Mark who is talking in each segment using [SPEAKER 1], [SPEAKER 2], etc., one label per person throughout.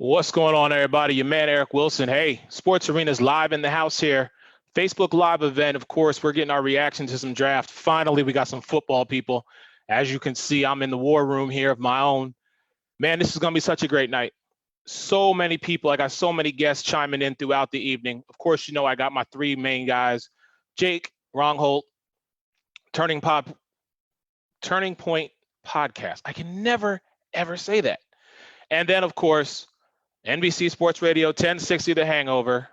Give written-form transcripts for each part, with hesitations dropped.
[SPEAKER 1] What's going on, everybody? Your man, Eric Wilson. Hey, Sports Arena's live in the house here. Facebook Live event, of course, we're getting our reaction to some draft. Finally, we got some football people. As you can see, I'm in the war room here of my own. Man, this is going to be such a great night. So many people. I got so many guests chiming in throughout the evening. Of course, you know I got my three main guys, Jake Rongholt, Turning Point Podcast. I can never, ever say that. And then, of course, NBC Sports Radio 1060 The Hangover,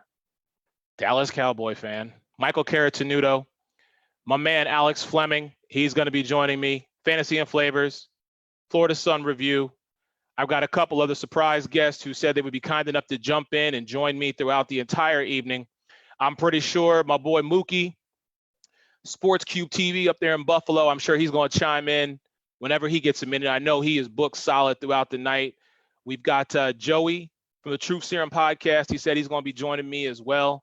[SPEAKER 1] Dallas Cowboy fan, Michael Caratanudo, my man Alex Fleming, he's going to be joining me, Fantasy and Flavors, Florida Sun Review. I've got a couple other surprise guests who said they would be kind enough to jump in and join me throughout the entire evening. I'm pretty sure my boy Mookie, Sports Cube TV up there in Buffalo, I'm sure he's going to chime in whenever he gets a minute. I know he is booked solid throughout the night. We've got Joey from the Truth Serum podcast. He said he's going to be joining me as well.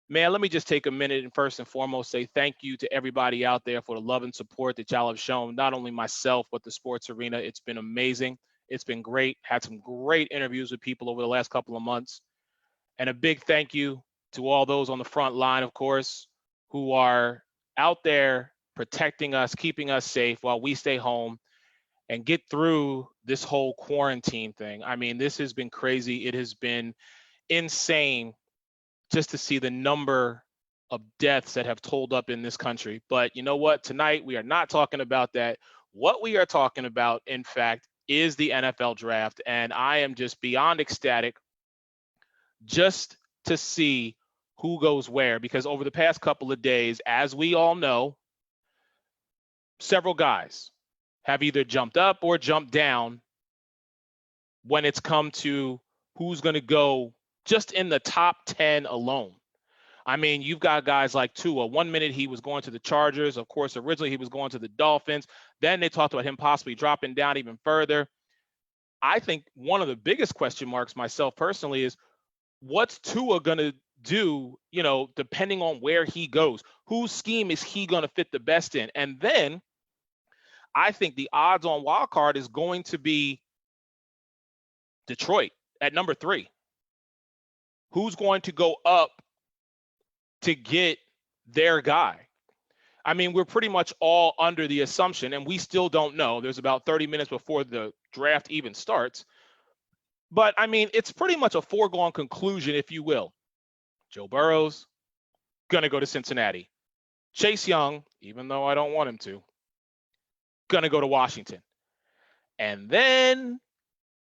[SPEAKER 1] Man, let me just take a minute and first and foremost say thank you to everybody out there for the love and support that y'all have shown, not only myself, but the Sports Arena. It's been amazing. It's been great. Had some great interviews with people over the last couple of months. And a big thank you to all those on the front line, of course, who are out there protecting us, keeping us safe while we stay home and get through this whole quarantine thing. I mean, this has been crazy. It has been insane just to see the number of deaths that have told up in this country. But you know what? Tonight, we are not talking about that. What we are talking about, in fact, is the NFL draft. And I am just beyond ecstatic just to see who goes where, because over the past couple of days, as we all know, several guys have either jumped up or jumped down when it's come to who's going to go just in the top 10 alone. I mean, you've got guys like Tua. 1 minute he was going to the Chargers. Of course, originally he was going to the Dolphins. Then they talked about him possibly dropping down even further. I think one of the biggest question marks myself personally is what's Tua going to do, depending on where he goes? Whose scheme is he going to fit the best in? And then I think the odds on wild card is going to be Detroit at number 3. Who's going to go up to get their guy? I mean, we're pretty much all under the assumption, and we still don't know. There's about 30 minutes before the draft even starts. But, I mean, it's pretty much a foregone conclusion, if you will. Joe Burrow's going to go to Cincinnati. Chase Young, even though I don't want him to, going to go to Washington. And then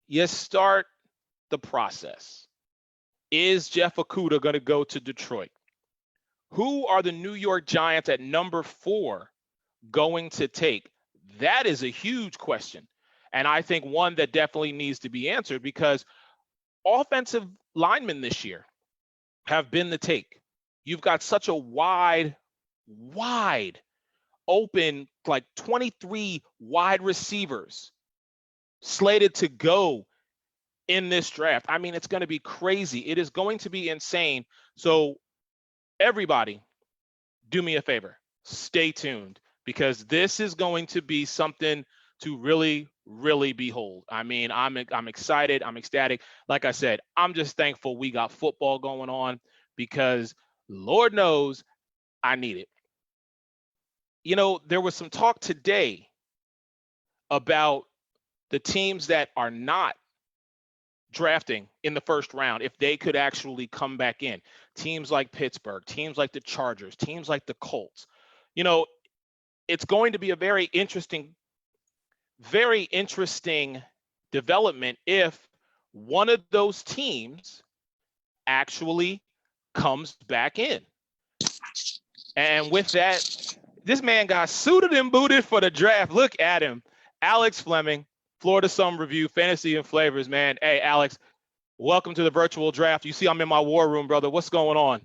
[SPEAKER 1] you start the process. Is Jeff Okudah going to go to Detroit? Who are the New York Giants at number 4 going to take? That is a huge question. And I think one that definitely needs to be answered, because offensive linemen this year have been the take. You've got such a wide open, like 23 wide receivers slated to go in this draft. I mean, it's going to be crazy. It is going to be insane. So everybody, do me a favor. Stay tuned, because this is going to be something to really, really behold. I mean, I'm excited. I'm ecstatic. Like I said, I'm just thankful we got football going on, because Lord knows I need it. There was some talk today about the teams that are not drafting in the first round, if they could actually come back in. Teams like Pittsburgh, teams like the Chargers, teams like the Colts. It's going to be a very interesting development if one of those teams actually comes back in. And with that, this man got suited and booted for the draft. Look at him. Alex Fleming, Florida Sun Review, Fantasy and Flavors, man. Hey, Alex, welcome to the virtual draft. You see I'm in my war room, brother. What's going on?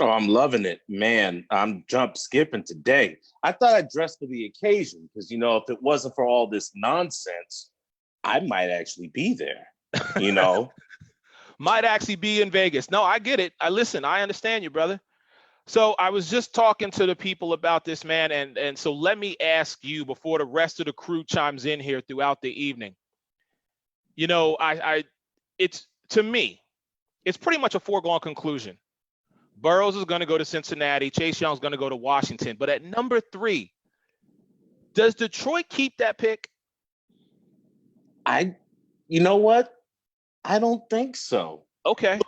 [SPEAKER 2] Oh, I'm loving it, man. I'm jump skipping today. I thought I'd dress for the occasion because, if it wasn't for all this nonsense, I might actually be there,
[SPEAKER 1] Might actually be in Vegas. No, I get it. I understand you, brother. So I was just talking to the people about this, man. And so let me ask you before the rest of the crew chimes in here throughout the evening. It's to me, it's pretty much a foregone conclusion. Burrows is going to go to Cincinnati. Chase Young is going to go to Washington. But at number 3, does Detroit keep that pick?
[SPEAKER 2] You know what? I don't think so.
[SPEAKER 1] Okay.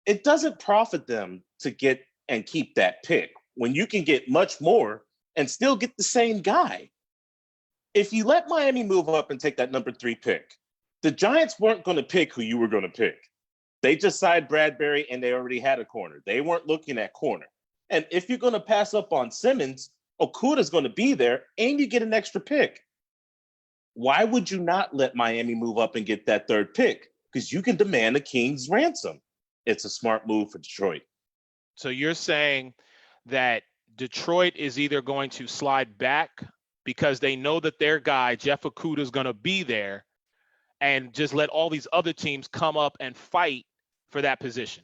[SPEAKER 2] It doesn't profit them to get and keep that pick when you can get much more and still get the same guy. If you let Miami move up and take that number 3 pick, the Giants weren't going to pick who you were going to pick. They just signed Bradbury and they already had a corner. They weren't looking at corner. And if you're going to pass up on Simmons, Okuda's going to be there and you get an extra pick. Why would you not let Miami move up and get that 3rd pick? Because you can demand a king's ransom. It's a smart move for Detroit.
[SPEAKER 1] So you're saying that Detroit is either going to slide back because they know that their guy, Jeff Okudah, is going to be there, and just let all these other teams come up and fight for that position.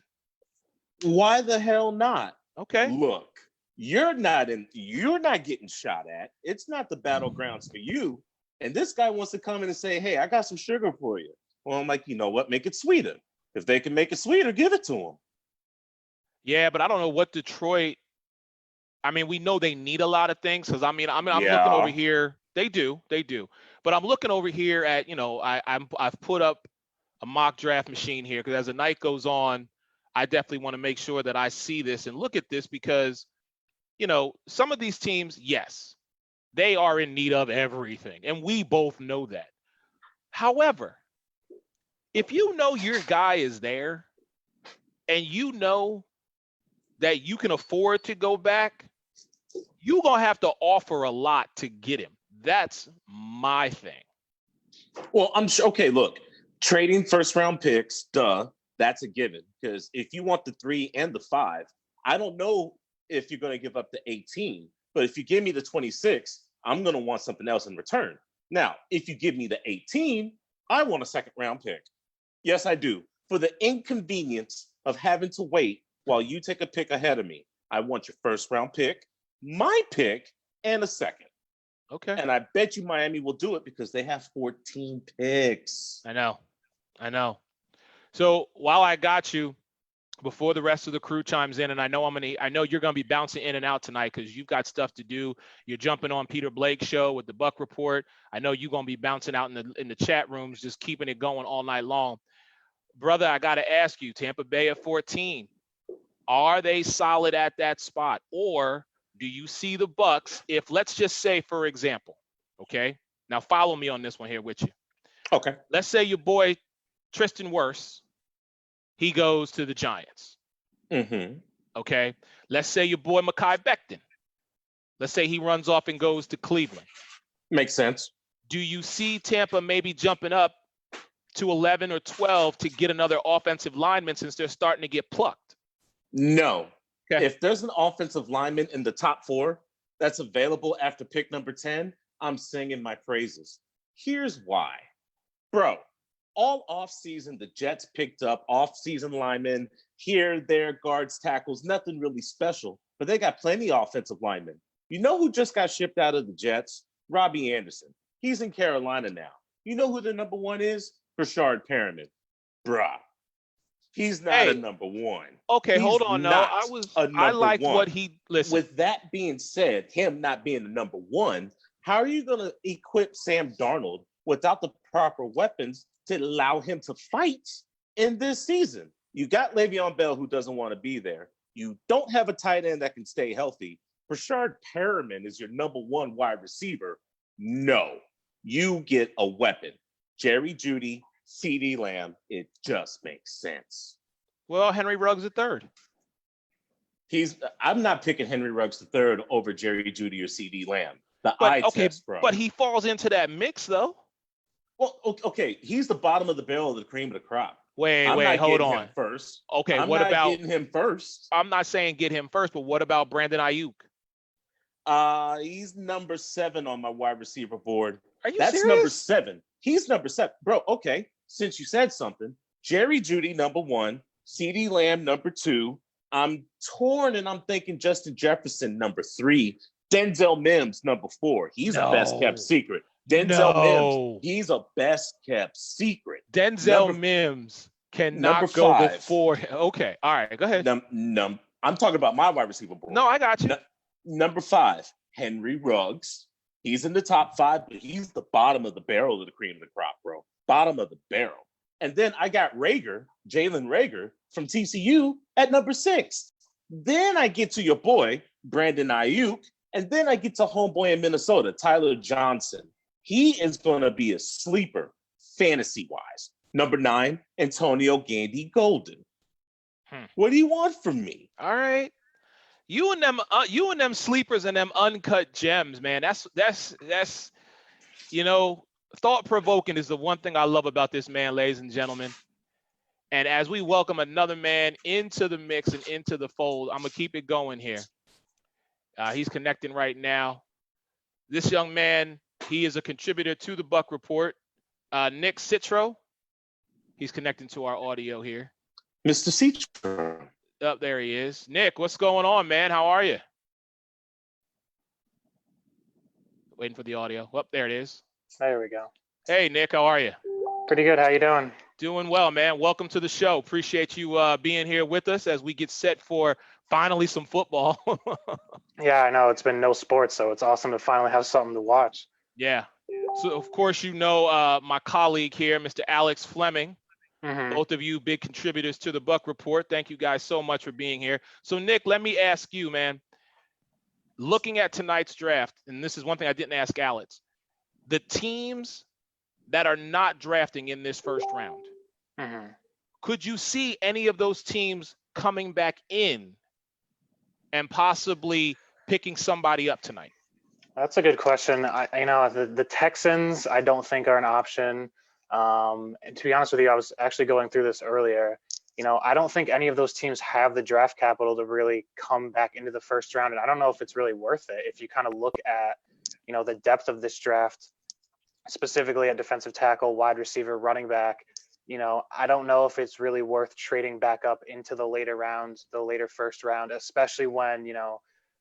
[SPEAKER 2] Why the hell not?
[SPEAKER 1] Okay.
[SPEAKER 2] Look, you're not getting shot at. It's not the battlegrounds for you. And this guy wants to come in and say, hey, I got some sugar for you. Well, I'm like, you know what? Make it sweeter. If they can make it sweeter, give it to them.
[SPEAKER 1] Yeah, but I don't know what Detroit. I mean, we know they need a lot of things because I'm looking over here. They do, but I'm looking over here at I've put up a mock draft machine here because as the night goes on, I definitely want to make sure that I see this and look at this because some of these teams, yes, they are in need of everything, and we both know that. However, if you know your guy is there and you know that you can afford to go back, you're going to have to offer a lot to get him. That's my thing.
[SPEAKER 2] Well, I'm sure. Okay, look, trading 1st-round picks, that's a given. Because if you want the 3 and the 5, I don't know if you're going to give up the 18, but if you give me the 26, I'm going to want something else in return. Now, if you give me the 18, I want a 2nd-round pick. Yes, I do. For the inconvenience of having to wait while you take a pick ahead of me, I want your 1st-round pick, my pick, and a 2nd.
[SPEAKER 1] Okay.
[SPEAKER 2] And I bet you Miami will do it because they have 14 picks.
[SPEAKER 1] I know. So while I got you, before the rest of the crew chimes in, and I know you're gonna be bouncing in and out tonight because you've got stuff to do. You're jumping on Peter Blake's show with the Buck Report. I know you're gonna be bouncing out in the chat rooms, just keeping it going all night long. Brother, I gotta ask you, Tampa Bay at 14, are they solid at that spot? Or do you see the Bucks, if let's just say, for example, okay? Now follow me on this one here with you.
[SPEAKER 2] Okay.
[SPEAKER 1] Let's say your boy Tristan Wirfs, he goes to the Giants.
[SPEAKER 2] Mm-hmm.
[SPEAKER 1] Okay. Let's say your boy Mekhi Becton. Let's say he runs off and goes to Cleveland.
[SPEAKER 2] Makes sense.
[SPEAKER 1] Do you see Tampa maybe jumping up to 11 or 12 to get another offensive lineman since they're starting to get plucked?
[SPEAKER 2] No.
[SPEAKER 1] Okay.
[SPEAKER 2] If there's an offensive lineman in the top 4 that's available after pick number 10, I'm singing my praises. Here's why. Bro, all offseason, the Jets picked up off-season linemen, here, there, guards, tackles, nothing really special, but they got plenty of offensive linemen. You know who just got shipped out of the Jets? Robbie Anderson. He's in Carolina now. You know who the number 1 is? Rashard Perriman. Bruh. He's not a number 1.
[SPEAKER 1] Okay, hold on. No, I liked
[SPEAKER 2] one.
[SPEAKER 1] what he listen.
[SPEAKER 2] With that being said, him not being the number 1, how are you going to equip Sam Darnold without the proper weapons to allow him to fight in this season? You got Le'Veon Bell, who doesn't want to be there. You don't have a tight end that can stay healthy. Rashard Perriman is your number 1 wide receiver. No, you get a weapon. Jerry Jeudy, CeeDee Lamb. It just makes sense.
[SPEAKER 1] Well, Henry Ruggs III.
[SPEAKER 2] I'm not picking Henry Ruggs III over Jerry Jeudy or CeeDee Lamb. Test, bro.
[SPEAKER 1] But he falls into that mix, though.
[SPEAKER 2] Well, okay, he's the bottom of the barrel of the cream of the crop.
[SPEAKER 1] Wait, hold on.
[SPEAKER 2] Him first.
[SPEAKER 1] Okay,
[SPEAKER 2] what about getting him first?
[SPEAKER 1] I'm not saying get him first, but what about Brandon Ayuk?
[SPEAKER 2] He's number 7 on my wide receiver board.
[SPEAKER 1] Are you
[SPEAKER 2] That's
[SPEAKER 1] serious?
[SPEAKER 2] Number 7. He's number 7. Bro, okay, since you said something, Jerry Jeudy, number 1, CeeDee Lamb, number 2. I'm torn and I'm thinking Justin Jefferson, number 3. Denzel Mims, number 4. He's a best-kept secret. Denzel Mims, he's a best-kept secret.
[SPEAKER 1] Denzel Mims
[SPEAKER 2] Number
[SPEAKER 1] Cannot go
[SPEAKER 2] 5.
[SPEAKER 1] before. Okay. All right. Go ahead.
[SPEAKER 2] I'm talking about my wide receiver board.
[SPEAKER 1] No, I got you.
[SPEAKER 2] Number 5, Henry Ruggs. He's in the top 5, but he's the bottom of the barrel of the cream of the crop, bro. Bottom of the barrel. And then I got Jalen Reagor from TCU at number 6. Then I get to your boy, Brandon Ayuk. And then I get to homeboy in Minnesota, Tyler Johnson. He is going to be a sleeper fantasy-wise. Number 9, Antonio Gandy Golden. What do you want from me?
[SPEAKER 1] All right. You and them sleepers and them uncut gems, man. That's thought-provoking is the one thing I love about this man, ladies and gentlemen. And as we welcome another man into the mix and into the fold, I'm gonna keep it going here. He's connecting right now. This young man, he is a contributor to the Buck Report. Nick Citro, he's connecting to our audio here.
[SPEAKER 2] Mr. Citro.
[SPEAKER 1] Up there he is. Nick, what's going on, man? How are you? Waiting for the audio. Oh, there it is.
[SPEAKER 3] There we go.
[SPEAKER 1] Hey, Nick, how are you?
[SPEAKER 3] Pretty good. How you doing?
[SPEAKER 1] Doing well, man. Welcome to the show. Appreciate you being here with us as we get set for finally some football.
[SPEAKER 3] Yeah, I know. It's been no sports, so it's awesome to finally have something to watch.
[SPEAKER 1] Yeah. So, of course, my colleague here, Mr. Alex Fleming.
[SPEAKER 3] Mm-hmm.
[SPEAKER 1] Both of you big contributors to the Buck Report. Thank you guys so much for being here. So, Nick, let me ask you, man, looking at tonight's draft, and this is one thing I didn't ask Alex, the teams that are not drafting in this first round, could you see any of those teams coming back in and possibly picking somebody up tonight?
[SPEAKER 3] That's a good question. The Texans, I don't think are an option. And to be honest with you, I was actually going through this earlier. I don't think any of those teams have the draft capital to really come back into the first round. And I don't know if it's really worth it. If you kind of look at, the depth of this draft, specifically at defensive tackle, wide receiver, running back, I don't know if it's really worth trading back up into the later rounds, the later first round, especially when,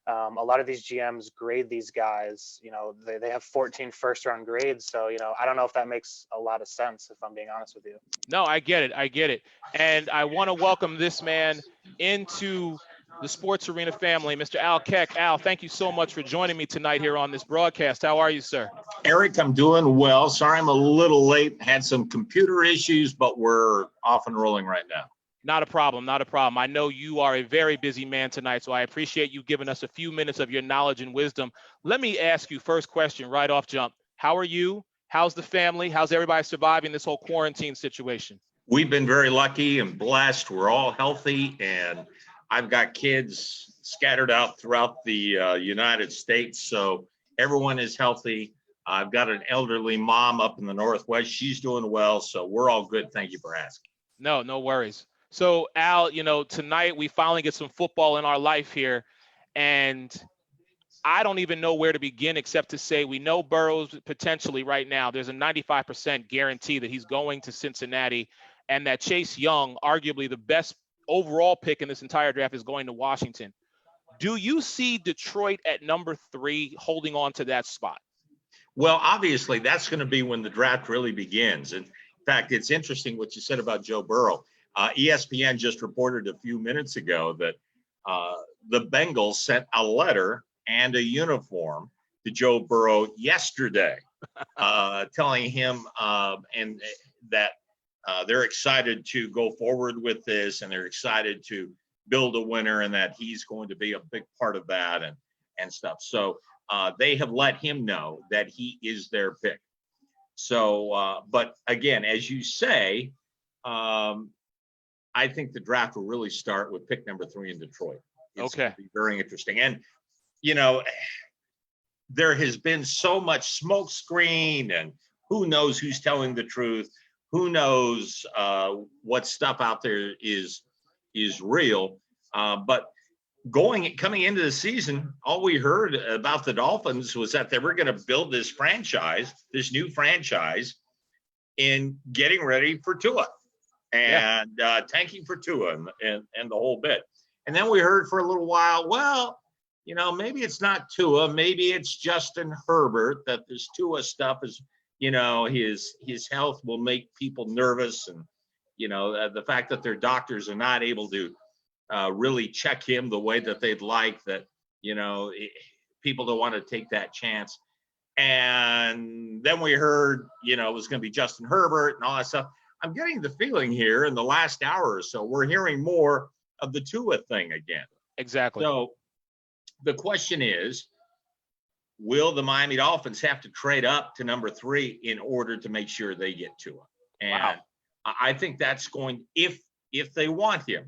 [SPEAKER 3] a lot of these GMs grade these guys, they have 14 first round grades. So, I don't know if that makes a lot of sense, if I'm being honest with you.
[SPEAKER 1] No, I get it. And I want to welcome this man into the Sports Arena family, Mr. Al Keck. Al, thank you so much for joining me tonight here on this broadcast. How are you, sir?
[SPEAKER 4] Eric, I'm doing well. Sorry I'm a little late. Had some computer issues, but we're off and rolling right now.
[SPEAKER 1] Not a problem. I know you are a very busy man tonight, so I appreciate you giving us a few minutes of your knowledge and wisdom. Let me ask you first question right off jump. How are you? How's the family? How's everybody surviving this whole quarantine situation?
[SPEAKER 4] We've been very lucky and blessed. We're all healthy, and I've got kids scattered out throughout the United States, so everyone is healthy. I've got an elderly mom up in the Northwest. She's doing well, so we're all good. Thank you for asking.
[SPEAKER 1] No worries. So, Al, tonight we finally get some football in our life here, and I don't even know where to begin except to say we know Burrows potentially right now. There's a 95% guarantee that he's going to Cincinnati, and that Chase Young, arguably the best overall pick in this entire draft, is going to Washington. Do you see Detroit at number 3 holding on to that spot?
[SPEAKER 4] Well, obviously, that's going to be when the draft really begins. And in fact, it's interesting what you said about Joe Burrow. ESPN just reported a few minutes ago that the Bengals sent a letter and a uniform to Joe Burrow yesterday, telling him and that they're excited to go forward with this, and they're excited to build a winner, and that he's going to be a big part of that and stuff. So they have let him know that he is their pick. So, but again, as you say, I think the draft will really start with pick number 3 in Detroit. It's going to be very interesting. And, there has been so much smoke screen, and who knows who's telling the truth. Who knows what stuff out there is real. But coming into the season, all we heard about the Dolphins was that they were going to build this new franchise, in getting ready for Tua and tanking for Tua and the whole bit. And then we heard for a little while, well, maybe it's not Tua, maybe it's Justin Herbert, that this Tua stuff is, his health will make people nervous The fact that their doctors are not able to really check him the way that they'd like, that, people don't want to take that chance. And then we heard, it was going to be Justin Herbert and all that stuff. I'm getting the feeling here in the last hour or so, we're hearing more of the Tua thing again.
[SPEAKER 1] Exactly.
[SPEAKER 4] So the question is, will the Miami Dolphins have to trade up to number 3 in order to make sure they get Tua? And
[SPEAKER 1] Wow.
[SPEAKER 4] I think that's going, if they want him.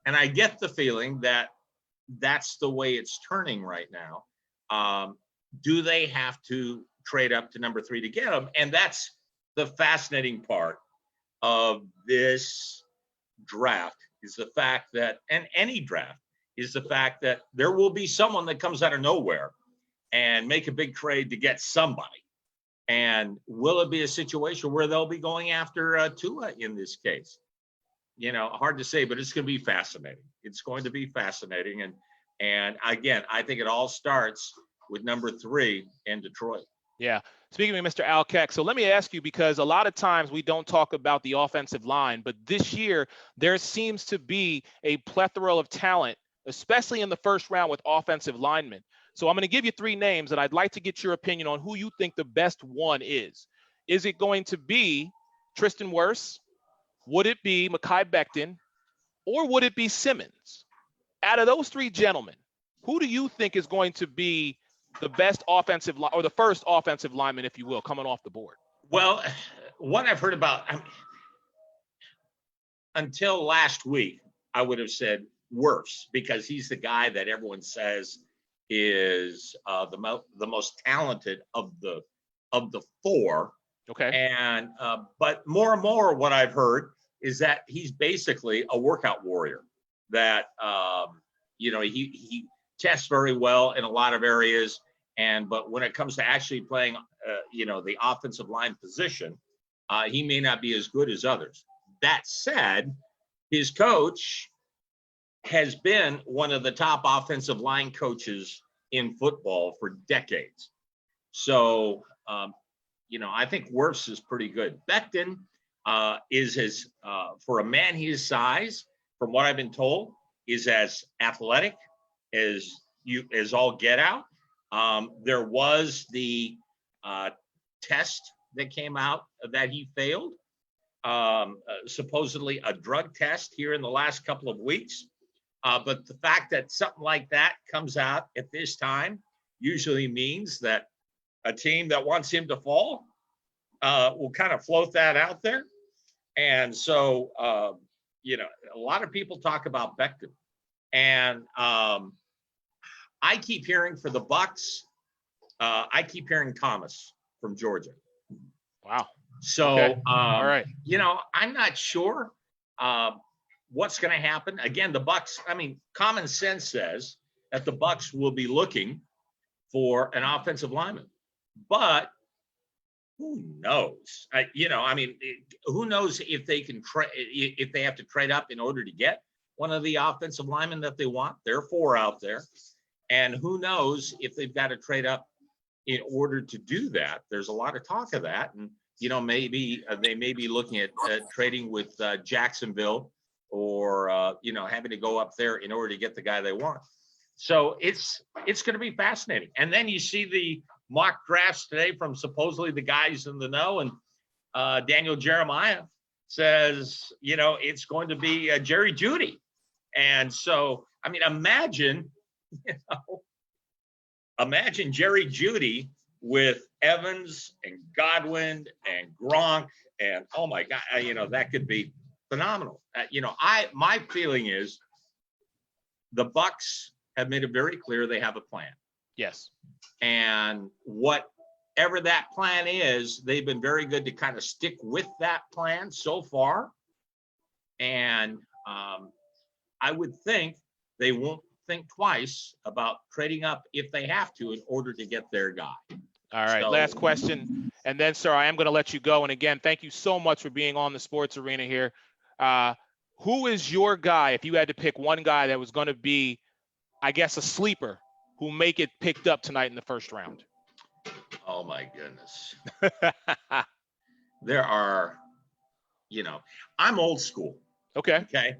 [SPEAKER 4] And I get the feeling that that's the way it's turning right now. Do they have to trade up to number 3 to get him? And that's the fascinating part of this draft, is the fact that, and any draft, is the fact that there will be someone that comes out of nowhere and make a big trade to get somebody. And will it be a situation where they'll be going after Tua in this case? Hard to say, but it's going to be fascinating. It's going to be fascinating. And again, I think it all starts with number 3 in Detroit.
[SPEAKER 1] Yeah. Speaking of Mr. Al Keck, so let me ask you, because a lot of times we don't talk about the offensive line, but this year there seems to be a plethora of talent, especially in the first round with offensive linemen. So I'm going to give you 3 names, and I'd like to get your opinion on who you think the best one is. Is it going to be Tristan Wirfs? Would it be Mekhi Becton? Or would it be Simmons? Out of those 3 gentlemen, who do you think is going to be the best offensive line, or the first offensive lineman, if you will, coming off the board?
[SPEAKER 4] Well, what I've heard about, until last week, I would have said Wirfs, because he's the guy that everyone says is the most talented of the 4.
[SPEAKER 1] Okay.
[SPEAKER 4] And but more and more, what I've heard is that he's basically a workout warrior. That he tests very well in a lot of areas, but when it comes to actually playing, the offensive line position, he may not be as good as others. That said, his coach has been one of the top offensive line coaches in football for decades. So, I think Wirfs is pretty good. Becton is for a man his size, from what I've been told, is as athletic as all get out. There was the test that came out that he failed, supposedly a drug test here in the last couple of weeks. But the fact that something like that comes out at this time usually means that a team that wants him to fall will kind of float that out there. And so, a lot of people talk about Becton. And I keep hearing for the Bucks, I keep hearing Thomas from Georgia.
[SPEAKER 1] Wow.
[SPEAKER 4] So,
[SPEAKER 1] Okay. All right.
[SPEAKER 4] I'm not sure what's going to happen. Again, the Bucks, common sense says that the Bucks will be looking for an offensive lineman, but who knows? Who knows if they can if they have to trade up in order to get one of the offensive linemen that they want. There are 4 out there, and who knows if they've got to trade up in order to do that. There's a lot of talk of that, and maybe they may be looking at trading with Jacksonville, or having to go up there in order to get the guy they want. So it's going to be fascinating. And then you see the mock drafts today from supposedly the guys in the know, and Daniel Jeremiah says, it's going to be Jerry Jeudy. And so, imagine Jerry Jeudy with Evans and Godwin and Gronk, and oh my God, that could be phenomenal. My feeling is the Bucks have made it very clear they have a plan.
[SPEAKER 1] Yes.
[SPEAKER 4] And whatever that plan is, they've been very good to kind of stick with that plan so far. And I would think they won't think twice about trading up if they have to in order to get their guy.
[SPEAKER 1] All right. Last question. And then, sir, I am going to let you go. And again, thank you so much for being on the Sports Arena here. Who is your guy, if you had to pick one guy that was going to be, I guess, a sleeper who may get picked up tonight in the first round?
[SPEAKER 4] Oh my goodness. There are I'm old school.
[SPEAKER 1] Okay.
[SPEAKER 4] Okay.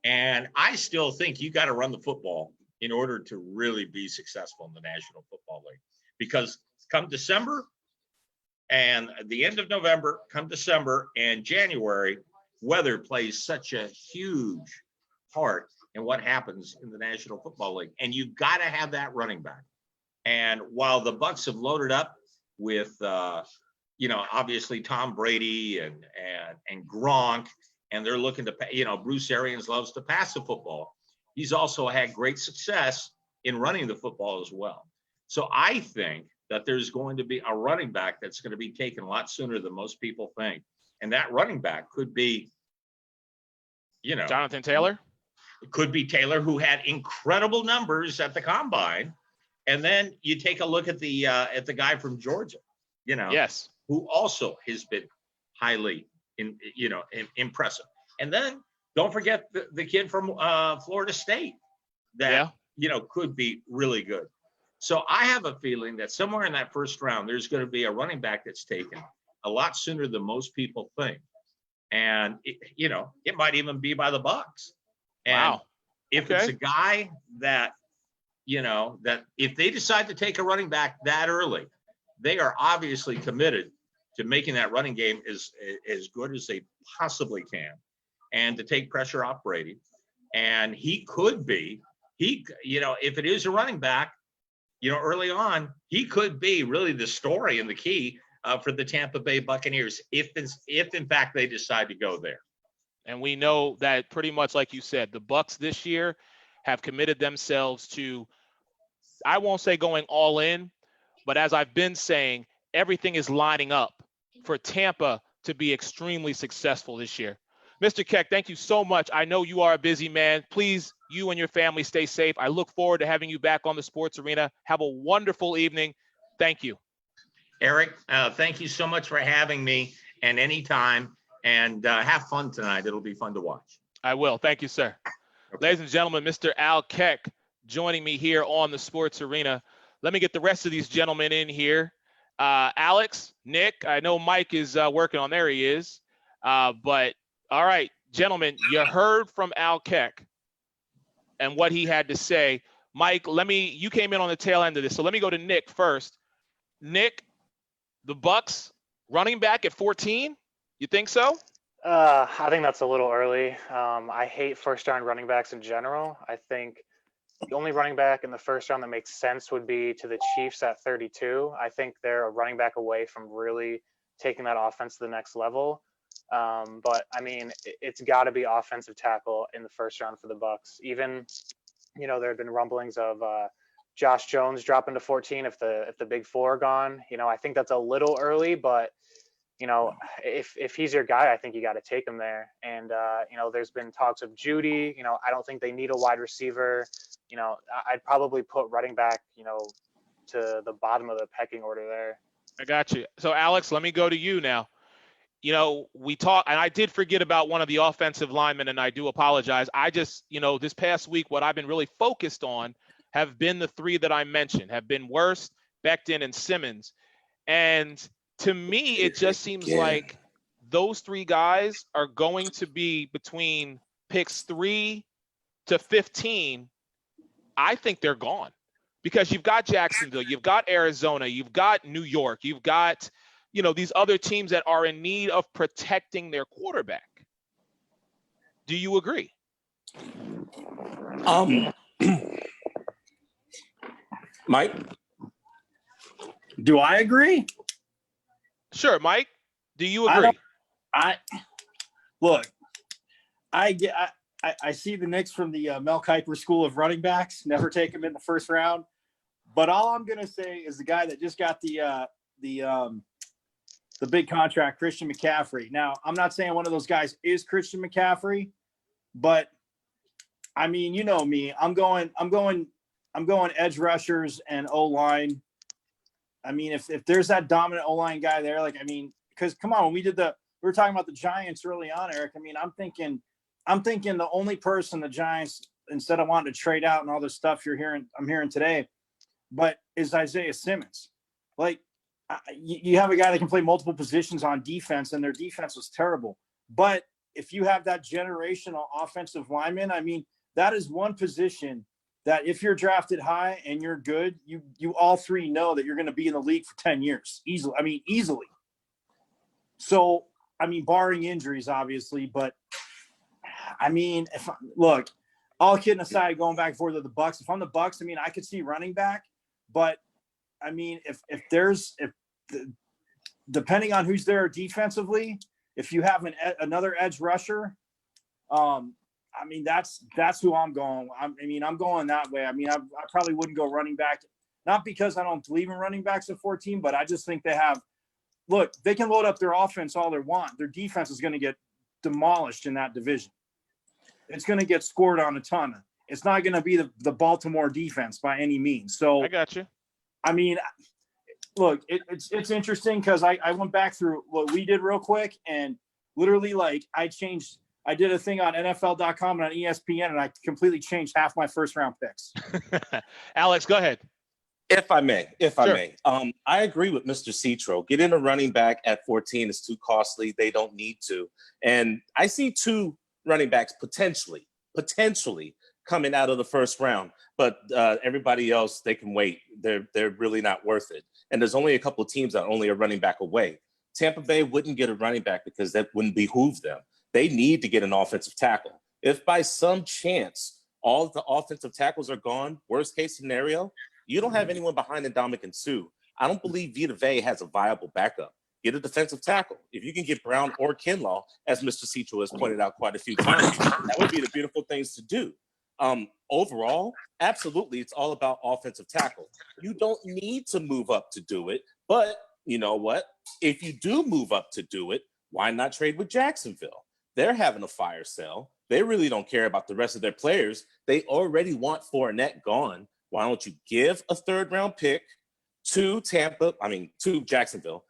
[SPEAKER 4] And I still think you got to run the football in order to really be successful in the National Football League. Because come December and the end of November, come December and January, weather plays such a huge part in what happens in the National Football League. And you've got to have that running back. And while the Bucs have loaded up with, obviously Tom Brady and Gronk, and they're looking to, Bruce Arians loves to pass the football. He's also had great success in running the football as well. So I think that there's going to be a running back that's going to be taken a lot sooner than most people think. And that running back could be,
[SPEAKER 1] Jonathan Taylor.
[SPEAKER 4] It could be Taylor, who had incredible numbers at the combine. And then you take a look at the guy from Georgia,
[SPEAKER 1] Yes.
[SPEAKER 4] who also has been highly impressive. And then don't forget the kid from Florida State that could be really good. So I have a feeling that somewhere in that first round, there's going to be a running back that's taken a lot sooner than most people think. And it might even be by the Bucs. And
[SPEAKER 1] Wow.
[SPEAKER 4] If it's a guy that that if they decide to take a running back that early, they are obviously committed to making that running game as good as they possibly can, and to take pressure off Brady. And he could be, if it is a running back, early on, he could be really the story and the key for the Tampa Bay Buccaneers if in fact they decide to go there.
[SPEAKER 1] And we know that pretty much like you said, the Bucs this year have committed themselves to, I won't say going all in, but as I've been saying, everything is lining up for Tampa to be extremely successful this year. Mr. Keck, thank you so much. I know you are a busy man. Please, you and your family stay safe. I look forward to having you back on the Sports Arena. Have a wonderful evening. Thank you.
[SPEAKER 4] Eric, thank you so much for having me, and anytime, and have fun tonight. It'll be fun to watch.
[SPEAKER 1] I will. Thank you, sir. Okay. Ladies and gentlemen, Mr. Al Keck joining me here on the Sports Arena. Let me get the rest of these gentlemen in here. Alex, Nick, I know Mike is working on, there he is. But all right, gentlemen, you heard from Al Keck and what he had to say. Mike, you came in on the tail end of this, so let me go to Nick first. Nick, the Bucs running back at 14, you think so?
[SPEAKER 3] I think that's a little early. I hate first-round running backs in general. I think the only running back in the first round that makes sense would be to the Chiefs at 32. I think they're a running back away from really taking that offense to the next level. But I mean, it's got to be offensive tackle in the first round for the Bucs. Even, there have been rumblings of Josh Jones dropping to 14 if the big four are gone. I think that's a little early, but if he's your guy, I think you got to take him there. And there's been talks of Judy. I don't think they need a wide receiver. I'd probably put running back, to the bottom of the pecking order there.
[SPEAKER 1] I got you. So Alex, let me go to you now. We talked, and I did forget about one of the offensive linemen, and I do apologize. I just, this past week, what I've been really focused on have been the three that I mentioned, have been Worst, Becton, and Simmons. And to me, it just seems like those three guys are going to be between picks 3 to 15. I think they're gone because you've got Jacksonville, you've got Arizona, you've got New York, you've got, these other teams that are in need of protecting their quarterback. Do you agree?
[SPEAKER 2] Mike?
[SPEAKER 5] Do I agree?
[SPEAKER 1] Sure, Mike. Do you agree?
[SPEAKER 5] I see the Knicks from the Mel Kiper School of Running Backs. Never take him in the first round. But all I'm gonna say is the guy that just got the big contract, Christian McCaffrey. Now, I'm not saying one of those guys is Christian McCaffrey, but I mean, you know me. I'm going edge rushers and O-line. I mean, if there's that dominant O-line guy there, because come on, when we were talking about the Giants early on, Eric. I mean, I'm thinking the only person the Giants, instead of wanting to trade out and all this stuff I'm hearing today, but is Isaiah Simmons. You have a guy that can play multiple positions on defense, and their defense was terrible. But if you have that generational offensive lineman, I mean, that is one position that if you're drafted high and you're good, you all three know that you're going to be in the league for 10 years easily. I mean, easily. So, I mean, barring injuries, obviously, but I mean, look, all kidding aside, going back and forth with the Bucks, if I'm the Bucks, I mean, I could see running back, but I mean, if depending on who's there defensively, if you have another edge rusher, I mean, that's who I'm going. I'm going that way. I mean, I probably wouldn't go running back, not because I don't believe in running backs at 14, but I just think they can load up their offense all they want. Their defense is going to get demolished in that division. It's going to get scored on a ton. It's not going to be the Baltimore defense by any means. So
[SPEAKER 1] I got you.
[SPEAKER 5] I mean, look, it's interesting because I went back through what we did real quick, and literally, like, I did a thing on NFL.com and on ESPN, and I completely changed half my first round picks.
[SPEAKER 1] Alex, go ahead.
[SPEAKER 2] If I may,
[SPEAKER 1] Sure.
[SPEAKER 2] I agree with Mr. Citro. Getting a running back at 14 is too costly. They don't need to. And I see two running backs potentially coming out of the first round, but everybody else, they can wait. They're really not worth it. And there's only a couple of teams that are only a running back away. Tampa Bay wouldn't get a running back because that wouldn't behoove them. They need to get an offensive tackle. If by some chance all of the offensive tackles are gone, worst case scenario, you don't have anyone behind Ndamukong Suh. I don't believe Vita Vea has a viable backup. Get a defensive tackle. If you can get Brown or Kinlaw, as Mr. Citro has pointed out quite a few times, that would be the beautiful things to do. Overall, absolutely, it's all about offensive tackle. You don't need to move up to do it, but you know what? If you do move up to do it, why not trade with Jacksonville? They're having a fire sale. They really don't care about the rest of their players. They already want Fournette gone. Why don't you give a third-round pick to Jacksonville?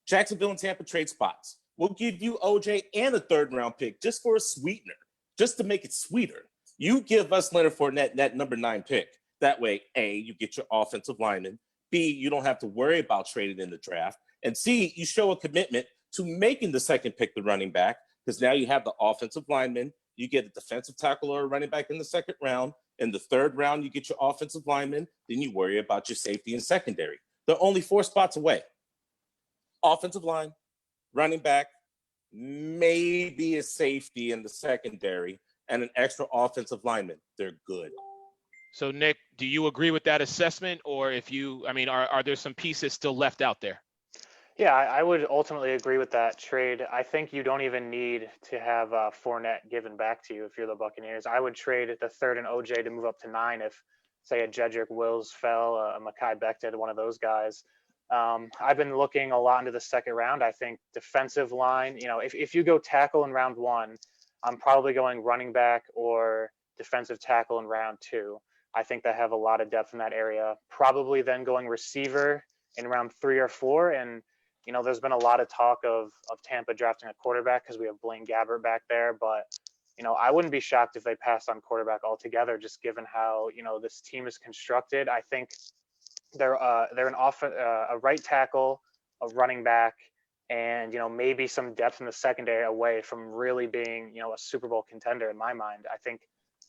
[SPEAKER 2] Jacksonville and Tampa trade spots. We'll give you OJ and a third-round pick just for a sweetener, just to make it sweeter. You give us Leonard Fournette that number 9 pick. That way, A, you get your offensive lineman. B, you don't have to worry about trading in the draft. And C, you show a commitment to making the second pick the running back, because now you have the offensive lineman. You get a defensive tackle or a running back in the second round. In the third round, you get your offensive lineman. Then you worry about your safety and secondary. They're only 4 spots away. Offensive line, running back, maybe a safety in the secondary, and an extra offensive lineman. They're good.
[SPEAKER 1] So, Nick, do you agree with that assessment? Or are there some pieces still left out there?
[SPEAKER 3] Yeah, I would ultimately agree with that trade. I think you don't even need to have Fournette given back to you if you're the Buccaneers. I would trade the third and OJ to move up to 9 if, say, a Jedrick Wills fell, a Mekhi Becton, one of those guys. I've been looking a lot into the second round. I think defensive line, if you go tackle in round 1, I'm probably going running back or defensive tackle in round 2. I think they have a lot of depth in that area. Probably then going receiver in round 3 or 4. And there's been a lot of talk of Tampa drafting a quarterback because we have Blaine Gabbert back there. But, I wouldn't be shocked if they passed on quarterback altogether, just given how, this team is constructed. I think they're a right tackle, a running back, and, maybe some depth in the secondary away from really being, a Super Bowl contender in my mind. I think,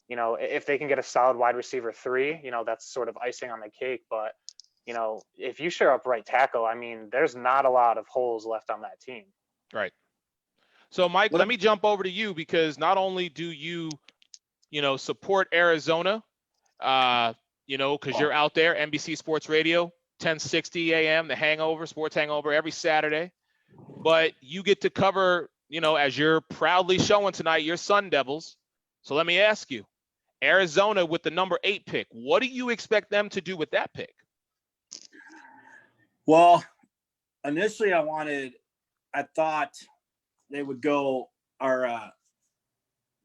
[SPEAKER 3] if they can get a solid wide receiver 3, that's sort of icing on the cake. But, if you share up right tackle, there's not a lot of holes left on that team.
[SPEAKER 1] Right. So, Mike, let me jump over to you, because not only do you, support Arizona, because you're out there, NBC Sports Radio, 1060 a.m., the Hangover, Sports Hangover, every Saturday, but you get to cover, as you're proudly showing tonight, your Sun Devils. So let me ask you, Arizona with the number 8 pick, what do you expect them to do with that pick?
[SPEAKER 5] Well, initially I thought they would go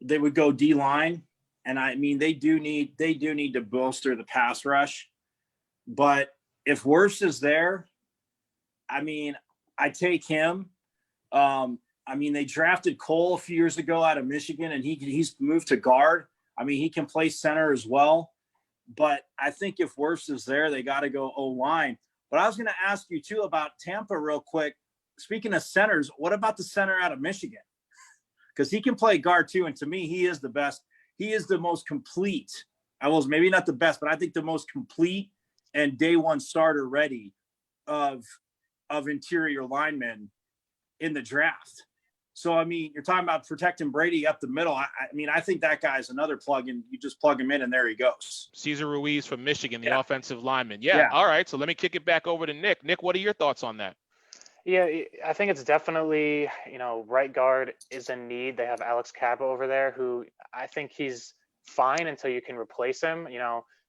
[SPEAKER 5] D-line. And they do need to bolster the pass rush. But if Wirfs is there, I take him. They drafted Cole a few years ago out of Michigan, and he's moved to guard. He can play center as well. But I think if Wirfs is there, they got to go O-line. But I was going to ask you, too, about Tampa real quick. Speaking of centers, what about the center out of Michigan? because he can play guard too. And to me, he is the best. He is the most complete. I was maybe not the best, but I think the most complete and day one starter ready of interior linemen in the draft. So, I mean, you're talking about protecting Brady up the middle. I mean, I think that guy's another plug in. You just plug him in and there he goes.
[SPEAKER 1] Cesar Ruiz from Michigan, the
[SPEAKER 5] Yeah.
[SPEAKER 1] offensive lineman. Yeah.
[SPEAKER 5] Yeah.
[SPEAKER 1] All right. So let me kick it back over to Nick. Nick, what are your thoughts on that?
[SPEAKER 3] Yeah, I think it's definitely, right guard is a need. They have Alex Caba over there, who I think he's fine until you can replace him.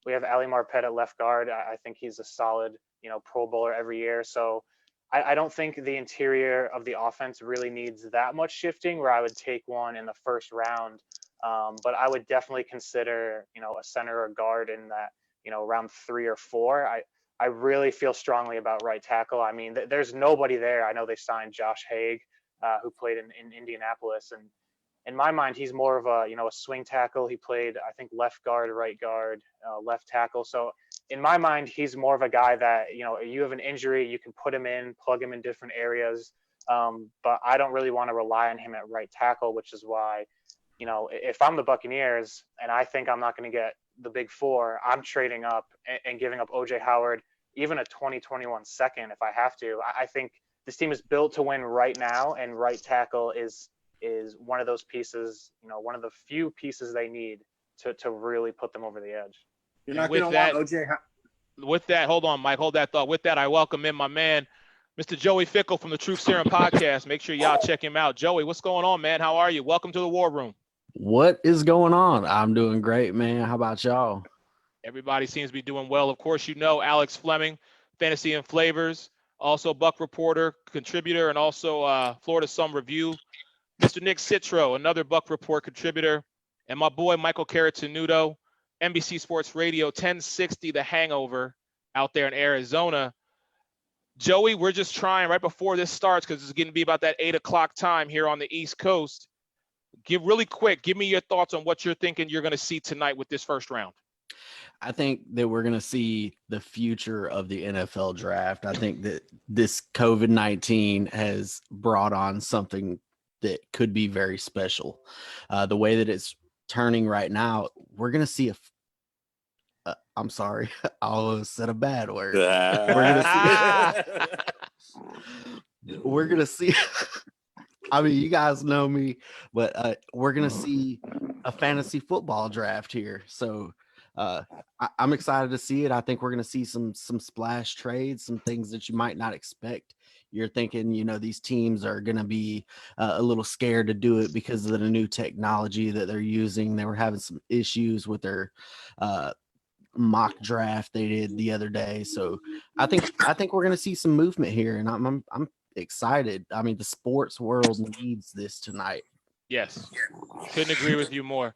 [SPEAKER 3] We have Ali Marpet at left guard. I think he's a solid, Pro Bowler every year. So I don't think the interior of the offense really needs that much shifting where I would take one in the first round. But I would definitely consider, a center or guard in that, round 3 or 4. I really feel strongly about right tackle. I mean, there's nobody there. I know they signed Josh Haig, who played in Indianapolis. And in my mind, he's more of a swing tackle. He played, I think, left guard, right guard, left tackle. So in my mind, he's more of a guy that, you have an injury, you can put him in, plug him in different areas. But I don't really want to rely on him at right tackle, which is why, if I'm the Buccaneers and I think I'm not going to get the big 4, I'm trading up and giving up OJ Howard, even a 2021 second if I have to. I think this team is built to win right now, and right tackle is one of those pieces, one of the few pieces they need to really put them over the edge.
[SPEAKER 5] You're not
[SPEAKER 1] with
[SPEAKER 5] going to
[SPEAKER 1] that-
[SPEAKER 5] want OJ.
[SPEAKER 1] With that, hold on, Mike. Hold that thought. With that, I welcome in my man, Mr. Joey Fickle from the Truth Serum podcast. Make sure y'all check him out. Joey, what's going on, man? How are you? Welcome to the War Room.
[SPEAKER 6] What is going on? I'm doing great, man. How about y'all?
[SPEAKER 1] Everybody seems to be doing well. Of course, Alex Fleming, Fantasy and Flavors, also Buck Reporter, contributor, and also Florida Sun Review. Mr. Nick Citro, another Buck Report contributor, and my boy Michael Caratanudo, NBC Sports Radio 1060 The Hangover out there in Arizona. Joey, we're just trying right before this starts, because it's going to be about that 8 o'clock time here on the East Coast. Give me your thoughts on what you're thinking you're going to see tonight with this first round.
[SPEAKER 6] I think that we're going to see the future of the NFL draft. I think that this COVID-19 has brought on something that could be very special. The way that it's turning right now, we're going to see I'm sorry, I almost said a bad word. We're going to see I mean, you guys know me, but we're going to see a fantasy football draft here. So I'm excited to see it. I think we're going to see some splash trades, some things that you might not expect. You're thinking, these teams are going to be a little scared to do it because of the new technology that they're using. They were having some issues with their mock draft they did the other day. So I think we're going to see some movement here, and I'm excited. I mean, the sports world needs this tonight.
[SPEAKER 1] Yes, couldn't agree with you more.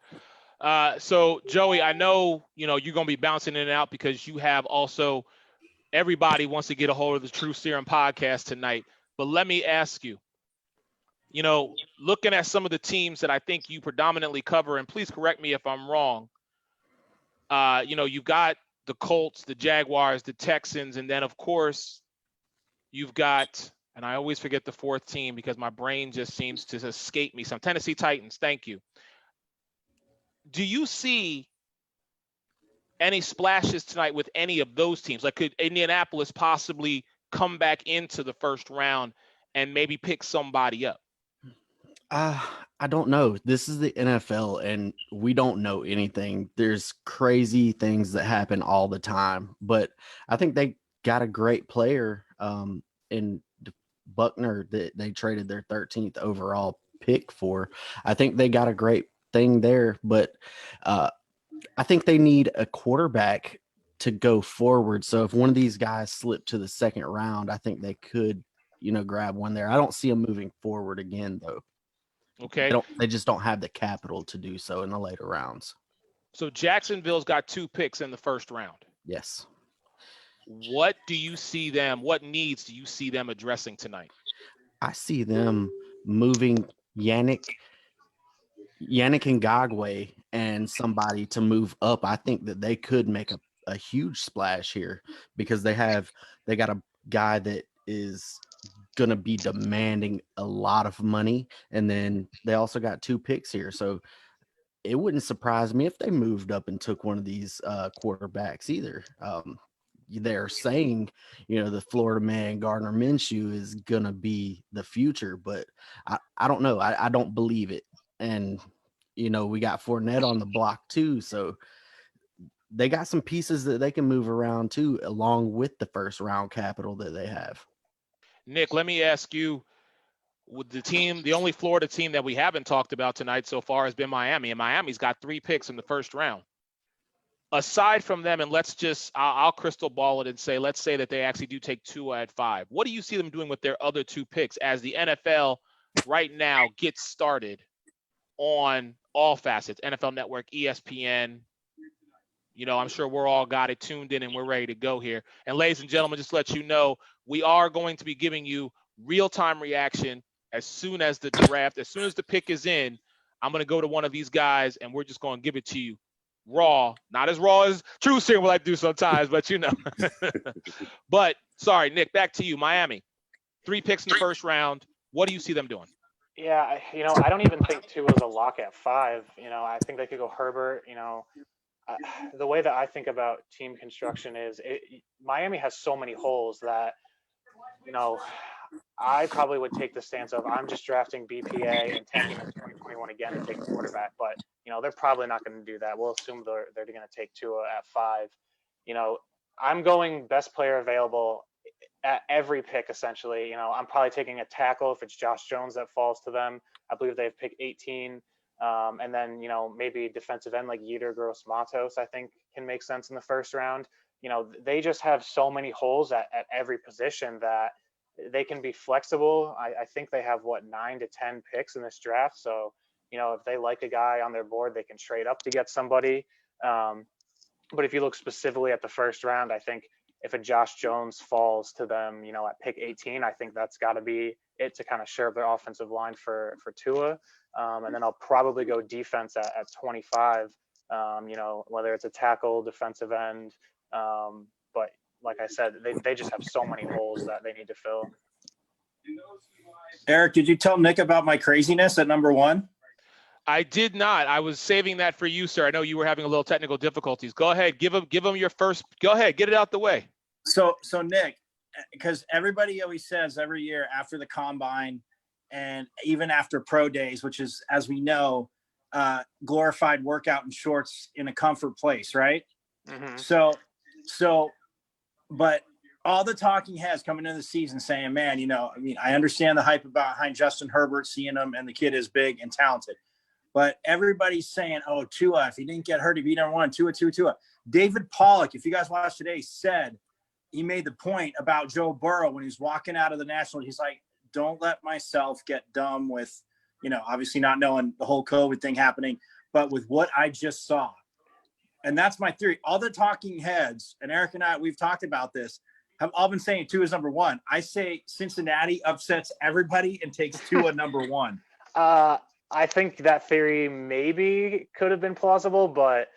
[SPEAKER 1] So Joey, I know you're going to be bouncing in and out because you have also everybody wants to get a hold of the Truth Serum podcast tonight. But let me ask you, looking at some of the teams that I think you predominantly cover, and please correct me if I'm wrong. You've got the Colts, the Jaguars, the Texans, and then of course you've got, and I always forget the fourth team because my brain just seems to escape me. Some Tennessee Titans. Thank you. Do you see any splashes tonight with any of those teams? Like, could Indianapolis possibly come back into the first round and maybe pick somebody up?
[SPEAKER 6] I don't know. This is the NFL, and we don't know anything. There's crazy things that happen all the time, but I think they got a great player in Buckner that they traded their 13th overall pick for. I think they got a great thing there, but I think they need a quarterback to go forward. So if one of these guys slip to the second round, I think they could, grab one there. I don't see them moving forward again, though.
[SPEAKER 1] Okay.
[SPEAKER 6] They just don't have the capital to do so in the later rounds.
[SPEAKER 1] So Jacksonville's got 2 picks in the first round.
[SPEAKER 6] Yes.
[SPEAKER 1] What do you see them? What needs do you see them addressing tonight?
[SPEAKER 6] I see them moving Yannick Ngakoue and somebody to move up. I think that they could make a huge splash here because they got a guy that is going to be demanding a lot of money. And then they also got 2 picks here. So it wouldn't surprise me if they moved up and took one of these quarterbacks either. They're saying, the Florida man Gardner Minshew is going to be the future, but I don't know. I don't believe it. And, we got Fournette on the block too. So they got some pieces that they can move around too, along with the first round capital that they have.
[SPEAKER 1] Nick, let me ask you, with the only Florida team that we haven't talked about tonight so far has been Miami, and Miami's got 3 picks in the first round. Aside from them, and I'll crystal ball it and say, let's say that they actually do take Tua at 5. What do you see them doing with their other 2 picks as the NFL right now gets started on all facets, NFL Network, ESPN? I'm sure we're all got it tuned in and we're ready to go here. And ladies and gentlemen, just to let you know, we are going to be giving you real-time reaction as soon as the pick is in. I'm going to go to one of these guys and we're just going to give it to you raw, not as raw as True Serum will like to do sometimes, but But sorry, Nick, back to you. Miami, 3 picks in the first round. What do you see them doing?
[SPEAKER 3] Yeah, I don't even think Tua's a lock at 5. I think they could go Herbert. The way that I think about team construction is Miami has so many holes that, I probably would take the stance of I'm just drafting BPA and tanking in 2021 again to take a quarterback. But, they're probably not going to do that. We'll assume they're going to take Tua at 5. I'm going best player available at every pick, essentially. I'm probably taking a tackle if it's Josh Jones that falls to them. I believe they've picked 18. And then, maybe defensive end like Yetur Gross-Matos, I think can make sense in the first round. They just have so many holes at every position that they can be flexible. I think they have 9 to 10 picks in this draft. So, if they like a guy on their board, they can trade up to get somebody. But if you look specifically at the first round, I think if a Josh Jones falls to them, at pick 18, I think that's got to be it to kind of shore up their offensive line for Tua. And then I'll probably go defense at 25, whether it's a tackle, defensive end. But like I said, they just have so many holes that they need to fill.
[SPEAKER 5] Eric, did you tell Nick about my craziness at number 1?
[SPEAKER 1] I did not. I was saving that for you, sir. I know you were having a little technical difficulties. Go ahead. Give them your first. Go ahead. Get it out the way.
[SPEAKER 5] So Nick, because everybody always says every year after the combine and even after pro days, which is, as we know, glorified workout in shorts in a comfort place, right?
[SPEAKER 3] Mm-hmm.
[SPEAKER 5] But all the talking heads coming into the season saying, man, I understand the hype behind Justin Herbert, seeing him, and the kid is big and talented. But everybody's saying, oh, Tua, if he didn't get hurt, he'd be number 1, Tua. David Pollock, if you guys watched today, said he made the point about Joe Burrow when he was walking out of the National. He's like, don't let myself get dumb with, obviously not knowing the whole COVID thing happening, but with what I just saw. And that's my theory. All the talking heads, and Eric and I, we've talked about this, have all been saying Tua is number 1. I say Cincinnati upsets everybody and takes Tua number 1.
[SPEAKER 3] I think that theory maybe could have been plausible, but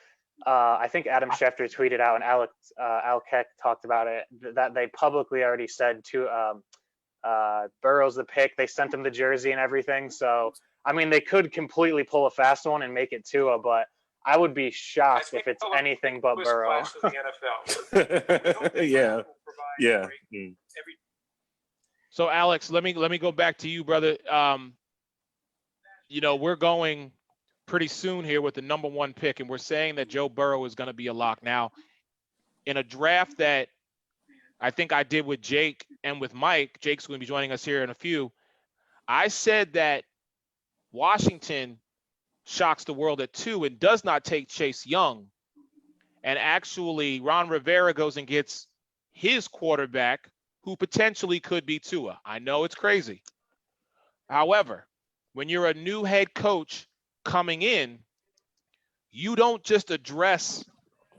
[SPEAKER 3] I think Adam Schefter tweeted out and Al Keck talked about it, that they publicly already said to Burrow's the pick. They sent him the jersey and everything. So, I mean, they could completely pull a fast one and make it Tua, but I would be shocked if it's anything but Burrow.
[SPEAKER 2] Yeah.
[SPEAKER 1] So, Alex, let me go back to you, brother. We're going pretty soon here with the number 1 pick, and we're saying that Joe Burrow is going to be a lock. Now, in a draft that I think I did with Jake and with Mike, Jake's going to be joining us here in a few, I said that Washington shocks the world at 2 and does not take Chase Young. And actually, Ron Rivera goes and gets his quarterback, who potentially could be Tua. I know it's crazy. However, when you're a new head coach coming in, you don't just address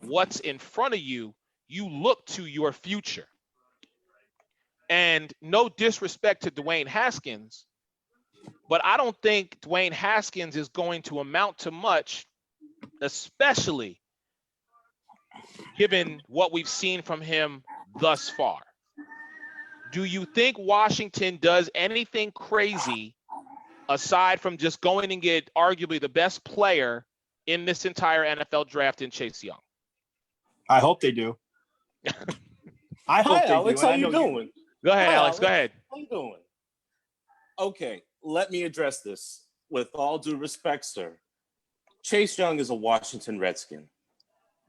[SPEAKER 1] what's in front of you, you look to your future. And no disrespect to Dwayne Haskins, but I don't think Dwayne Haskins is going to amount to much, especially given what we've seen from him thus far. do you think Washington does anything crazy aside from just going and get arguably the best player in this entire NFL draft in Chase Young?
[SPEAKER 5] I hope they do. I hope
[SPEAKER 2] Hi,
[SPEAKER 5] they
[SPEAKER 2] Alex.
[SPEAKER 5] do.
[SPEAKER 2] How
[SPEAKER 5] and I
[SPEAKER 2] you
[SPEAKER 5] know
[SPEAKER 2] doing?
[SPEAKER 1] Go ahead,
[SPEAKER 2] Hi,
[SPEAKER 1] Alex. Go ahead.
[SPEAKER 2] How you doing? Okay, let me address this with all due respect, sir. Chase Young is a Washington Redskin.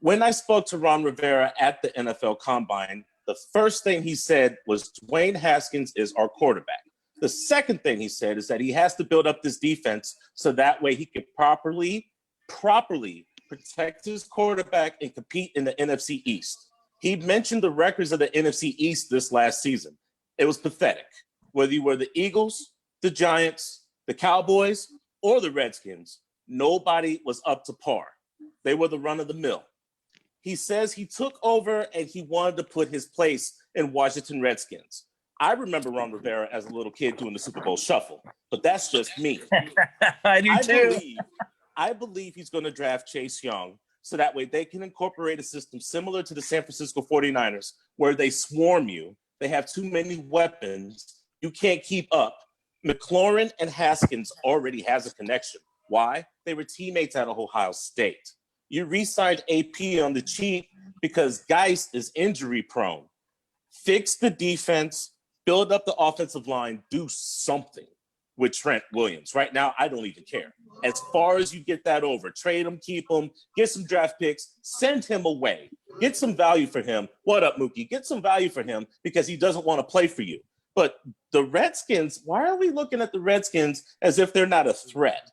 [SPEAKER 2] When I spoke to Ron Rivera at the NFL Combine, the first thing he said was Dwayne Haskins is our quarterback. The second thing he said is that he has to build up this defense so that way he can properly protect his quarterback and compete in the NFC East. He mentioned the records of the NFC East this last season. It was pathetic. Whether you were the Eagles, the Giants, the Cowboys, or the Redskins, nobody was up to par. They were the run of the mill. He says he took over and he wanted to put his place in Washington Redskins. I remember Ron Rivera as a little kid doing the Super Bowl shuffle, but that's just me.
[SPEAKER 5] I do
[SPEAKER 2] I believe he's going to draft Chase Young so that way they can incorporate a system similar to the San Francisco 49ers where they swarm you. They have too many weapons. You can't keep up. McLaurin and Haskins already has a connection. Why? They were teammates at Ohio State. You re-signed AP on the cheap because Geist is injury prone. Fix the defense, build up the offensive line, do something with Trent Williams. Right now, I don't even care. As far as you get that over, trade him, keep him, get some draft picks, send him away, get some value for him. What up, Mookie? Get some value for him because he doesn't want to play for you. But the Redskins, why are we looking at the Redskins as if they're not a threat?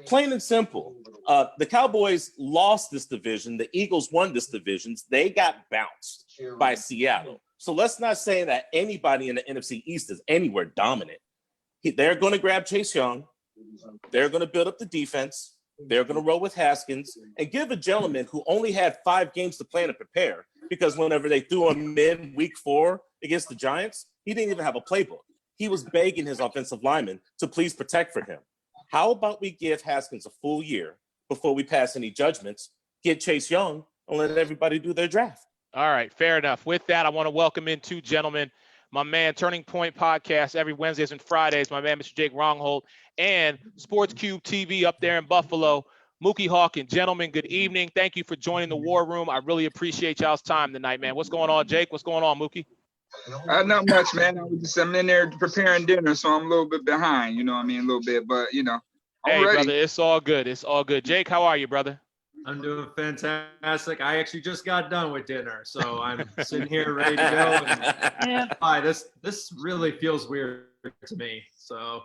[SPEAKER 2] Plain and simple. The Cowboys lost this division. The Eagles won this division. They got bounced by Seattle. So let's not say that anybody in the NFC East is anywhere dominant. They're going to grab Chase Young. They're going to build up the defense. They're going to roll with Haskins and give a gentleman who only had 5 games to plan and prepare because whenever they threw him in week 4 against the Giants, he didn't even have a playbook. He was begging his offensive lineman to please protect for him. How about we give Haskins a full year before we pass any judgments, get Chase Young, and let everybody do their draft?
[SPEAKER 1] All right, fair enough. With that, I want to welcome in 2 gentlemen. My man, Turning Point Podcast every Wednesdays and Fridays. My man, Mr. Jake Rongholt, and Sports Cube TV up there in Buffalo. Mookie Hawkins. Gentlemen, good evening. Thank you for joining the War Room. I really appreciate y'all's time tonight, man. What's going on, Jake? What's going on, Mookie?
[SPEAKER 7] Not much, man. I'm in there preparing dinner, so I'm a little bit behind, a little bit, but I'm
[SPEAKER 1] hey,
[SPEAKER 7] ready.
[SPEAKER 1] Brother, it's all good. It's all good. Jake, how are you, brother?
[SPEAKER 8] I'm doing fantastic. I actually just got done with dinner, so I'm sitting here ready to go. And hi, this really feels weird to me. So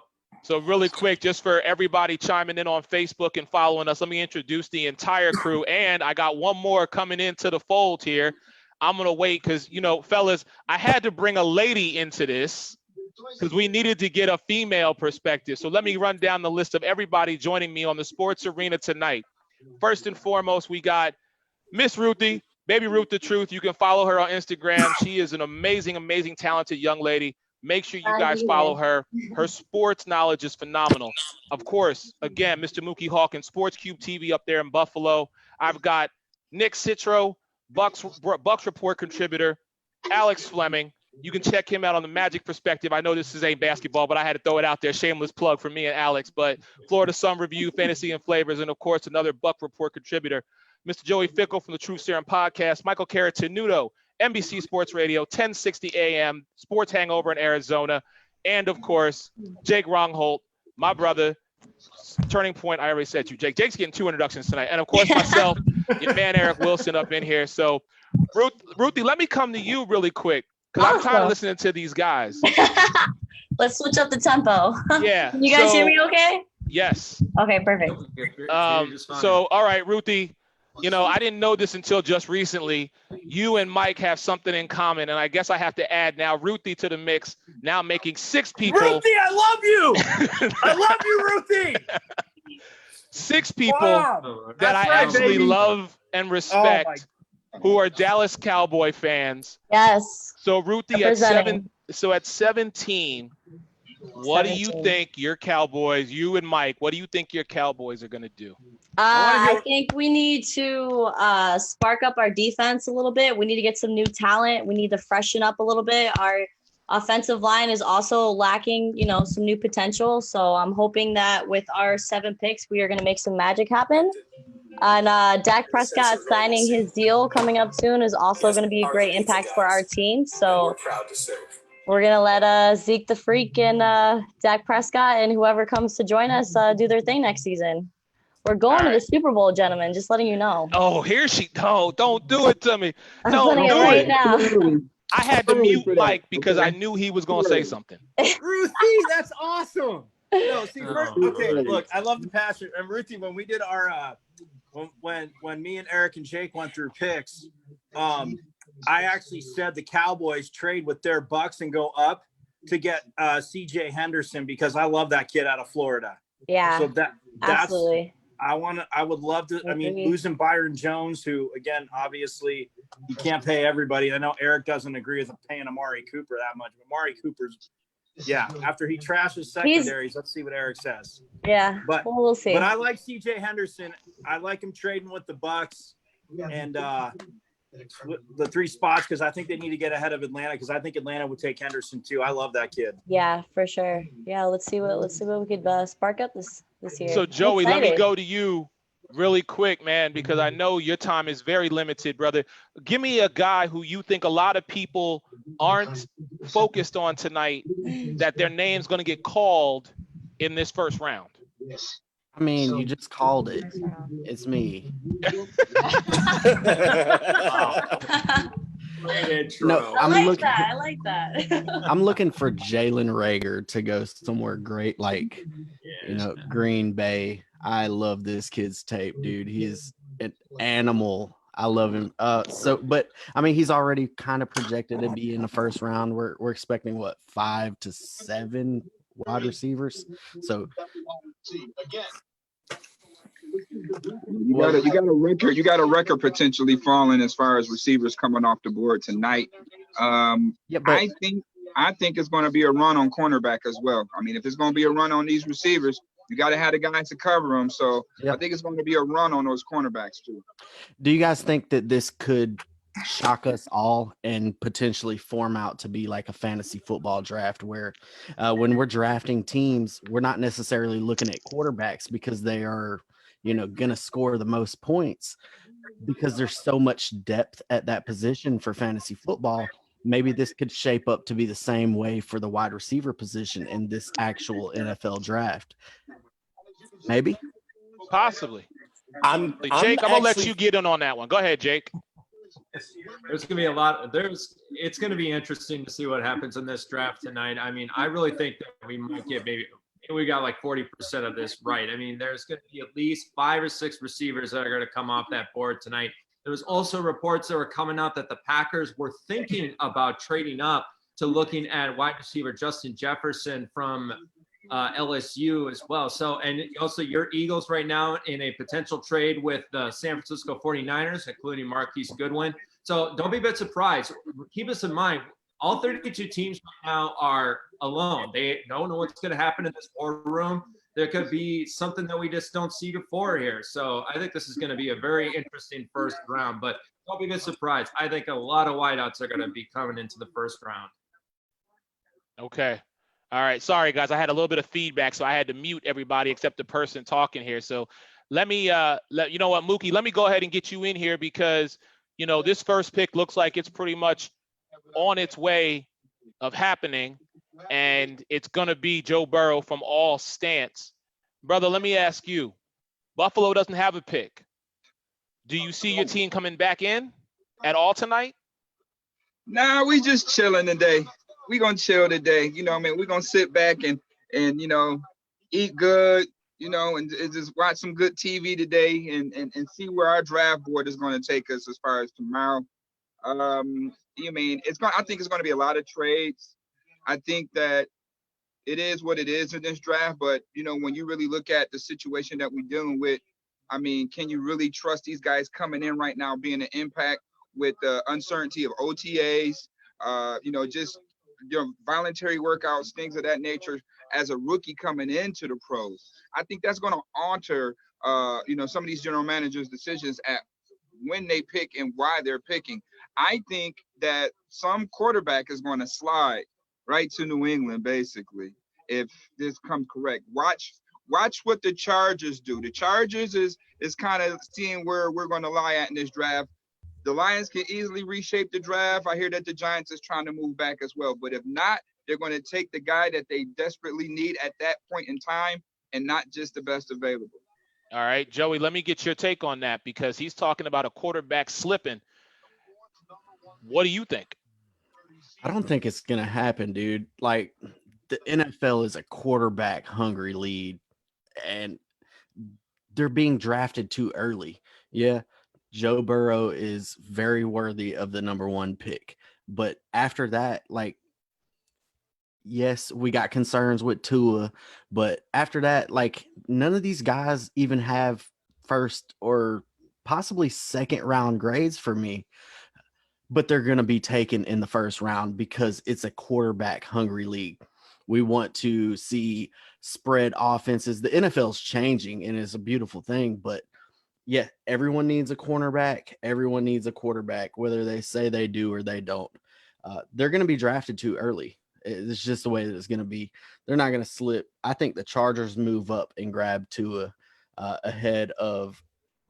[SPEAKER 1] really quick, just for everybody chiming in on Facebook and following us, let me introduce the entire crew. And I got one more coming into the fold here. I'm going to wait because, fellas, I had to bring a lady into this because we needed to get a female perspective. So let me run down the list of everybody joining me on the sports arena tonight. First and foremost, we got Miss Ruthie, Baby Ruth the Truth. You can follow her on Instagram. She is an amazing, amazing, talented young lady. Make sure you guys follow her. Her sports knowledge is phenomenal. Of course, again, Mr. Mookie Hawkins, Sports Cube TV up there in Buffalo. I've got Nick Citro, Bucks Report contributor, Alex Fleming. You can check him out on the Magic Perspective. I know this ain't basketball, but I had to throw it out there. Shameless plug for me and Alex. But Florida Sun Review, Fantasy and Flavors, and of course, another Buck Report contributor, Mr. Joey Fickle from the Truth Serum Podcast, Michael Caratinudo, NBC Sports Radio, 1060 AM, Sports Hangover in Arizona, and of course, Jake Rongholt, my brother, Turning Point. I already said to you, Jake. Jake's getting 2 introductions tonight, and of course myself, your man Eric Wilson up in here. So, Ruthie, let me come to you really quick. Because I'm tired of listening to these guys.
[SPEAKER 9] Let's switch up the tempo.
[SPEAKER 1] Yeah.
[SPEAKER 9] You guys hear me okay?
[SPEAKER 1] Yes.
[SPEAKER 9] Okay, perfect.
[SPEAKER 1] So, all right, Ruthie, I didn't know this until just recently. You and Mike have something in common, and I guess I have to add now Ruthie to the mix, now making 6 people.
[SPEAKER 5] Ruthie, I love you. I love you, Ruthie.
[SPEAKER 1] 6 people
[SPEAKER 5] Wow.
[SPEAKER 1] that I
[SPEAKER 5] right,
[SPEAKER 1] absolutely
[SPEAKER 5] baby.
[SPEAKER 1] love and respect who are Dallas Cowboy fans.
[SPEAKER 9] Yes.
[SPEAKER 1] So Ruthie at 17, what do you think your Cowboys, you and Mike, what do you think your Cowboys are going to do?
[SPEAKER 9] I think we need to spark up our defense a little bit. We need to get some new talent. We need to freshen up a little bit. offensive line is also lacking, some new potential. So I'm hoping that with our 7 picks, we are going to make some magic happen. And Dak Prescott signing his deal coming up soon is also going to be a great impact for our team. So we're going to let Zeke the Freak and Dak Prescott and whoever comes to join us do their thing next season. We're going to the Super Bowl, gentlemen, just letting you know.
[SPEAKER 1] Oh, here she go. Don't do it to me.
[SPEAKER 9] I'm
[SPEAKER 1] Don't
[SPEAKER 9] putting it
[SPEAKER 1] do
[SPEAKER 9] right
[SPEAKER 1] it.
[SPEAKER 9] now.
[SPEAKER 1] I had to mute
[SPEAKER 7] for that,
[SPEAKER 1] Mike because
[SPEAKER 7] okay?
[SPEAKER 1] I knew he was going to say something.
[SPEAKER 5] Ruthie, that's awesome. No, see, first, okay, look, I love the passion. And Ruthie, when we did our when me and Eric and Jake went through picks, I actually said the Cowboys trade with their Bucks and go up to get CJ Henderson because I love that kid out of Florida.
[SPEAKER 9] Yeah,
[SPEAKER 5] So that's
[SPEAKER 9] absolutely.
[SPEAKER 5] I would love to. I mean, losing Byron Jones, who again, obviously, you can't pay everybody. I know Eric doesn't agree with paying Amari Cooper that much, but Amari Cooper's, after he trashes secondaries, let's see what Eric says.
[SPEAKER 9] Yeah,
[SPEAKER 5] But
[SPEAKER 9] we'll see.
[SPEAKER 5] But I like CJ Henderson. I like him trading with the Bucks and the 3 spots because I think they need to get ahead of Atlanta because I think Atlanta would take Henderson too. I love that kid.
[SPEAKER 9] Yeah, for sure. Yeah, let's see what we could spark up this year.
[SPEAKER 1] So,
[SPEAKER 9] I'm
[SPEAKER 1] Joey, let me
[SPEAKER 9] excited.
[SPEAKER 1] go to you really quick, man, because I know your time is very limited, brother. Give me a guy who you think a lot of people aren't focused on tonight that their name's going to get called in this first round.
[SPEAKER 6] I mean, you just called it. It's me. No,
[SPEAKER 9] I
[SPEAKER 6] I'm
[SPEAKER 9] like
[SPEAKER 6] looking.
[SPEAKER 9] that. I like that.
[SPEAKER 6] I'm looking for Jalen Rager to go somewhere great, like Green Bay. I love this kid's tape, dude. He is an animal. I love him. But I mean, he's already kind of projected to be in the first round. We're expecting what 5 to 7 wide receivers. So
[SPEAKER 7] you got a record potentially falling as far as receivers coming off the board tonight.
[SPEAKER 6] but
[SPEAKER 7] I think it's going to be a run on cornerback as well. I mean, if it's going to be a run on these receivers, you got to have the guys to cover them. So I think it's going to be a run on those cornerbacks too.
[SPEAKER 6] do you guys think that this could shock us all and potentially form out to be like a fantasy football draft where when we're drafting teams, we're not necessarily looking at quarterbacks because they are, going to score the most points because there's so much depth at that position for fantasy football. Maybe this could shape up to be the same way for the wide receiver position in this actual NFL draft. Maybe.
[SPEAKER 1] Possibly.
[SPEAKER 2] Jake,
[SPEAKER 1] I'm going to let you get in on that one. Go ahead, Jake.
[SPEAKER 8] There's going to be a lot. It's going to be interesting to see what happens in this draft tonight. I mean, I really think that we might get we got like 40% of this right. I mean, there's going to be at least 5 or 6 receivers that are going to come off that board tonight. There was also reports that were coming out that the Packers were thinking about trading up to looking at wide receiver Justin Jefferson from LSU as well. So, and also your Eagles right now in a potential trade with the San Francisco 49ers, including Marquise Goodwin. So don't be a bit surprised. Keep this in mind. All 32 teams right now are alone. They don't know what's going to happen in this boardroom. There could be something that we just don't see before here. So I think this is going to be a very interesting first round, but don't be a bit surprised. I think a lot of wideouts are going to be coming into the first round.
[SPEAKER 1] Okay. All right. Sorry, guys. I had a little bit of feedback, so I had to mute everybody except the person talking here. So let me, you know what, Mookie, let me go ahead and get you in here because, this first pick looks like it's pretty much on its way of happening, and it's going to be Joe Burrow from all stance. Brother, let me ask you, Buffalo doesn't have a pick. Do you see your team coming back in at all tonight?
[SPEAKER 7] Nah, we just chilling today. We gonna chill today. We're gonna sit back and eat good, and just watch some good TV today and see where our draft board is gonna take us as far as tomorrow. I think it's gonna be a lot of trades. I think that it is what it is in this draft, but when you really look at the situation that we're dealing with, can you really trust these guys coming in right now being an impact with the uncertainty of OTAs, voluntary workouts, things of that nature as a rookie coming into the pros? I think that's going to alter, some of these general managers' decisions at when they pick and why they're picking. I think that some quarterback is going to slide, right to New England, basically, if this comes correct. Watch what the Chargers do. The Chargers is kind of seeing where we're going to lie at in this draft. The Lions can easily reshape the draft. I hear that the Giants is trying to move back as well. But if not, they're going to take the guy that they desperately need at that point in time and not just the best available.
[SPEAKER 1] All right, Joey, let me get your take on that because he's talking about a quarterback slipping. What do you think?
[SPEAKER 6] I don't think it's going to happen, dude. Like, the NFL is a quarterback hungry league, and they're being drafted too early. Yeah, Joe Burrow is very worthy of the number 1 pick. But after that, like, yes, we got concerns with Tua, but after that, like, none of these guys even have first or possibly second round grades for me. But they're going to be taken in the first round because it's a quarterback hungry league. We want to see spread offenses. The NFL's changing and it's a beautiful thing, but yeah, everyone needs a cornerback. Everyone needs a quarterback, whether they say they do or they don't. They're going to be drafted too early. It's just the way that it's going to be. They're not going to slip. I think the Chargers move up and grab Tua ahead of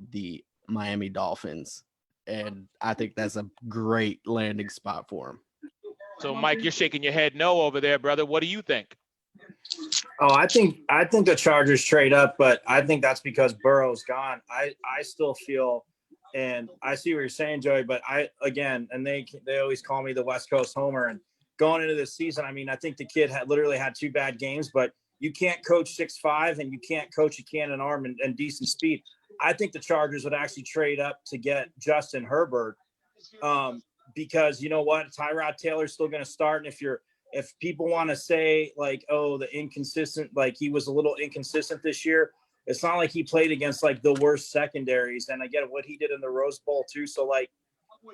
[SPEAKER 6] the Miami Dolphins. And I think that's a great landing spot for him.
[SPEAKER 1] So, Mike, you're shaking your head no over there, brother. What do you think?
[SPEAKER 5] Oh, I think the Chargers trade up, but I think that's because Burrow's gone. I still feel, and I see what you're saying, Joey, but they always call me the West Coast homer. And going into this season, I mean, I think the kid literally had 2 bad games, but you can't coach 6'5" and you can't coach a cannon arm and decent speed. I think the Chargers would actually trade up to get Justin Herbert because you know what? Tyrod Taylor's still going to start. And if people want to say like, oh, the inconsistent, like he was a little inconsistent this year, it's not like he played against like the worst secondaries. And I get what he did in the Rose Bowl too. So like,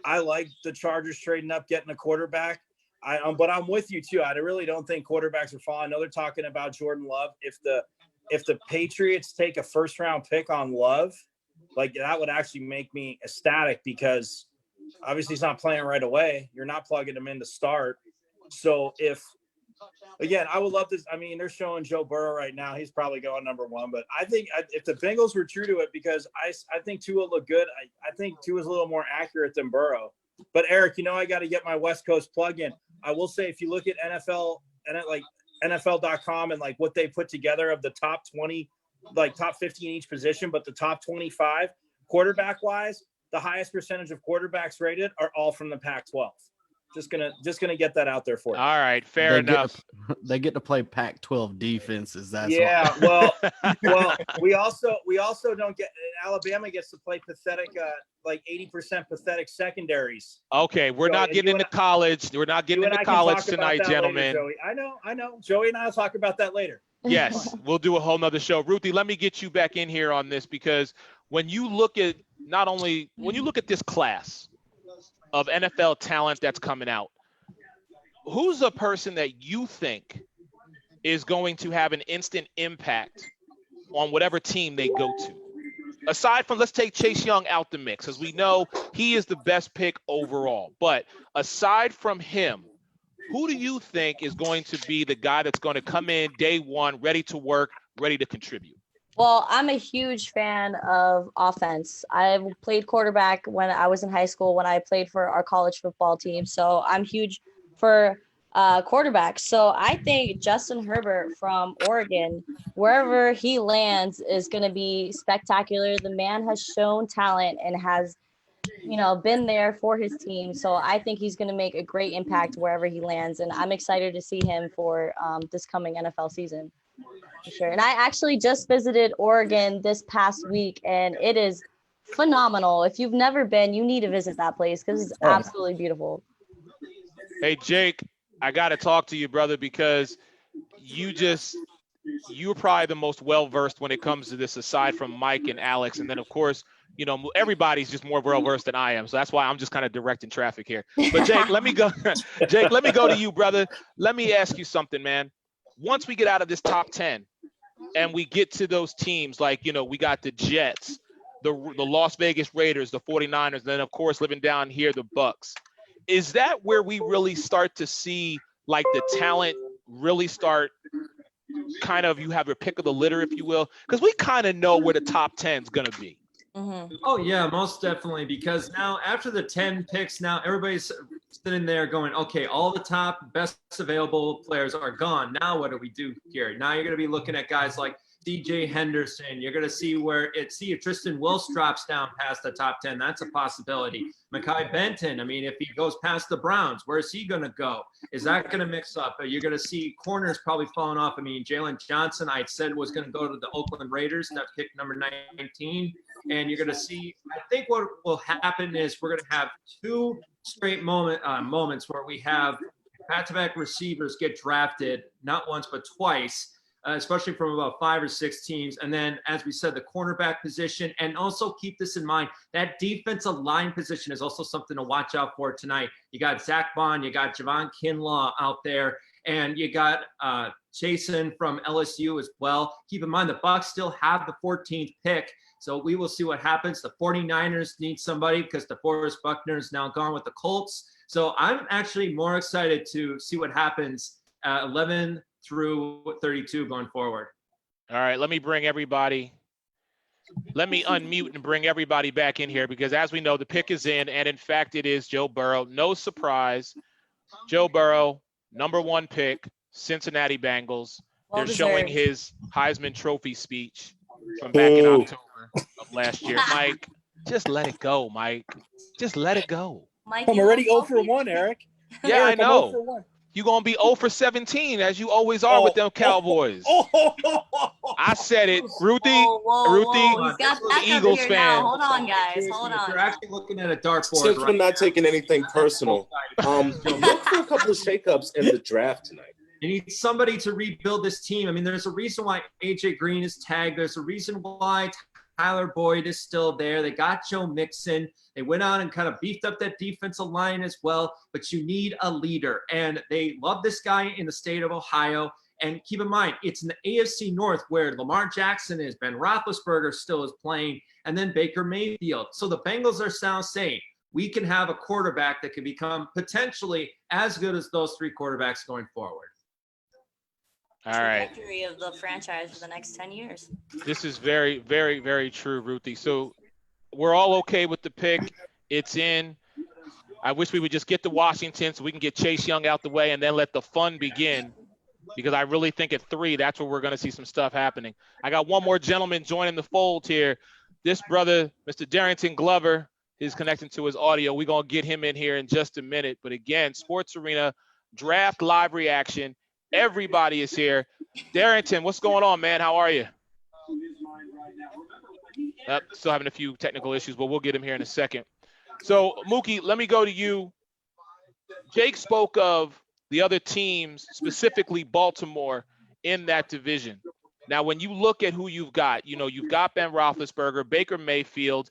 [SPEAKER 5] I like the Chargers trading up, getting a quarterback. But I'm with you too. I really don't think quarterbacks are falling. I know they're talking about Jordan Love. If the Patriots take a first round pick on Love, like that would actually make me ecstatic because obviously he's not playing right away. You're not plugging him in to start. So I would love this. I mean, they're showing Joe Burrow right now. He's probably going number 1, but I think if the Bengals were true to it, because I think Tua looked good. I think Tua's a little more accurate than Burrow. But Eric, I got to get my West Coast plug in. I will say, if you look at NFL and like NFL.com and like what they put together of the top 20, like top 15 each position, but the top 25 quarterback wise, the highest percentage of quarterbacks rated are all from the Pac-12. Just gonna get that out there for you.
[SPEAKER 1] All right, fair enough.
[SPEAKER 6] They get to play Pac-12 defenses. That's
[SPEAKER 5] why. Well, we also don't get. Alabama gets to play pathetic, like 80% pathetic secondaries.
[SPEAKER 1] Okay, we're not getting into college. We're not getting into college tonight, gentlemen.
[SPEAKER 5] Later, I know. Joey and I will talk about that later.
[SPEAKER 1] Yes, we'll do a whole nother show. Ruthie, let me get you back in here on this because when you look at this class of NFL talent that's coming out, who's a person that you think is going to have an instant impact on whatever team they go to? Aside from, let's take Chase Young out the mix, as we know he is the best pick overall. But aside from him, who do you think is going to be the guy that's going to come in day one, ready to work, ready to contribute?
[SPEAKER 9] Well, I'm a huge fan of offense. I played quarterback when I was in high school, when I played for our college football team. So I'm huge for quarterbacks. So I think Justin Herbert from Oregon, wherever he lands, is going to be spectacular. The man has shown talent and has, been there for his team. So I think he's going to make a great impact wherever he lands. And I'm excited to see him for this coming NFL season. For sure. And I actually just visited Oregon this past week, and it is phenomenal. If you've never been, you need to visit that place because it's absolutely beautiful.
[SPEAKER 1] Hey, Jake, I got to talk to you, brother, because you're probably the most well-versed when it comes to this, aside from Mike and Alex. And then, of course, everybody's just more well-versed than I am. So that's why I'm just kind of directing traffic here. But Jake, let me go to you, brother. Let me ask you something, man. Once we get out of this top 10 and we get to those teams, like, we got the Jets, the Las Vegas Raiders, the 49ers, and then, of course, living down here, the Bucks. Is that where we really start to see like the talent really start kind of, you have your pick of the litter, if you will? Because we kind of know where the top 10 is going to be.
[SPEAKER 8] Oh yeah, most definitely. Because now after the 10 picks, now everybody's sitting there going, okay, all the top best available players are gone. Now what do we do here? Now you're going to be looking at guys like DJ Henderson. You're going to see if Tristan Wills drops down past the top 10. That's a possibility. Mekhi Benton, I mean, if he goes past the Browns, where's he going to go? Is that going to mix up? You're going to see corners probably falling off. I mean, Jalen Johnson, I said was going to go to the Oakland Raiders. That pick number 19. And you're going to see, I think what will happen is we're going to have two straight moments where we have back-to-back receivers get drafted, not once, but twice. Especially from about 5 or 6 teams. And then, as we said, the cornerback position. And also keep this in mind, that defensive line position is also something to watch out for tonight. You got Zach Bond, you got Javon Kinlaw out there, and you got Jason from LSU as well. Keep in mind, the Bucs still have the 14th pick. So we will see what happens. The 49ers need somebody because DeForest Buckner is now gone with the Colts. So I'm actually more excited to see what happens 11 through 32 going forward.
[SPEAKER 1] All right, let me unmute and bring everybody back in here, because as we know, the pick is in, and in fact, it is Joe Burrow. No surprise. Joe Burrow, number 1 pick, Cincinnati Bengals. They're showing his Heisman Trophy speech from back in October of last year. Mike, just let it go, Mike. Just let it go.
[SPEAKER 9] Mike,
[SPEAKER 5] I'm already 0 for 1, Eric.
[SPEAKER 1] Yeah,
[SPEAKER 5] Eric,
[SPEAKER 1] I
[SPEAKER 5] I'm 0
[SPEAKER 1] know.
[SPEAKER 5] for 1.
[SPEAKER 1] You're going to be 0 for 17, as you always are with them Cowboys. I said it. Ruthie,
[SPEAKER 9] He's got
[SPEAKER 1] the
[SPEAKER 9] back
[SPEAKER 1] Eagles
[SPEAKER 9] here
[SPEAKER 1] fan.
[SPEAKER 9] now. Hold on, guys. Hold
[SPEAKER 8] You're
[SPEAKER 9] on.
[SPEAKER 8] actually looking at a dartboard.
[SPEAKER 2] Since
[SPEAKER 8] right
[SPEAKER 2] we're not
[SPEAKER 8] now.
[SPEAKER 2] taking anything personal, look for a couple of shakeups in the draft tonight.
[SPEAKER 8] You need somebody to rebuild this team. I mean, there's a reason why AJ Green is tagged. There's a reason why Tyler Boyd is still there. They got Joe Mixon. They went out and kind of beefed up that defensive line as well. But you need a leader. And they love this guy in the state of Ohio. And keep in mind, it's in the AFC North where Lamar Jackson is, Ben Roethlisberger still is playing, and then Baker Mayfield. So the Bengals are now saying, we can have a quarterback that can become potentially as good as those 3 quarterbacks going forward.
[SPEAKER 1] All right.
[SPEAKER 9] Trajectory of the franchise for the next 10 years.
[SPEAKER 1] This is very, very, very true, Ruthie. So we're all okay with the pick. It's in. I wish we would just get to Washington so we can get Chase Young out the way and then let the fun begin, because I really think at 3, that's where we're going to see some stuff happening. I got one more gentleman joining the fold here. This brother, Mr. Darrington Glover, is connecting to his audio. We're going to get him in here in just a minute. But again, Sports Arena Draft Live Reaction. Everybody is here. Darrington, what's going on, man? How are you? Still having a few technical issues, but we'll get him here in a second. So, Mookie, let me go to you. Jake spoke of the other teams, specifically Baltimore, in that division. Now, when you look at who you've got, you've got Ben Roethlisberger, Baker Mayfield,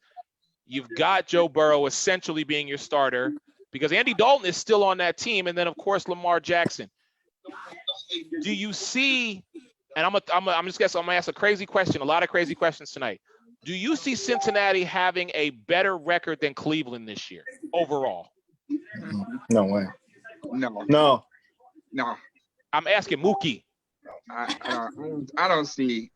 [SPEAKER 1] you've got Joe Burrow essentially being your starter, because Andy Dalton is still on that team, and then, of course, Lamar Jackson. Do you see, and I'm gonna ask a crazy question, a lot of crazy questions tonight. Do you see Cincinnati having a better record than Cleveland this year overall?
[SPEAKER 5] No way.
[SPEAKER 7] No.
[SPEAKER 1] I'm asking Mookie.
[SPEAKER 7] I don't see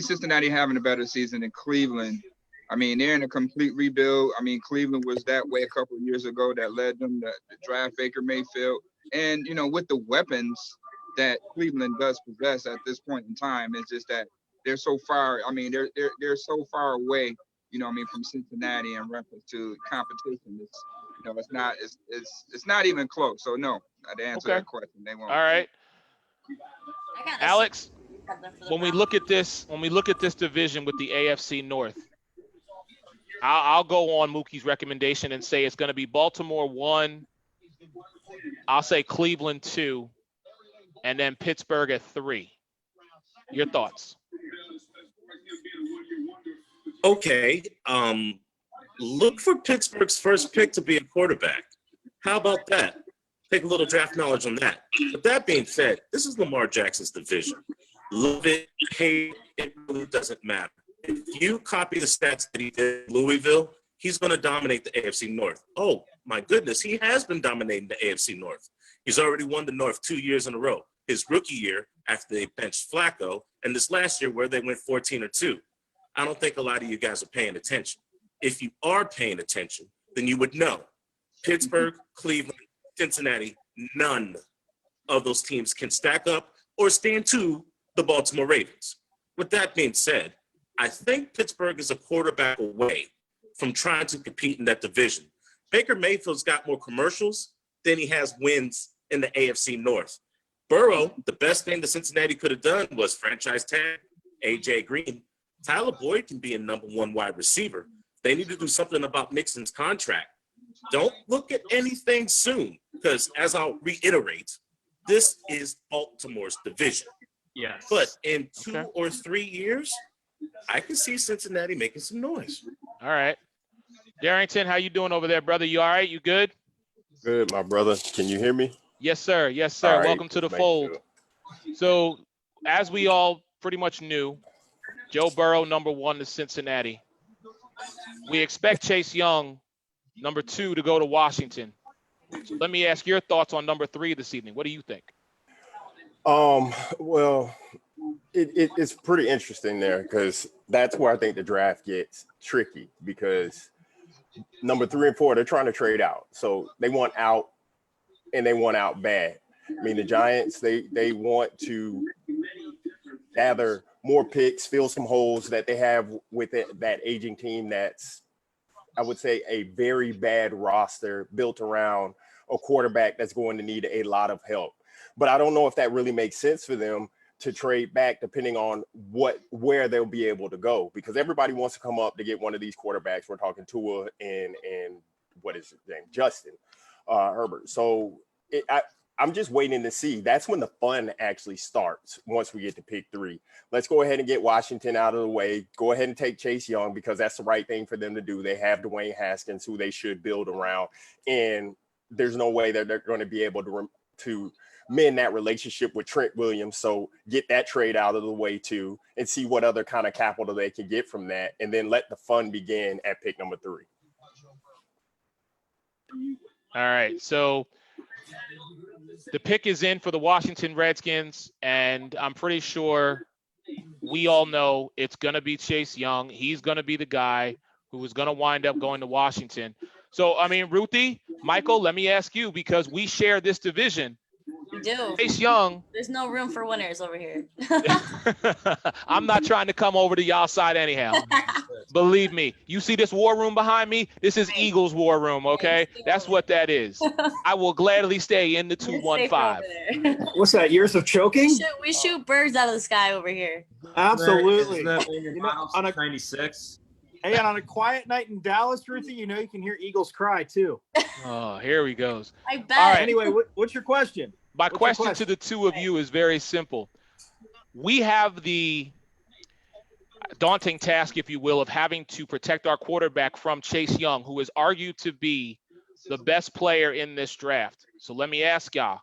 [SPEAKER 7] Cincinnati having a better season than Cleveland. I mean, they're in a complete rebuild. I mean, Cleveland was that way a couple of years ago. That led them to draft Baker Mayfield. And, with the weapons that Cleveland does possess at this point in time, it's just that they're so far. I mean, they're so far away, from Cincinnati in reference to competition. It's not even close. So, no, to answer that question, they won't.
[SPEAKER 1] All right. Alex, when we look at this division with the AFC North, I'll go on Mookie's recommendation and say it's going to be Baltimore 1. I'll say Cleveland 2, and then Pittsburgh at 3. Your thoughts?
[SPEAKER 2] Okay. Look for Pittsburgh's first pick to be a quarterback. How about that? Take a little draft knowledge on that. But that being said, this is Lamar Jackson's division. Love it, hate it, really doesn't matter. If you copy the stats that he did in Louisville, he's going to dominate the AFC North. Oh, my goodness, he has been dominating the AFC North. He's already won the North 2 years in a row. His rookie year after they benched Flacco, and this last year where they went 14-2. I don't think a lot of you guys are paying attention. If you are paying attention, then you would know Pittsburgh, Cleveland, Cincinnati, none of those teams can stack up or stand to the Baltimore Ravens. With that being said, I think Pittsburgh is a quarterback away from trying to compete in that division. Baker Mayfield's got more commercials than he has wins in the AFC North. Burrow, the best thing that Cincinnati could have done was franchise tag A.J. Green. Tyler Boyd can be a number one wide receiver. They need to do something about Mixon's contract. Don't look at anything soon, because as I'll reiterate, this is Baltimore's division.
[SPEAKER 8] Yes.
[SPEAKER 2] But in 2 or 3 years, I can see Cincinnati making some noise.
[SPEAKER 1] All right. Darrington, how you doing over there, brother? You all right? You good?
[SPEAKER 10] Good, my brother. Can you hear me?
[SPEAKER 1] Yes, sir. Yes, sir.
[SPEAKER 10] All right,
[SPEAKER 1] Welcome to the
[SPEAKER 10] just make
[SPEAKER 1] fold.
[SPEAKER 10] sure.
[SPEAKER 1] So, as we all pretty much knew, Joe Burrow, number 1 to Cincinnati. We expect Chase Young, number 2, to go to Washington. So let me ask your thoughts on number 3 this evening. What do you think?
[SPEAKER 10] Well, it's pretty interesting there because that's where I think the draft gets tricky because number 3 and 4, they're trying to trade out. So they want out and they want out bad. I mean, the Giants, they want to gather more picks, fill some holes that they have with that aging team that's, I would say, a very bad roster built around a quarterback that's going to need a lot of help. But I don't know if that really makes sense for them to trade back depending on where they'll be able to go, because everybody wants to come up to get one of these quarterbacks. We're talking Tua and what is his name? Justin Herbert. So I'm just waiting to see. That's when the fun actually starts once we get to pick 3. Let's go ahead and get Washington out of the way. Go ahead and take Chase Young because that's the right thing for them to do. They have Dwayne Haskins, who they should build around. And there's no way that they're going to be able to mend that relationship with Trent Williams. So get that trade out of the way too and see what other kind of capital they can get from that. And then let the fun begin at pick number 3.
[SPEAKER 1] All right. So the pick is in for the Washington Redskins, and I'm pretty sure we all know it's going to be Chase Young. He's going to be the guy who is going to wind up going to Washington. So, I mean, Ruthie, Michael, let me ask you, because we share this division.
[SPEAKER 9] We do.
[SPEAKER 1] Chase Young.
[SPEAKER 9] There's no room for winners over here.
[SPEAKER 1] I'm not trying to come over to y'all side anyhow. Believe me, you see this war room behind me? This is Eagles war room, okay? That's what that is. I will gladly stay in the 215.
[SPEAKER 5] What's that? Years of choking?
[SPEAKER 9] We shoot birds out of the sky over here.
[SPEAKER 5] Absolutely.
[SPEAKER 8] Isn't that in
[SPEAKER 5] on a
[SPEAKER 8] 96?
[SPEAKER 5] Hey, and on a quiet night in Dallas, Ruthie, you know you can hear eagles cry too.
[SPEAKER 1] Oh, here he goes.
[SPEAKER 9] I bet.
[SPEAKER 1] All right.
[SPEAKER 5] Anyway, what's your question?
[SPEAKER 1] My
[SPEAKER 5] What's your
[SPEAKER 1] question to
[SPEAKER 5] question?
[SPEAKER 1] the two of you is very simple. We have the daunting task, if you will, of having to protect our quarterback from Chase Young, who is argued to be the best player in this draft. So let me ask y'all,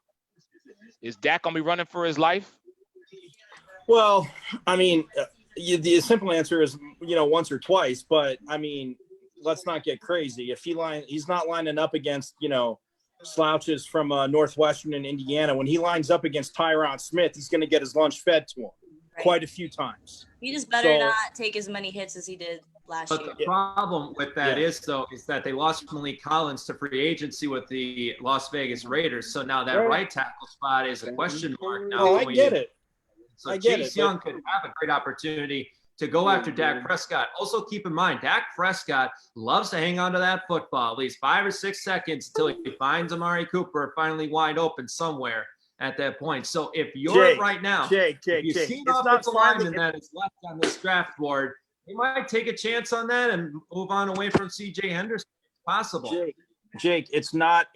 [SPEAKER 1] is Dak going to be running for his life?
[SPEAKER 5] Well, I mean, the simple answer is, once or twice. But, I mean, let's not get crazy. If he's not lining up against, slouches from Northwestern and Indiana. When he lines up against Tyron Smith, he's going to get his lunch fed to him quite a few times.
[SPEAKER 9] He just better not take as many hits as he did last
[SPEAKER 8] But
[SPEAKER 9] year.
[SPEAKER 8] the problem with that is that they lost Malik Collins to free agency with the Las Vegas Raiders. So now that right tackle spot is a question mark now.
[SPEAKER 5] Oh, I get it.
[SPEAKER 8] So Chase Young could have a great opportunity to go after Dak Prescott. Also keep in mind, Dak Prescott loves to hang on to that football at least 5 or 6 seconds until he finds Amari Cooper finally wide open somewhere at that point. So if you're if you see an offensive lineman that is left on this draft board, you might take a chance on that and move on away from C.J. Henderson. It's possible.
[SPEAKER 5] Jake, it's not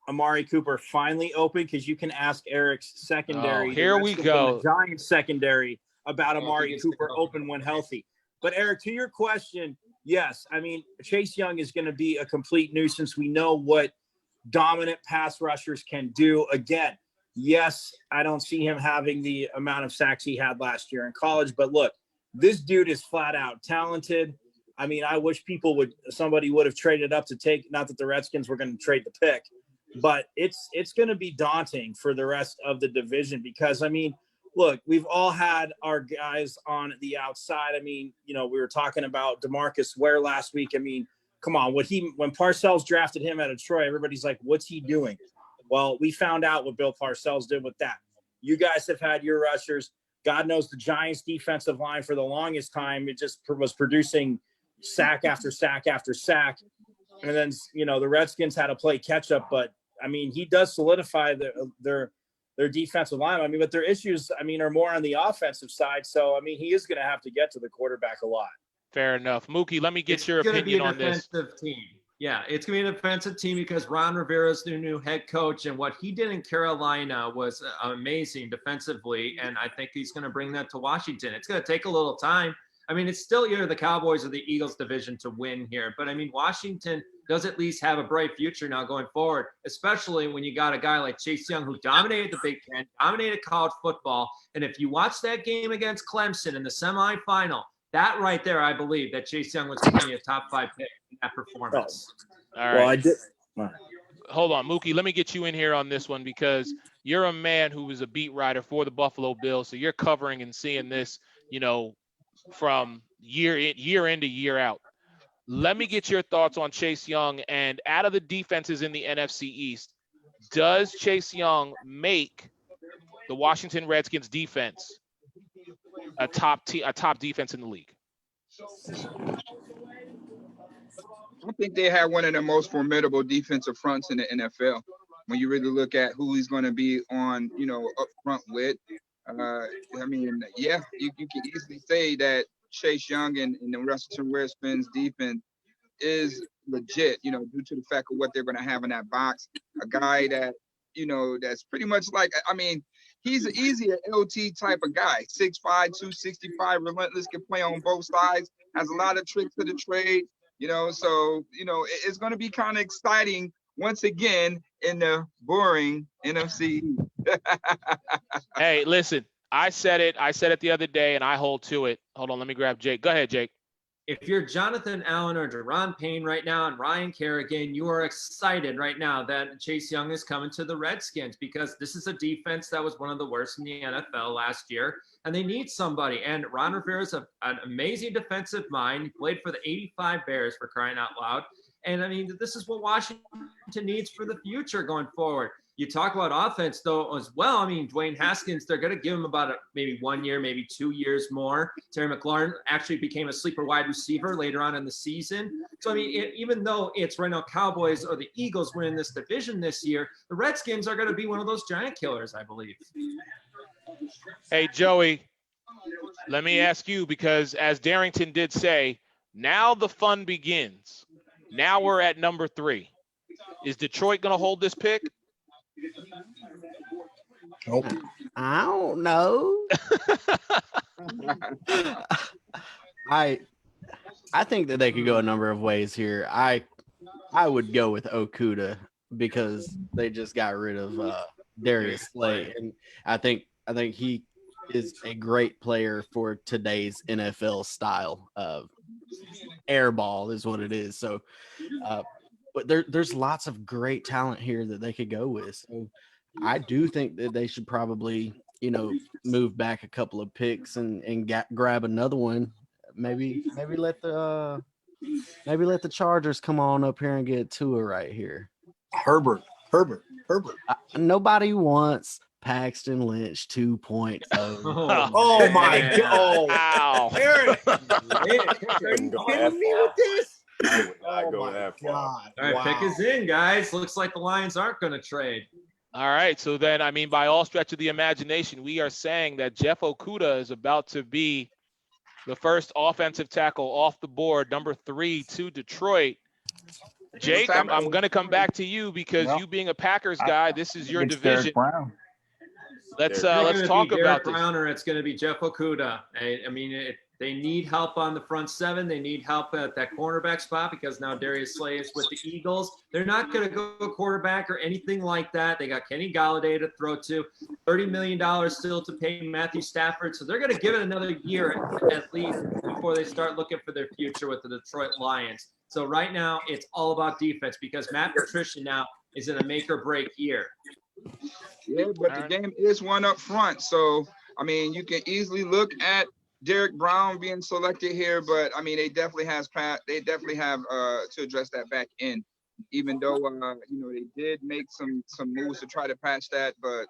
[SPEAKER 5] Amari Cooper finally open, because you can ask Eric's secondary.
[SPEAKER 1] Oh, here we go.
[SPEAKER 5] The Giants secondary about Amari Cooper open when healthy. But Eric, to your question, yes, I mean, Chase Young is going to be a complete nuisance. We know what dominant pass rushers can do. Again, yes, I don't see him having the amount of sacks he had last year in college, but look, this dude is flat out talented. I mean, I wish somebody would have traded up to take, not that the Redskins were going to trade the pick, but it's going to be daunting for the rest of the division because, I mean, look, we've all had our guys on the outside. I mean, you know, we were talking about DeMarcus Ware last week. I mean, come on, when Parcells drafted him out of Troy, everybody's like, what's he doing? Well, we found out what Bill Parcells did with that. You guys have had your rushers. God knows the Giants defensive line for the longest time, it just was producing sack after sack after sack. And then, you know, the Redskins had to play catch up, but I mean, he does solidify their defensive line. I mean, but their issues, I mean, are more on the offensive side. So, I mean, he is going to have to get to the quarterback a lot.
[SPEAKER 1] Fair enough. Mookie, let me get
[SPEAKER 8] It's
[SPEAKER 1] your
[SPEAKER 8] gonna
[SPEAKER 1] opinion
[SPEAKER 8] be a
[SPEAKER 1] on this.
[SPEAKER 8] defensive team. Yeah, it's going to be an offensive team because Ron Rivera's the new head coach, and what he did in Carolina was amazing defensively, and I think he's going to bring that to Washington. It's going to take a little time. I mean, it's still either the Cowboys or the Eagles division to win here, but I mean, Washington does at least have a bright future now going forward, especially when you got a guy like Chase Young who dominated the Big Ten, dominated college football, and if you watch that game against Clemson in the semifinal, that right there, I believe that Chase Young was going to be a top 5 pick in that performance.
[SPEAKER 1] All right.
[SPEAKER 5] Well, I did.
[SPEAKER 1] Hold on, Mookie. Let me get you in here on this one because you're a man who was a beat writer for the Buffalo Bills, so you're covering and seeing this, you know, from year in to year out. Let me get your thoughts on Chase Young, and out of the defenses in the NFC East, does Chase Young make the Washington Redskins defense a top defense in the league?
[SPEAKER 7] I think they have one of the most formidable defensive fronts in the NFL. When you really look at who he's going to be on, you know, up front with, I mean, yeah, you can easily say that Chase Young and the Washington Redskins defense is legit, you know, due to the fact of what they're going to have in that box. A guy that, you know, that's pretty much like, I mean, he's an easier LT type of guy. 6'5", 265, relentless, can play on both sides, has a lot of tricks to the trade, you know, so, you know, it's going to be kind of exciting once again in the boring NFC.
[SPEAKER 1] Hey, listen, I said it the other day, and I hold to it. Hold on, let me grab Jake. Go ahead, Jake.
[SPEAKER 8] If you're Jonathan Allen or Deron Payne right now and Ryan Kerrigan, you are excited right now that Chase Young is coming to the Redskins because this is a defense that was one of the worst in the NFL last year, and they need somebody. And Ron Rivera's an amazing defensive mind. He played for the 85 Bears, for crying out loud. And, I mean, this is what Washington needs for the future going forward. You talk about offense, though, as well. I mean, Dwayne Haskins, they're going to give him about maybe 1 year, maybe 2 years more. Terry McLaurin actually became a sleeper wide receiver later on in the season. So, I mean, even though it's right now Cowboys or the Eagles winning this division this year, the Redskins are going to be one of those giant killers, I believe.
[SPEAKER 1] Hey, Joey, let me ask you, because as Darrington did say, now the fun begins. Now we're at number 3. Is Detroit going to hold this pick?
[SPEAKER 6] Nope. I don't know. I think that they could go a number of ways here. I would go with Okuda because they just got rid of Darius Slay, and I think he is a great player for today's NFL style of airball is what it is. So, but there's lots of great talent here that they could go with. So I do think that they should probably, you know, move back a couple of picks and grab another one. Maybe let the Chargers come on up here and get Tua right here.
[SPEAKER 5] Herbert.
[SPEAKER 6] Nobody wants Paxton Lynch 2.0.
[SPEAKER 5] Oh my God!
[SPEAKER 1] Wow.
[SPEAKER 5] Eric, are you kidding me with this?
[SPEAKER 10] I would not
[SPEAKER 5] Oh
[SPEAKER 10] go
[SPEAKER 5] my
[SPEAKER 10] that far.
[SPEAKER 5] God!
[SPEAKER 8] All right,
[SPEAKER 5] Wow.
[SPEAKER 8] pick is in, guys. Looks like the Lions aren't going to trade.
[SPEAKER 1] All right. So then, I mean, by all stretch of the imagination, we are saying that Jeff Okuda is about to be the first offensive tackle off the board, number 3 to Detroit. Jake, I'm going to come back to you because you being a Packers guy, this is your division. Let's
[SPEAKER 8] It's gonna
[SPEAKER 1] talk
[SPEAKER 8] be
[SPEAKER 1] about
[SPEAKER 8] Derek Brown or it's going to be Jeff Okuda. I mean, They need help on the front seven. They need help at that cornerback spot because now Darius Slay is with the Eagles. They're not going to go quarterback or anything like that. They got Kenny Galladay to throw to, $30 million still to pay Matthew Stafford. So they're going to give it another year at least before they start looking for their future with the Detroit Lions. So right now it's all about defense because Matt Patricia now is in a make or break year.
[SPEAKER 7] Yeah, but the game is one up front. So, I mean, you can easily look at Derek Brown being selected here, but I mean, they definitely have to address that back end, even though, they did make some moves to try to patch that, but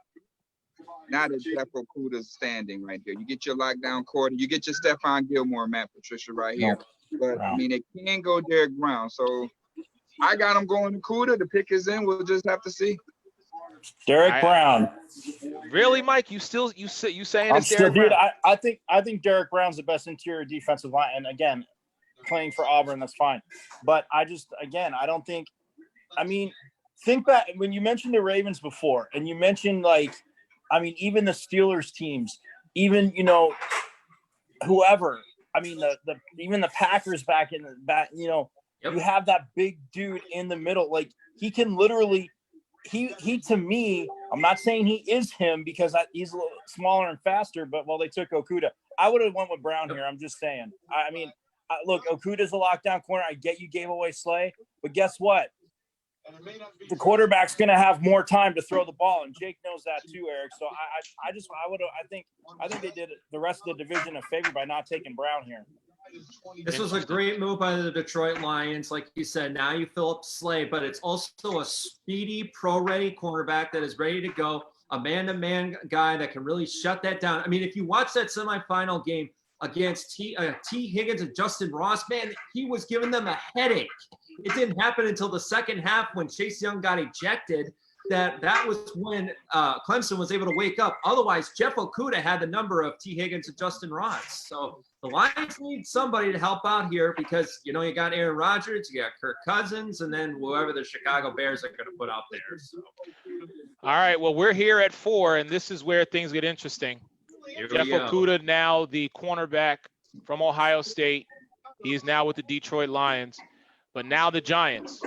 [SPEAKER 7] now that Jeff Okuda's standing right there, you get your lockdown quarter, you get your Stephon Gilmore, Matt Patricia right here. But I mean, they can go Derek Brown. So I got him going Okuda. The pick is in. We'll just have to see.
[SPEAKER 5] Derek Brown.
[SPEAKER 1] Really, Mike? You saying
[SPEAKER 5] I'm
[SPEAKER 1] it's
[SPEAKER 5] still,
[SPEAKER 1] Derek
[SPEAKER 5] dude.
[SPEAKER 1] Brown?
[SPEAKER 5] I think Derek Brown's the best interior defensive line. And again, playing for Auburn, that's fine. But I don't think. I mean, think back when you mentioned the Ravens before, and you mentioned even the Steelers teams, even whoever. I mean, even the Packers back in the back. You have that big dude in the middle. Like he can literally. He to me, I'm not saying he is him because he's a little smaller and faster, but they took Okuda. I would have went with Brown here. I'm just saying. I mean, look, Okuda's a lockdown corner. I get you gave away Slay, but guess what? The quarterback's going to have more time to throw the ball, and Jake knows that too, Eric. So I think they did the rest of the division a favor by not taking Brown here.
[SPEAKER 8] This was a great move by the Detroit Lions. Like you said, now you fill up Slay, but it's also a speedy, pro-ready cornerback that is ready to go, a man-to-man guy that can really shut that down. I mean, if you watch that semifinal game against T. Higgins and Justin Ross, man, he was giving them a headache. It didn't happen until the second half when Chase Young got ejected. That was when Clemson was able to wake up. Otherwise, Jeff Okuda had the number of T. Higgins and Justin Ross. So the Lions need somebody to help out here because, you got Aaron Rodgers, you got Kirk Cousins, and then whoever the Chicago Bears are going to put out there. So.
[SPEAKER 1] All right, well, we're here at 4, and this is where things get interesting. Jeff Okuda, now the cornerback from Ohio State. He's now with the Detroit Lions. But now the Giants,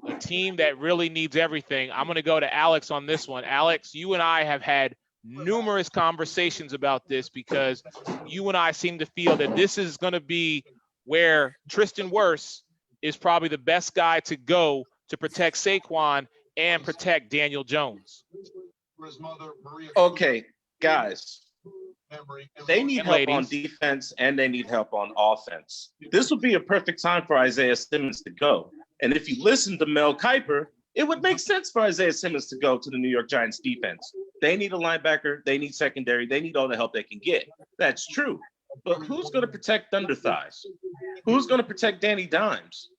[SPEAKER 1] a team that really needs everything. I'm going to go to Alex on this one. Alex, you and I have had numerous conversations about this because you and I seem to feel that this is going to be where Tristan Wirfs is probably the best guy to go to protect Saquon and protect Daniel Jones.
[SPEAKER 2] Okay, guys. They need help on defense and they need help on offense. This would be a perfect time for Isaiah Simmons to go. And if you listen to Mel Kiper, it would make sense for Isaiah Simmons to go to the New York Giants defense. They need a linebacker. They need secondary. They need all the help they can get. That's true. But who's going to protect Thunder Thighs? Who's going to protect Danny Dimes?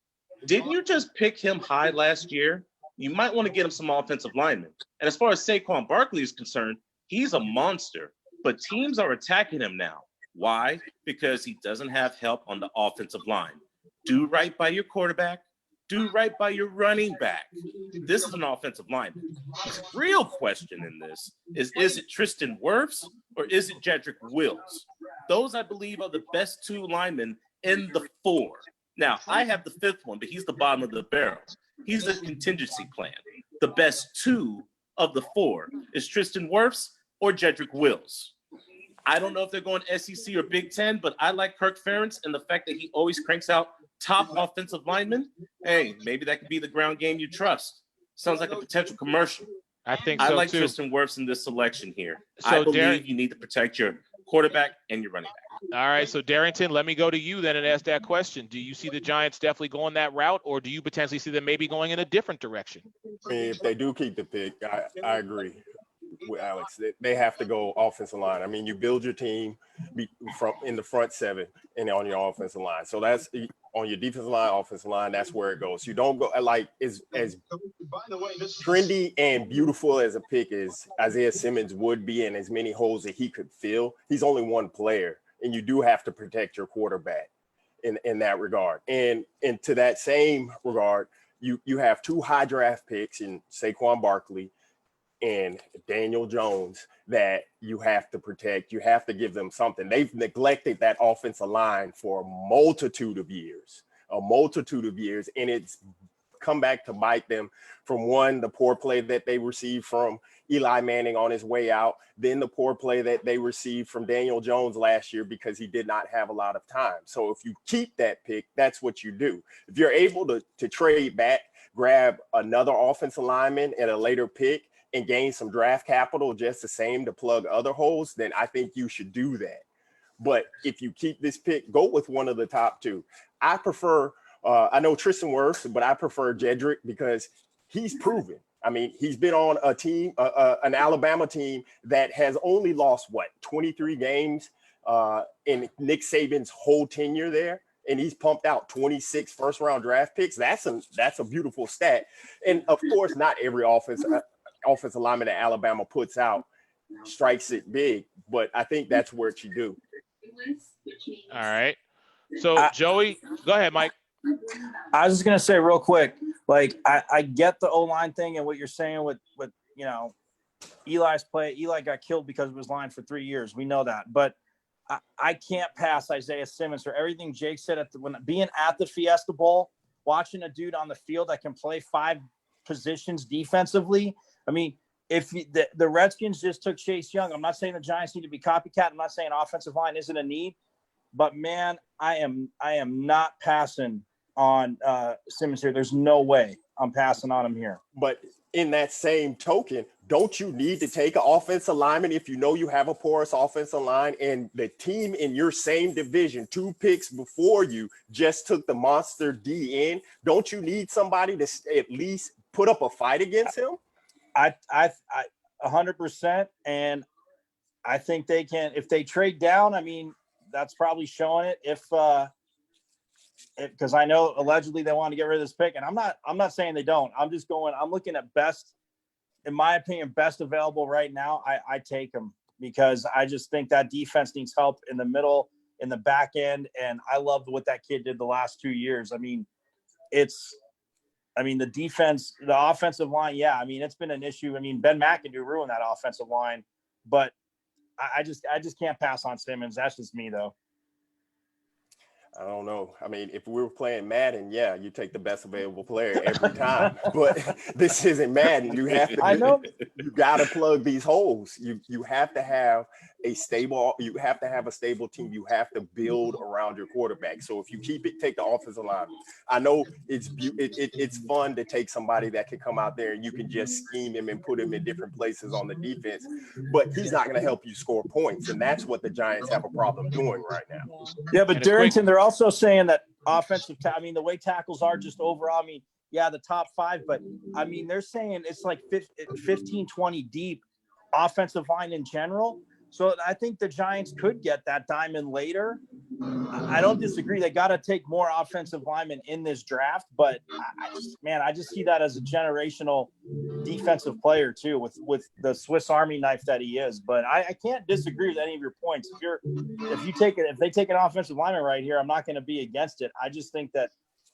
[SPEAKER 2] Didn't you just pick him high last year? You might want to get him some offensive linemen. And as far as Saquon Barkley is concerned, he's a monster. But teams are attacking him now. Why? Because he doesn't have help on the offensive line. Do right by your quarterback. Do right by your running back. This is an offensive lineman. The real question in this is it Tristan Wirfs or is it Jedrick Wills? Those, I believe, are the best 2 linemen in the 4. Now, I have the 5th one, but he's the bottom of the barrel. He's a contingency plan. The best 2 of the 4 is Tristan Wirfs or Jedrick Wills. I don't know if they're going SEC or Big Ten, but I like Kirk Ferentz and the fact that he always cranks out top offensive linemen. Hey, maybe that could be the ground game you trust. Sounds like a potential commercial.
[SPEAKER 1] I think so,
[SPEAKER 2] I like
[SPEAKER 1] too.
[SPEAKER 2] Tristan Wirfs in this selection here.
[SPEAKER 1] So
[SPEAKER 2] I believe you need to protect your quarterback and your running back.
[SPEAKER 1] All right, so Darrington, let me go to you then and ask that question. Do you see the Giants definitely going that route, or do you potentially see them maybe going in a different direction?
[SPEAKER 10] I mean, if they do keep the pick, I agree with Alex. They have to go offensive line. I mean, you build your team from in the front 7 and on your offensive line. So that's on your defensive line, offensive line. That's where it goes. You don't go like as trendy and beautiful as a pick as Isaiah Simmons would be, and as many holes that he could fill. He's only one player, and you do have to protect your quarterback in that regard. And to that same regard, you have 2 high draft picks in Saquon Barkley and Daniel Jones that you have to protect. You have to give them something. They've neglected that offensive line for a multitude of years, and it's come back to bite them from one, the poor play that they received from Eli Manning on his way out, then the poor play that they received from Daniel Jones last year because he did not have a lot of time. So if you keep that pick, that's what you do. If you're able to trade back, grab another offensive lineman at a later pick and gain some draft capital just the same to plug other holes, then I think you should do that. But if you keep this pick, go with one of the top two. I prefer I know Tristan Wirfs, but I prefer Jedrick because he's proven. I mean, he's been on a team, an Alabama team that has only lost, 23 games in Nick Saban's whole tenure there. And he's pumped out 26 first-round draft picks. That's a beautiful stat. And, of course, not every offensive lineman that Alabama puts out strikes it big. But I think that's what you do.
[SPEAKER 1] All right. So, Joey, go ahead, Mike.
[SPEAKER 5] I was just gonna say real quick, like I get the O-line thing and what you're saying with Eli's play. Eli got killed because of his line for 3 years. We know that, but I can't pass Isaiah Simmons for everything Jake said when being at the Fiesta Bowl, watching a dude on the field that can play 5 positions defensively. I mean, if the Redskins just took Chase Young, I'm not saying the Giants need to be copycat. I'm not saying offensive line isn't a need, but man, I am not passing on Simmons here. There's no way I'm passing on him here.
[SPEAKER 10] But in that same token, don't you need to take an offensive lineman if you know you have a porous offensive line and the team in your same division 2 picks before you just took the monster D in? Don't you need somebody to at least put up a fight against him?
[SPEAKER 5] I 100%, and I think they can if they trade down. I mean, that's probably showing it because I know allegedly they want to get rid of this pick, and I'm not saying they don't. I'm looking at best, in my opinion, best available right now. I take them because I just think that defense needs help in the middle, in the back end, and I love what that kid did the last 2 years. I mean, the defense, the offensive line, yeah. I mean, it's been an issue. I mean, Ben McAdoo ruined that offensive line, but I just can't pass on Simmons. That's just me, though.
[SPEAKER 10] I don't know. I mean, if we were playing Madden, yeah, you take the best available player every time. But this isn't Madden. You have to.
[SPEAKER 5] I know.
[SPEAKER 10] You got to plug these holes. You have to have a stable. You have to have a stable team. You have to build around your quarterback. So if you keep it, take the offensive line. I know it's fun to take somebody that can come out there and you can just scheme him and put him in different places on the defense, but he's not going to help you score points, and that's what the Giants have a problem doing right now.
[SPEAKER 5] Yeah, but Darrington, they're also saying that offensive. I mean, the way tackles are just overall. I mean, yeah, the top 5, but I mean, they're saying it's like 15, 20 deep offensive line in general. So I think the Giants could get that diamond later. I don't disagree. They got to take more offensive linemen in this draft, but I just see that as a generational defensive player too, with the Swiss Army knife that he is. But I can't disagree with any of your points. If they take an offensive lineman right here, I'm not going to be against it. I just think that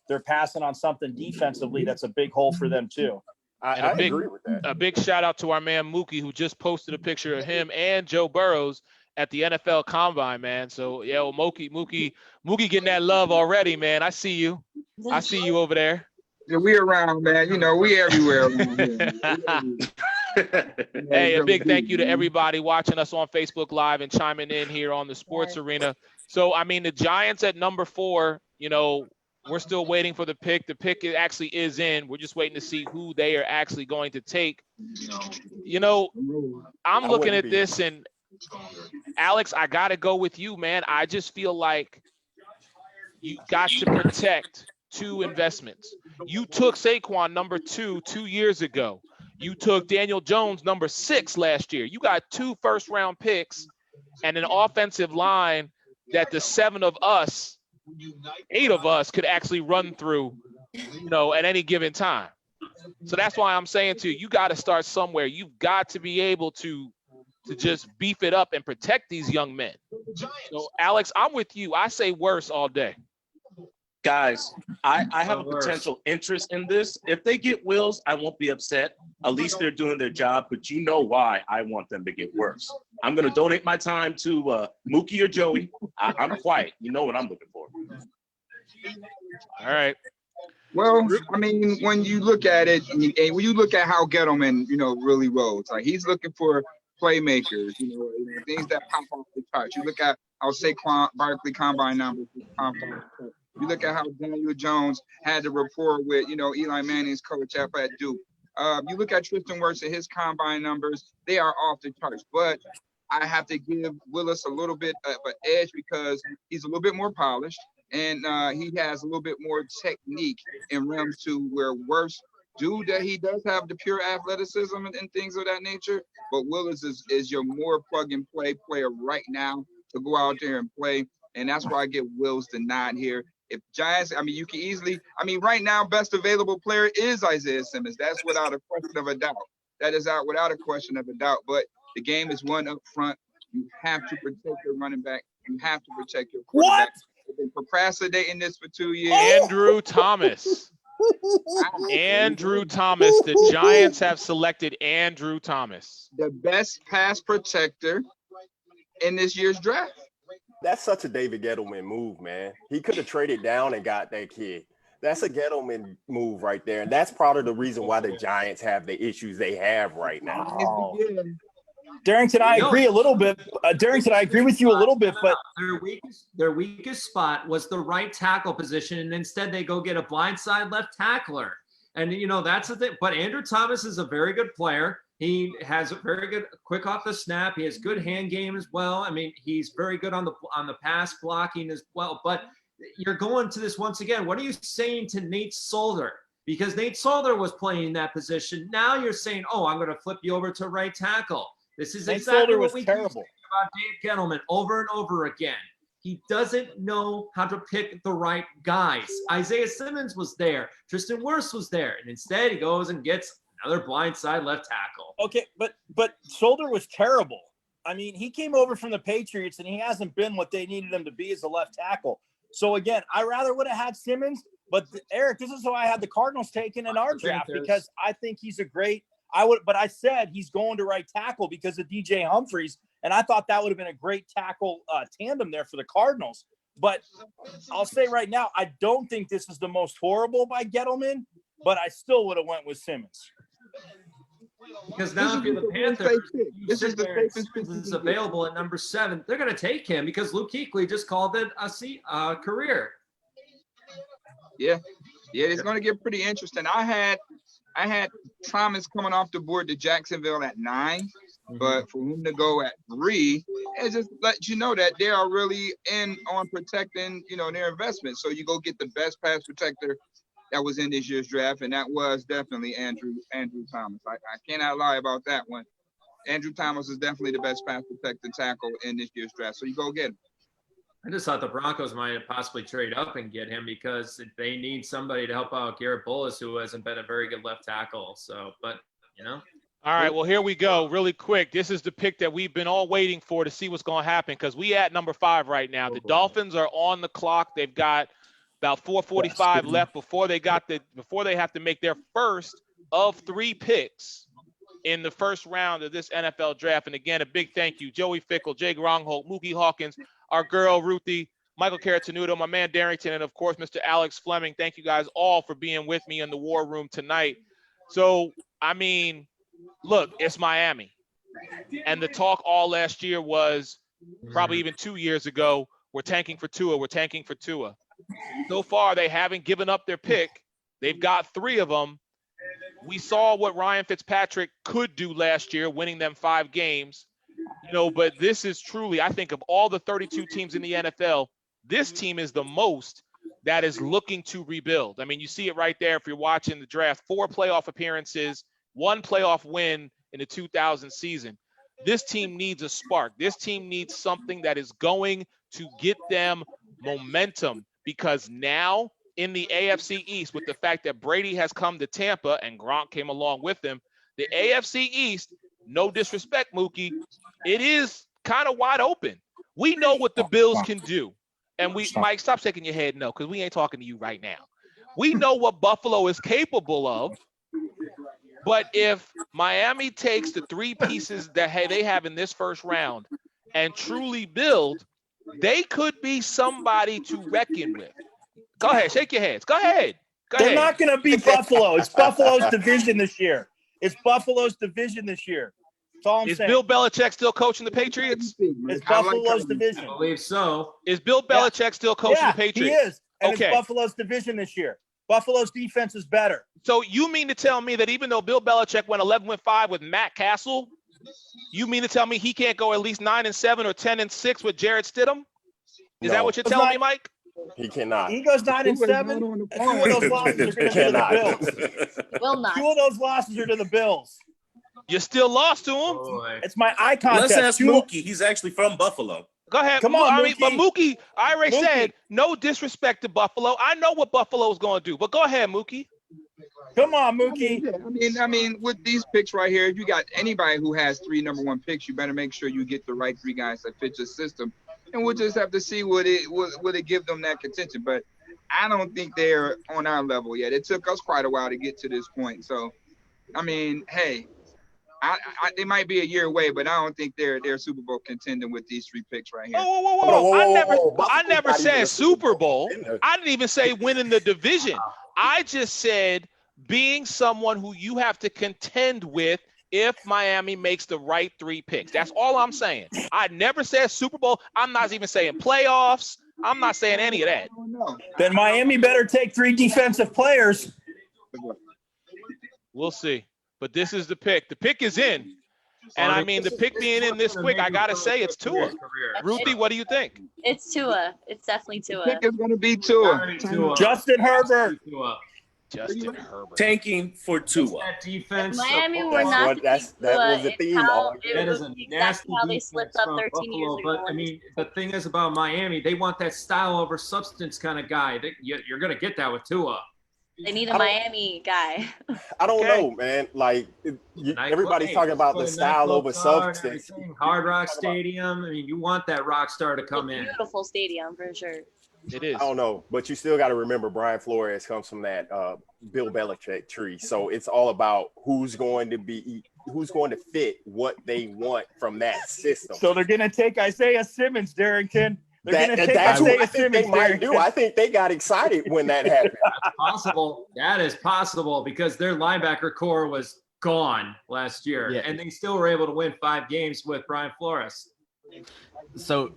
[SPEAKER 5] they're passing on something defensively that's a big hole for them too.
[SPEAKER 10] I agree with that.
[SPEAKER 1] A big shout out to our man Mookie, who just posted a picture of him and Joe Burrows at the NFL Combine, man. So yeah, well, Mookie getting that love already, man. I see you over there.
[SPEAKER 7] Yeah, we around, man. You know, we everywhere.
[SPEAKER 1] Hey, a big thank you to everybody watching us on Facebook Live and chiming in here on the Sports Arena. So I mean, the Giants at number 4, we're still waiting for the pick. The pick actually is in. We're just waiting to see who they are actually going to take. I'm looking at this, and Alex, I got to go with you, man. I just feel like you got to protect 2 investments. You took Saquon number 2 years ago. You took Daniel Jones number 6 last year. You got 2 first-round picks and an offensive line that the 8 of us could actually run through, at any given time. So that's why I'm saying to you, you got to start somewhere. You've got to be able to just beef it up and protect these young men. So Alex, I'm with you. I say worse all day.
[SPEAKER 2] Guys, I have a potential interest in this. If they get Wills, I won't be upset. At least they're doing their job, but you know why I want them to get worse. I'm going to donate my time to Mookie or Joey. I'm quiet. You know what I'm looking for.
[SPEAKER 1] All right.
[SPEAKER 7] Well, I mean, when you look at it, and when you look at how Gettleman, really rolls, like he's looking for playmakers, things that pop off the charts. You look at how Saquon Barkley combine numbers. You look at how Daniel Jones had the rapport with, Eli Manning's coach at Duke. You look at Tristan Wirfs and his combine numbers; they are off the charts. But I have to give Willis a little bit of an edge because he's a little bit more polished. And he has a little bit more technique in realms to where Wirfs he does have the pure athleticism and things of that nature. But Willis is your more plug and play player right now to go out there and play. And that's why I give Wills the nod here. If Giants, you can easily, right now, best available player is Isaiah Simmons. That's without a question of a doubt. That is out without a question of a doubt. But the game is one up front. You have to protect your running back. You have to protect your quarterback. They've been procrastinating this for 2 years.
[SPEAKER 1] Andrew Thomas. Andrew Thomas. The Giants have selected Andrew Thomas.
[SPEAKER 7] The best pass protector in this year's draft.
[SPEAKER 10] That's such a David Gettleman move, man. He could have traded down and got that kid. That's a Gettleman move right there. And that's part of the reason why the Giants have the issues they have right now.
[SPEAKER 5] Oh. Darrington, I agree a little bit. Darrington, I agree with you a little bit, but
[SPEAKER 8] their weakest spot was the right tackle position, and instead they go get a blindside left tackler. And that's the thing. But Andrew Thomas is a very good player. He has a very good quick off the snap. He has good hand game as well. He's very good on the pass blocking as well. But you're going to this once again. What are you saying to Nate Solder? Because Nate Solder was playing that position. Now you're saying, "Oh, I'm going to flip you over to right tackle." This is exactly what we talked about Dave Gettleman over and over again. He doesn't know how to pick the right guys. Isaiah Simmons was there. Tristan Wirfs was there. And instead he goes and gets another blindside left tackle.
[SPEAKER 5] Okay, but Solder was terrible. He came over from the Patriots and he hasn't been what they needed him to be as a left tackle. So again, I rather would have had Simmons, but Eric, this is why I had the Cardinals taken in our draft because I think he's a great but I said he's going to right tackle because of DJ Humphries, and I thought that would have been a great tackle tandem there for the Cardinals. But I'll say right now, I don't think this is the most horrible by Gettleman, but I still would have went with Simmons.
[SPEAKER 8] Because now if you're the Panthers, Simmons is available at number 7. They're going to take him because Luke Kuechly just called it a career.
[SPEAKER 7] Yeah, it's going to get pretty interesting. I had Thomas coming off the board to Jacksonville at 9, but for him to go at 3, it just lets you know that they are really in on protecting, their investment. So you go get the best pass protector that was in this year's draft, and that was definitely Andrew Thomas. I cannot lie about that one. Andrew Thomas is definitely the best pass protector tackle in this year's draft. So you go get him.
[SPEAKER 8] I just thought the Broncos might possibly trade up and get him because they need somebody to help out Garrett Bowles, who hasn't been a very good left tackle. So, but
[SPEAKER 1] All right, well, here we go really quick. This is the pick that we've been all waiting for to see what's going to happen because we at number 5 right now. The Dolphins are on the clock. They've got about 4:45 left before they have to make their first of 3 picks in the first round of this NFL draft. And again, a big thank you, Joey Fickle, Jay Grongholt, Mookie Hawkins, our girl Ruthie, Michael Caratanudo, my man Darrington, and of course, Mr. Alex Fleming. Thank you guys all for being with me in the war room tonight. So, look, it's Miami. And the talk all last year was, probably even 2 years ago, we're tanking for Tua. So far, they haven't given up their pick. They've got 3 of them. We saw what Ryan Fitzpatrick could do last year, winning them 5 games. But this is truly, I think, of all the 32 teams in the NFL, this team is the most that is looking to rebuild. You see it right there if you're watching the draft. 4 playoff appearances, 1 playoff win in the 2000 season. This team needs a spark. This team needs something that is going to get them momentum because now in the AFC East, with the fact that Brady has come to Tampa and Gronk came along with him, the AFC East, no disrespect, Mookie, it is kind of wide open. We know what the Bills can do. And Mike, stop shaking your head no, because we ain't talking to you right now. We know what Buffalo is capable of. But if Miami takes the 3 pieces that they have in this first round and truly build, they could be somebody to reckon with. Go ahead, shake your heads. Go ahead.
[SPEAKER 5] They're not going to beat Buffalo. It's Buffalo's division this year. It's Buffalo's division this year. That's all I'm
[SPEAKER 1] Is
[SPEAKER 5] saying.
[SPEAKER 1] Bill Belichick still coaching the Patriots?
[SPEAKER 5] It's Buffalo's division.
[SPEAKER 8] I believe so.
[SPEAKER 1] Is Bill Belichick still coaching the Patriots?
[SPEAKER 5] He is. And it's Buffalo's division this year. Buffalo's defense is better.
[SPEAKER 1] So you mean to tell me that even though Bill Belichick went 11-5 with Matt Castle, you mean to tell me he can't go at least 9-7 or 10-6 with Jarrett Stidham? Is that what you're telling me, Mike?
[SPEAKER 10] He cannot.
[SPEAKER 5] He goes 9-7. 2 of those losses are going to be to the Bills.
[SPEAKER 9] Will not.
[SPEAKER 5] 2 of those losses are to the Bills.
[SPEAKER 1] You still lost to him.
[SPEAKER 5] It's my eye contest.
[SPEAKER 2] Let's ask Mookie. He's actually from Buffalo.
[SPEAKER 1] Go ahead.
[SPEAKER 5] Come on,
[SPEAKER 1] I mean, but
[SPEAKER 5] Mookie.
[SPEAKER 1] I already said no disrespect to Buffalo. I know what Buffalo's going to do, but go ahead, Mookie.
[SPEAKER 5] Come on, Mookie.
[SPEAKER 7] I mean, with these picks right here, if you got anybody who has 3 number 1 picks, you better make sure you get the right 3 guys that fit your system. And we'll just have to see would it give them that contention. But I don't think they're on our level yet. It took us quite a while to get to this point. So, I mean, hey, they might be a year away, but I don't think they're Super Bowl contending with these 3 picks right here.
[SPEAKER 1] I never said Super Bowl. I didn't even say winning the division. I just said being someone who you have to contend with if Miami makes the right 3 picks. That's all I'm saying. I never said Super Bowl. I'm not even saying playoffs. I'm not saying any of that.
[SPEAKER 5] Then Miami better take 3 defensive players.
[SPEAKER 1] We'll see. But this is the pick. The pick is in. And I mean, the pick being in this quick, I got to say it's Tua. Ruthie, what do you think?
[SPEAKER 9] It's Tua. It's definitely Tua.
[SPEAKER 7] I think it's going to be Tua.
[SPEAKER 5] Justin Herbert.
[SPEAKER 1] Justin Herbert.
[SPEAKER 2] Tanking for Tua.
[SPEAKER 8] That defense.
[SPEAKER 9] Miami were not
[SPEAKER 10] that was the theme.
[SPEAKER 8] That is a nasty
[SPEAKER 9] how they
[SPEAKER 8] defense
[SPEAKER 9] slipped up
[SPEAKER 8] from
[SPEAKER 9] 13 years
[SPEAKER 8] Buffalo.
[SPEAKER 9] ago.
[SPEAKER 8] But I mean, the thing is about Miami, they want that style over substance kind of guy. You're going to get that with Tua.
[SPEAKER 9] They need a Miami guy.
[SPEAKER 10] I don't know, man. Like everybody's talking about the style over substance.
[SPEAKER 8] Hard Rock Stadium. I mean, you want that rock star to come in.
[SPEAKER 9] Beautiful stadium for sure.
[SPEAKER 1] It is.
[SPEAKER 10] I don't know, but you still got to remember Brian Flores comes from that Bill Belichick tree. So it's all about who's going to fit what they want from that system.
[SPEAKER 5] So they're going to take Isaiah Simmons, Darrington.
[SPEAKER 10] That's what I think they might do. I think they got excited when that happened.
[SPEAKER 8] That's possible. That is possible because their linebacker core was gone last year, and they still were able to win 5 games with Brian Flores.
[SPEAKER 6] So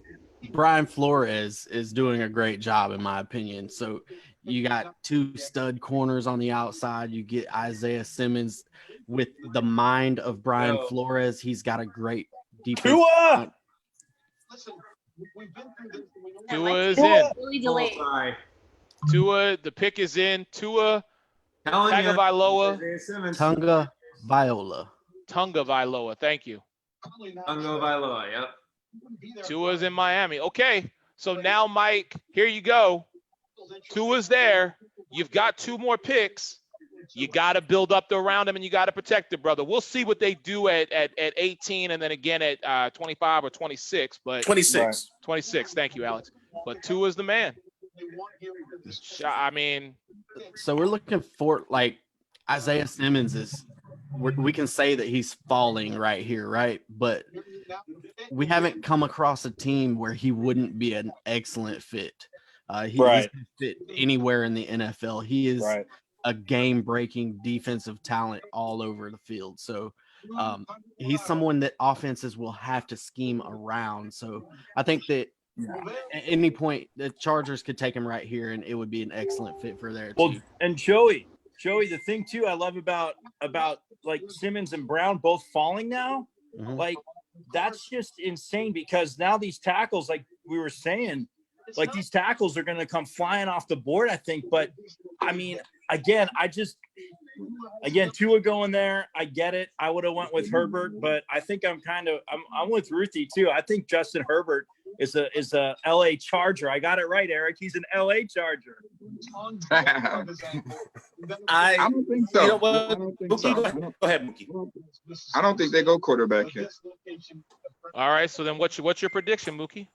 [SPEAKER 6] Brian Flores is doing a great job, in my opinion. So you got 2 stud corners on the outside. You get Isaiah Simmons with the mind of Brian Flores. He's got a great defense.
[SPEAKER 5] Tua!
[SPEAKER 1] Tua is in.
[SPEAKER 9] Really delayed.
[SPEAKER 1] Tua, the pick is in. Tua Tagovailoa.
[SPEAKER 6] Tunga Viola.
[SPEAKER 1] Tagovailoa. Thank you.
[SPEAKER 8] Tagovailoa, yep.
[SPEAKER 1] Tua's in Miami. Okay. So now, Mike, here you go. Tua's there. You've got 2 more picks. You got to build up around him, and you got to protect it, brother. We'll see what they do at 18 and then again at 25 or 26. But
[SPEAKER 2] 26.
[SPEAKER 1] 26. Thank you, Alex. But Tua's the man. I mean.
[SPEAKER 6] So we're looking for, like, Isaiah Simmons is – we can say that he's falling right here, right? But we haven't come across a team where he wouldn't be an excellent fit. He's fit anywhere in the NFL. He is a game-breaking defensive talent all over the field. So he's someone that offenses will have to scheme around. So I think that at any point the Chargers could take him right here, and it would be an excellent fit for their team.
[SPEAKER 5] And Joey, the thing too I love about like Simmons and Brown both falling now, like that's just insane because now these tackles, like we were saying, like these tackles are going to come flying off the board, I think. But I mean, again, Tua going there. I get it. I would have went with Herbert, but I think I'm with Ruthie too. I think Justin Herbert is a LA Charger. I got it right, Eric. He's an LA Charger.
[SPEAKER 7] I don't think so.
[SPEAKER 2] You know what? Go ahead, Mookie.
[SPEAKER 7] I don't think they go quarterback here.
[SPEAKER 1] All right. So then what's your prediction, Mookie?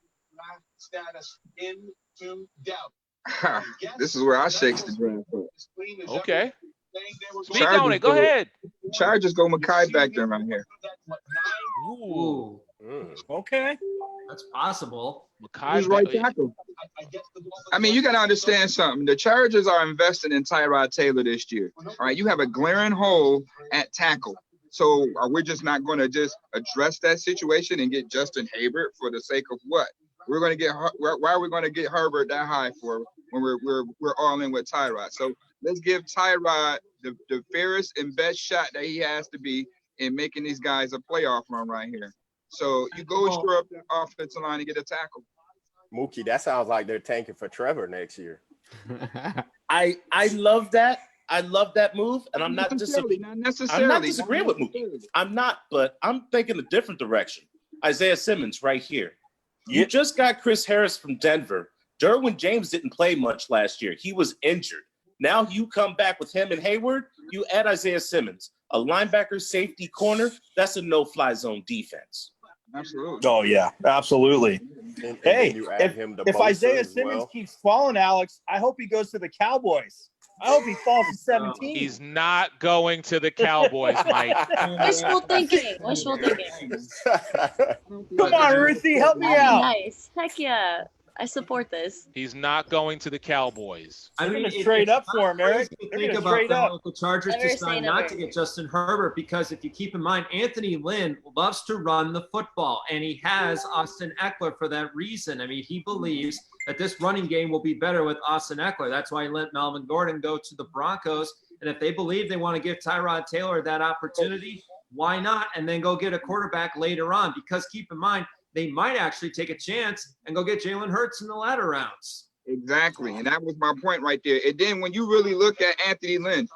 [SPEAKER 7] This is where I shakes the draft.
[SPEAKER 1] Okay. Speak on it. Go ahead.
[SPEAKER 7] Chargers go Makai back there right here.
[SPEAKER 8] Ooh,
[SPEAKER 5] Okay.
[SPEAKER 8] that's possible.
[SPEAKER 7] He's right tackle. I mean, you got to understand something. The Chargers are investing in Tyrod Taylor this year. All right, you have a glaring hole at tackle. So are we just not going to just address that situation and get Justin Herbert for the sake of what? We're going to get. Why are we going to get Herbert that high for when we're all in with Tyrod? So let's give Tyrod the fairest and best shot that he has to be in making these guys a playoff run right here. So you go shore up the offensive line and get a tackle.
[SPEAKER 10] Mookie, that sounds like they're tanking for Trevor next year.
[SPEAKER 2] I love that. I love that move, and I'm not disagreeing.
[SPEAKER 7] Not necessarily.
[SPEAKER 2] I'm not disagreeing with Mookie. I'm not, but I'm thinking a different direction. Isaiah Simmons right here. You just got Chris Harris from Denver. Derwin James didn't play much last year. He was injured. Now you come back with him and Hayward. You add Isaiah Simmons, a linebacker, safety, corner. That's a no-fly zone defense.
[SPEAKER 7] Absolutely.
[SPEAKER 5] Oh yeah, absolutely.
[SPEAKER 10] And
[SPEAKER 5] Hey,
[SPEAKER 10] then you add him to
[SPEAKER 5] if
[SPEAKER 10] Bosa
[SPEAKER 5] Isaiah
[SPEAKER 10] as
[SPEAKER 5] Simmons
[SPEAKER 10] well.
[SPEAKER 5] keeps falling, Alex, I hope he goes to the Cowboys. I hope he falls to 17.
[SPEAKER 1] He's not going to the Cowboys, Mike.
[SPEAKER 9] Wishful thinking. Wishful thinking.
[SPEAKER 5] Come on, Ruthie, help me
[SPEAKER 9] That'd be
[SPEAKER 5] out.
[SPEAKER 9] nice. Heck yeah. I support this.
[SPEAKER 1] He's not going to the Cowboys.
[SPEAKER 8] I
[SPEAKER 5] They're
[SPEAKER 8] mean,
[SPEAKER 5] gonna trade up for him, Eric.
[SPEAKER 8] crazy to
[SPEAKER 5] They're
[SPEAKER 8] think
[SPEAKER 5] gonna
[SPEAKER 8] about
[SPEAKER 5] trade
[SPEAKER 8] that
[SPEAKER 5] up.
[SPEAKER 8] with the Chargers
[SPEAKER 9] Never say
[SPEAKER 8] decide not
[SPEAKER 9] never.
[SPEAKER 8] to get Justin Herbert, because if you keep in mind, Anthony Lynn loves to run the football, and he has Austin Eckler for that reason. I mean, he believes that this running game will be better with Austin Eckler. That's why he let Melvin Gordon go to the Broncos. And if they believe they want to give Tyrod Taylor that opportunity, why not? And then go get a quarterback later on, because keep in mind, they might actually take a chance and go get Jalen Hurts in the latter rounds.
[SPEAKER 7] Exactly. And that was my point right there. And then when you really look at Anthony Lynn,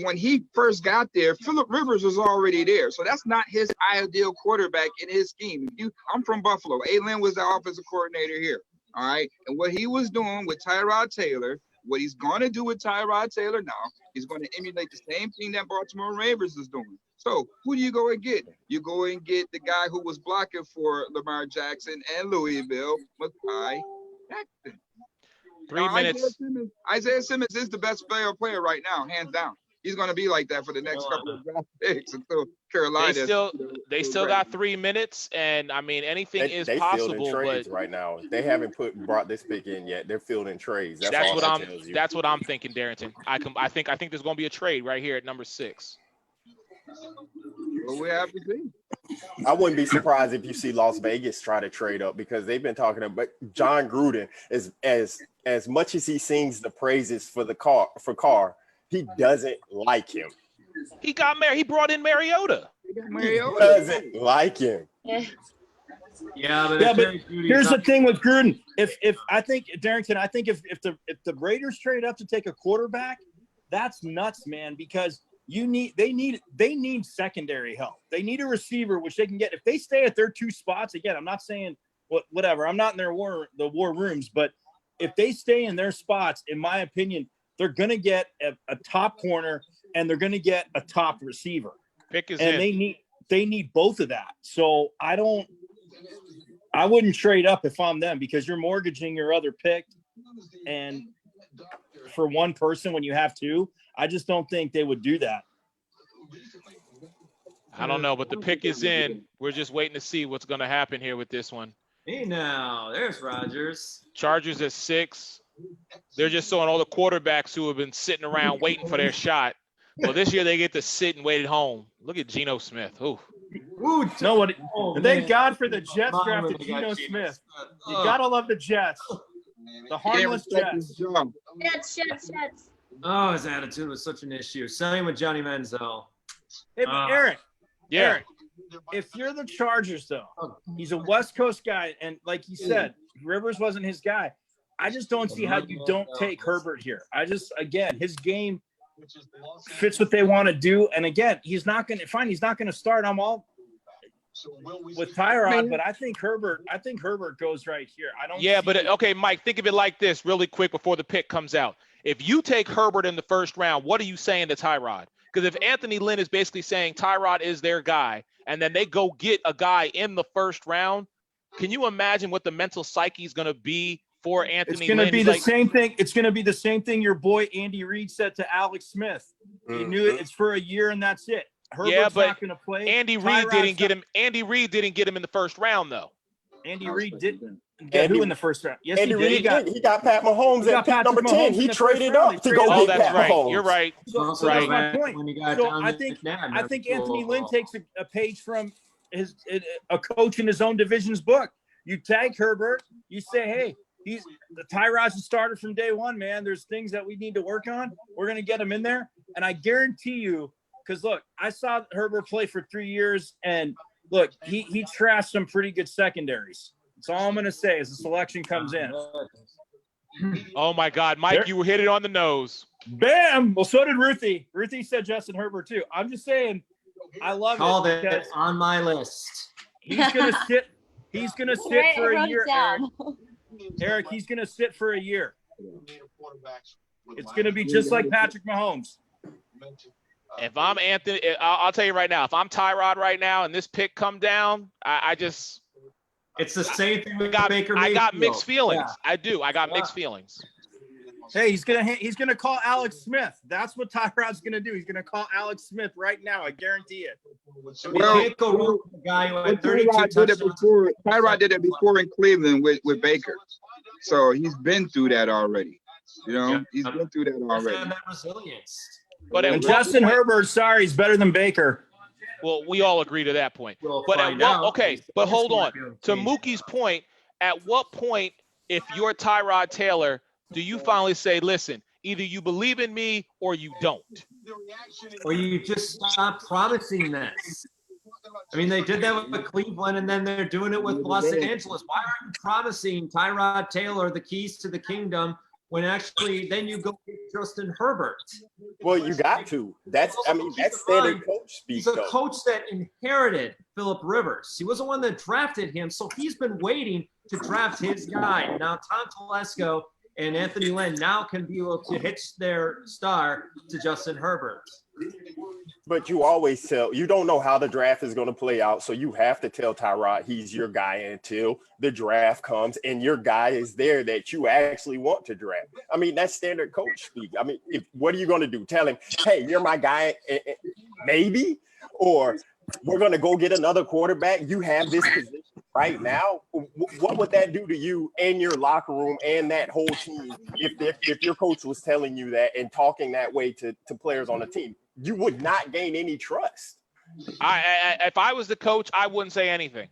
[SPEAKER 7] when he first got there, Phillip Rivers was already there. So that's not his ideal quarterback in his scheme. I'm from Buffalo. A. Lynn was the offensive coordinator here. All right. And what he was doing with Tyrod Taylor, what he's going to do with Tyrod Taylor now, he's going to emulate the same thing that Baltimore Ravens is doing. So who do you go and get? You go and get the guy who was blocking for Lamar Jackson and Louisville, Makai Jackson.
[SPEAKER 1] 3 minutes.
[SPEAKER 7] Isaiah Simmons is the best player right now, hands down. He's going to be like that for the next couple of draft picks until Carolina.
[SPEAKER 1] They still got 3 minutes, and I mean anything is
[SPEAKER 10] they
[SPEAKER 1] possible.
[SPEAKER 10] fielding trades
[SPEAKER 1] But
[SPEAKER 10] right now. They haven't brought this pick in yet. They're fielding trades.
[SPEAKER 1] that's
[SPEAKER 10] all
[SPEAKER 1] what
[SPEAKER 10] that
[SPEAKER 1] I'm.
[SPEAKER 10] tells you.
[SPEAKER 1] That's what I'm thinking, Darrington. I think there's going to be a trade right here at number 6.
[SPEAKER 7] Well, we have to see.
[SPEAKER 10] I wouldn't be surprised if you see Las Vegas try to trade up, because they've been talking about John Gruden is as much as he sings the praises for Carr, he doesn't like him.
[SPEAKER 1] He got married. He brought in Mariota.
[SPEAKER 10] He doesn't like him.
[SPEAKER 8] Yeah, but,
[SPEAKER 5] Yeah, but
[SPEAKER 8] Jerry Jeudy's
[SPEAKER 5] here's the
[SPEAKER 8] not-
[SPEAKER 5] thing with Gruden. If I think Darrington, I think if the Raiders trade up to take a quarterback, that's nuts, man. Because they need secondary help. They need a receiver, which they can get if they stay at their 2 spots. Again, I'm not saying whatever. I'm not in the war rooms, but if they stay in their spots, in my opinion, they're going to get a top corner and they're going to get a top receiver.
[SPEAKER 1] Pick is
[SPEAKER 5] And
[SPEAKER 1] in.
[SPEAKER 5] they need both of that. So I wouldn't trade up if I'm them, because you're mortgaging your other pick and for one person when you have 2. I just don't think they would do that.
[SPEAKER 1] I don't know, but the pick is in. We're just waiting to see what's going to happen here with this one.
[SPEAKER 8] Hey, now there's Rodgers.
[SPEAKER 1] Chargers at 6. They're just showing all the quarterbacks who have been sitting around waiting for their shot. Well, this year they get to sit and wait at home. Look at Geno Smith. Ooh.
[SPEAKER 8] Ooh,
[SPEAKER 5] No,
[SPEAKER 8] oh,
[SPEAKER 5] thank
[SPEAKER 8] man.
[SPEAKER 5] God for the Jets
[SPEAKER 8] Mama,
[SPEAKER 5] drafted
[SPEAKER 8] they got
[SPEAKER 5] Geno
[SPEAKER 8] Geno
[SPEAKER 5] Smith.
[SPEAKER 8] Smith.
[SPEAKER 5] You gotta love the Jets. The harmless Jets.
[SPEAKER 9] Jets.
[SPEAKER 8] Oh, his attitude was such an issue. Same with Johnny Manziel.
[SPEAKER 5] Hey, but Eric,
[SPEAKER 1] Yeah.
[SPEAKER 5] Eric, if you're the Chargers, though, he's a West Coast guy, and like you said, Rivers wasn't his guy. I just don't see how you don't take Herbert here. Again, his game fits what they want to do, and again, he's not going to start. I'm all with Tyrod, but I think Herbert goes right here. I don't.
[SPEAKER 1] Yeah,
[SPEAKER 5] see-
[SPEAKER 1] but okay, Mike, think of it like this really quick before the pick comes out. If you take Herbert in the first round, what are you saying to Tyrod? Because if Anthony Lynn is basically saying Tyrod is their guy, and then they go get a guy in the first round, can you imagine what the mental psyche is going to be for Anthony
[SPEAKER 5] It's going to
[SPEAKER 1] Lynn.
[SPEAKER 5] be
[SPEAKER 1] He's
[SPEAKER 5] the
[SPEAKER 1] like,
[SPEAKER 5] same thing. It's going to be the same thing your boy Andy Reid said to Alex Smith. He knew it. It's for a year and that's it. Herbert's
[SPEAKER 1] but
[SPEAKER 5] not going to play.
[SPEAKER 1] Andy Reid didn't get
[SPEAKER 5] not-
[SPEAKER 1] him. Andy Reid didn't get him in the first round, though.
[SPEAKER 5] Andy Reid didn't get who in the first round? Yes,
[SPEAKER 10] Andy
[SPEAKER 5] he did.
[SPEAKER 10] Reid, he got Pat Mahomes
[SPEAKER 5] he got
[SPEAKER 10] at pick number
[SPEAKER 5] Patrick
[SPEAKER 10] 10.
[SPEAKER 5] Mahomes
[SPEAKER 10] He
[SPEAKER 5] in the first
[SPEAKER 10] traded
[SPEAKER 5] round.
[SPEAKER 10] up to
[SPEAKER 5] He
[SPEAKER 10] go
[SPEAKER 5] traded
[SPEAKER 1] Oh,
[SPEAKER 10] get
[SPEAKER 1] that's
[SPEAKER 10] Pat
[SPEAKER 1] right.
[SPEAKER 10] Mahomes.
[SPEAKER 1] You're right.
[SPEAKER 5] So
[SPEAKER 1] Right.
[SPEAKER 5] that's my point.
[SPEAKER 8] When he got
[SPEAKER 5] So
[SPEAKER 8] down
[SPEAKER 5] I
[SPEAKER 8] to
[SPEAKER 5] think
[SPEAKER 8] McNabb,
[SPEAKER 5] I think
[SPEAKER 8] that's
[SPEAKER 5] Anthony
[SPEAKER 8] cool.
[SPEAKER 5] Lynn takes a page from a coach in his own division's book. You tag Herbert. You say, hey, Tyrod's a starter from day one, man. There's things that we need to work on. We're going to get him in there. And I guarantee you, because look, I saw Herbert play for 3 years, and look, he trashed some pretty good secondaries. That's all I'm going to say as the selection comes in.
[SPEAKER 1] Oh my God, Mike, you hit it on the nose.
[SPEAKER 5] Bam! Well, so did Ruthie. Ruthie said Justin Herbert too. I'm just saying, I love
[SPEAKER 8] Called
[SPEAKER 5] it
[SPEAKER 8] it
[SPEAKER 5] because
[SPEAKER 8] on my list.
[SPEAKER 5] he's gonna sit. He's gonna sit for a
[SPEAKER 9] Wrote it
[SPEAKER 5] year, Eric.
[SPEAKER 9] down.
[SPEAKER 5] Eric, he's gonna sit for a year. It's gonna be just like Patrick Mahomes.
[SPEAKER 1] If I'm Anthony, I'll tell you right now, if I'm Tyrod right now and this pick come down, I just
[SPEAKER 8] It's the same thing with
[SPEAKER 1] got
[SPEAKER 8] Baker
[SPEAKER 1] I got
[SPEAKER 8] Mayfield.
[SPEAKER 1] mixed feelings.
[SPEAKER 8] Yeah.
[SPEAKER 1] I do. I got mixed feelings.
[SPEAKER 5] Hey, he's gonna call Alex Smith. That's what Tyrod's gonna do. He's gonna call Alex Smith right now. I guarantee it.
[SPEAKER 8] You can't go wrong with a guy who had 32
[SPEAKER 7] Tyrod did it
[SPEAKER 8] touchdowns.
[SPEAKER 7] before. Tyrod did it before in Cleveland with Baker, so he's been through that already. You know,
[SPEAKER 8] Yeah.
[SPEAKER 7] he's been through that
[SPEAKER 8] Also
[SPEAKER 7] already.
[SPEAKER 8] had that resilience.
[SPEAKER 1] But at
[SPEAKER 5] And
[SPEAKER 1] what
[SPEAKER 5] Justin
[SPEAKER 1] point-
[SPEAKER 5] Herbert, sorry, he's better than Baker.
[SPEAKER 1] well, we all agree to that point.
[SPEAKER 8] We'll
[SPEAKER 1] But at
[SPEAKER 8] find
[SPEAKER 1] what?
[SPEAKER 8] out.
[SPEAKER 1] Okay, but hold on. To
[SPEAKER 8] Change.
[SPEAKER 1] Mookie's point, at what point, if you're Tyrod Taylor, do you finally say, listen, either you believe in me or you don't?
[SPEAKER 8] Or you just stop promising this. I mean, they did that with Cleveland, and then they're doing it with Los Angeles. Why are you promising Tyrod Taylor the keys to the kingdom when actually then you go get Justin Herbert?
[SPEAKER 10] Well, you got to. That's standard coach speak.
[SPEAKER 8] He's a
[SPEAKER 10] though.
[SPEAKER 8] coach that inherited Phillip Rivers. He was the one that drafted him, so he's been waiting to draft his guy. Now Tom Telesco and Anthony Lynn now can be able to hitch their star to Justin Herbert.
[SPEAKER 10] But you always you don't know how the draft is going to play out. So you have to tell Tyrod he's your guy until the draft comes and your guy is there that you actually want to draft. I mean, that's standard coach speak. I mean, what are you going to do? Tell him, hey, you're my guy, maybe? Or we're going to go get another quarterback. You have this position right now. What would that do to you and your locker room and that whole team if your coach was telling you that and talking that way to players on the team? You would not gain any trust.
[SPEAKER 1] If I was the coach, I wouldn't say anything.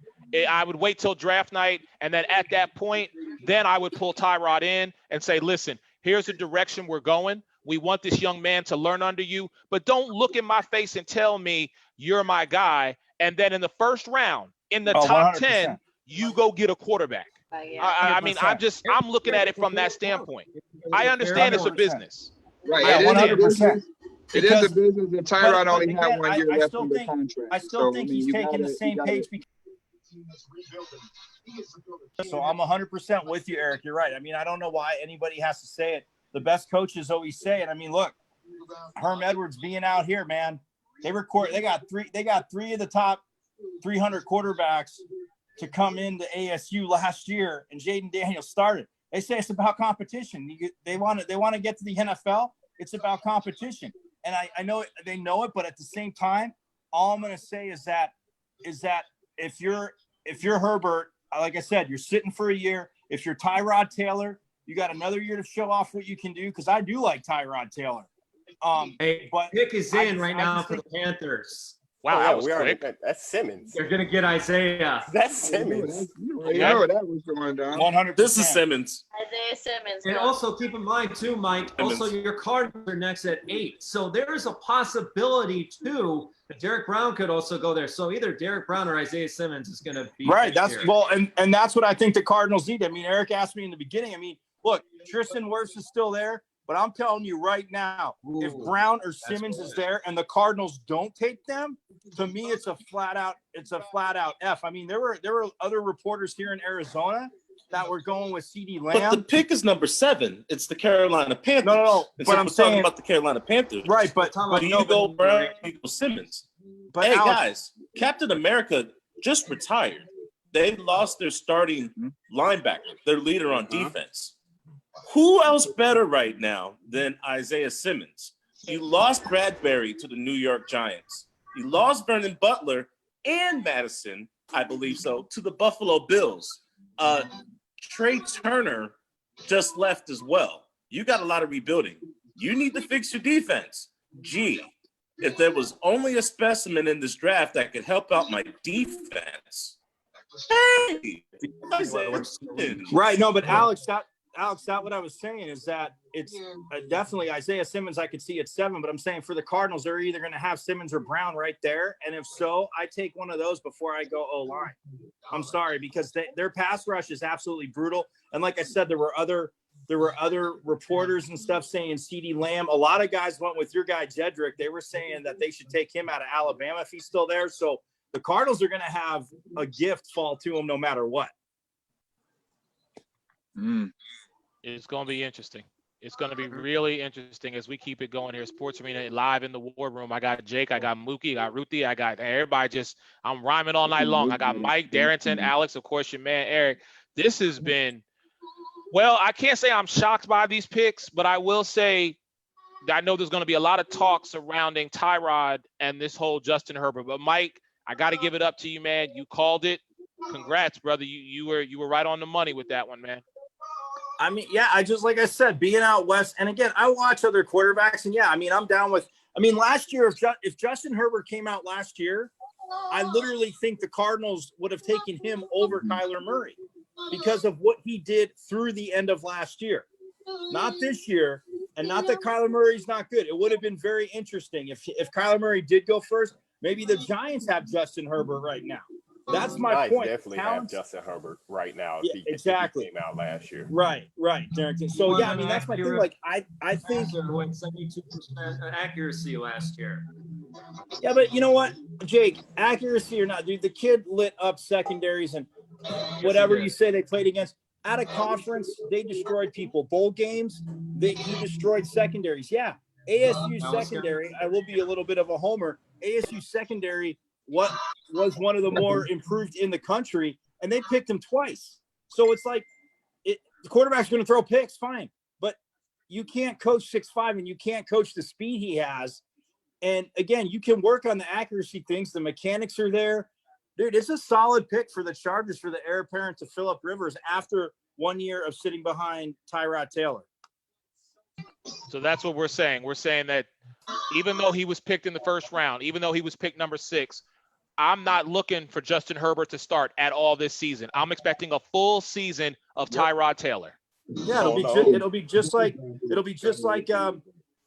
[SPEAKER 1] I would wait till draft night, and then at that point, then I would pull Tyrod in and say, listen, here's the direction we're going. We want this young man to learn under you, but don't look in my face and tell me you're my guy. And then in the first round, in the top
[SPEAKER 5] 100%.
[SPEAKER 1] 10, you go get a quarterback. I mean, I'm looking at it from that standpoint. I understand it's a
[SPEAKER 5] 100%.
[SPEAKER 1] business.
[SPEAKER 7] Right.
[SPEAKER 1] I
[SPEAKER 7] It is a
[SPEAKER 5] 100%.
[SPEAKER 7] business. It is a
[SPEAKER 5] Because-
[SPEAKER 7] business, and Tyrod
[SPEAKER 5] but
[SPEAKER 7] only
[SPEAKER 5] again,
[SPEAKER 7] had 1 year
[SPEAKER 5] I
[SPEAKER 7] left
[SPEAKER 5] still
[SPEAKER 7] on the
[SPEAKER 5] think-
[SPEAKER 7] contract.
[SPEAKER 5] I still
[SPEAKER 7] So,
[SPEAKER 5] think
[SPEAKER 7] mean,
[SPEAKER 5] he's
[SPEAKER 7] you
[SPEAKER 5] taking
[SPEAKER 7] gotta-
[SPEAKER 5] the
[SPEAKER 7] you
[SPEAKER 5] same
[SPEAKER 7] gotta-
[SPEAKER 5] page. So I'm 100% with you, Eric. You're right. I mean, I don't know why anybody has to say it. The best coaches always say it. I mean, look, Herm Edwards being out here, man. They got three of the top 300 quarterbacks to come into ASU last year, and Jaden Daniels started. They say it's about competition. They want to get to the NFL. It's about competition, and I know they know it, but at the same time, all I'm going to say is that if you're Herbert, like I said, you're sitting for a year. If you're Tyrod Taylor, you got another year to show off what you can do. Because I do like Tyrod Taylor.
[SPEAKER 8] Hey,
[SPEAKER 5] But
[SPEAKER 8] pick is
[SPEAKER 5] I
[SPEAKER 8] in
[SPEAKER 5] just-
[SPEAKER 8] right
[SPEAKER 5] I
[SPEAKER 8] now
[SPEAKER 5] just
[SPEAKER 8] for the
[SPEAKER 5] think-
[SPEAKER 8] Panthers.
[SPEAKER 1] Wow,
[SPEAKER 10] Oh, yeah,
[SPEAKER 1] that was
[SPEAKER 10] we already
[SPEAKER 1] quick.
[SPEAKER 10] that's Simmons.
[SPEAKER 8] They're gonna get Isaiah.
[SPEAKER 10] That's Simmons.
[SPEAKER 7] You know that was going down.
[SPEAKER 5] 100%.
[SPEAKER 2] This is Simmons.
[SPEAKER 9] Isaiah Simmons.
[SPEAKER 8] And also keep in mind too, Mike, also your Cardinals are next at 8. So there is a possibility too that Derek Brown could also go there. So either Derek Brown or Isaiah Simmons is gonna be
[SPEAKER 5] Right.
[SPEAKER 8] picked
[SPEAKER 5] That's
[SPEAKER 8] here.
[SPEAKER 5] well, and that's what I think the Cardinals need. I mean, Eric asked me in the beginning. I mean, look, Tristan Wirfs is still there, but I'm telling you right now, if
[SPEAKER 8] Ooh,
[SPEAKER 5] Brown or Simmons is there and the Cardinals don't take them, to me, it's a flat out F. I mean, there were other reporters here in Arizona that were going with CD
[SPEAKER 2] But the
[SPEAKER 5] Lamb.
[SPEAKER 2] pick is number 7. It's the Carolina Panthers.
[SPEAKER 5] No.
[SPEAKER 2] And
[SPEAKER 5] But
[SPEAKER 2] so
[SPEAKER 5] I'm
[SPEAKER 2] we're
[SPEAKER 5] saying
[SPEAKER 2] talking about the Carolina Panthers.
[SPEAKER 5] right, but
[SPEAKER 2] Do you go Brown? Do you go Simmons?
[SPEAKER 5] but
[SPEAKER 2] Hey
[SPEAKER 5] Alex,
[SPEAKER 2] guys, Captain America just retired. They lost their starting linebacker, their leader on defense. Who else better right now than Isaiah Simmons? You lost Bradbury to the New York Giants. You lost Vernon Butler and Madison, I believe so, to the Buffalo Bills. Trey Turner just left as well. You got a lot of rebuilding. You need to fix your defense. Gee, if there was only a specimen in this draft that could help out my defense. Hey,
[SPEAKER 5] Right. No, but Alex, that what I was saying is that it's definitely Isaiah Simmons. I could see at 7, but I'm saying for the Cardinals, they're either going to have Simmons or Brown right there. And if so, I take one of those before I go O-line. I'm sorry, because their pass rush is absolutely brutal. And like I said, there were other reporters and stuff saying CeeDee Lamb. A lot of guys went with your guy, Jedrick. They were saying that they should take him out of Alabama if he's still there. So the Cardinals are going to have a gift fall to them no matter what.
[SPEAKER 1] It's going to be interesting. It's going to be really interesting as we keep it going here. Sports Arena live in the war room. I got Jake, I got Mookie, I got Ruthie, I got everybody. I'm rhyming all night long. I got Mike, Darrington, Alex, of course, your man, Eric. This has been, well, I can't say I'm shocked by these picks, but I will say I know there's going to be a lot of talk surrounding Tyrod and this whole Justin Herbert. But Mike, I got to give it up to you, man. You called it. Congrats, brother. You were right on the money with that one, man.
[SPEAKER 5] I mean, yeah, like I said, being out west, and again, I watch other quarterbacks, and yeah, I mean, I'm down with. I mean, last year, if Justin Herbert came out last year, I literally think the Cardinals would have taken him over Kyler Murray because of what he did through the end of last year. Not this year, and not that Kyler Murray's not good. It would have been very interesting if Kyler Murray did go first. Maybe the Giants have Justin Herbert right now. That's my point.
[SPEAKER 10] Definitely have Justin Herbert right now.
[SPEAKER 5] Yeah, exactly.
[SPEAKER 10] If he came out last year.
[SPEAKER 5] Right, Darrington. So yeah, I mean that's my thing. Like I think
[SPEAKER 8] 72% accuracy last year.
[SPEAKER 5] Yeah, but you know what, Jake? Accuracy or not, dude, the kid lit up secondaries and whatever you say they played against. At a conference, they destroyed people. Bowl games, he destroyed secondaries. Yeah, ASU secondary. I will be a little bit of a homer. ASU secondary. What was one of the more improved in the country, and they picked him twice. So it's like the quarterback's going to throw picks, fine, but you can't coach 6'5", and you can't coach the speed he has. And again, you can work on the accuracy things. The mechanics are there. Dude, it's a solid pick for the Chargers for the heir apparent to Phillip Rivers after 1 year of sitting behind Tyrod Taylor.
[SPEAKER 1] So that's what we're saying. We're saying that even though he was picked in the first round, even though he was picked number 6, I'm not looking for Justin Herbert to start at all this season. I'm expecting a full season of Tyrod Taylor.
[SPEAKER 5] Yeah, it'll be just like Patrick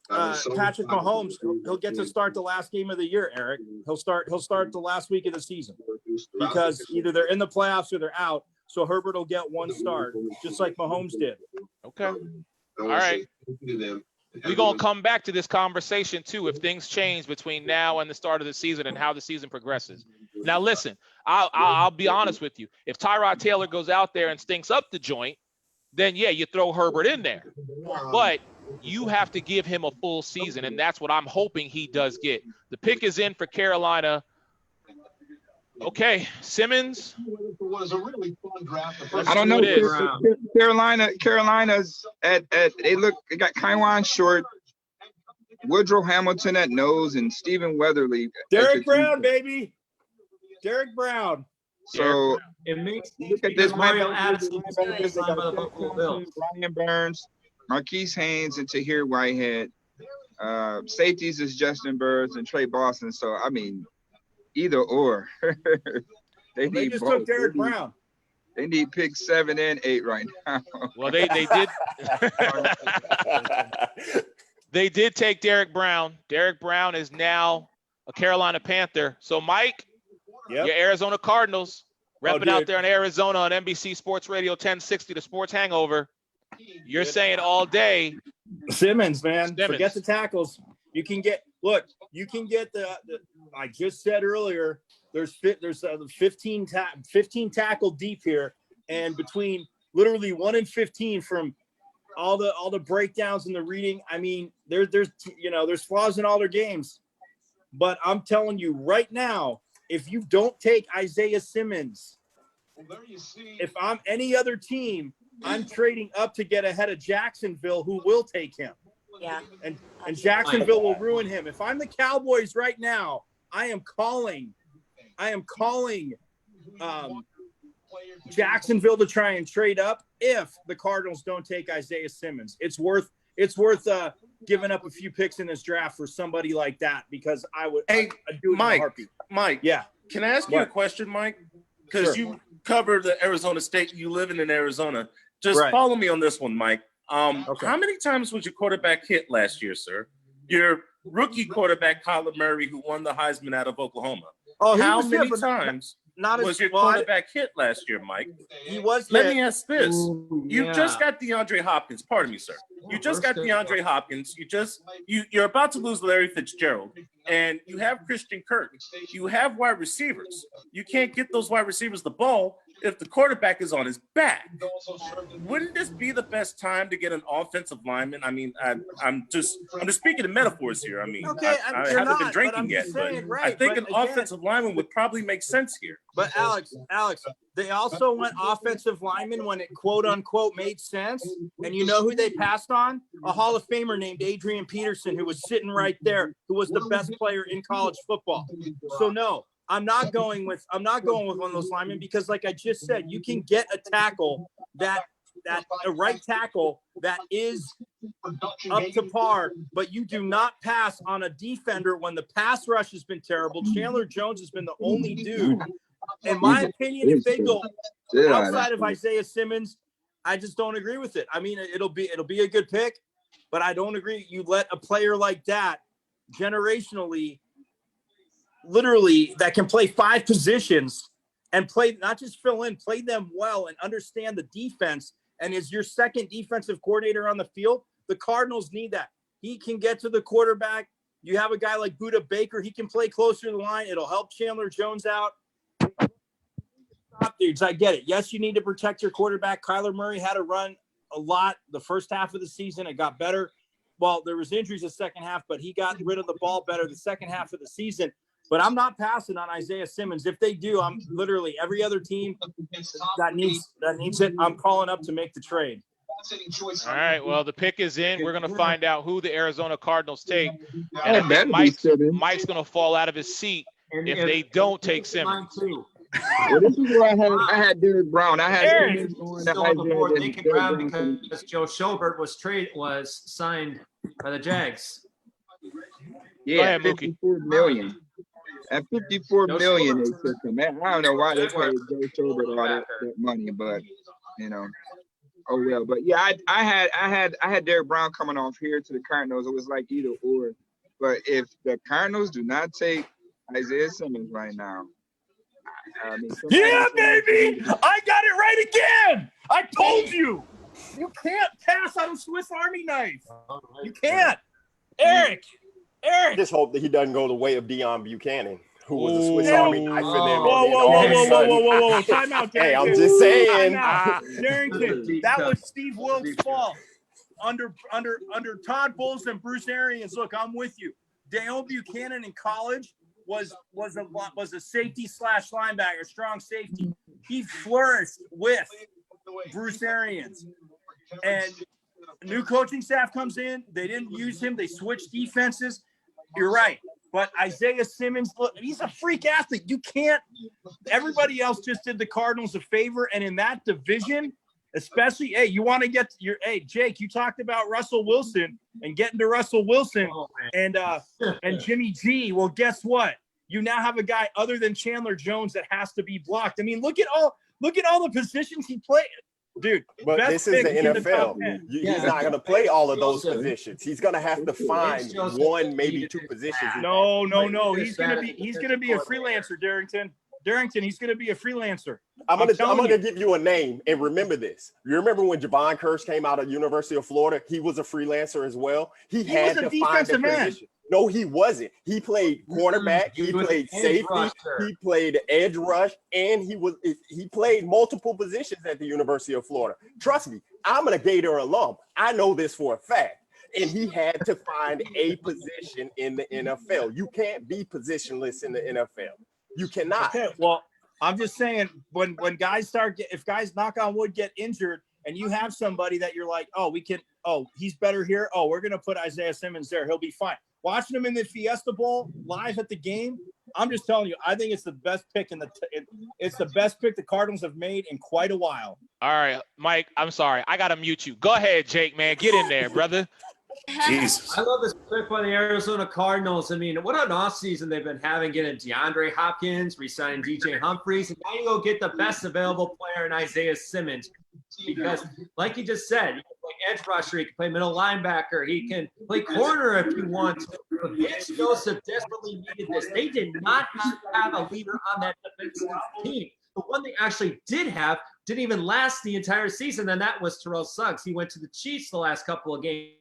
[SPEAKER 5] Mahomes. He'll get to start the last game of the year, Eric. He'll start the last week of the season because either they're in the playoffs or they're out. So Herbert will get one start, just like Mahomes did.
[SPEAKER 1] Okay. All right. We're going to come back to this conversation, too, if things change between now and the start of the season and how the season progresses. Now, listen, I'll be honest with you. If Tyrod Taylor goes out there and stinks up the joint, then, yeah, you throw Herbert in there. But you have to give him a full season, and that's what I'm hoping he does get. The pick is in for Carolina. Okay, Simmons.
[SPEAKER 11] Was a really fun draft.
[SPEAKER 7] I don't know. Carolina's at they got Kaiwan Short, Woodrow Hamilton at nose, and Stephen Weatherly.
[SPEAKER 5] Derek Brown, baby. Derek Brown.
[SPEAKER 7] So
[SPEAKER 8] it makes
[SPEAKER 7] look at this.
[SPEAKER 8] Mario Addison signed by the Buffalo Bills.
[SPEAKER 7] Ryan Burns, Marquise Haynes, and Tahir Whitehead. Safeties is Justin Birds and Trey Boston. So I mean, either or.
[SPEAKER 5] They just took Derek Brown.
[SPEAKER 7] They need picks 7 and 8 right now.
[SPEAKER 1] Well, they did. They did take Derek Brown. Derek Brown is now a Carolina Panther. So, Mike, your Arizona Cardinals, repping out there in Arizona on NBC Sports Radio 1060, the Sports Hangover. You're saying all day.
[SPEAKER 5] Simmons, man. Forget the tackles. You can get the I just said earlier, there's 15 tackle deep here, and between literally 1 and 15 from all the breakdowns and the reading. I mean, there's flaws in all their games, but I'm telling you right now, if you don't take Isaiah Simmons if I'm any other team, I'm trading up to get ahead of Jacksonville, who will take him.
[SPEAKER 9] Yeah.
[SPEAKER 5] And Jacksonville will ruin him. If I'm the Cowboys right now, I am calling Jacksonville to try and trade up if the Cardinals don't take Isaiah Simmons. It's worth giving up a few picks in this draft for somebody like that, because I'd do it in a heartbeat.
[SPEAKER 2] Mike,
[SPEAKER 5] Yeah.
[SPEAKER 2] can I ask you a question, Mike? Because
[SPEAKER 5] Sure.
[SPEAKER 2] you cover the Arizona State, you living in Arizona. Just
[SPEAKER 5] Right.
[SPEAKER 2] follow me on this one, Mike.
[SPEAKER 5] Okay.
[SPEAKER 2] How many times was your quarterback hit last year, sir? Your rookie quarterback, Kyler Murray, who won the Heisman out of Oklahoma.
[SPEAKER 5] Oh, he
[SPEAKER 2] How
[SPEAKER 5] was
[SPEAKER 2] many
[SPEAKER 5] hit, but
[SPEAKER 2] times
[SPEAKER 5] not
[SPEAKER 2] was
[SPEAKER 5] as
[SPEAKER 2] your
[SPEAKER 5] well,
[SPEAKER 2] quarterback hit last year, Mike?
[SPEAKER 5] He was
[SPEAKER 2] Let
[SPEAKER 5] hit.
[SPEAKER 2] me ask this. You
[SPEAKER 8] Yeah.
[SPEAKER 2] just got DeAndre Hopkins. Pardon me, sir. You just got DeAndre Hopkins. You're about to lose Larry Fitzgerald, and you have Christian Kirk. You have wide receivers. You can't get those wide receivers the ball if the quarterback is on his back. Wouldn't this be the best time to get an offensive lineman? I mean, I'm just speaking in metaphors here. I mean,
[SPEAKER 5] Okay,
[SPEAKER 2] I
[SPEAKER 5] you're
[SPEAKER 2] haven't
[SPEAKER 5] not,
[SPEAKER 2] been
[SPEAKER 5] but
[SPEAKER 2] drinking
[SPEAKER 5] I'm
[SPEAKER 2] yet,
[SPEAKER 5] just
[SPEAKER 2] but
[SPEAKER 5] saying,
[SPEAKER 2] I
[SPEAKER 5] right,
[SPEAKER 2] think
[SPEAKER 5] but
[SPEAKER 2] an
[SPEAKER 5] again-
[SPEAKER 2] offensive lineman would probably make sense here.
[SPEAKER 5] But Alex, they also went offensive lineman when it quote unquote made sense. And you know who they passed on? A Hall of Famer named Adrian Peterson, who was sitting right there, who was the best player in college football. So no, I'm not going with one of those linemen, because like I just said, you can get a tackle a right tackle that is up to par, but you do not pass on a defender when the pass rush has been terrible. Chandler Jones has been the only dude. In my opinion, if they go outside of Isaiah Simmons, I just don't agree with it. I mean, it'll be a good pick, but I don't agree. You let a player like that generationally, literally, that can play 5 positions and play, not just fill in, play them well and understand the defense, and is your second defensive coordinator on the field. The Cardinals need that. He can get to the quarterback. You have a guy like Budda Baker. He can play closer to the line. It'll help Chandler Jones out. Stop, dudes. I get it. Yes, you need to protect your quarterback. Kyler Murray had to run a lot the first half of the season. It got better. Well, there was injuries the second half, but he got rid of the ball better the second half of the season. But I'm not passing on Isaiah Simmons. If they do, I'm literally every other team that needs it, I'm calling up to make the trade.
[SPEAKER 1] All right. Well, the pick is in. We're going to find out who the Arizona Cardinals take. And
[SPEAKER 7] Oh,
[SPEAKER 1] I
[SPEAKER 7] better
[SPEAKER 1] think
[SPEAKER 7] be Simmons.
[SPEAKER 1] Mike's going to fall out of his seat if they don't take Simmons.
[SPEAKER 7] Well, this is where I had Derek Brown. I had
[SPEAKER 5] Eric,
[SPEAKER 7] Simmons going to
[SPEAKER 8] Still on the
[SPEAKER 7] Isaiah
[SPEAKER 8] board.
[SPEAKER 7] and
[SPEAKER 8] They can
[SPEAKER 7] Derek
[SPEAKER 8] grab
[SPEAKER 7] Brown.
[SPEAKER 8] because Joe Schobert was signed by the Jags.
[SPEAKER 7] Yeah,
[SPEAKER 1] ahead, Mookie.
[SPEAKER 7] 54 million. At 54
[SPEAKER 8] No
[SPEAKER 7] million, they
[SPEAKER 8] Schobert.
[SPEAKER 7] took him. Man, I don't know why they
[SPEAKER 8] Jaguars.
[SPEAKER 7] paid Joe Schobert all that money, but you know, oh well. But yeah, I had Derek Brown coming off here to the Cardinals. It was like either or. But if the Cardinals do not take Isaiah Simmons right now, I mean,
[SPEAKER 5] Yeah, baby! I got it right again! I told you! You can't pass on a Swiss Army knife. You can't. Eric!
[SPEAKER 10] I just hope that he doesn't go the way of Deion Buchanan, who was a Swiss
[SPEAKER 5] Ooh.
[SPEAKER 10] Army knife and then
[SPEAKER 5] Whoa,
[SPEAKER 10] and
[SPEAKER 5] whoa,
[SPEAKER 10] all
[SPEAKER 5] whoa,
[SPEAKER 10] of a
[SPEAKER 5] whoa, whoa,
[SPEAKER 10] sudden-
[SPEAKER 5] whoa, whoa, whoa, whoa. Time out,
[SPEAKER 10] Hey, I'm
[SPEAKER 5] Darrington.
[SPEAKER 10] just saying.
[SPEAKER 5] Time out. Darrington, that was Steve Wilkes' fault. Under Todd Bowles and Bruce Arians. Look, I'm with you. Dale Buchanan in college was a safety / linebacker, strong safety. He flourished with Bruce Arians. And new coaching staff comes in. They didn't use him. They switched defenses. You're right. But Isaiah Simmons, look, he's a freak athlete. You can't. Everybody else just did the Cardinals a favor. And in that division, especially, hey, you want to get hey, Jake, you talked about Russell Wilson and getting to Russell Wilson and Jimmy G. Well, guess what? You now have a guy other than Chandler Jones that has to be blocked. I mean, look at all the positions he played. Dude,
[SPEAKER 10] But
[SPEAKER 5] best
[SPEAKER 10] this is the
[SPEAKER 5] pick in the top
[SPEAKER 10] NFL.
[SPEAKER 5] 10.
[SPEAKER 10] He's not going to play all of those positions. He's going to have to find one, maybe 2 positions.
[SPEAKER 5] No. He's gonna be a freelancer, Darrington. He's gonna be a freelancer.
[SPEAKER 10] I'm
[SPEAKER 5] telling
[SPEAKER 10] gonna
[SPEAKER 5] you.
[SPEAKER 10] give you a name and remember this. You remember when Javon Curse came out of University of Florida? He was a freelancer as well. He had
[SPEAKER 5] was a
[SPEAKER 10] to find a
[SPEAKER 5] defensive man.
[SPEAKER 10] position. No, he wasn't. He played cornerback. He played safety. He played edge rush, and he played multiple positions at the University of Florida. Trust me, I'm a Gator alum. I know this for a fact. And he had to find a position in the NFL. You can't be positionless in the NFL. You cannot.
[SPEAKER 5] Okay, well, I'm just saying when guys if guys knock on wood get injured and you have somebody that you're like, he's better here. Oh, we're gonna put Isaiah Simmons there. He'll be fine. Watching him in the Fiesta Bowl live at the game, I'm just telling you, I think it's the best pick it's the best pick the Cardinals have made in quite a while.
[SPEAKER 1] All right, Mike, I'm sorry. I got to mute you. Go ahead, Jake, man. Get in there, brother.
[SPEAKER 2] Jesus.
[SPEAKER 8] I love this pick by the Arizona Cardinals. I mean, what an offseason they've been having, getting DeAndre Hopkins, re-signing DJ Humphries, and now you go get the best available player in Isaiah Simmons. Because, like you just said, he can play edge rusher, he can play middle linebacker, he can play corner if you want to. But Vance Joseph desperately needed this. They did not have a leader on that defensive team. The one they actually did have didn't even last the entire season, and that was Terrell Suggs. He went to the Chiefs the last couple of games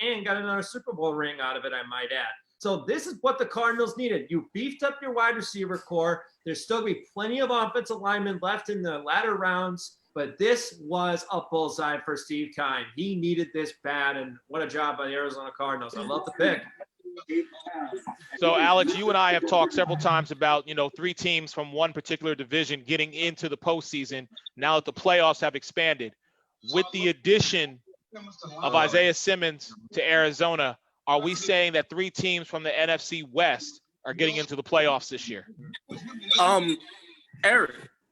[SPEAKER 8] and got another Super Bowl ring out of it, I might add. So this is what the Cardinals needed. You beefed up your wide receiver core. There's still going to be plenty of offensive linemen left in the latter rounds, but this was a bullseye for Steve Keim. He needed this bad, and what a job by the Arizona Cardinals. I love the pick.
[SPEAKER 1] So, Alex, you and I have talked several times about, 3 teams from one particular division getting into the postseason now that the playoffs have expanded. With the addition of Isaiah Simmons to Arizona, are we saying that 3 teams from the NFC West are getting into the playoffs this year?
[SPEAKER 2] Eric,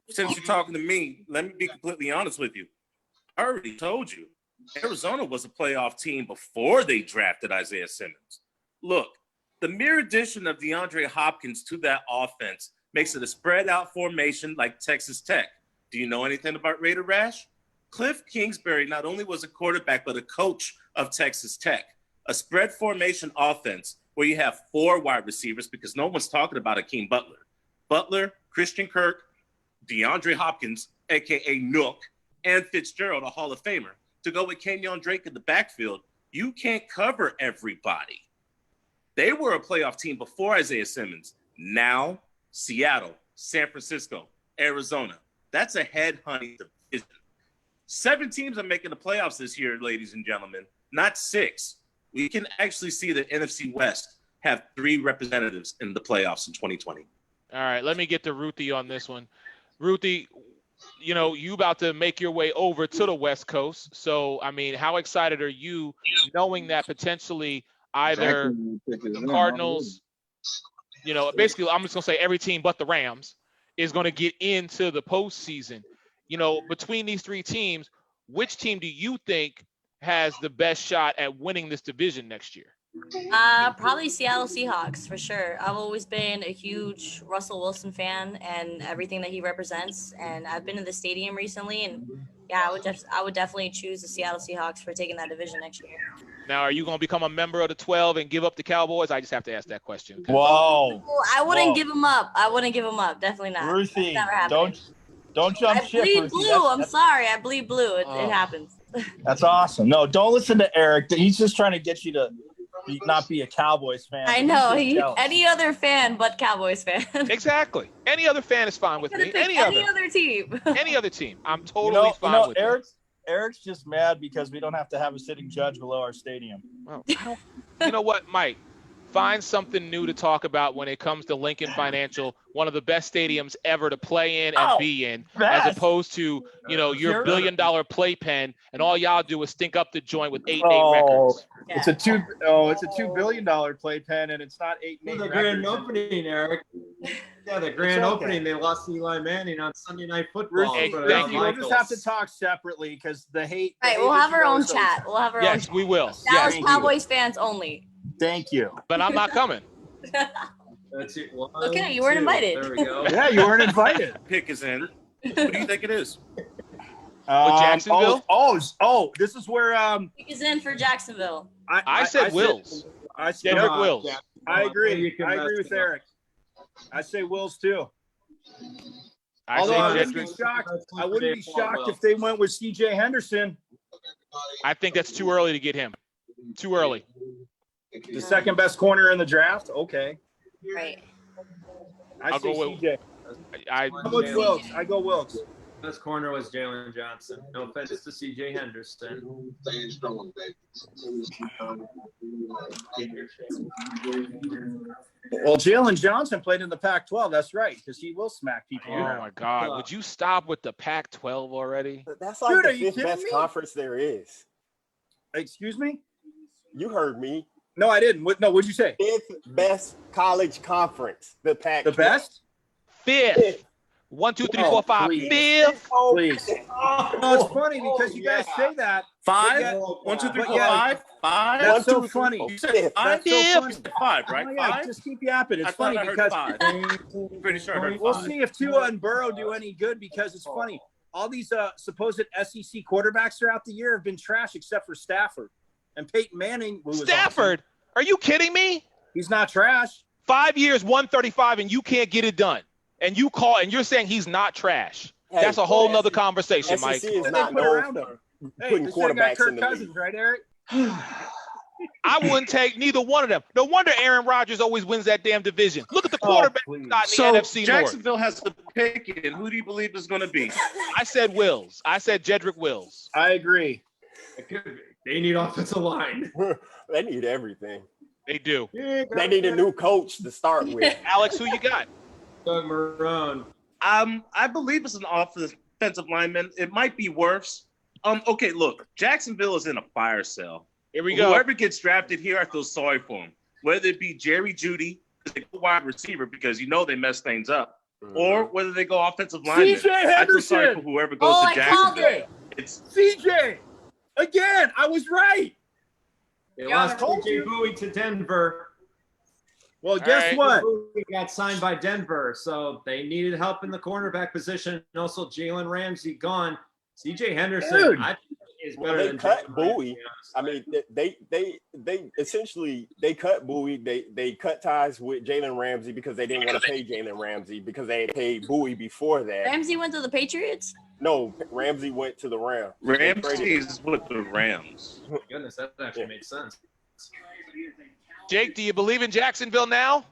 [SPEAKER 2] since you're talking to me, let me be completely honest with you. I already told you, Arizona was a playoff team before they drafted Isaiah Simmons. Look, the mere addition of DeAndre Hopkins to that offense makes it a spread out formation like Texas Tech. Do you know anything about Raider Rash? Cliff Kingsbury not only was a quarterback, but a coach of Texas Tech. A spread formation offense where you have 4 wide receivers, because no one's talking about Akeem Butler. Butler, Christian Kirk, DeAndre Hopkins, a.k.a. Nook, and Fitzgerald, a Hall of Famer. To go with Kenyon Drake in the backfield, you can't cover everybody. They were a playoff team before Isaiah Simmons. Now, Seattle, San Francisco, Arizona. That's a head-hunting division. 7 teams are making the playoffs this year, ladies and gentlemen, not 6. We can actually see the NFC West have 3 representatives in the playoffs in 2020.
[SPEAKER 1] All right, let me get to Ruthie on this one. Ruthie, you about to make your way over to the West Coast. So, I mean, how excited are you knowing that potentially either the Cardinals, basically I'm just going to say every team but the Rams is going to get into the postseason. Between these 3 teams, which team do you think has the best shot at winning this division next year?
[SPEAKER 9] Probably Seattle Seahawks for sure. I've always been a huge Russell Wilson fan and everything that he represents. And I've been to the stadium recently, and yeah, I would definitely choose the Seattle Seahawks for taking that division next year.
[SPEAKER 1] Now, are you going to become a member of the 12 and give up the Cowboys? I just have to ask that question.
[SPEAKER 5] Whoa!
[SPEAKER 9] I wouldn't give them up. Definitely not.
[SPEAKER 5] Ruthie,
[SPEAKER 9] never happening.
[SPEAKER 5] don't jump ship.
[SPEAKER 9] I bleed
[SPEAKER 5] Ruthie.
[SPEAKER 9] blue. I'm sorry. I bleed blue. It happens.
[SPEAKER 5] That's awesome. No, don't listen to Eric. He's just trying to get you to not be a Cowboys fan.
[SPEAKER 9] I know. Any other fan but Cowboys fan.
[SPEAKER 1] Exactly. Any other fan is fine with me. Any
[SPEAKER 9] other team.
[SPEAKER 1] Any other team. I'm totally fine with
[SPEAKER 5] Eric's just mad because we don't have to have a sitting judge below our stadium.
[SPEAKER 1] Well, you know what, Mike? Find something new to talk about when it comes to Lincoln Financial, one of the best stadiums ever to play in and be in, as opposed to, your billion-dollar playpen, and all y'all do is stink up the joint with 8-8 records.
[SPEAKER 5] Yeah. It's a $2 billion playpen, and it's not 8-8.
[SPEAKER 8] The grand opening, Eric. Yeah, the grand opening. They lost Eli Manning on Sunday Night Football.
[SPEAKER 5] We'll just have to talk separately because the hate.
[SPEAKER 9] All right, we'll have our own chat. We'll have our own.
[SPEAKER 1] Yes, we will.
[SPEAKER 9] Dallas Cowboys fans only.
[SPEAKER 5] Thank you.
[SPEAKER 1] But I'm not coming.
[SPEAKER 8] That's it.
[SPEAKER 9] Okay, you weren't invited.
[SPEAKER 8] There we go.
[SPEAKER 5] Yeah, you weren't invited.
[SPEAKER 2] Pick is in. What do you think it is?
[SPEAKER 1] Jacksonville?
[SPEAKER 5] This is where
[SPEAKER 9] Pick is in for Jacksonville.
[SPEAKER 1] I said Wills. Derek Wills.
[SPEAKER 5] I agree. I agree with Eric. I say Wills too.
[SPEAKER 1] I
[SPEAKER 5] wouldn't be shocked if they went with C.J. Henderson.
[SPEAKER 1] I think that's too early to get him. Too early.
[SPEAKER 5] The second best corner in the draft? Okay.
[SPEAKER 9] Right.
[SPEAKER 5] I'll go with CJ. I go Wilkes.
[SPEAKER 8] Best corner was Jalen Johnson. No offense to C.J. Henderson.
[SPEAKER 11] Staying strong, baby.
[SPEAKER 5] Well, Jalen Johnson played in the Pac-12. That's right, because he will smack people
[SPEAKER 1] Oh
[SPEAKER 5] around.
[SPEAKER 1] my God! Would you stop with the Pac-12 already?
[SPEAKER 10] That's like
[SPEAKER 5] Dude, are
[SPEAKER 10] the
[SPEAKER 5] you
[SPEAKER 10] fifth
[SPEAKER 5] kidding
[SPEAKER 10] best
[SPEAKER 5] me?
[SPEAKER 10] conference there is.
[SPEAKER 5] Excuse me?
[SPEAKER 10] You heard me.
[SPEAKER 5] No, I didn't. No, what'd you say?
[SPEAKER 10] Fifth best college conference, the Pac.
[SPEAKER 5] The best?
[SPEAKER 1] Fifth. 1, 2, 3, 4, 5.
[SPEAKER 5] please.
[SPEAKER 1] Fifth.
[SPEAKER 5] Please. No, it's funny because you guys say that.
[SPEAKER 2] Five?
[SPEAKER 5] But yet-
[SPEAKER 2] 1, 2, 3,
[SPEAKER 5] but
[SPEAKER 2] 4,
[SPEAKER 5] yet-
[SPEAKER 2] 5? 5?
[SPEAKER 5] That's so
[SPEAKER 10] 1, 2, 3,
[SPEAKER 5] funny.
[SPEAKER 10] 4,
[SPEAKER 2] You said
[SPEAKER 10] fifth.
[SPEAKER 2] five?
[SPEAKER 5] That's so
[SPEAKER 1] Fifth.
[SPEAKER 5] funny.
[SPEAKER 2] 5, right?
[SPEAKER 5] Oh, yeah,
[SPEAKER 2] 5?
[SPEAKER 5] just keep yapping. It's
[SPEAKER 2] I thought
[SPEAKER 5] funny
[SPEAKER 2] I heard
[SPEAKER 5] because
[SPEAKER 2] 5. Pretty sure I heard
[SPEAKER 5] we'll
[SPEAKER 2] 5.
[SPEAKER 5] see if Tua and Burrow do any good because it's funny. All these supposed SEC quarterbacks throughout the year have been trash except for Stafford. And Peyton Manning, who was
[SPEAKER 1] Stafford. Are you kidding me?
[SPEAKER 5] he's not trash.
[SPEAKER 1] 5 years, 135, and you can't get it done. And you're saying he's not trash.
[SPEAKER 10] Hey,
[SPEAKER 1] That's a whole
[SPEAKER 10] SEC
[SPEAKER 1] nother conversation,
[SPEAKER 10] SEC
[SPEAKER 1] Mike.
[SPEAKER 10] is
[SPEAKER 5] They
[SPEAKER 10] not
[SPEAKER 5] put
[SPEAKER 10] known
[SPEAKER 5] around him.
[SPEAKER 10] for
[SPEAKER 5] Hey,
[SPEAKER 10] putting
[SPEAKER 5] this guy got
[SPEAKER 10] quarterbacks
[SPEAKER 5] Kirk
[SPEAKER 10] in the
[SPEAKER 5] Cousins,
[SPEAKER 10] league.
[SPEAKER 5] right, Eric?
[SPEAKER 1] I wouldn't take neither one of them. No wonder Aaron Rodgers always wins that damn division. Look at the quarterback
[SPEAKER 5] please.
[SPEAKER 1] got in the
[SPEAKER 2] So
[SPEAKER 1] NFC North.
[SPEAKER 2] Jacksonville has to pick it. Who do you believe is going to be?
[SPEAKER 1] I said Wills. I said Jedrick Wills.
[SPEAKER 5] I agree.
[SPEAKER 8] It could be. They need offensive line.
[SPEAKER 10] They need everything.
[SPEAKER 1] They do.
[SPEAKER 10] They need a new coach to start with.
[SPEAKER 1] Alex, who you got?
[SPEAKER 8] Doug Marrone.
[SPEAKER 2] I believe it's an offensive lineman. It might be worse. Okay, look, Jacksonville is in a fire sale.
[SPEAKER 1] Here we go.
[SPEAKER 2] Whoever gets drafted here, I feel sorry for him. Whether it be Jerry Judy, the wide receiver, because you know they mess things up, or whether they go offensive lineman.
[SPEAKER 5] CJ
[SPEAKER 2] I feel sorry for
[SPEAKER 5] Henderson.
[SPEAKER 2] whoever goes
[SPEAKER 9] Oh,
[SPEAKER 2] to
[SPEAKER 9] I called
[SPEAKER 2] Jacksonville.
[SPEAKER 9] it.
[SPEAKER 2] It's
[SPEAKER 5] CJ. Again, I was right.
[SPEAKER 8] They
[SPEAKER 5] Yeah, I
[SPEAKER 8] lost
[SPEAKER 5] told
[SPEAKER 8] TJ
[SPEAKER 5] you.
[SPEAKER 8] Bowie to Denver.
[SPEAKER 5] Well, guess
[SPEAKER 1] right.
[SPEAKER 5] what?
[SPEAKER 8] Bowie got signed by Denver, so they needed help in the cornerback position. And also Jalen Ramsey gone. CJ Henderson,
[SPEAKER 5] Dude.
[SPEAKER 8] I think is
[SPEAKER 10] Well,
[SPEAKER 8] better
[SPEAKER 10] they
[SPEAKER 8] than
[SPEAKER 10] cut
[SPEAKER 8] Jalen
[SPEAKER 10] Bowie.
[SPEAKER 8] Ramsey,
[SPEAKER 10] I
[SPEAKER 8] honestly.
[SPEAKER 10] mean, they essentially they cut Bowie. They cut ties with Jalen Ramsey because they didn't want to pay Jalen Ramsey because they had paid Bowie before that.
[SPEAKER 9] Ramsey went to the Patriots.
[SPEAKER 10] No, Ramsey went to the Rams. They traded
[SPEAKER 2] Ramsey
[SPEAKER 10] him.
[SPEAKER 2] is with the Rams.
[SPEAKER 8] Goodness, that actually made sense.
[SPEAKER 1] Jake, do you believe in Jacksonville now?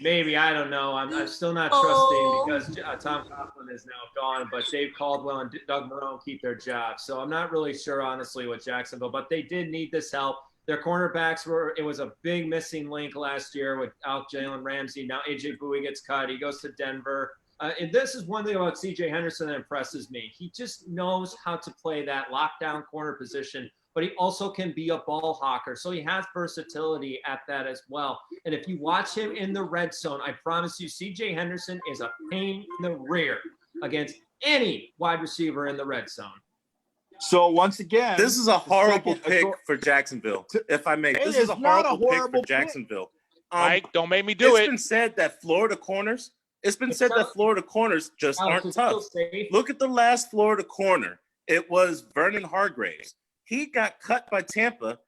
[SPEAKER 8] Maybe, I don't know. I'm still not
[SPEAKER 9] Oh.
[SPEAKER 8] trusting because Tom Coughlin is now gone, but Dave Caldwell and Doug Marrone keep their jobs. So I'm not really sure, honestly, with Jacksonville, but they did need this help. Their cornerbacks it was a big missing link last year without Jalen Ramsey. Now AJ Bowie gets cut. He goes to Denver. And this is one thing about CJ Henderson that impresses me. He just knows how to play that lockdown corner position, but he also can be a ball hawker. So he has versatility at that as well. And if you watch him in the red zone, I promise you, CJ Henderson is a pain in the rear against any wide receiver in the red zone.
[SPEAKER 5] So once again,
[SPEAKER 2] This is a horrible
[SPEAKER 5] second
[SPEAKER 2] pick
[SPEAKER 5] author-
[SPEAKER 2] for Jacksonville, if I may.
[SPEAKER 5] It
[SPEAKER 2] This
[SPEAKER 5] is
[SPEAKER 2] is a
[SPEAKER 5] not a
[SPEAKER 2] horrible pick
[SPEAKER 5] horrible
[SPEAKER 2] for
[SPEAKER 5] pick.
[SPEAKER 2] Jacksonville.
[SPEAKER 1] Mike, don't make me do
[SPEAKER 2] It's
[SPEAKER 1] it.
[SPEAKER 2] been said that Florida corners. It's been
[SPEAKER 8] It's
[SPEAKER 2] said
[SPEAKER 8] not-
[SPEAKER 2] that Florida corners just
[SPEAKER 8] Alex,
[SPEAKER 2] aren't
[SPEAKER 8] it's still
[SPEAKER 2] tough.
[SPEAKER 8] safe.
[SPEAKER 2] Look at the last Florida corner. It was Vernon Hargraves. He got cut by Tampa,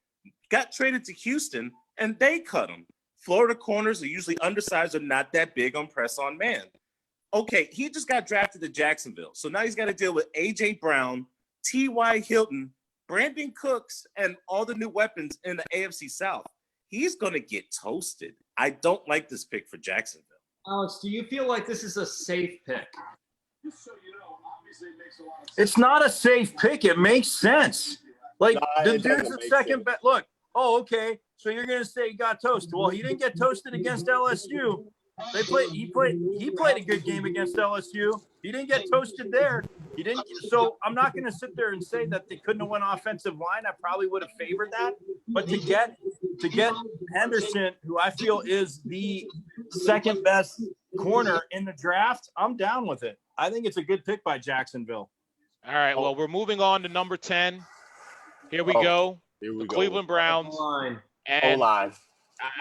[SPEAKER 2] got traded to Houston, and they cut him. Florida corners are usually undersized or not that big on press on man. Okay, he just got drafted to Jacksonville. So now he's got to deal with A.J. Brown, T.Y. Hilton, Brandon Cooks, and all the new weapons in the AFC South. He's going to get toasted. I don't like this pick for Jacksonville.
[SPEAKER 8] Alex, do you feel like this is a safe pick?
[SPEAKER 5] It's not a safe pick. It makes sense. Like
[SPEAKER 10] Nah,
[SPEAKER 5] the
[SPEAKER 10] it
[SPEAKER 5] dude's
[SPEAKER 10] doesn't
[SPEAKER 5] the
[SPEAKER 10] make
[SPEAKER 5] second
[SPEAKER 10] sense.
[SPEAKER 5] best. Look, oh, okay. So you're gonna say he got toasted. Well, he didn't get toasted against LSU. He played a good game against LSU. He didn't get toasted there. He didn't. So I'm not gonna sit there and say that they couldn't have won offensive line. I probably would have favored that. But to get Henderson, who I feel is the second best corner in the draft, I'm down with it. I think it's a good pick by Jacksonville.
[SPEAKER 1] All right, well, we're moving on to number 10. Here we
[SPEAKER 10] Oh,
[SPEAKER 1] go.
[SPEAKER 10] Here we
[SPEAKER 1] The
[SPEAKER 10] go.
[SPEAKER 1] Cleveland Browns.
[SPEAKER 8] Line.
[SPEAKER 1] And
[SPEAKER 10] O-line.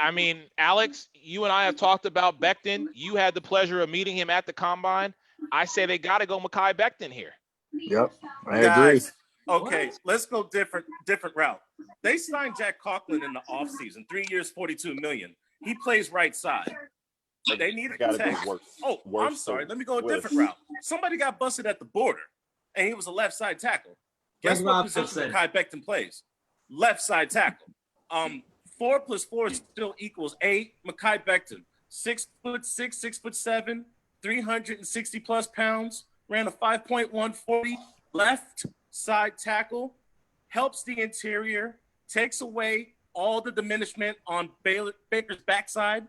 [SPEAKER 1] I mean, Alex, you and I have talked about Becton. You had the pleasure of meeting him at the combine. I say they got to go Mekhi Becton here.
[SPEAKER 5] Yep, I
[SPEAKER 2] Guys, okay, let's go different route. They signed Jack Conklin in the offseason, 3 years, $42 million. He plays right side. They need a
[SPEAKER 10] Gotta be
[SPEAKER 2] protect.
[SPEAKER 10] worse.
[SPEAKER 2] Oh,
[SPEAKER 10] Worse
[SPEAKER 2] I'm sorry.
[SPEAKER 10] than
[SPEAKER 2] Let me go a
[SPEAKER 10] Willis.
[SPEAKER 2] different route. Somebody got busted at the border, and he was a left side tackle. Guess
[SPEAKER 8] Greg
[SPEAKER 2] what position
[SPEAKER 8] Robinson.
[SPEAKER 2] Mekhi Becton plays? Left side tackle. 4 + 4 still equals 8. Mekhi Becton, 6'6", 6'7",
[SPEAKER 12] 360 plus pounds, ran a 5.140 left side tackle, helps the interior, takes away all the diminishment on Baker's backside.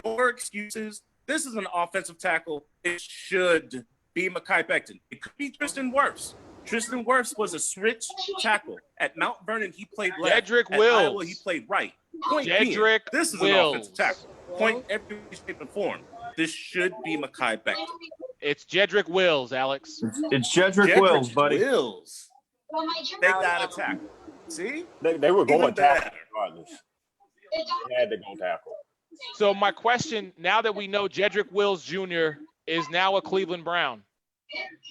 [SPEAKER 12] No more excuses. This is an offensive tackle. It should be Mekhi Becton. It could be Tristan Wirfs. Tristan Wirfs was a switch tackle. At Mount Vernon, he played left.
[SPEAKER 1] Jedrick
[SPEAKER 12] At
[SPEAKER 1] Wills.
[SPEAKER 12] Iowa, he played right. Point being,
[SPEAKER 1] Jedrick
[SPEAKER 12] this is
[SPEAKER 1] Wills.
[SPEAKER 12] an offensive tackle. Point every shape and form. This should be Mekhi Becton.
[SPEAKER 1] It's Jedrick Wills, Alex.
[SPEAKER 5] It's Jedrick Wills, buddy.
[SPEAKER 12] Wills. They got to tackle. See?
[SPEAKER 10] They were going
[SPEAKER 12] Even
[SPEAKER 10] tackle
[SPEAKER 12] better.
[SPEAKER 10] regardless. They had to go tackle.
[SPEAKER 1] So my question, now that we know Jedrick Wills Jr. is now a Cleveland Brown,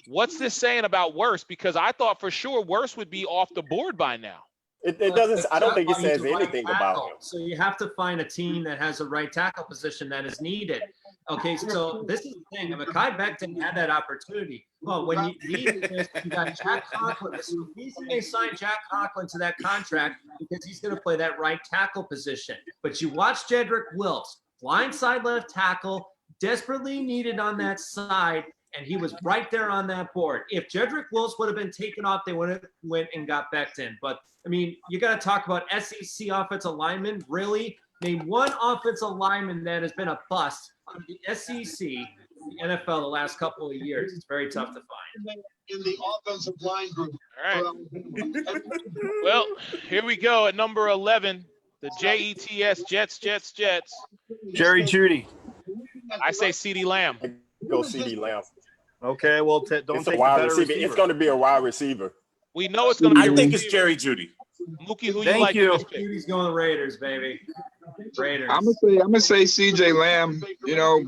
[SPEAKER 1] what's this saying about Wirfs? Because I thought for sure Wirfs would be off the board by now.
[SPEAKER 10] It doesn't. I don't think it
[SPEAKER 8] He's a
[SPEAKER 10] says
[SPEAKER 8] right
[SPEAKER 10] anything
[SPEAKER 8] tackle.
[SPEAKER 10] about him.
[SPEAKER 8] So you have to find a team that has a right tackle position that is needed. Okay, so this is the thing. Mekhi Becton had that opportunity. Well, when you need this, you got Jack Conklin. The reason they signed Jack Conklin to that contract because he's going to play that right tackle position. But you watch Jedrick Wills, blindside left tackle, desperately needed on that side, and he was right there on that board. If Jedrick Wills would have been taken off, they would have went and got Becton. But I mean, you got to talk about SEC offensive linemen. Really, name one offensive lineman that has been a bust on the SEC, the NFL, the last couple of years. It's very tough to find.
[SPEAKER 11] In the offensive line group.
[SPEAKER 1] All right. Well, here we go at number 11, the Jets, Jets.
[SPEAKER 5] Jerry Jeudy.
[SPEAKER 1] I say CeeDee Lamb.
[SPEAKER 10] Go CeeDee Lamb.
[SPEAKER 5] Okay, well, don't
[SPEAKER 10] It's
[SPEAKER 5] take
[SPEAKER 10] a wide
[SPEAKER 5] the better
[SPEAKER 10] receiver.
[SPEAKER 5] receiver.
[SPEAKER 10] It's going to be a wide receiver.
[SPEAKER 1] We know it's going to be.
[SPEAKER 12] I
[SPEAKER 1] a
[SPEAKER 12] think it's
[SPEAKER 1] receiver.
[SPEAKER 12] Jerry Jeudy.
[SPEAKER 1] Mookie, who you
[SPEAKER 5] Thank
[SPEAKER 1] like?
[SPEAKER 5] you.
[SPEAKER 1] in this pick?
[SPEAKER 8] Judy's going Raiders, baby. Raiders.
[SPEAKER 7] I'm gonna say CJ Lamb,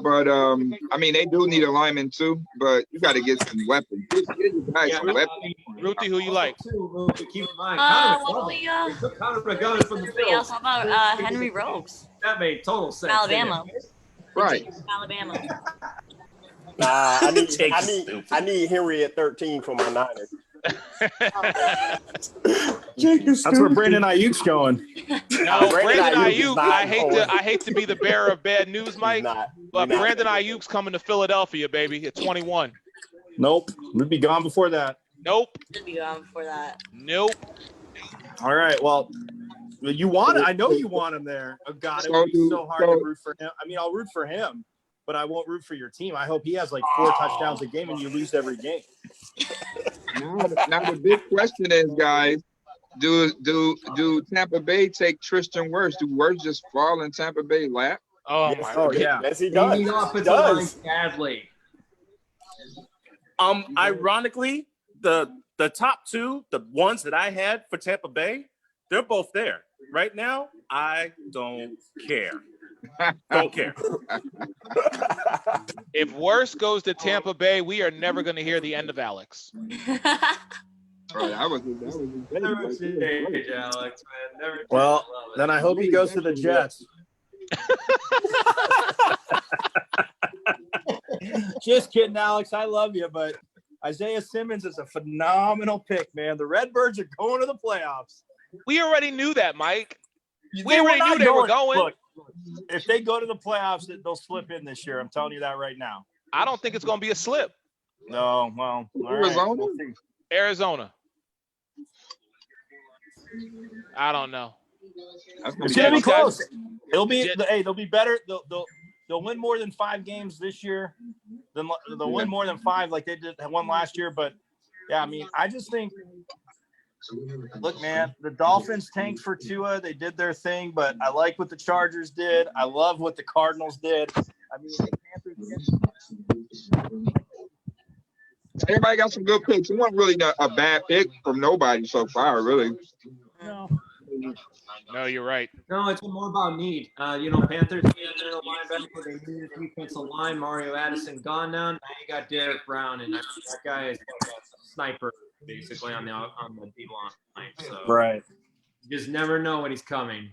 [SPEAKER 7] but I mean they do need a lineman too, but you got to get some weapons. Get you guys some weapons.
[SPEAKER 1] Ruthie, who you like?
[SPEAKER 8] Keep in mind,
[SPEAKER 9] What
[SPEAKER 8] they took Connor McGovern from the
[SPEAKER 9] Everybody else,
[SPEAKER 8] field.
[SPEAKER 9] how about Henry Rhodes,
[SPEAKER 8] That made total sense.
[SPEAKER 9] Alabama?
[SPEAKER 7] Right.
[SPEAKER 9] Alabama.
[SPEAKER 10] Nah,
[SPEAKER 12] Takes
[SPEAKER 10] I need Henry at 13 for my Niners.
[SPEAKER 5] That's where Brandon Ayuk's going.
[SPEAKER 1] No, Brandon
[SPEAKER 10] Ayuk is
[SPEAKER 1] Ayuk.
[SPEAKER 10] not
[SPEAKER 1] I hate to be the bearer of bad news, Mike, but
[SPEAKER 10] He's not.
[SPEAKER 1] Brandon Ayuk's coming to Philadelphia, baby, at 21.
[SPEAKER 5] Nope, we'd be gone before that.
[SPEAKER 1] Nope.
[SPEAKER 9] Should be gone before that.
[SPEAKER 1] Nope.
[SPEAKER 5] All right, well, you want. I know you want him there. Oh God, it would be so hard to root for him. I mean, I'll root for him, but I won't root for your team. I hope he has like 4 touchdowns a game and you lose every game.
[SPEAKER 7] Now the big question is, guys, do Tampa Bay take Tristan Wirfs? Do Wirfs just fall in Tampa Bay lap?
[SPEAKER 1] Oh
[SPEAKER 10] Yes,
[SPEAKER 1] my
[SPEAKER 5] Oh
[SPEAKER 1] God.
[SPEAKER 5] yeah.
[SPEAKER 10] Yes, he
[SPEAKER 8] They
[SPEAKER 10] does.
[SPEAKER 8] need
[SPEAKER 10] He
[SPEAKER 8] offensive line
[SPEAKER 10] does.
[SPEAKER 8] badly.
[SPEAKER 12] Ironically, the top two, the ones that I had for Tampa Bay, they're both there. Right now, I don't care. Don't care.
[SPEAKER 1] If Worst goes to Tampa Bay, we are never going to hear the end of Alex.
[SPEAKER 7] Oh, that was
[SPEAKER 8] Never change, Alex, man. Never change.
[SPEAKER 5] Well,
[SPEAKER 8] Love it.
[SPEAKER 5] then I hope he goes to the Jets. Just kidding, Alex. I love you, but Isaiah Simmons is a phenomenal pick, man. The Redbirds are going to the playoffs.
[SPEAKER 1] We already knew that, Mike. We
[SPEAKER 5] They
[SPEAKER 1] already
[SPEAKER 5] not
[SPEAKER 1] knew they were going.
[SPEAKER 5] Look, if they go to the playoffs, they'll slip in this year. I'm telling you that right now.
[SPEAKER 1] I don't think it's going to be a slip.
[SPEAKER 5] No, well, all right.
[SPEAKER 7] Arizona?
[SPEAKER 5] We'll see.
[SPEAKER 1] Arizona. I don't know.
[SPEAKER 5] It's gonna be
[SPEAKER 1] Jets got-
[SPEAKER 5] close. It'll be
[SPEAKER 1] Jets-
[SPEAKER 5] hey, they'll be better. They'll win more than 5 games this year. Then they'll win more than 5 like they did won last year. But yeah, I mean, I just think. Look, man, the Dolphins tanked for Tua. They did their thing, but I like what the Chargers did. I love what the Cardinals did. I mean, the Panthers.
[SPEAKER 7] Everybody got some good picks. It wasn't really a bad pick from nobody so far, really.
[SPEAKER 5] No.
[SPEAKER 1] No, you're right.
[SPEAKER 8] No, it's more about need. Panthers needed their linebacker. They needed a defensive line. Mario Addison gone now. Now you got Derek Brown, and that guy is like a sniper basically on the D line. So
[SPEAKER 5] Right.
[SPEAKER 8] you just never know when he's coming.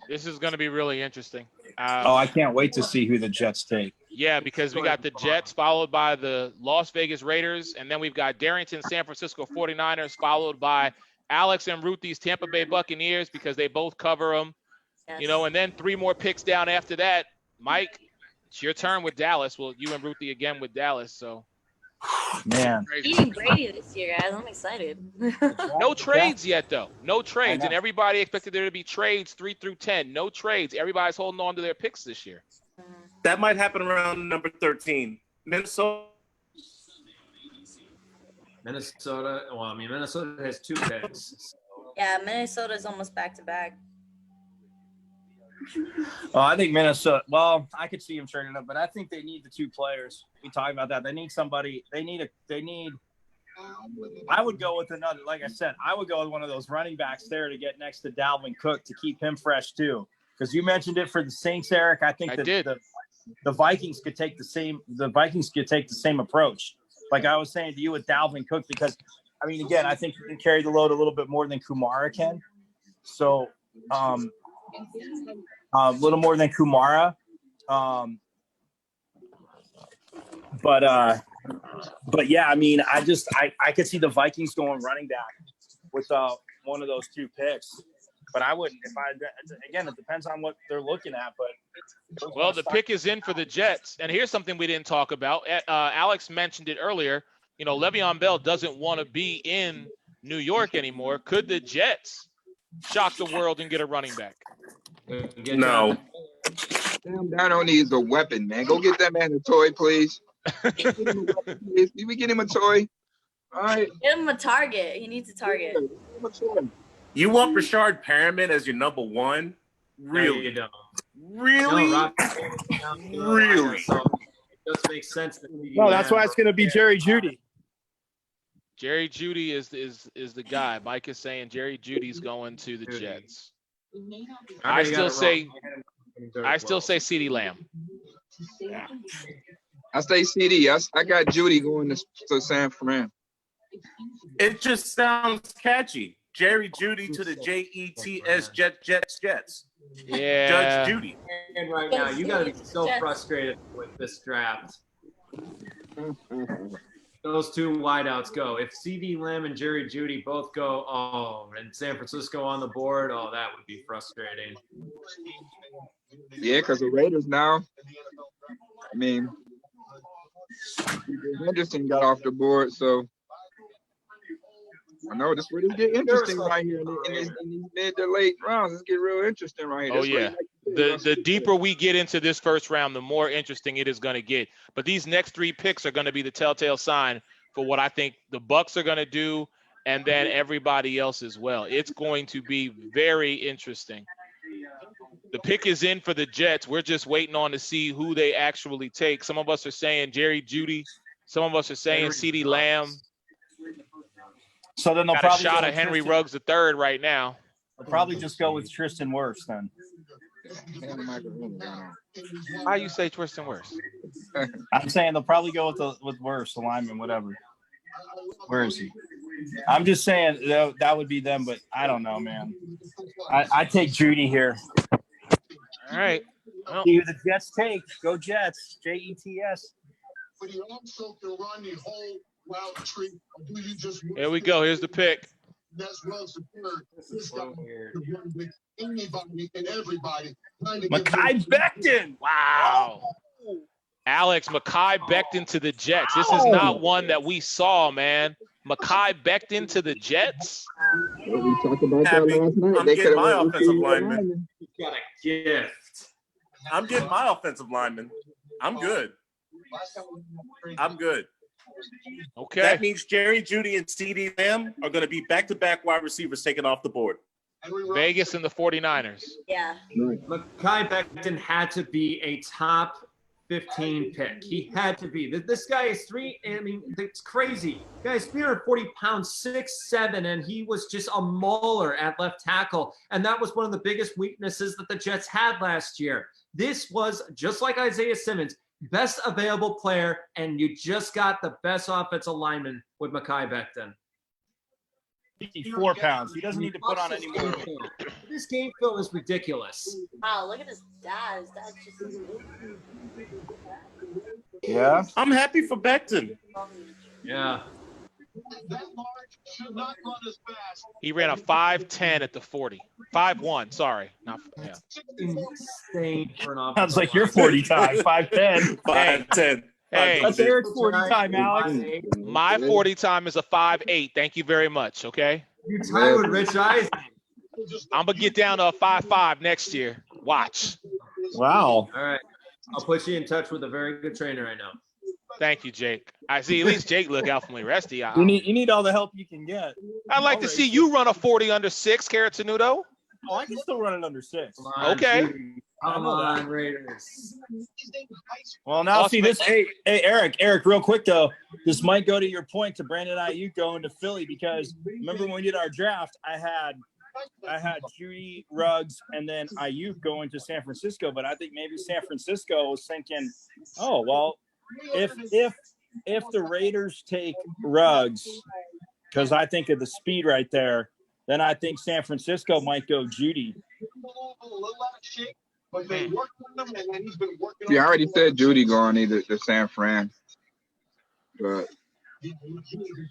[SPEAKER 1] This is going to be really interesting.
[SPEAKER 5] I can't wait to see who the Jets take.
[SPEAKER 1] Yeah, because we got the Jets followed by the Las Vegas Raiders, and then we've got Darrington San Francisco 49ers followed by Alex and Ruthie's Tampa Bay Buccaneers because they both cover them. You know, and then 3 more picks down after that. Mike, it's your turn with Dallas. Well, you and Ruthie again with Dallas. So,
[SPEAKER 5] Man,
[SPEAKER 9] Beating Brady this year, guys. I'm excited.
[SPEAKER 1] no trades yet, though. No trades, and everybody expected there to be trades 3 through 10. No trades. Everybody's holding on to their picks this year.
[SPEAKER 12] That might happen around number 13. Minnesota.
[SPEAKER 8] Well, I mean, Minnesota has 2 picks. So.
[SPEAKER 9] Yeah, Minnesota's almost back to back.
[SPEAKER 5] well, I think Minnesota. Well, I could see him trading up, but I think they need the 2 players. We talked about that. They need somebody. They need. I would go with another. Like I said, I would go with one of those running backs there to get next to Dalvin Cook to keep him fresh too. Because you mentioned it for the Saints, Eric. I think the Vikings could take the same. The Vikings could take the same approach. Like I was saying to you with Dalvin Cook, because I mean, again, I think he can carry the load a little bit more than Kumara can. So, a little more than Kumara. But yeah, I mean, I could see the Vikings going running back with one of those 2 picks. But I wouldn't again, it depends on what they're looking at. But
[SPEAKER 1] well, the pick is in for the Jets. And here's something we didn't talk about. Alex mentioned it earlier. You know, Le'Veon Bell doesn't want to be in New York anymore. Could the Jets shock the world and get a running back?
[SPEAKER 7] No. Sam Darnold needs a weapon, man. Go get that man a toy, please. Get him a weapon, please. Can we get him a toy? All right.
[SPEAKER 9] Get him a target. He needs a target.
[SPEAKER 7] Get him a toy.
[SPEAKER 12] You want Rashard Perriman as your number 1? Really?
[SPEAKER 8] No, you don't.
[SPEAKER 12] Really?
[SPEAKER 8] No,
[SPEAKER 12] Really?
[SPEAKER 8] So it just makes sense.
[SPEAKER 5] no, that's why it's going to be Jerry Jeudy.
[SPEAKER 1] Jerry Jeudy is the guy. Mike is saying Jerry Judy's going to the Jets. I still say CeeDee Lamb.
[SPEAKER 7] Yeah. I say CD. I got Judy going to San Fran.
[SPEAKER 12] It just sounds catchy. Jerry Jeudy to the Jets, Jets.
[SPEAKER 1] Yeah.
[SPEAKER 12] Judge Judy.
[SPEAKER 8] And right now, you got to be so frustrated with this draft. Those 2 wideouts go. If CD Lamb and Jerry Jeudy both go, and San Francisco on the board, that would be frustrating.
[SPEAKER 7] Yeah, because the Raiders now, I mean, Henderson got off the board, so I know this where this get interesting right here in these mid to late rounds. It's get real interesting right here.
[SPEAKER 1] Oh, yeah. The deeper we get into this first round, the more interesting it is going to get. But these next 3 picks are going to be the telltale sign for what I think the Bucs are going to do, and then everybody else as well. It's going to be very interesting. The pick is in for the Jets. We're just waiting on to see who they actually take. Some of us are saying Jerry Jeudy. Some of us are saying CeeDee Lamb.
[SPEAKER 5] So then they'll
[SPEAKER 1] Got
[SPEAKER 5] probably
[SPEAKER 1] a shot at Henry Ruggs III right now.
[SPEAKER 5] They'll probably just go with Tristan Wirfs then.
[SPEAKER 1] How you say Tristan Wirfs?
[SPEAKER 5] I'm saying they'll probably go with Wirfs, the lineman, whatever. Where is he? I'm just saying that would be them, but I don't know, man. I take Judy here.
[SPEAKER 1] All right. Well,
[SPEAKER 5] See who the Jets take. Go Jets. Jets.
[SPEAKER 11] But you also can run the whole route tree, or do you just
[SPEAKER 1] here we go. Here's the pick.
[SPEAKER 11] That's well secured. This guy can run with anybody and everybody.
[SPEAKER 5] Mekhi Becton.
[SPEAKER 1] Wow. Alex, Mekhi Becton to the Jets. This is not one that we saw, man. Mekhi Becton to the Jets.
[SPEAKER 7] Well, we talked about that last night.
[SPEAKER 12] I'm
[SPEAKER 7] They
[SPEAKER 12] getting my
[SPEAKER 7] could've went
[SPEAKER 12] offensive
[SPEAKER 7] with
[SPEAKER 12] lineman.
[SPEAKER 8] You got a gift.
[SPEAKER 12] I'm getting my offensive lineman. I'm good. I'm good.
[SPEAKER 1] Okay.
[SPEAKER 12] That means Jerry Jeudy and CeeDee Lamb are going to be back-to-back wide receivers taken off the board.
[SPEAKER 1] Vegas and the 49ers.
[SPEAKER 9] Yeah.
[SPEAKER 8] Mekhi Becton had to be a top 15 pick. He had to be. This guy is it's crazy. The guy's 340 pounds, 6'7", and he was just a mauler at left tackle. And that was one of the biggest weaknesses that the Jets had last year. This was, just like Isaiah Simmons, best available player, and you just got the best offensive lineman with Mekhi Becton.
[SPEAKER 5] 54 pounds. He doesn't need to put on any more.
[SPEAKER 8] This game film is ridiculous.
[SPEAKER 9] Wow, look at his dad. His dad's just.
[SPEAKER 5] Yeah.
[SPEAKER 12] I'm happy for Becton.
[SPEAKER 8] Yeah.
[SPEAKER 11] That large should not run as fast.
[SPEAKER 1] He ran a 5.10 at the 40. 5.1, sorry. Not, yeah.
[SPEAKER 8] Insane for an offensive
[SPEAKER 5] Sounds like your
[SPEAKER 8] lineman.
[SPEAKER 5] 40 time, 5'10".
[SPEAKER 2] 5'10".
[SPEAKER 1] Hey,
[SPEAKER 5] That's Eric's 40 time, Alex.
[SPEAKER 1] my 40 time is a 5.8. Thank you very much, okay?
[SPEAKER 8] You tied with Rich Eisen.
[SPEAKER 1] I'm going to get down to a 5.5 next year. Watch.
[SPEAKER 5] Wow.
[SPEAKER 8] All right. I'll put you in touch with a very good trainer right now.
[SPEAKER 1] Thank you, Jake. I see at least Jake look out for me. Resty,
[SPEAKER 5] You need all the help you can get.
[SPEAKER 1] I'd like to see you run a 40 under 6, Carrot Tenuto.
[SPEAKER 5] Oh, I can still run it under 6.
[SPEAKER 8] Come on,
[SPEAKER 1] Okay.
[SPEAKER 8] Judy. Come on, Raiders.
[SPEAKER 5] Well, now
[SPEAKER 1] Awesome.
[SPEAKER 5] see this. Hey, Eric, real quick though, this might go to your point to Brandon Ayuk going to Philly, because remember when we did our draft, I had Judy, Ruggs, and then Ayuk going to San Francisco. But I think maybe San Francisco was thinking, oh well, if the Raiders take Ruggs, because I think of the speed right there, then I think San Francisco might go Judy.
[SPEAKER 7] Yeah, I already said Judy going either to San Fran. But you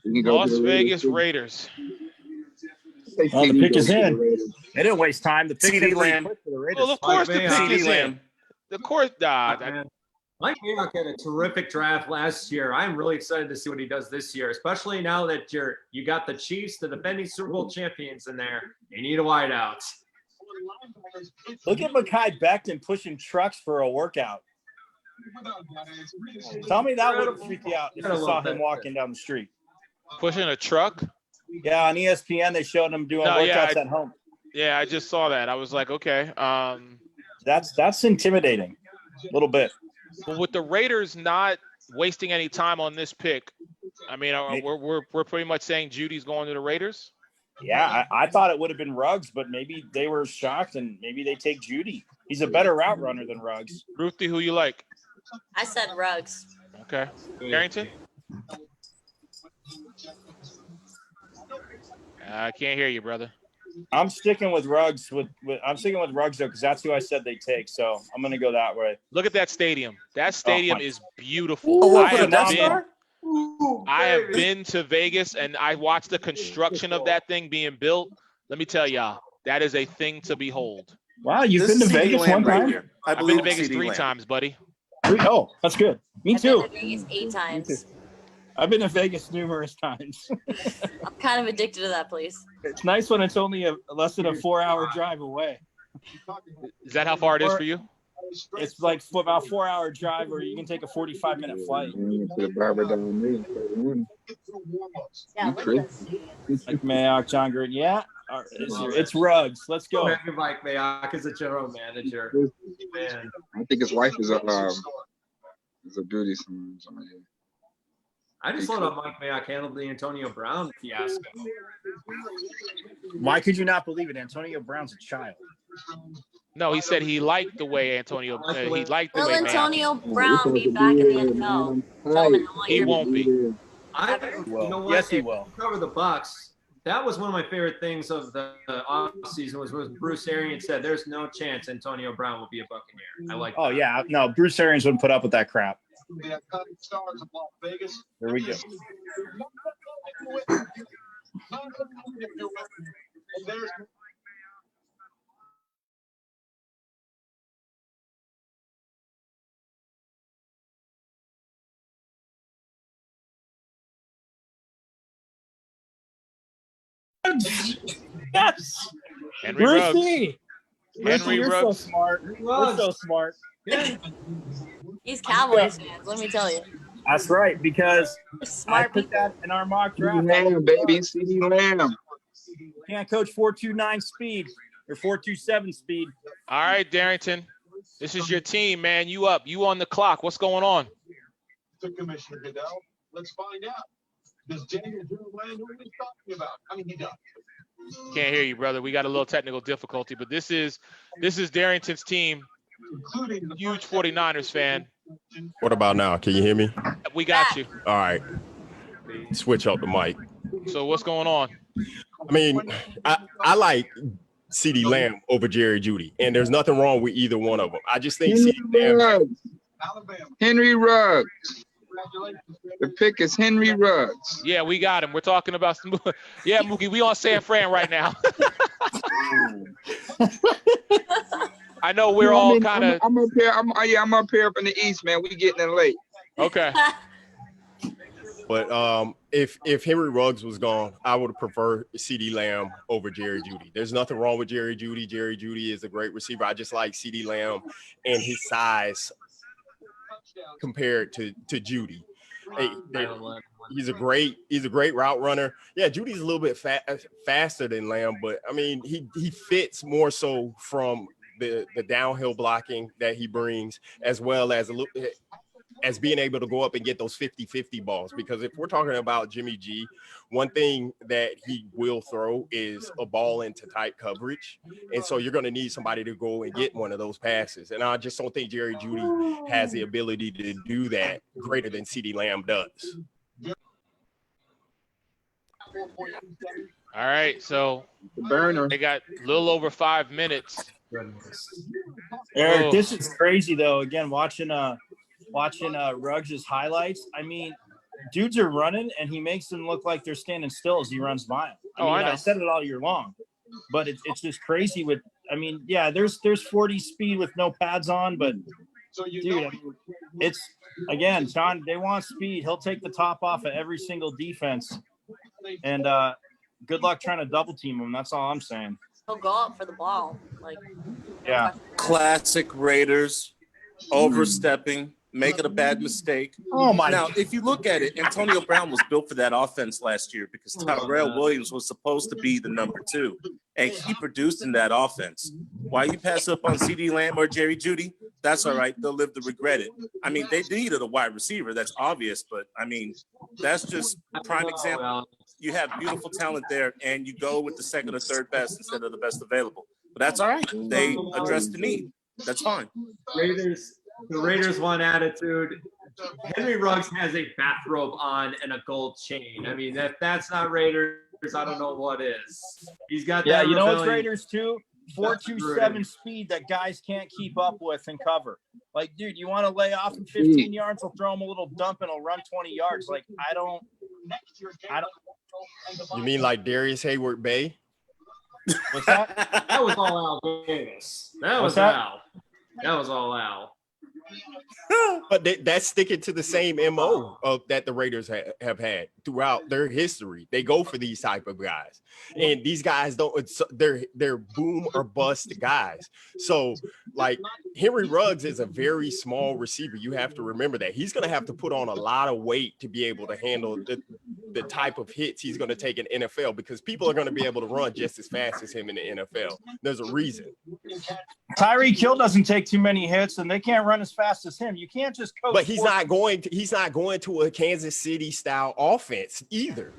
[SPEAKER 7] can go
[SPEAKER 1] Las
[SPEAKER 7] to the
[SPEAKER 1] Vegas
[SPEAKER 7] Raiders.
[SPEAKER 1] Raiders.
[SPEAKER 5] Oh, the pick is in. They didn't waste time. The pick
[SPEAKER 2] CeeDee
[SPEAKER 5] is
[SPEAKER 2] Lamb.
[SPEAKER 5] quick for the Raiders.
[SPEAKER 1] Well, of course the
[SPEAKER 8] Mike
[SPEAKER 1] pick
[SPEAKER 8] Mayock.
[SPEAKER 1] is in. Of course,
[SPEAKER 8] Mike Mayock had a terrific draft last year. I'm really excited to see what he does this year, especially now that you got the Chiefs, the defending Super Bowl champions in there. You need a wideout.
[SPEAKER 5] Look at Mekhi Becton pushing trucks for a workout. Tell me that wouldn't freak you out if you saw him walking down the street.
[SPEAKER 1] pushing a truck.
[SPEAKER 5] Yeah, on ESPN they showed him doing workouts at home.
[SPEAKER 1] Yeah, I just saw that. I was like, okay.
[SPEAKER 5] That's intimidating, a little bit.
[SPEAKER 1] But with the Raiders not wasting any time on this pick, I mean, we're pretty much saying Judy's going to the Raiders.
[SPEAKER 5] Yeah, I thought it would have been Ruggs, but maybe they were shocked and maybe they take Judy. He's a better route runner than Ruggs.
[SPEAKER 1] Ruthie, who you like?
[SPEAKER 9] I said Ruggs.
[SPEAKER 1] Okay. Carrington? I can't hear you, brother.
[SPEAKER 5] I'm sticking with Ruggs. I'm sticking with Ruggs though, because that's who I said they take. So I'm going to go that way.
[SPEAKER 1] Look at that stadium. That stadium is beautiful.
[SPEAKER 5] Oh,
[SPEAKER 1] I
[SPEAKER 5] for the
[SPEAKER 1] have
[SPEAKER 5] Death
[SPEAKER 1] been,
[SPEAKER 5] Star?
[SPEAKER 1] I have been to Vegas and I watched the construction of that thing being built. Let me tell y'all, that is a thing to behold.
[SPEAKER 5] Wow, you've been to Vegas one time?
[SPEAKER 1] I've been to Vegas 3 times, buddy.
[SPEAKER 5] Oh, that's good. Me too.
[SPEAKER 9] I've been to Vegas 8 times.
[SPEAKER 5] I've been to Vegas numerous times.
[SPEAKER 9] I'm kind of addicted to that place.
[SPEAKER 5] It's nice when it's only less than a 4-hour drive away.
[SPEAKER 1] Is that how far it is for you?
[SPEAKER 5] It's like about 4-hour drive, or you can take a 45-minute flight.
[SPEAKER 9] Yeah, look at this.
[SPEAKER 5] Like Mayock, John Gruden. Yeah, it's Ruggs. Let's go.
[SPEAKER 8] Mike Mayock is a general manager. Man.
[SPEAKER 7] I think his wife is a beauty salon.
[SPEAKER 8] I just thought Mike Mayock handled the Antonio Brown fiasco.
[SPEAKER 5] Why could you not believe it? Antonio Brown's a child.
[SPEAKER 1] No, he said he liked the way Antonio. He liked the
[SPEAKER 9] Will
[SPEAKER 1] way
[SPEAKER 9] Antonio Brown be back in the NFL? Gentlemen, I want
[SPEAKER 1] He
[SPEAKER 9] your-
[SPEAKER 1] won't be.
[SPEAKER 8] You know what?
[SPEAKER 5] Yes, he
[SPEAKER 8] If
[SPEAKER 5] will.
[SPEAKER 8] you cover the Bucks. That was one of my favorite things of the offseason was when Bruce Arians said there's no chance Antonio Brown will be a Buccaneer. I like
[SPEAKER 5] Oh
[SPEAKER 8] that.
[SPEAKER 5] yeah, no, Bruce Arians wouldn't put up with that crap.
[SPEAKER 11] We have cutting stars of Las Vegas.
[SPEAKER 5] Here we go.
[SPEAKER 11] And there's
[SPEAKER 5] Yes,
[SPEAKER 1] Henry Ruggs.
[SPEAKER 5] Brucey.
[SPEAKER 1] Henry
[SPEAKER 5] You're
[SPEAKER 1] Ruggs.
[SPEAKER 5] so smart. You're so smart.
[SPEAKER 9] He's Cowboys fans, let me tell you.
[SPEAKER 5] That's right, because I
[SPEAKER 9] Smart
[SPEAKER 5] put
[SPEAKER 9] people.
[SPEAKER 5] that in our mock draft.
[SPEAKER 7] Lamb, baby, CeeDee Lamb.
[SPEAKER 5] Can't coach 4.29 speed or 4.27 speed.
[SPEAKER 1] All right, Darrington. This is your team, man. You up. You on the clock. What's going on?
[SPEAKER 11] to Commissioner Goodell. Let's find out. Does Daniel Drew land who he's talking about? I mean, he does.
[SPEAKER 1] Can't hear you, brother. We got a little technical difficulty, but this is Darrington's team. Huge 49ers fan.
[SPEAKER 10] What about now? Can you hear me?
[SPEAKER 1] We got you.
[SPEAKER 10] All right. Switch up the mic.
[SPEAKER 1] So what's going on?
[SPEAKER 10] I mean, I like CeeDee Lamb over Jerry Jeudy, and there's nothing wrong with either one of them. I just think CeeDee Lamb.
[SPEAKER 7] Henry Ruggs. The pick is Henry Ruggs.
[SPEAKER 1] Yeah, we got him. We're talking about some. Yeah, Mookie, we on San Fran right now. I know we're all kind of.
[SPEAKER 7] I'm up here. I'm up here up in the east, man. We getting in late.
[SPEAKER 1] Okay.
[SPEAKER 10] But if Henry Ruggs was gone, I would prefer CeeDee Lamb over Jerry Jeudy. There's nothing wrong with Jerry Jeudy. Jerry Jeudy is a great receiver. I just like CeeDee Lamb and his size compared to Jeudy. He's a great route runner. Yeah, Judy's a little bit faster than Lamb, but I mean he fits more so from the downhill blocking that he brings, as well as as being able to go up and get those 50-50 balls. Because if we're talking about Jimmy G, one thing that he will throw is a ball into tight coverage. And so you're going to need somebody to go and get one of those passes. And I just don't think Jerry Jeudy has the ability to do that greater than CeeDee Lamb does.
[SPEAKER 1] All right, so
[SPEAKER 7] Burner.
[SPEAKER 1] they got a little over 5 minutes.
[SPEAKER 5] Eric, this is crazy though. Again, watching Ruggs' highlights. I mean, dudes are running and he makes them look like they're standing still as he runs by them. I know. I said it all year long, but it's just crazy with. I mean, yeah, there's 40 speed with no pads on, but dude, I mean, it's again, John. They want speed. He'll take the top off of every single defense, and good luck trying to double team him. That's all I'm saying.
[SPEAKER 9] He'll go up for the ball, like.
[SPEAKER 5] Yeah.
[SPEAKER 2] Classic Raiders, overstepping, making a bad mistake.
[SPEAKER 5] Oh my!
[SPEAKER 2] Now, if you look at it, Antonio Brown was built for that offense last year because Tyrell Williams was supposed to be the number 2, and he produced in that offense. Why you pass up on CeeDee Lamb or Jerry Jeudy? That's all right. They'll live to regret it. I mean, they needed a wide receiver. That's obvious, but I mean, that's just prime example. You have beautiful talent there, and you go with the second or third best instead of the best available. But that's all right. They addressed the need. That's fine.
[SPEAKER 8] The Raiders want attitude. Henry Ruggs has a bathrobe on and a gold chain. I mean, if that's not Raiders, I don't know what is. He's got that.
[SPEAKER 5] Yeah, you know what's
[SPEAKER 8] rebellion.
[SPEAKER 5] Raiders too? 4.27 speed that guys can't keep up with and cover. Like, dude, you want to lay off in 15 yards? He'll throw him a little dump and he'll run 20 yards. Like, I don't.
[SPEAKER 10] You mean like Darius Hayward Bay?
[SPEAKER 5] What's that?
[SPEAKER 8] That was all Al Davis. That was
[SPEAKER 5] that?
[SPEAKER 8] Al. That was all Al.
[SPEAKER 10] But that's sticking to the same MO that the Raiders have had throughout their history. They go for these type of guys, and these guys they're boom or bust guys. So like Henry Ruggs is a very small receiver. You have to remember that he's going to have to put on a lot of weight to be able to handle the type of hits he's going to take in NFL, because people are going to be able to run just as fast as him in the NFL. There's a reason.
[SPEAKER 5] Tyreek Hill doesn't take too many hits, and they can't run as fast as him. You can't just coach.
[SPEAKER 10] But he's not going to a Kansas City style offense either.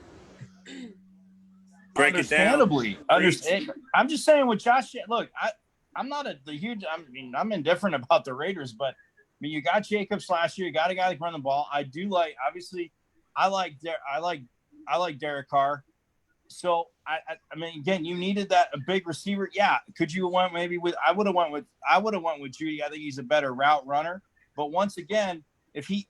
[SPEAKER 2] Break it down.
[SPEAKER 5] Understand. I'm just saying with Josh. Look, I'm not the huge. I mean, I'm indifferent about the Raiders, but I mean, you got Jacobs last year. You got a guy that can run the ball. I do like. Obviously, I like Derek Carr. So I mean, again, you needed a big receiver. Yeah, could you went maybe with? I would have went with Jeudy. I think he's a better route runner. But once again,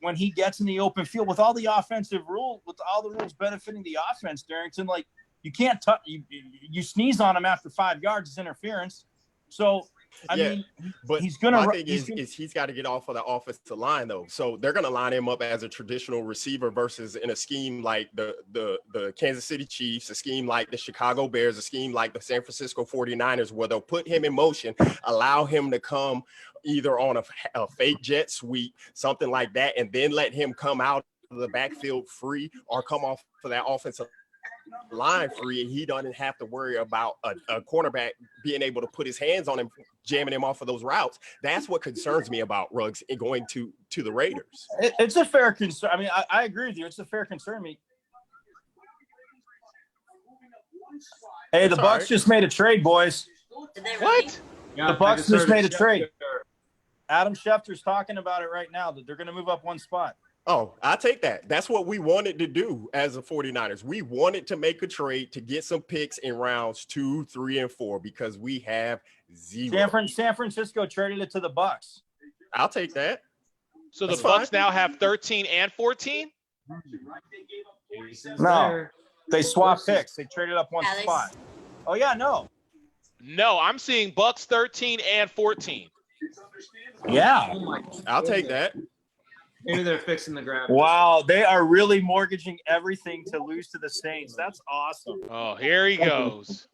[SPEAKER 5] when he gets in the open field with all the offensive rules, with all the rules benefiting the offense, Darrington, like you can't touch. You sneeze on him after 5 yards, it's interference. So I mean,
[SPEAKER 10] but
[SPEAKER 5] he's gonna.
[SPEAKER 10] My thing is he's got to get off of the offensive line though. So they're gonna line him up as a traditional receiver versus in a scheme like the Kansas City Chiefs, a scheme like the Chicago Bears, a scheme like the San Francisco 49ers, where they'll put him in motion, allow him to come either on a fake jet sweep, something like that, and then let him come out of the backfield free or come off for that offensive line free, and he doesn't have to worry about a cornerback being able to put his hands on him, jamming him off of those routes. That's what concerns me about Ruggs and going to the Raiders.
[SPEAKER 5] It's a fair concern. I mean, I agree with you. It's a fair concern. Hey, the Bucs just made a trade, boys.
[SPEAKER 1] What?
[SPEAKER 5] The Bucs just made a trade. Adam Schefter's talking about it right now, that they're going to move up one spot.
[SPEAKER 10] Oh, I'll take that. That's what we wanted to do as the 49ers. We wanted to make a trade to get some picks in rounds 2, 3, and 4 because we have zero.
[SPEAKER 5] San Francisco traded it to the Bucs.
[SPEAKER 10] I'll take that.
[SPEAKER 1] So the
[SPEAKER 10] That's
[SPEAKER 1] Bucks
[SPEAKER 10] fine.
[SPEAKER 1] now have 13 and 14.
[SPEAKER 5] No, they swapped picks. They traded up one
[SPEAKER 9] Yeah, they
[SPEAKER 5] spot. Oh yeah, no.
[SPEAKER 1] No, I'm seeing Bucks 13 and 14.
[SPEAKER 5] Yeah.
[SPEAKER 8] Oh my.
[SPEAKER 10] I'll take that.
[SPEAKER 8] Maybe they're fixing the graphics.
[SPEAKER 5] Wow, they are really mortgaging everything to lose to the Saints. That's awesome.
[SPEAKER 1] Oh, here he goes.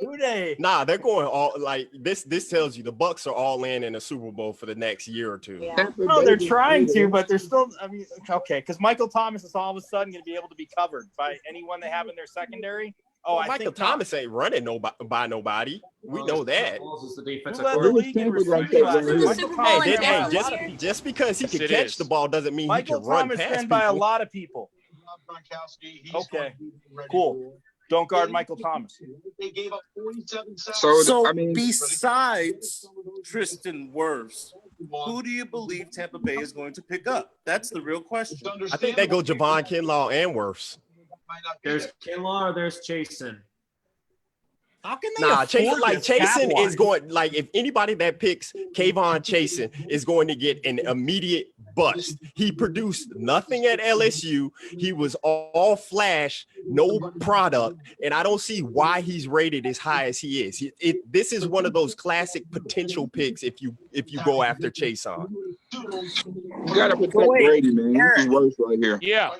[SPEAKER 5] Who they?
[SPEAKER 10] Nah, they're going all like this. This tells you the Bucks are all in a Super Bowl for the next year or two.
[SPEAKER 9] Yeah.
[SPEAKER 5] No, they're trying to, but they're still. I mean, okay, because Michael Thomas is all of a sudden going to be able to be covered by anyone they have in their secondary. Oh, I
[SPEAKER 10] Michael
[SPEAKER 5] think not.
[SPEAKER 10] Thomas ain't running by nobody. We know that.
[SPEAKER 8] Foles is the
[SPEAKER 5] Who
[SPEAKER 8] defensive
[SPEAKER 5] led the
[SPEAKER 8] coordinator.
[SPEAKER 5] league in
[SPEAKER 7] Super Bowl
[SPEAKER 5] receiving last
[SPEAKER 7] champion.
[SPEAKER 5] year?
[SPEAKER 9] Super
[SPEAKER 5] Michael
[SPEAKER 9] Bowl
[SPEAKER 5] Thomas
[SPEAKER 9] in
[SPEAKER 5] ran by a
[SPEAKER 9] Dallas
[SPEAKER 5] lot
[SPEAKER 9] this
[SPEAKER 5] of
[SPEAKER 9] year?
[SPEAKER 5] people.
[SPEAKER 10] Just because he
[SPEAKER 1] Yes,
[SPEAKER 10] can
[SPEAKER 1] it
[SPEAKER 10] catch
[SPEAKER 1] is.
[SPEAKER 10] the ball doesn't mean he
[SPEAKER 5] Michael
[SPEAKER 10] can run
[SPEAKER 5] Thomas
[SPEAKER 10] past
[SPEAKER 5] ran by a
[SPEAKER 10] people.
[SPEAKER 5] lot of people. Okay, cool. Don't guard Michael Thomas.
[SPEAKER 11] They gave up 47 sacks.
[SPEAKER 12] So
[SPEAKER 7] I mean,
[SPEAKER 12] besides Tristan Wirfs, who do you believe Tampa Bay is going to pick up? That's the real question.
[SPEAKER 10] I think they go Javon Kinlaw and worse.
[SPEAKER 8] There's Kinlaw or there's Chasen.
[SPEAKER 5] How can they
[SPEAKER 10] Nah,
[SPEAKER 5] afford this
[SPEAKER 10] Chasen
[SPEAKER 5] cap-wise?
[SPEAKER 10] is going like if anybody that picks Kayvon Chasen is going to get an immediate bust. He produced nothing at LSU. He was all flash, no product, and I don't see why he's rated as high as he is. This is one of those classic potential picks if you go after Chasen.
[SPEAKER 7] you gotta protect
[SPEAKER 5] Wait,
[SPEAKER 7] Brady, man. This is
[SPEAKER 5] Eric.
[SPEAKER 7] worse right here.
[SPEAKER 1] Yeah.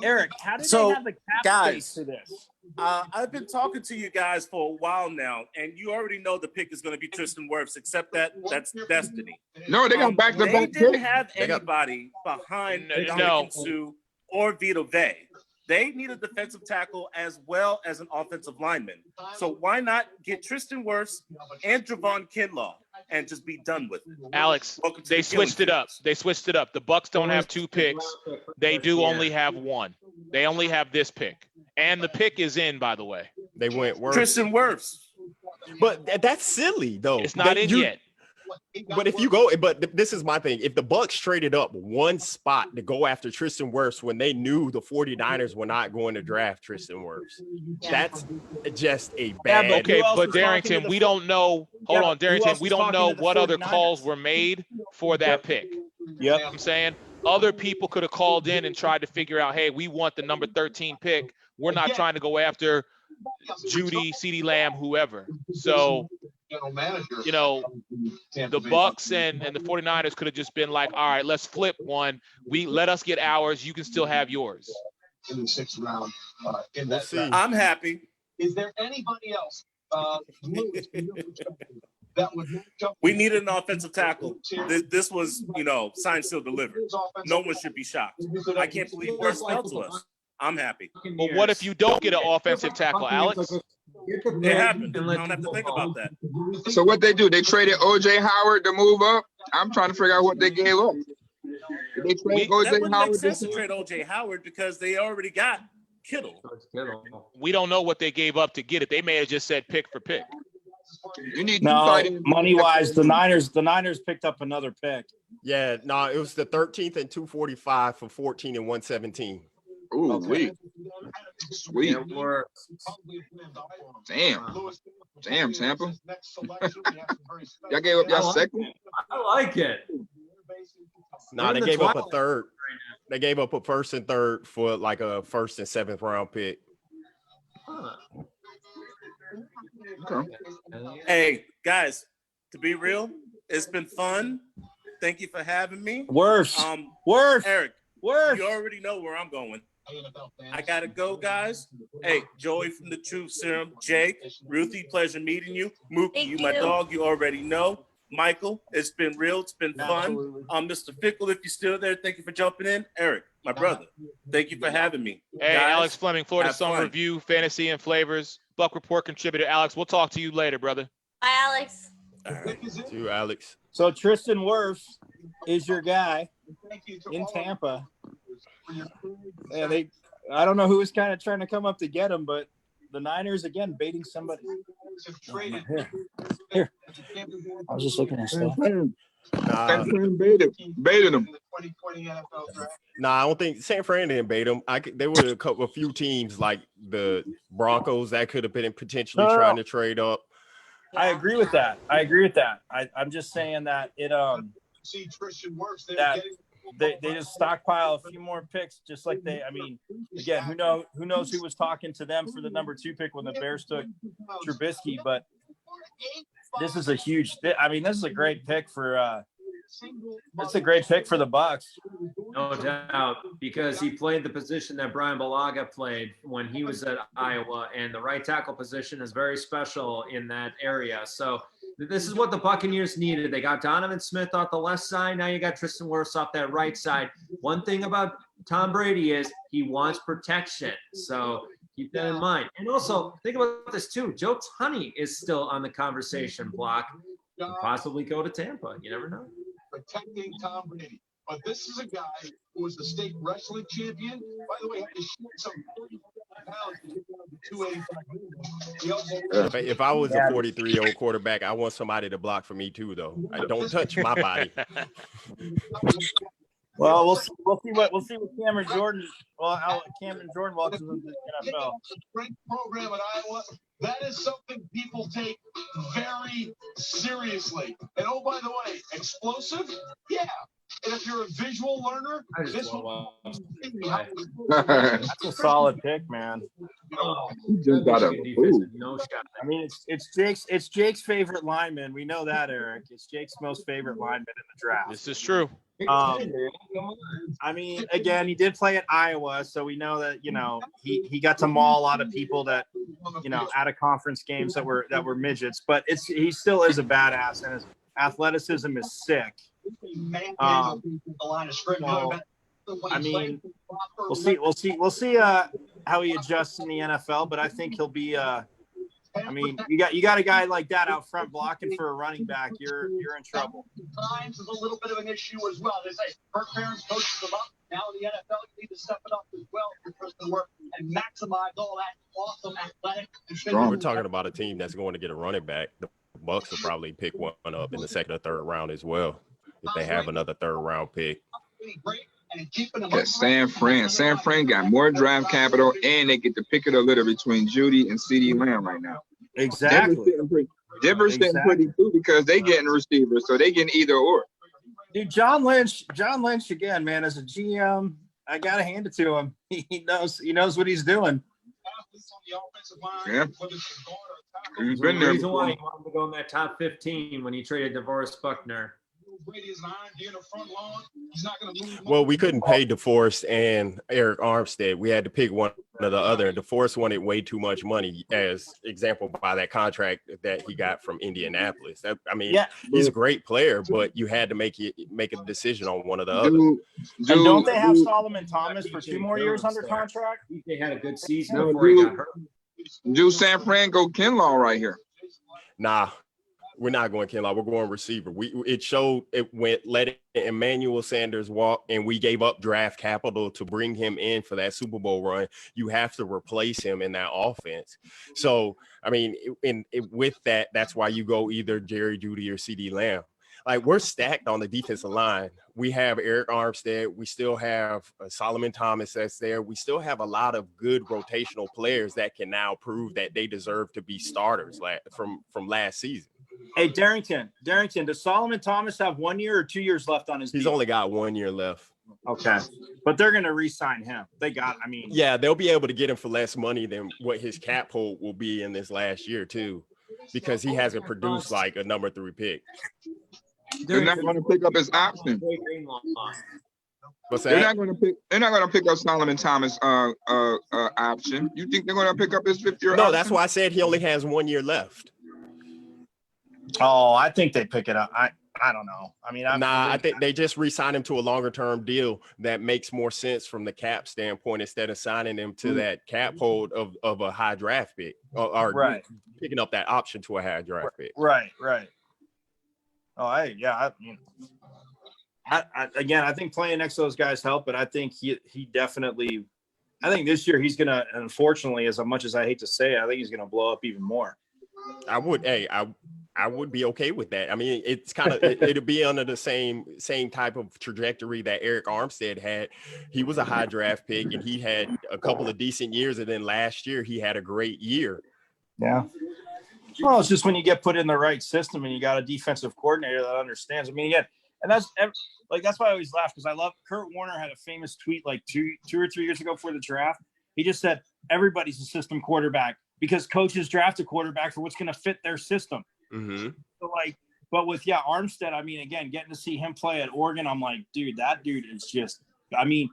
[SPEAKER 5] Eric, how did
[SPEAKER 12] So,
[SPEAKER 5] they have the cap
[SPEAKER 12] guys,
[SPEAKER 5] space for this?
[SPEAKER 12] I've been talking to you guys for a while now, and you already know the pick is going to be Tristan Wirfs, except that's destiny.
[SPEAKER 7] No, they got back to
[SPEAKER 12] They
[SPEAKER 7] back
[SPEAKER 12] didn't
[SPEAKER 7] picks.
[SPEAKER 12] have
[SPEAKER 10] They got-
[SPEAKER 12] anybody behind
[SPEAKER 1] No.
[SPEAKER 12] Dominican Sue or Vito Vey. They need a defensive tackle as well as an offensive lineman. So why not get Tristan Wirfs and Javon Kinlaw and just be done with it?
[SPEAKER 1] Alex,
[SPEAKER 12] Welcome to
[SPEAKER 1] they
[SPEAKER 12] the killing
[SPEAKER 1] switched it up.
[SPEAKER 12] fields.
[SPEAKER 1] They switched it up. The Bucks don't have two picks. They do only have one. They only have this pick. And the pick is in, by the way.
[SPEAKER 10] They went worse.
[SPEAKER 12] Tristan Wirfs.
[SPEAKER 10] But that's silly though.
[SPEAKER 1] It's not in yet.
[SPEAKER 10] But if you go, this is my thing. If the Bucks traded up one spot to go after Tristan Wirfs when they knew the 49ers were not going to draft Tristan Wirfs, that's just a bad.
[SPEAKER 5] but
[SPEAKER 1] Okay,
[SPEAKER 5] who else
[SPEAKER 1] but
[SPEAKER 5] was talking to
[SPEAKER 1] Darrington,
[SPEAKER 5] the
[SPEAKER 1] we
[SPEAKER 5] fo-
[SPEAKER 1] don't know.
[SPEAKER 5] Yeah,
[SPEAKER 1] Hold on,
[SPEAKER 5] but who
[SPEAKER 1] Darrington,
[SPEAKER 5] else
[SPEAKER 1] we
[SPEAKER 5] was
[SPEAKER 1] don't
[SPEAKER 5] talking
[SPEAKER 1] know
[SPEAKER 5] to the
[SPEAKER 1] what other
[SPEAKER 5] 49ers?
[SPEAKER 1] calls were made for that pick.
[SPEAKER 5] Yep.
[SPEAKER 1] I'm saying other people could have called in and tried to figure out, hey, we want the number 13 pick. We're not trying to go after Judy, CeeDee Lamb, whoever. So, you know, the Bucks and the 49ers could have just been like, all right, let's flip one. Let us get ours. You can still have yours.
[SPEAKER 11] In the 6th round. In
[SPEAKER 10] We'll
[SPEAKER 11] that
[SPEAKER 10] see.
[SPEAKER 11] draft.
[SPEAKER 12] I'm happy.
[SPEAKER 11] Is there anybody else that would match up?
[SPEAKER 12] We needed an offensive tackle. This was, signed, sealed, delivered. No one should be shocked. I can't believe Wirfs fell to us. I'm happy.
[SPEAKER 1] But what if you don't get an offensive tackle, Alex?
[SPEAKER 12] It happened. I don't have to think about that.
[SPEAKER 7] So what they do? They traded OJ Howard to move up. I'm trying to figure out what they gave up. Did they trade
[SPEAKER 12] That
[SPEAKER 7] OJ
[SPEAKER 12] wouldn't make
[SPEAKER 7] Howard?
[SPEAKER 12] sense to trade OJ Howard because they already got Kittle.
[SPEAKER 1] We don't know what they gave up to get it. They may have just said pick for pick.
[SPEAKER 7] You need two
[SPEAKER 5] No,
[SPEAKER 7] tight ends.
[SPEAKER 5] money wise, the Niners picked up another pick.
[SPEAKER 10] Yeah, no, it was the 13th and 245 for 14 and 117.
[SPEAKER 7] Ooh,
[SPEAKER 5] Okay.
[SPEAKER 7] sweet. Damn, Tampa. Y'all gave up y'all second?
[SPEAKER 8] I like it.
[SPEAKER 10] No,
[SPEAKER 8] They're
[SPEAKER 10] they
[SPEAKER 8] in the
[SPEAKER 10] gave up a
[SPEAKER 8] twilight
[SPEAKER 10] third. They gave up a first and third for like a 1st and 7th round pick.
[SPEAKER 8] Huh.
[SPEAKER 7] Okay.
[SPEAKER 12] Hey, guys, to be real, it's been fun. Thank you for having me.
[SPEAKER 5] Worse. Worse.
[SPEAKER 12] Eric,
[SPEAKER 5] Worse.
[SPEAKER 12] you already know where I'm going. I gotta go, guys. Hey, Joey from the Truth Serum, Jake, Ruthie, pleasure meeting you. Mookie,
[SPEAKER 9] Thank
[SPEAKER 12] you my
[SPEAKER 9] you.
[SPEAKER 12] dog, you already know. Michael, it's been real, it's been fun.
[SPEAKER 5] Absolutely.
[SPEAKER 12] Mr. Fickle, if you're still there, thank you for jumping in. Eric, my brother, thank you for having me.
[SPEAKER 1] Hey,
[SPEAKER 12] Guys,
[SPEAKER 1] Alex Fleming, Florida
[SPEAKER 12] have
[SPEAKER 1] Summer
[SPEAKER 12] fun.
[SPEAKER 1] Review, Fantasy and Flavors, Buck Report contributor. Alex, we'll talk to you later, brother.
[SPEAKER 9] Bye, Alex.
[SPEAKER 12] All right.
[SPEAKER 10] To you, Alex.
[SPEAKER 5] So Tristan Wirfs is your guy in Tampa. Yeah, I don't know who was kind of trying to come up to get him, but the Niners again baiting somebody. Here. I was just looking at stuff.
[SPEAKER 10] Nah,
[SPEAKER 7] Baited him.
[SPEAKER 10] I don't think San Fran didn't bait them. There were a few teams like the Broncos that could have been potentially
[SPEAKER 5] No.
[SPEAKER 10] trying to trade up.
[SPEAKER 5] I agree with that. I'm just saying that
[SPEAKER 11] See Tristan Wirfs there
[SPEAKER 5] that
[SPEAKER 11] getting
[SPEAKER 5] they just stockpile a few more picks, just like they. I mean, again, who knows who was talking to them for the number 2 pick when the Bears took Trubisky, but this is a huge. I mean, this is a great pick for. That's a great pick for the Bucs.
[SPEAKER 8] No doubt, because he played the position that Brian Balaga played when he was at Iowa, and the right tackle position is very special in that area. So this is what the Buccaneers needed. They got Donovan Smith off the left side. Now you got Tristan Wirfs off that right side. One thing about Tom Brady is he wants protection. So keep that in mind. And also think about this too. Joe Tunney is still on the conversation block. Could possibly go to Tampa. You never know.
[SPEAKER 11] protecting Tom Brady. But this is a guy who was the state wrestling champion. By the way, had to shed some 45 pounds to get down to 285. He also
[SPEAKER 10] If I was a 43-year-old quarterback, I want somebody to block for me too, though. I don't touch my body.
[SPEAKER 5] Well, we'll see what Cameron Jordan. Well, how Cameron Jordan walks into the NFL.
[SPEAKER 11] Great program at Iowa. That is something people take very seriously. And oh, by the way, explosive? Yeah. And if you're a visual learner, this will
[SPEAKER 5] That's a solid pick, man.
[SPEAKER 7] Just got a
[SPEAKER 8] No shot.
[SPEAKER 5] I mean, it's Jake's favorite lineman. We know that, Eric. It's Jake's most favorite lineman in the draft.
[SPEAKER 1] This is true.
[SPEAKER 5] I mean, again, he did play at Iowa, so we know that he got to maul a lot of people that out of conference games that were midgets. But he still is a badass, and his athleticism is sick. I mean, we'll see how he adjusts in the NFL, but I think he'll be. I mean, you got a guy like that out front blocking for a running back. You're in trouble.
[SPEAKER 11] Times is a little bit of an issue as well. They say Kirk Ferentz coaches them up. Now in the NFL, you need to step it up as well for Tristan Wirfs and maximize all that awesome athletic.
[SPEAKER 10] We're talking about a team that's going to get a running back. The Bucs will probably pick one up in the second or third round as well if they have another third round pick.
[SPEAKER 7] Yeah, San Fran got more draft capital, and they get to pick it a little between Judy and CeeDee Lamb right now.
[SPEAKER 5] Exactly.
[SPEAKER 7] Denver's sitting pretty too because they getting receivers, so they getting either or.
[SPEAKER 5] Dude, John Lynch again, man, as a GM, I gotta hand it to him. He knows what he's doing.
[SPEAKER 7] Yeah. He's
[SPEAKER 8] There's
[SPEAKER 7] been
[SPEAKER 8] a
[SPEAKER 7] there.
[SPEAKER 8] reason why he wanted to go in that top 15 when he traded DeVorest Buckner.
[SPEAKER 10] Well, we couldn't pay DeForest and Eric Armstead. We had to pick one or the other. DeForest wanted way too much money, as example by that contract that he got from Indianapolis. He's a great player, but you had to make a decision on one or the other.
[SPEAKER 5] And don't they have Solomon Thomas for 2 more years under contract?
[SPEAKER 8] They had a good season before he got hurt.
[SPEAKER 7] Do San Fran go Kinlaw right here?
[SPEAKER 10] Nah. We're not going Kinlaw. We're going receiver. It went letting Emmanuel Sanders walk, and we gave up draft capital to bring him in for that Super Bowl run. You have to replace him in that offense. So, I mean, with that, that's why you go either Jerry Jeudy or CeeDee Lamb. Like, we're stacked on the defensive line. We have Eric Armstead. We still have Solomon Thomas that's there. We still have a lot of good rotational players that can now prove that they deserve to be starters from last season.
[SPEAKER 5] Hey, Darrington, does Solomon Thomas have 1 year or 2 years left on his deal?
[SPEAKER 10] He's only got 1 year left.
[SPEAKER 5] Okay. But they're going to re-sign him.
[SPEAKER 10] Yeah, they'll be able to get him for less money than what his cap hold will be in this last year, too, because he hasn't produced like a number 3 pick.
[SPEAKER 7] They're not going to pick up his option.
[SPEAKER 10] What's that?
[SPEAKER 7] They're not going to pick up Solomon Thomas' option. You think they're going to pick up his 5th-year option?
[SPEAKER 10] No, that's why I said he only has 1 year left.
[SPEAKER 5] Oh, I think they pick it up. I don't know. I mean,
[SPEAKER 10] I think they just re-sign him to a longer-term deal that makes more sense from the cap standpoint instead of signing him to that cap hold of a high draft pick or
[SPEAKER 5] right.
[SPEAKER 10] Picking up that option to a high draft pick.
[SPEAKER 5] Right. Oh, I think playing next to those guys help, but I think he definitely. I think this year he's gonna. Unfortunately, as much as I hate to say it, I think he's gonna blow up even more.
[SPEAKER 10] I would be okay with that. I mean, it's kind of it'll be under the same type of trajectory that Eric Armstead had. He was a high draft pick, and he had a couple of decent years, and then last year he had a great year.
[SPEAKER 5] Yeah. Well, it's just when you get put in the right system and you got a defensive coordinator that understands. I mean, And that's why I always laugh, because I love Kurt Warner had a famous tweet like two or 3 years ago before the draft. He just said everybody's a system quarterback because coaches draft a quarterback for what's going to fit their system.
[SPEAKER 10] Mm-hmm.
[SPEAKER 5] So but with Armstead, I mean, again, getting to see him play at Oregon, I'm like, dude, that dude is just. I mean,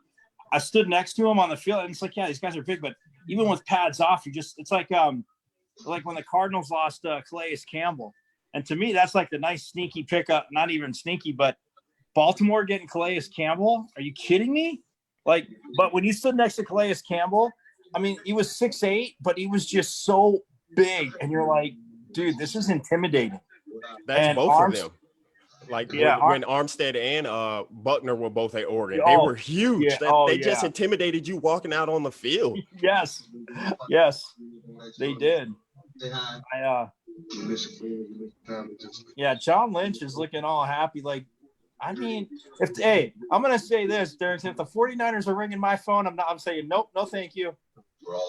[SPEAKER 5] I stood next to him on the field, and it's like, yeah, these guys are big, but even with pads off, it's like when the Cardinals lost Calais Campbell. And to me, that's like the nice sneaky pickup, not even sneaky, but Baltimore getting Calais Campbell. Are you kidding me? But when you stood next to Calais Campbell, I mean, he was 6'8", but he was just so big. And you're like, dude, this is intimidating.
[SPEAKER 10] That's both of them. When Armstead and Buckner were both at Oregon, they were huge. They just intimidated you walking out on the field.
[SPEAKER 5] Yes, they did. John Lynch is looking all happy. I mean, I'm going to say this, Derek, if the 49ers are ringing my phone, I'm saying, nope, no, thank you.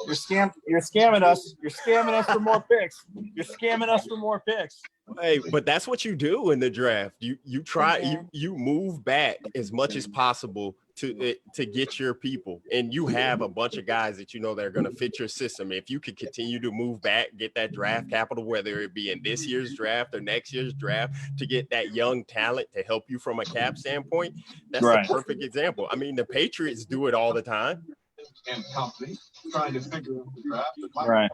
[SPEAKER 5] You're scamming us. You're scamming us for more picks. You're scamming us for more picks.
[SPEAKER 10] Hey, but that's what you do in the draft. You try, you move back as much as possible to get your people, and you have a bunch of guys that that are going to fit your system. If you could continue to move back, get that draft capital, whether it be in this year's draft or next year's draft, to get that young talent to help you from a cap standpoint, that's the perfect example. I mean, the Patriots do it all the time.
[SPEAKER 11] And company trying to figure out the draft.
[SPEAKER 5] Right.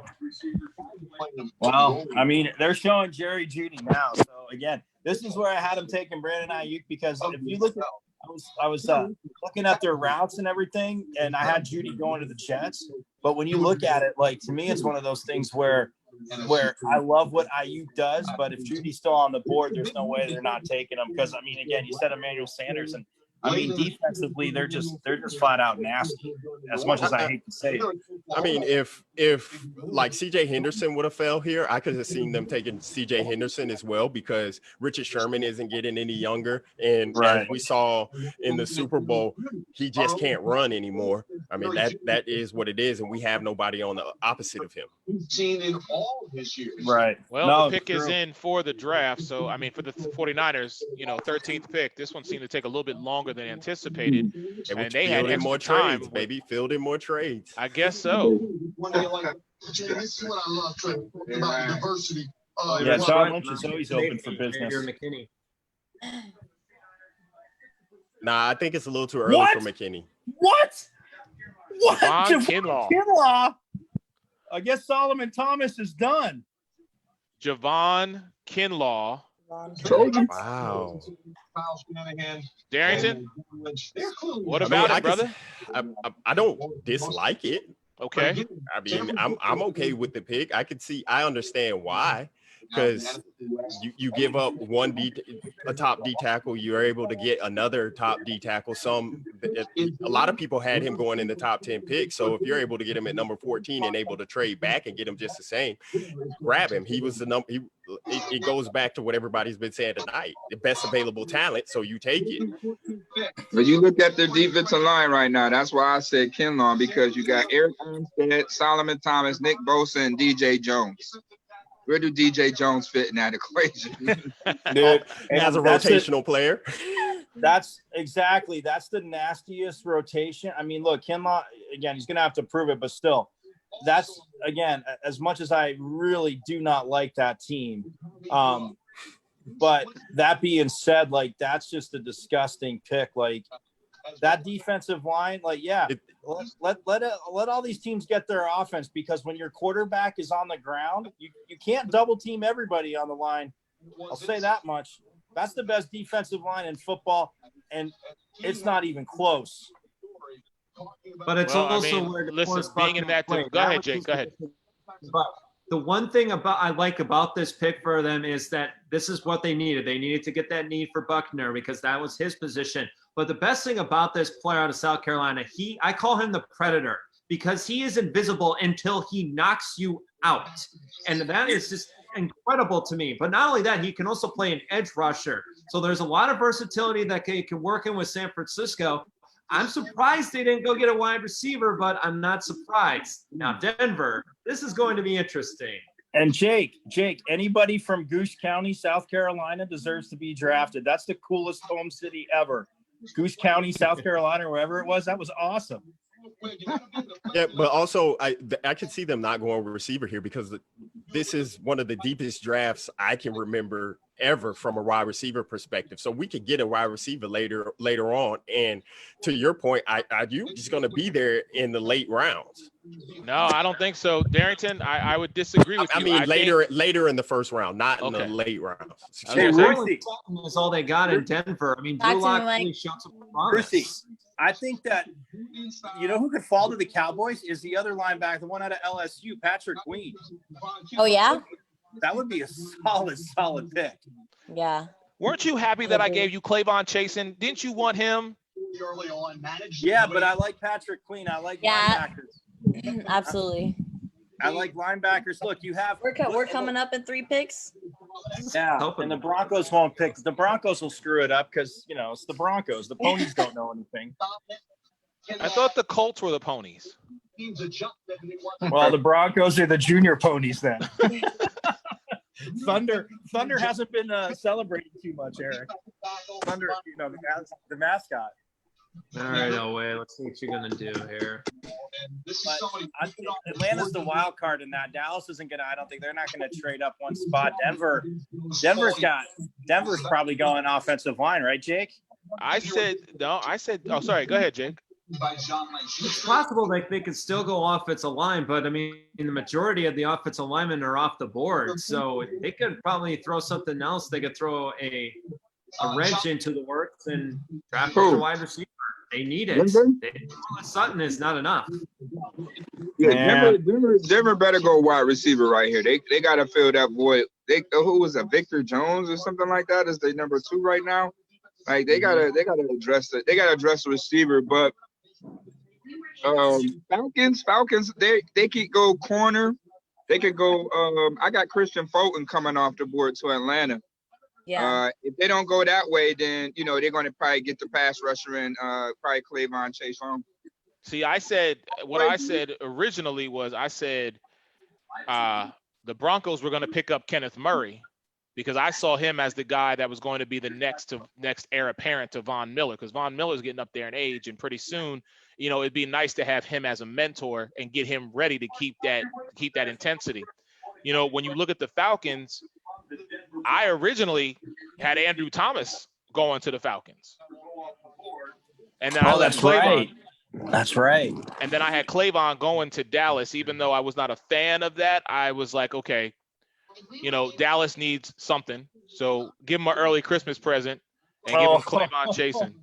[SPEAKER 5] Well, I mean, they're showing Jerry Jeudy now. So again, this is where I had him taking Brandon Ayuk, because if you look at, I was looking at their routes and everything, and I had Jeudy going to the Jets. But when you look at it, to me, it's one of those things where I love what Ayuk does, but if Judy's still on the board, there's no way they're not taking him. Because I mean, again, you said Emmanuel Sanders, and I mean, defensively, they're just flat out nasty, as much as I hate to say it.
[SPEAKER 10] I mean, if like CJ Henderson would have fell here, I could have seen them taking CJ Henderson as well, because Richard Sherman isn't getting any younger. And as we saw in the Super Bowl, he just can't run anymore. I mean, that is what it is. And we have nobody on the opposite of him.
[SPEAKER 11] Seen in all of his years.
[SPEAKER 5] Right.
[SPEAKER 1] Well, the pick is in for the draft. So, I mean, for the 49ers, 13th pick, this one seemed to take a little bit longer than anticipated. And they had extra
[SPEAKER 10] more
[SPEAKER 1] time.
[SPEAKER 10] Trades, baby. Filled in more trades.
[SPEAKER 1] I guess so.
[SPEAKER 11] This is what I love, Trey, about diversity.
[SPEAKER 5] John Lynch is always open for business.
[SPEAKER 8] McKinney.
[SPEAKER 10] Nah, I think it's a little too early for McKinney.
[SPEAKER 5] What?
[SPEAKER 1] Javon
[SPEAKER 5] Kinlaw. I guess Solomon Thomas is done.
[SPEAKER 1] Javon Kinlaw.
[SPEAKER 10] Wow.
[SPEAKER 1] Darrington, what about it, brother?
[SPEAKER 10] I don't dislike it.
[SPEAKER 1] Okay.
[SPEAKER 10] I mean, I'm okay with the pick. I understand why. Because you give up a top D tackle, you're able to get another top D tackle. A lot of people had him going in the top 10 picks. So if you're able to get him at number 14 and able to trade back and get him just the same, grab him. He was the number. It goes back to what everybody's been saying tonight: the best available talent. So you take it.
[SPEAKER 7] But you look at their defensive line right now. That's why I said Kinlaw, because you got Eric Armstead, Solomon Thomas, Nick Bosa, and DJ Jones. Where do DJ Jones fit in that equation?
[SPEAKER 5] Dude,
[SPEAKER 10] as a rotational player.
[SPEAKER 5] That's the nastiest rotation. I mean, look, Kinlaw, again, he's going to have to prove it, but still, that's, again, as much as I really do not like that team. But that being said, that's just a disgusting pick. That defensive line, let all these teams get their offense, because when your quarterback is on the ground, you can't double team everybody on the line. I'll say that much. That's the best defensive line in football, and it's not even close.
[SPEAKER 8] But it's where
[SPEAKER 1] being in that. Go ahead, Jake. Go ahead.
[SPEAKER 8] But the one thing I like about this pick for them is that this is what they needed. They needed to get that need for Buckner, because that was his position. But the best thing about this player out of South Carolina, I call him the Predator, because he is invisible until he knocks you out. And that is just incredible to me. But not only that, he can also play an edge rusher. So there's a lot of versatility that he can work in with San Francisco. I'm surprised they didn't go get a wide receiver, but I'm not surprised. Now, Denver, this is going to be interesting.
[SPEAKER 5] And Jake, anybody from Goose County, South Carolina deserves to be drafted. That's the coolest home city ever. Goose County, South Carolina, wherever it was. That was awesome.
[SPEAKER 10] Yeah, but also I could see them not going receiver here because this is one of the deepest drafts I can remember ever from a wide receiver perspective. So we could get a wide receiver later on. And to your point, you just going to be there in the late rounds.
[SPEAKER 1] No, I don't think so, Darrington. I would disagree with you.
[SPEAKER 10] I mean, later in the first round, not in the late rounds.
[SPEAKER 5] Hey, Brucey,
[SPEAKER 8] that's all they got in Denver. I mean, Drew Lock really showed some promise.
[SPEAKER 5] Brucey, I think that you know who could fall to the Cowboys is the other linebacker, the one out of LSU, Patrick Queen.
[SPEAKER 9] Oh yeah.
[SPEAKER 5] That would be a solid pick.
[SPEAKER 9] Yeah.
[SPEAKER 1] Weren't you happy that I gave you Clavon Chasen? Didn't you want him?
[SPEAKER 5] Yeah, but I like Patrick Queen. I like linebackers.
[SPEAKER 9] Absolutely.
[SPEAKER 5] I like linebackers. Look, you have
[SPEAKER 9] we're coming up in 3 picks.
[SPEAKER 5] Yeah, and the Broncos won't pick. The Broncos will screw it up because it's the Broncos. The Ponies don't know anything.
[SPEAKER 1] I thought the Colts were the Ponies.
[SPEAKER 5] Well, the Broncos are the junior ponies then. Thunder hasn't been celebrating too much, Eric. Thunder, the mascot.
[SPEAKER 8] All right, Elway, let's see what you're gonna do here.
[SPEAKER 5] I think Atlanta's the wild card in that. Dallas isn't gonna. I don't think they're not gonna trade up one spot. Denver's probably going offensive line, right, Jake?
[SPEAKER 1] I said. Oh, sorry. Go ahead, Jake.
[SPEAKER 8] It's possible they could still go offensive line, but I mean, the majority of the offensive linemen are off the board, so they could probably throw something else. They could throw a wrench into the works and draft a wide receiver. They need it. Sutton is not enough.
[SPEAKER 7] Yeah, Denver better go wide receiver right here. They got to fill that void. Who was it? Victor Jones or something like that is the number 2 right now. Like they gotta address it. They gotta address the receiver, but Falcons, they could go corner. They could go. I got Christian Fulton coming off the board to Atlanta.
[SPEAKER 9] Yeah.
[SPEAKER 7] If they don't go that way, then they're going to probably get the pass rusher and probably Clavon Chasen.
[SPEAKER 1] See, I said originally was the Broncos were going to pick up Kenneth Murray because I saw him as the guy that was going to be the next heir apparent to Von Miller, because Von Miller's getting up there in age, and pretty soon, it'd be nice to have him as a mentor and get him ready to keep that intensity. When you look at the Falcons, I originally had Andrew Thomas going to the Falcons. And then
[SPEAKER 5] that's right. That's right.
[SPEAKER 1] And then I had Clavon going to Dallas, even though I was not a fan of that. I was like, okay, Dallas needs something. So give him an early Christmas present and give him Clavon Chasen.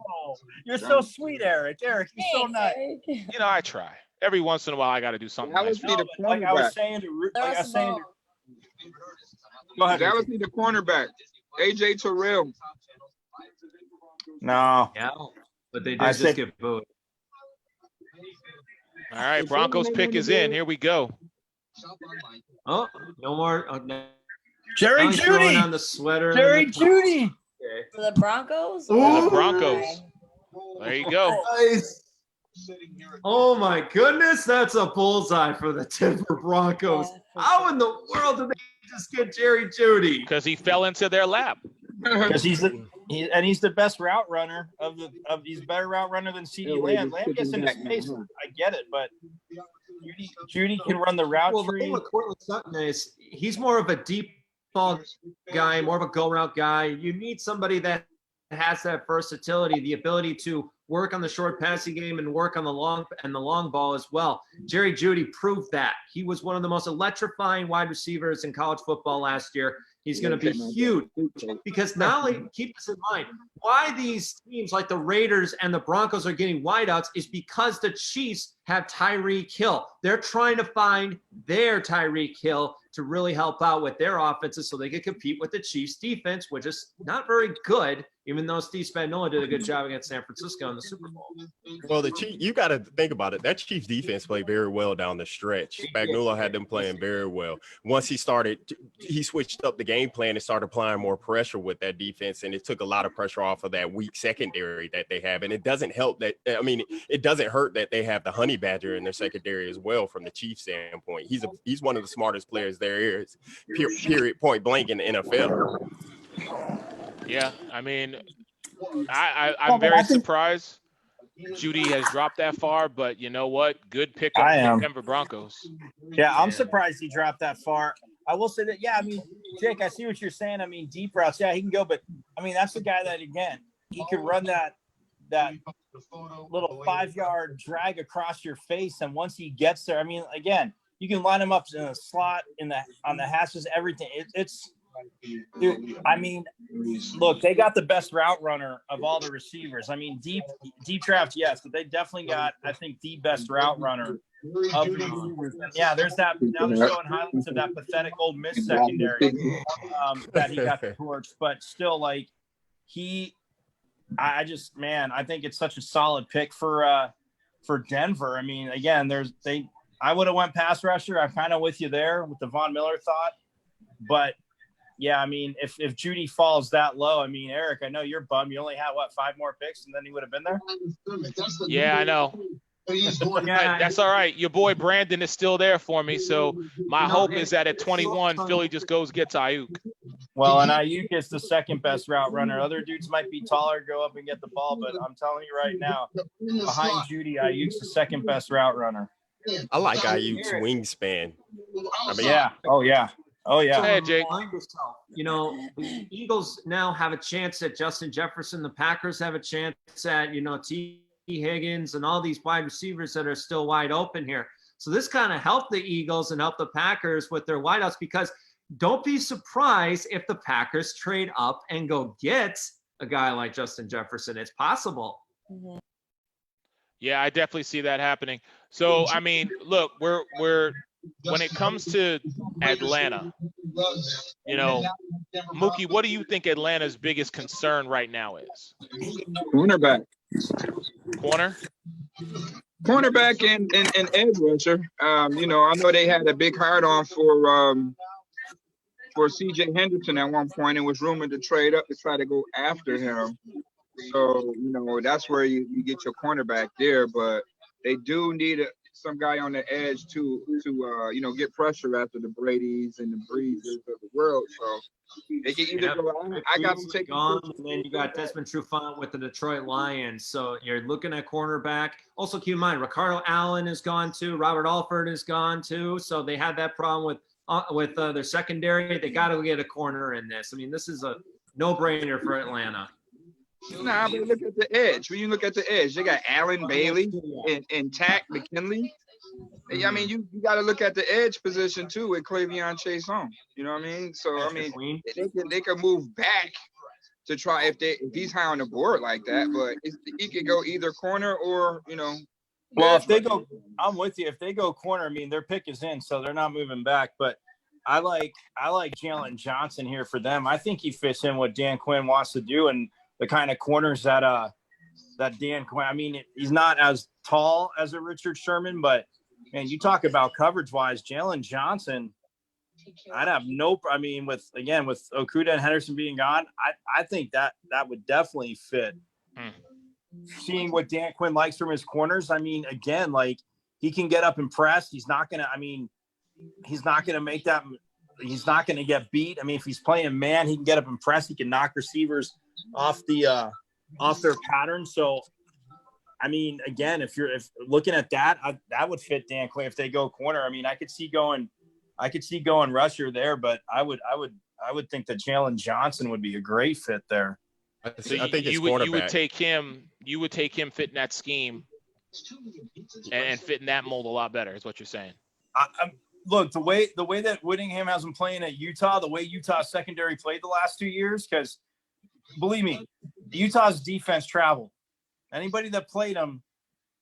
[SPEAKER 5] You're so sweet, Eric. Eric, you're so nice.
[SPEAKER 1] I try. Every once in a while, I got to do something. Nice.
[SPEAKER 7] Like I was saying Dallas need a cornerback. AJ Terrell.
[SPEAKER 5] No.
[SPEAKER 8] Yeah, but they did just get booed.
[SPEAKER 1] All right, Broncos pick is in. Here we go.
[SPEAKER 8] Oh, no more. Oh, no.
[SPEAKER 5] Jerry Jeudy
[SPEAKER 8] on the sweater.
[SPEAKER 5] Jerry Jeudy.
[SPEAKER 9] For the Broncos?
[SPEAKER 1] The Broncos. There you go.
[SPEAKER 8] Nice. Oh my goodness, that's a bullseye for the Denver Broncos. How in the world did they just get Jerry Jeudy?
[SPEAKER 1] Because he fell into their lap.
[SPEAKER 5] Because he's the best route runner he's a better route runner than CeeDee Lamb. Lamb gets into space. I get it, but Jeudy can run the route tree.
[SPEAKER 8] The thing with Courtland Sutton is he's more of a deep ball guy, more of a go route guy. You need somebody that has that versatility, the ability to work on the short passing game and work on the long ball as well. Jerry Jeudy proved that. He was one of the most electrifying wide receivers in college football last year. He's going to be huge because not only, keep this in mind, why these teams like the Raiders and the Broncos are getting wideouts is because the Chiefs have Tyreek Hill. They're trying to find their Tyreek Hill to really help out with their offenses so they can compete with the Chiefs defense, which is not very good even though Steve Spagnuolo did a good job against San Francisco in the Super Bowl.
[SPEAKER 10] Well, the Chiefs, you got to think about it. That Chiefs defense played very well down the stretch. Spagnuolo had them playing very well. Once he switched up the game plan and started applying more pressure with that defense, and it took a lot of pressure off of that weak secondary that they have. And it doesn't help that, I mean, it doesn't hurt that they have the Honey Badger in their secondary as well from the Chiefs standpoint. He's one of the smartest players there is, period, point blank in the NFL.
[SPEAKER 1] Yeah, I mean, I'm very surprised Judy has dropped that far, but you know what? Good pickup for Denver Broncos.
[SPEAKER 5] Yeah, I'm surprised he dropped that far. I will say that, yeah, I mean, Jake, I see what you're saying. I mean, deep routes, yeah, he can go, but I mean, that's the guy that, again, he could run that little 5-yard drag across your face, and once he gets there, I mean, again, you can line him up in a slot on the hashes, everything. Dude, I mean, look, they got the best route runner of all the receivers. I mean, deep draft, yes, but they definitely got, I think, the best route runner of the receivers. And yeah, there's that. Now they're showing highlights of that pathetic Ole Miss secondary that he got the torch, but still, like, I think it's such a solid pick for Denver. I mean, again, I would have went pass rusher. I'm kind of with you there with the Von Miller thought, but yeah, I mean, if Judy falls that low, I mean, Eric, I know you're bummed. You only had 5 more picks, and then he would have been there.
[SPEAKER 1] Yeah, I know. That's all right. Your boy Brandon is still there for me, so my hope is that at 21, Philly just gets Ayuk.
[SPEAKER 5] Well, and Ayuk is the second best route runner. Other dudes might be taller, go up and get the ball, but I'm telling you right now, behind Judy, Ayuk's the second best route runner.
[SPEAKER 10] I like Ayuk's wingspan. I mean,
[SPEAKER 5] yeah. Oh yeah. Oh yeah.
[SPEAKER 1] Go ahead, Jake.
[SPEAKER 8] You know, the Eagles now have a chance at Justin Jefferson. The Packers have a chance at, T. Higgins and all these wide receivers that are still wide open here. So this kind of helped the Eagles and helped the Packers with their wideouts, because don't be surprised if the Packers trade up and go get a guy like Justin Jefferson. It's possible.
[SPEAKER 9] Mm-hmm.
[SPEAKER 1] Yeah, I definitely see that happening. So, I mean, look, we're when it comes to Atlanta, Mookie, what do you think Atlanta's biggest concern right now is?
[SPEAKER 7] Cornerback. Cornerback and edge rusher. I know they had a big hard on for C.J. Henderson at one point and was rumored to trade up to try to go after him. So, that's where you get your cornerback there. But they do need some guy on the edge to get pressure after the Bradys and the Breezes of the world. So they can either go. I got to take
[SPEAKER 8] on, and then you got Desmond Trufant with the Detroit Lions. So you're looking at cornerback. Also, keep in mind, Ricardo Allen is gone too. Robert Alford is gone too. So they had that problem with their secondary. They got to get a corner in this. I mean, this is a no-brainer for Atlanta.
[SPEAKER 7] Nah, but look at the edge. When you look at the edge, they got Allen Bailey and Tack McKinley. I mean, you got to look at the edge position too with Clavion Chason. You know what I mean? So I mean, they can move back to try if he's high on the board like that. But he could go either corner or
[SPEAKER 5] Well, if they go, I'm with you. If they go corner, I mean, their pick is in, so they're not moving back. But I like Jalen Johnson here for them. I think he fits in what Dan Quinn wants to do and the kind of corners that Dan Quinn. I mean, he's not as tall as a Richard Sherman, but man, you talk about coverage wise, Jalen Johnson. I'd have I mean, with Okudah and Henderson being gone, I think that would definitely fit. Seeing what Dan Quinn likes from his corners, I mean, again, like he can get up and press. He's not gonna make that. He's not gonna get beat. I mean, if he's playing man, he can get up and press. He can knock receivers off their pattern. So, I mean, again, if looking at that, that would fit Dan Quinn if they go corner. I mean, I could see going rusher there, but I would think that Jalen Johnson would be a great fit there.
[SPEAKER 1] So I think you would take him. You would take him fitting that scheme and fitting that mold a lot better. Is what you're saying?
[SPEAKER 5] Look, the way that Whittingham has been playing at Utah, the way Utah's secondary played the last 2 years, because believe me, Utah's defense traveled. Anybody that played them,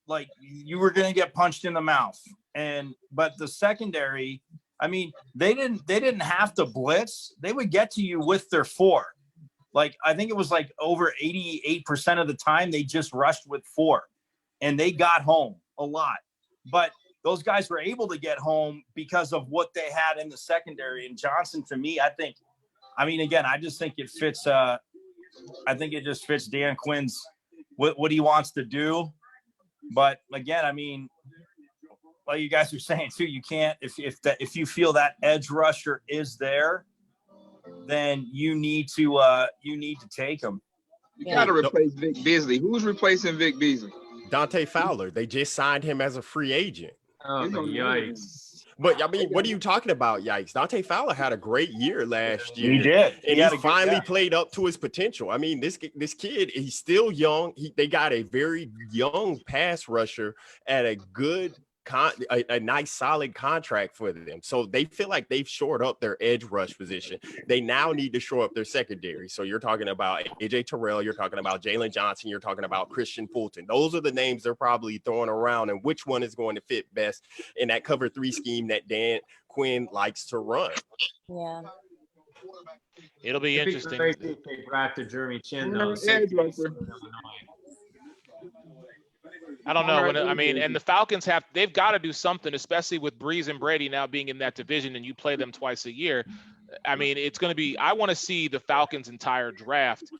[SPEAKER 5] like, you were going to get punched in the mouth. But the secondary, I mean, they didn't have to blitz. They would get to you with their 4. Like, I think it was like over 88% of the time they just rushed with 4 and they got home a lot. But those guys were able to get home because of what they had in the secondary. And Johnson, to me, again, I just think it fits. I think it just fits Dan Quinn's what he wants to do. But again, I mean, like you guys are saying too, you can't if you feel that edge rusher is there, then you need to take him.
[SPEAKER 7] You got to replace Vic Beasley. Who's replacing Vic Beasley?
[SPEAKER 10] Dante Fowler. They just signed him as a free agent.
[SPEAKER 8] Oh, yikes.
[SPEAKER 10] But I mean, what are you talking about? Yikes. Dante Fowler had a great year last year.
[SPEAKER 5] He did.
[SPEAKER 10] And he finally played up to his potential. I mean, this kid, he's still young. They got a very young pass rusher at a good a nice solid contract for them. So they feel like they've shored up their edge rush position. They now need to shore up their secondary. So you're talking about AJ Terrell, you're talking about Jalen Johnson, you're talking about Christian Fulton. Those are the names they're probably throwing around, and which one is going to fit best in that cover 3 scheme that Dan Quinn likes to run.
[SPEAKER 9] Yeah.
[SPEAKER 1] It'll be interesting.
[SPEAKER 8] Great if they drafted Jeremy Chin, though.
[SPEAKER 1] I don't know. And the Falcons they've got to do something, especially with Breeze and Brady now being in that division and you play them twice a year. I mean, it's going to be, I want to see the Falcons' entire draft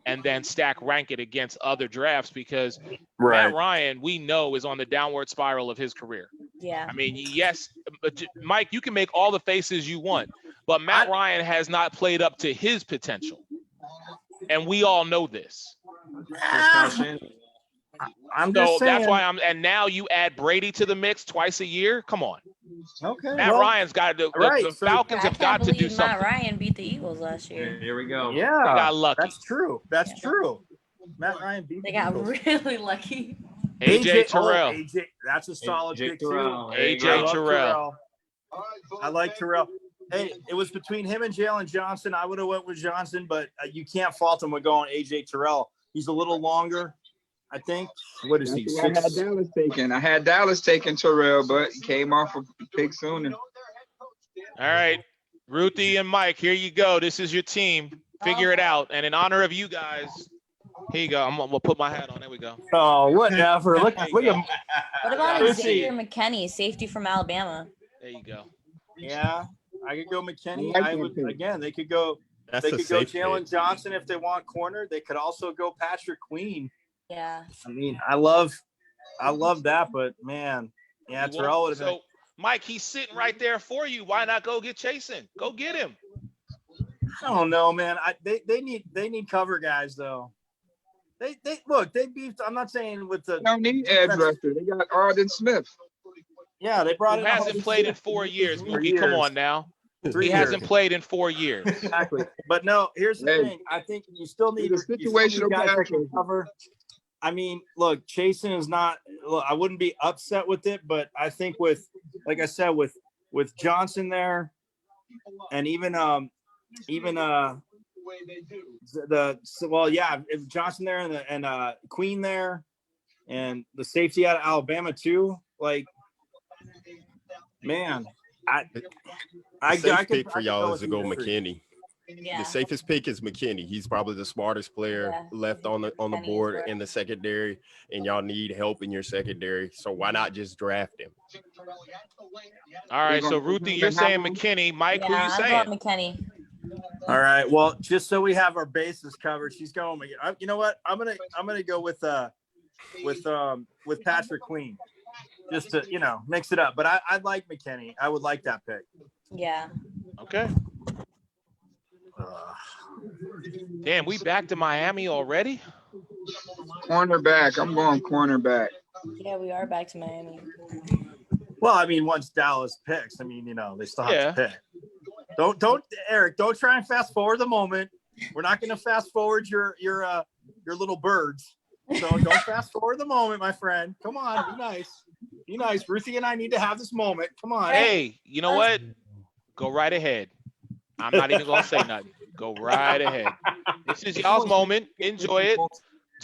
[SPEAKER 1] and then stack rank it against other drafts because Matt Ryan, we know, is on the downward spiral of his career.
[SPEAKER 9] Yeah.
[SPEAKER 1] I mean, yes, Mike, you can make all the faces you want, but Matt Ryan has not played up to his potential. And we all know this.
[SPEAKER 5] I'm just saying.
[SPEAKER 1] That's why and now you add Brady to the mix twice a year. Come on.
[SPEAKER 5] Okay.
[SPEAKER 1] Matt Ryan's got to do. The Falcons have got to do something.
[SPEAKER 9] Matt Ryan beat the Eagles last year.
[SPEAKER 8] Here we go.
[SPEAKER 5] Yeah,
[SPEAKER 1] they got lucky.
[SPEAKER 5] That's true. That's true. Matt Ryan beat.
[SPEAKER 9] They got really lucky.
[SPEAKER 1] AJ Terrell.
[SPEAKER 5] AJ, that's a solid pick too.
[SPEAKER 1] AJ Terrell.
[SPEAKER 5] I like Terrell. Hey, it was between him and Jalen Johnson. I would have went with Johnson, but you can't fault him with going AJ Terrell. He's a little longer. I think. What is he?
[SPEAKER 7] I had Dallas taking Terrell, but he came off a pick sooner.
[SPEAKER 1] All right, Ruthie and Mike, here you go. This is your team. Figure it out. And in honor of you guys, here you go. We'll put my hat on. There we go.
[SPEAKER 5] Oh, whatever. Look at.
[SPEAKER 9] What about Xavier McKinney, safety from Alabama?
[SPEAKER 1] There you go.
[SPEAKER 5] Yeah, I could go McKinney. I would again. They could go. They could go Jalen Johnson if they want corner. They could also go Patrick Queen.
[SPEAKER 9] Yeah.
[SPEAKER 5] I mean, I love that, but man, yeah, Terrell would have been.
[SPEAKER 1] So, Mike, he's sitting right there for you. Why not go get Chasen? Go get him.
[SPEAKER 5] I don't know, man. They need cover guys though. They beefed. I'm not saying with the.
[SPEAKER 7] They don't need edge rusher. They got Arden Smith.
[SPEAKER 5] Yeah, they brought.
[SPEAKER 1] He hasn't played in 4 years. Mookie, come on now. He hasn't played in 4 years.
[SPEAKER 5] Exactly. But no, here's the thing. I think you still need a situational guys that can cover. I mean, look, Chasen is not. Look, I wouldn't be upset with it, but I think like I said, with Johnson there, and even if Johnson there and Queen there, and the safety out of Alabama too, like, man,
[SPEAKER 10] the safe pick for y'all is to go McKinney.
[SPEAKER 9] Yeah.
[SPEAKER 10] The safest pick is McKinney. He's probably the smartest player left on the board in the secondary, and y'all need help in your secondary. So why not just draft him?
[SPEAKER 1] All right, so Ruthie, you're saying McKinney. Mike, who you saying?
[SPEAKER 9] I'm going McKinney.
[SPEAKER 5] All right. Well, just so we have our bases covered, she's going. You know what? I'm gonna go with Patrick Queen, just to mix it up. But I like McKinney. I would like that pick.
[SPEAKER 9] Yeah.
[SPEAKER 1] Okay. Damn, we back to Miami already?
[SPEAKER 7] Cornerback. I'm going cornerback.
[SPEAKER 9] Yeah, we are back to Miami.
[SPEAKER 5] Well, I mean, once Dallas picks, I mean, they still have to pick. Don't Eric, don't try and fast forward the moment. We're not going to fast forward your little birds. So don't fast forward the moment, my friend. Come on, be nice. Be nice. Ruthie and I need to have this moment. Come on.
[SPEAKER 1] Hey, you know what? Go right ahead. I'm not even going to say nothing. Go right ahead. This is y'all's moment. Enjoy it.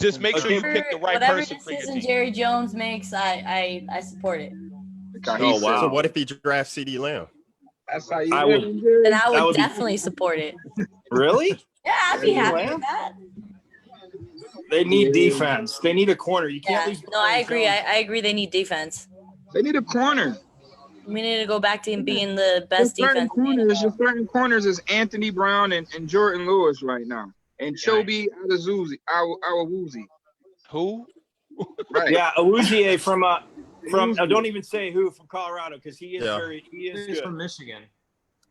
[SPEAKER 1] Just make sure you pick the right person for your
[SPEAKER 9] decision
[SPEAKER 1] team.
[SPEAKER 9] Jerry Jones makes, I support it.
[SPEAKER 10] Oh, wow. So what if he drafts CeeDee Lamb?
[SPEAKER 7] That's how you
[SPEAKER 5] I
[SPEAKER 7] live.
[SPEAKER 5] would.
[SPEAKER 9] Then I would definitely support it.
[SPEAKER 5] Really?
[SPEAKER 9] Yeah, I'd be
[SPEAKER 5] CeeDee
[SPEAKER 9] happy
[SPEAKER 5] Lamb?
[SPEAKER 9] with that.
[SPEAKER 5] They need defense. They need a corner. You can't
[SPEAKER 9] Yeah.
[SPEAKER 5] lose.
[SPEAKER 9] No, I
[SPEAKER 5] Byron
[SPEAKER 9] agree.
[SPEAKER 5] Jones.
[SPEAKER 9] I agree. They need defense.
[SPEAKER 7] They need a corner.
[SPEAKER 9] We need to go back to being the
[SPEAKER 7] There's
[SPEAKER 9] best
[SPEAKER 7] certain
[SPEAKER 9] defense. in the
[SPEAKER 7] corners.
[SPEAKER 9] NFL.
[SPEAKER 7] There's certain corners is Anthony Brown and Jordan Lewis right now, and Chobi Awuzie.
[SPEAKER 1] Who?
[SPEAKER 7] Right.
[SPEAKER 5] Yeah, Awuzie from don't even say who, from Colorado, because he is
[SPEAKER 10] Yeah.
[SPEAKER 5] he is
[SPEAKER 8] He's
[SPEAKER 5] good.
[SPEAKER 8] from Michigan.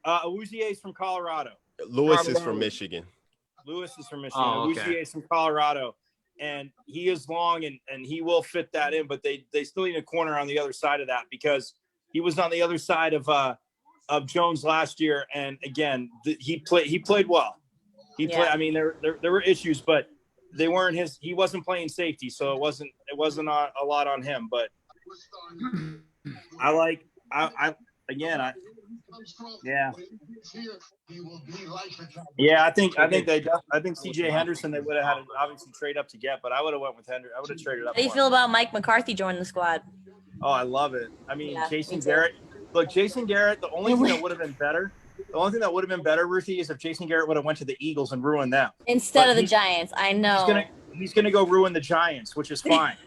[SPEAKER 5] Awuzie is from Colorado.
[SPEAKER 10] Lewis is from Michigan.
[SPEAKER 5] Lewis is from Michigan.
[SPEAKER 8] Oh, okay.
[SPEAKER 5] Awuzie is from Colorado, and he is long and he will fit that in. But they still need a corner on the other side of that, because he was on the other side of Jones last year, and again he played well. He played. I mean, there were issues, but they weren't his. He wasn't playing safety, so it wasn't a lot on him. But I think CJ Henderson they would have had to obviously trade up to get, but I would have went with Henderson. I would have traded up.
[SPEAKER 9] How do you
[SPEAKER 5] for
[SPEAKER 9] feel
[SPEAKER 5] him.
[SPEAKER 9] about Mike McCarthy joining the squad?
[SPEAKER 5] Oh, I love it. I mean,
[SPEAKER 9] Yeah,
[SPEAKER 5] Jason
[SPEAKER 9] me too.
[SPEAKER 5] Garrett. Look, Jason Garrett. The only thing that would have been better. The only thing that would have been better, Ruthie, is if Jason Garrett would have went to the Eagles and ruined them.
[SPEAKER 9] Instead
[SPEAKER 5] But
[SPEAKER 9] of the
[SPEAKER 5] he's-
[SPEAKER 9] Giants, I know.
[SPEAKER 5] He's gonna go ruin the Giants, which is fine.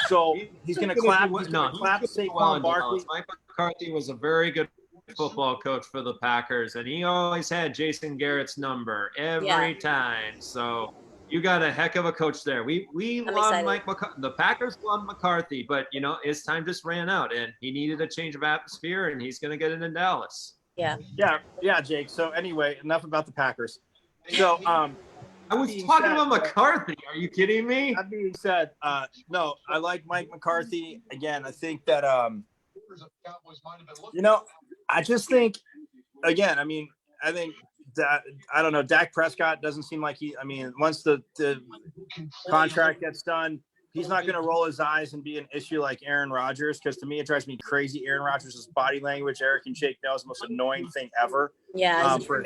[SPEAKER 5] So he's gonna clap. He's gonna clap Saquon Barkley.
[SPEAKER 8] Mike McCarthy was a very good football coach for the Packers, and he always had Jason Garrett's number every time. So you got a heck of a coach there. We
[SPEAKER 9] I'm
[SPEAKER 8] love
[SPEAKER 9] excited.
[SPEAKER 8] Mike McCarthy. The Packers love McCarthy, but his time just ran out, and he needed a change of atmosphere, and he's going to get it in Dallas.
[SPEAKER 9] Yeah.
[SPEAKER 5] Yeah, Jake. So anyway, enough about the Packers. So
[SPEAKER 8] I was talking about McCarthy. Are you kidding me?
[SPEAKER 5] That being said, no, I like Mike McCarthy. Again, I think that I just think, again, I think that, I don't know, Dak Prescott doesn't seem like once the contract gets done, he's not going to roll his eyes and be an issue like Aaron Rodgers, because to me, it drives me crazy. Aaron Rodgers' body language, Eric and Jake know, is the most annoying thing ever.
[SPEAKER 9] Yeah.
[SPEAKER 5] For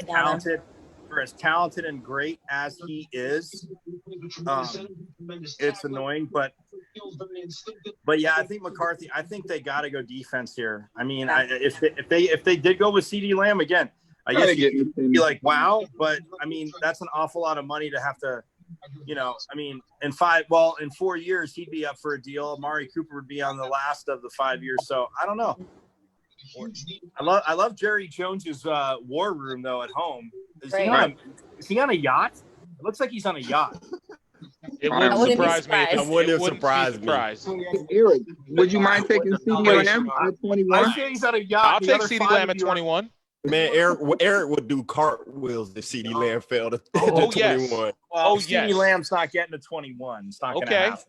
[SPEAKER 5] as talented and great as he is, it's annoying. But yeah, I think McCarthy. I think they got to go defense here. I mean, if they did go with CeeDee Lamb again, I guess you'd be like, wow. But I mean, that's an awful lot of money to have to. In 4 years he'd be up for a deal. Amari Cooper would be on the last of the 5 years. So I don't know. I love Jerry Jones's war room though at home. Is he on a yacht? It looks like he's on a yacht.
[SPEAKER 1] It wouldn't surprise me.
[SPEAKER 10] It wouldn't surprise me.
[SPEAKER 7] Eric, would you mind taking CeeDee Lamb at 21?
[SPEAKER 5] I say he's on a yacht.
[SPEAKER 1] I'll take CeeDee Lamb at 21.
[SPEAKER 10] Man, Eric would do cartwheels if CeeDee Lamb fell to 21.
[SPEAKER 1] Yes.
[SPEAKER 5] Well, CeeDee Lamb's not getting to 21. It's not going to happen.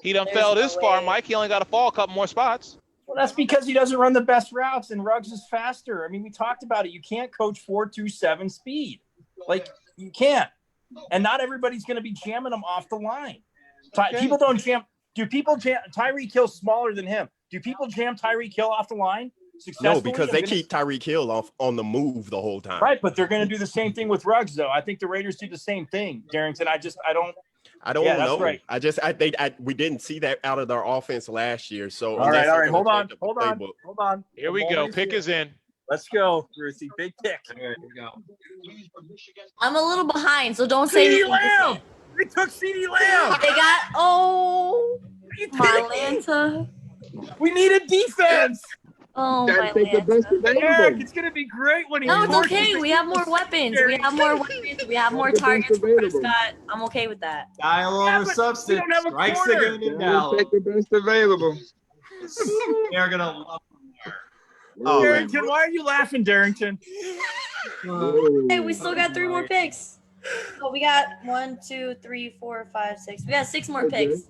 [SPEAKER 1] He done fell this far, Mike. He only got to fall a couple more spots.
[SPEAKER 5] Well, that's because he doesn't run the best routes, and Ruggs is faster. I mean, we talked about it. You can't coach 4.27 speed. Like, you can't. And not everybody's going to be jamming him off the line. People don't jam. Do people jam? Tyreek Hill's smaller than him. Do people jam Tyreek Hill off the line successfully?
[SPEAKER 10] No, because they keep Tyreek Hill off on the move the whole time.
[SPEAKER 5] Right, but they're going to do the same thing with Ruggs, though. I think the Raiders do the same thing, Darrington. I don't
[SPEAKER 10] know.
[SPEAKER 5] Right.
[SPEAKER 10] We didn't see that out of their offense last year. So
[SPEAKER 5] all right. Hold on.
[SPEAKER 1] Here we go. Pick is in.
[SPEAKER 5] Let's go, Ruthie. Big pick.
[SPEAKER 8] Here we go.
[SPEAKER 9] I'm a little behind, so don't say
[SPEAKER 5] CeeDee
[SPEAKER 9] anything.
[SPEAKER 5] Lamb. They took CeeDee Lamb.
[SPEAKER 9] They got my Lanta.
[SPEAKER 5] We need a defense.
[SPEAKER 9] Oh
[SPEAKER 7] Gotta
[SPEAKER 9] my
[SPEAKER 7] take the best
[SPEAKER 9] Lanta.
[SPEAKER 7] available.
[SPEAKER 5] Eric, it's gonna be great when he.
[SPEAKER 9] No, it's
[SPEAKER 5] forces
[SPEAKER 9] okay.
[SPEAKER 5] the-
[SPEAKER 9] We have more weapons. We have more weapons. We have more
[SPEAKER 7] That's the best
[SPEAKER 9] targets for
[SPEAKER 7] available.
[SPEAKER 9] Prescott. I'm okay with that.
[SPEAKER 8] Dial
[SPEAKER 5] Yeah,
[SPEAKER 8] over
[SPEAKER 5] but we
[SPEAKER 8] substance.
[SPEAKER 5] don't have a
[SPEAKER 8] Strikes
[SPEAKER 5] corner.
[SPEAKER 8] again in
[SPEAKER 7] Gotta
[SPEAKER 8] Dallas.
[SPEAKER 7] take the best available.
[SPEAKER 8] They're going to love
[SPEAKER 10] Oh, man.
[SPEAKER 5] Darrington, why are you laughing, Darrington?
[SPEAKER 9] Hey, we still got 3 more picks. Oh, we got 1, 2, 3, 4, 5, 6. We got 6 more picks.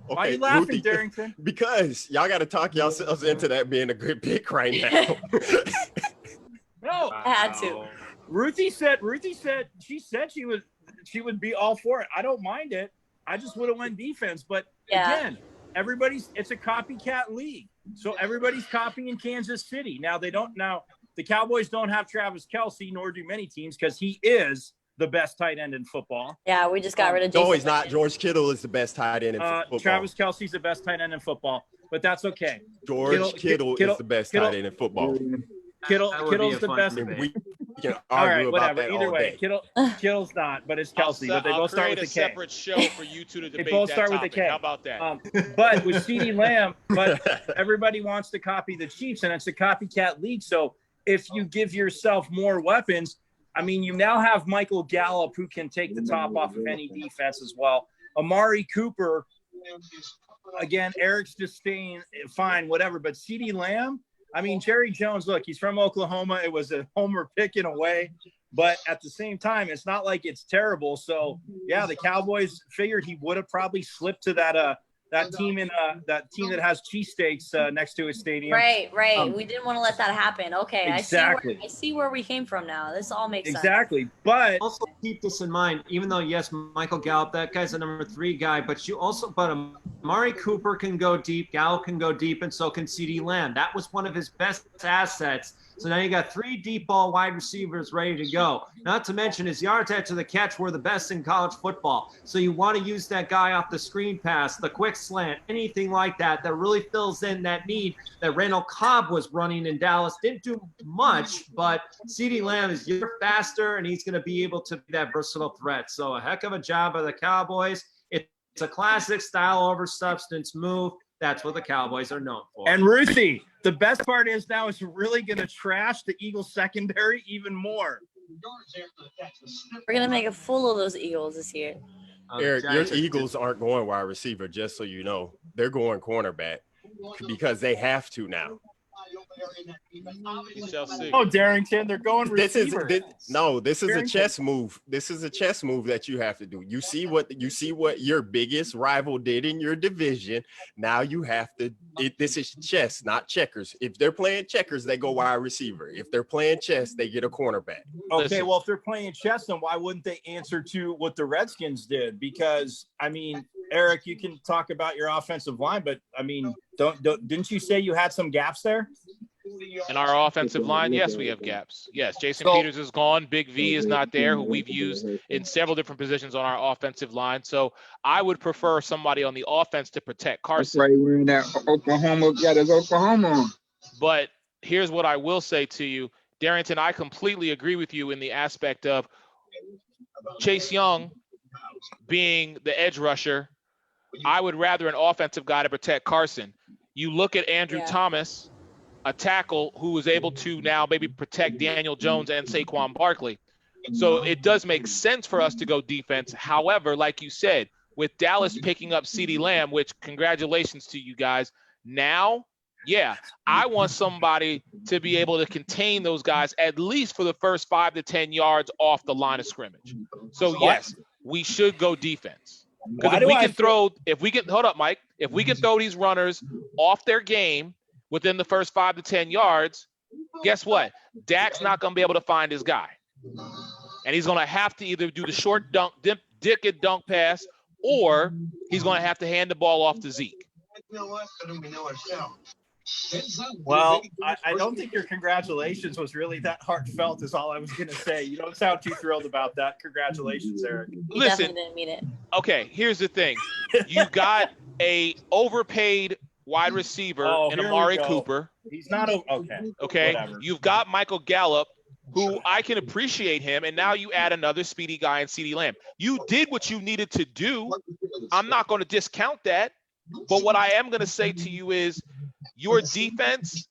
[SPEAKER 5] Why are you laughing,
[SPEAKER 10] Ruthie,
[SPEAKER 5] Darrington?
[SPEAKER 10] Because y'all got to talk yourselves into that being a good pick right now.
[SPEAKER 5] No,
[SPEAKER 9] I had to.
[SPEAKER 5] Ruthie said she would be all for it. I don't mind it. I just would have went defense, but
[SPEAKER 9] Yeah.
[SPEAKER 5] again, it's a copycat league. So everybody's copying Kansas City. Now the Cowboys don't have Travis Kelce, nor do many teams, because he is the best tight end in football.
[SPEAKER 9] Yeah, we just got rid of Jason.
[SPEAKER 10] No, he's not. George Kittle is the best tight end in football.
[SPEAKER 5] Travis Kelce's the best tight end in football, but that's okay.
[SPEAKER 10] George Kittle is the best tight end in football.
[SPEAKER 5] Kittle's
[SPEAKER 8] That would be
[SPEAKER 5] the
[SPEAKER 8] a fun
[SPEAKER 5] best.
[SPEAKER 8] debate.
[SPEAKER 10] We can
[SPEAKER 5] All
[SPEAKER 10] argue
[SPEAKER 5] right,
[SPEAKER 10] about
[SPEAKER 5] whatever.
[SPEAKER 10] that
[SPEAKER 5] Either
[SPEAKER 10] all
[SPEAKER 5] way,
[SPEAKER 10] day.
[SPEAKER 5] Kittle's not, but it's Kelsey. But they
[SPEAKER 1] I'll
[SPEAKER 5] both start
[SPEAKER 1] create
[SPEAKER 5] with
[SPEAKER 1] a
[SPEAKER 5] the K.
[SPEAKER 1] separate show for you two to
[SPEAKER 5] They
[SPEAKER 1] debate
[SPEAKER 5] both
[SPEAKER 1] that
[SPEAKER 5] start with the
[SPEAKER 1] topic.
[SPEAKER 5] K.
[SPEAKER 1] How about that?
[SPEAKER 5] But with CeeDee Lamb, but everybody wants to copy the Chiefs, and it's a copycat league. So if you give yourself more weapons, I mean, you now have Michael Gallup who can take the top off of any defense as well. Amari Cooper, again, Eric's just staying fine, whatever. But CeeDee Lamb, I mean, Jerry Jones, look, he's from Oklahoma. It was a homer pick in a way. But at the same time, it's not like it's terrible. So, yeah, the Cowboys figured he would have probably slipped to that team that has cheesesteaks next to his stadium.
[SPEAKER 9] Right. We didn't want to let that happen. Okay,
[SPEAKER 5] Exactly.
[SPEAKER 9] I see where we came from now. This all makes sense.
[SPEAKER 5] Exactly. But
[SPEAKER 8] Also keep this in mind, even though, yes, Michael Gallup, that guy's a number 3 guy, but Amari Cooper can go deep, Gallup can go deep, and so can CeeDee Lamb. That was one of his best assets. So now you got 3 deep ball wide receivers ready to go. Not to mention his yards after the catch were the best in college football. So you want to use that guy off the screen pass, the quick slant, anything like that really fills in that need that Randall Cobb was running in Dallas. Didn't do much, but CeeDee Lamb is faster, and he's going to be able to be that versatile threat. So a heck of a job by the Cowboys. It's a classic style over substance move. That's what the Cowboys are known for.
[SPEAKER 5] And Ruthie, the best part is now it's really going to trash the Eagles secondary even more.
[SPEAKER 9] We're gonna make a fool of those Eagles this year.
[SPEAKER 10] Eric, your Eagles aren't going wide receiver, just so you know. They're going cornerback because they have to now.
[SPEAKER 1] We shall see.
[SPEAKER 5] Oh, Darrington, they're going receiver.
[SPEAKER 10] This is a chess move. This is a chess move that you have to do. You see what your biggest rival did in your division. Now you have to. This is chess, not checkers. If they're playing checkers, they go wide receiver. If they're playing chess, they get a cornerback.
[SPEAKER 5] Okay, well, if they're playing chess, then why wouldn't they answer to what the Redskins did? Because I mean, Eric, you can talk about your offensive line, but I mean, didn't you say you had some gaps there?
[SPEAKER 1] In our offensive line, yes, we have gaps. Yes, Jason Peters is gone. Big V is not there, who we've used in several different positions on our offensive line. So I would prefer somebody on the offense to protect Carson.
[SPEAKER 7] That's right. We're in that Oklahoma. Got his Oklahoma on.
[SPEAKER 1] But here's what I will say to you, Darrington. I completely agree with you in the aspect of Chase Young being the edge rusher. I would rather an offensive guy to protect Carson. You look at Andrew Thomas, a tackle who was able to now maybe protect Daniel Jones and Saquon Barkley. So it does make sense for us to go defense. However, like you said, with Dallas picking up CeeDee Lamb, which congratulations to you guys. Now, I want somebody to be able to contain those guys at least for the first 5 to 10 yards off the line of scrimmage. So yes, we should go defense. Because if we can hold up, Mike, if we can throw these runners off their game within the first 5 to 10 yards, guess what? Dak's not going to be able to find his guy. And he's going to have to either do the short dunk, dick and dunk pass, or he's going to have to hand the ball off to Zeke.
[SPEAKER 5] Well, I don't think your congratulations was really that heartfelt is all I was going to say. You don't sound too thrilled about that. Congratulations, Eric.
[SPEAKER 9] He definitely didn't mean it.
[SPEAKER 1] Okay, here's the thing. You got a overpaid wide receiver in Amari Cooper.
[SPEAKER 5] He's not okay.
[SPEAKER 1] Whatever. You've got Michael Gallup, who I can appreciate him, and now you add another speedy guy in CeeDee Lamb. You did what you needed to do. I'm not going to discount that. But what I am going to say to you is your defense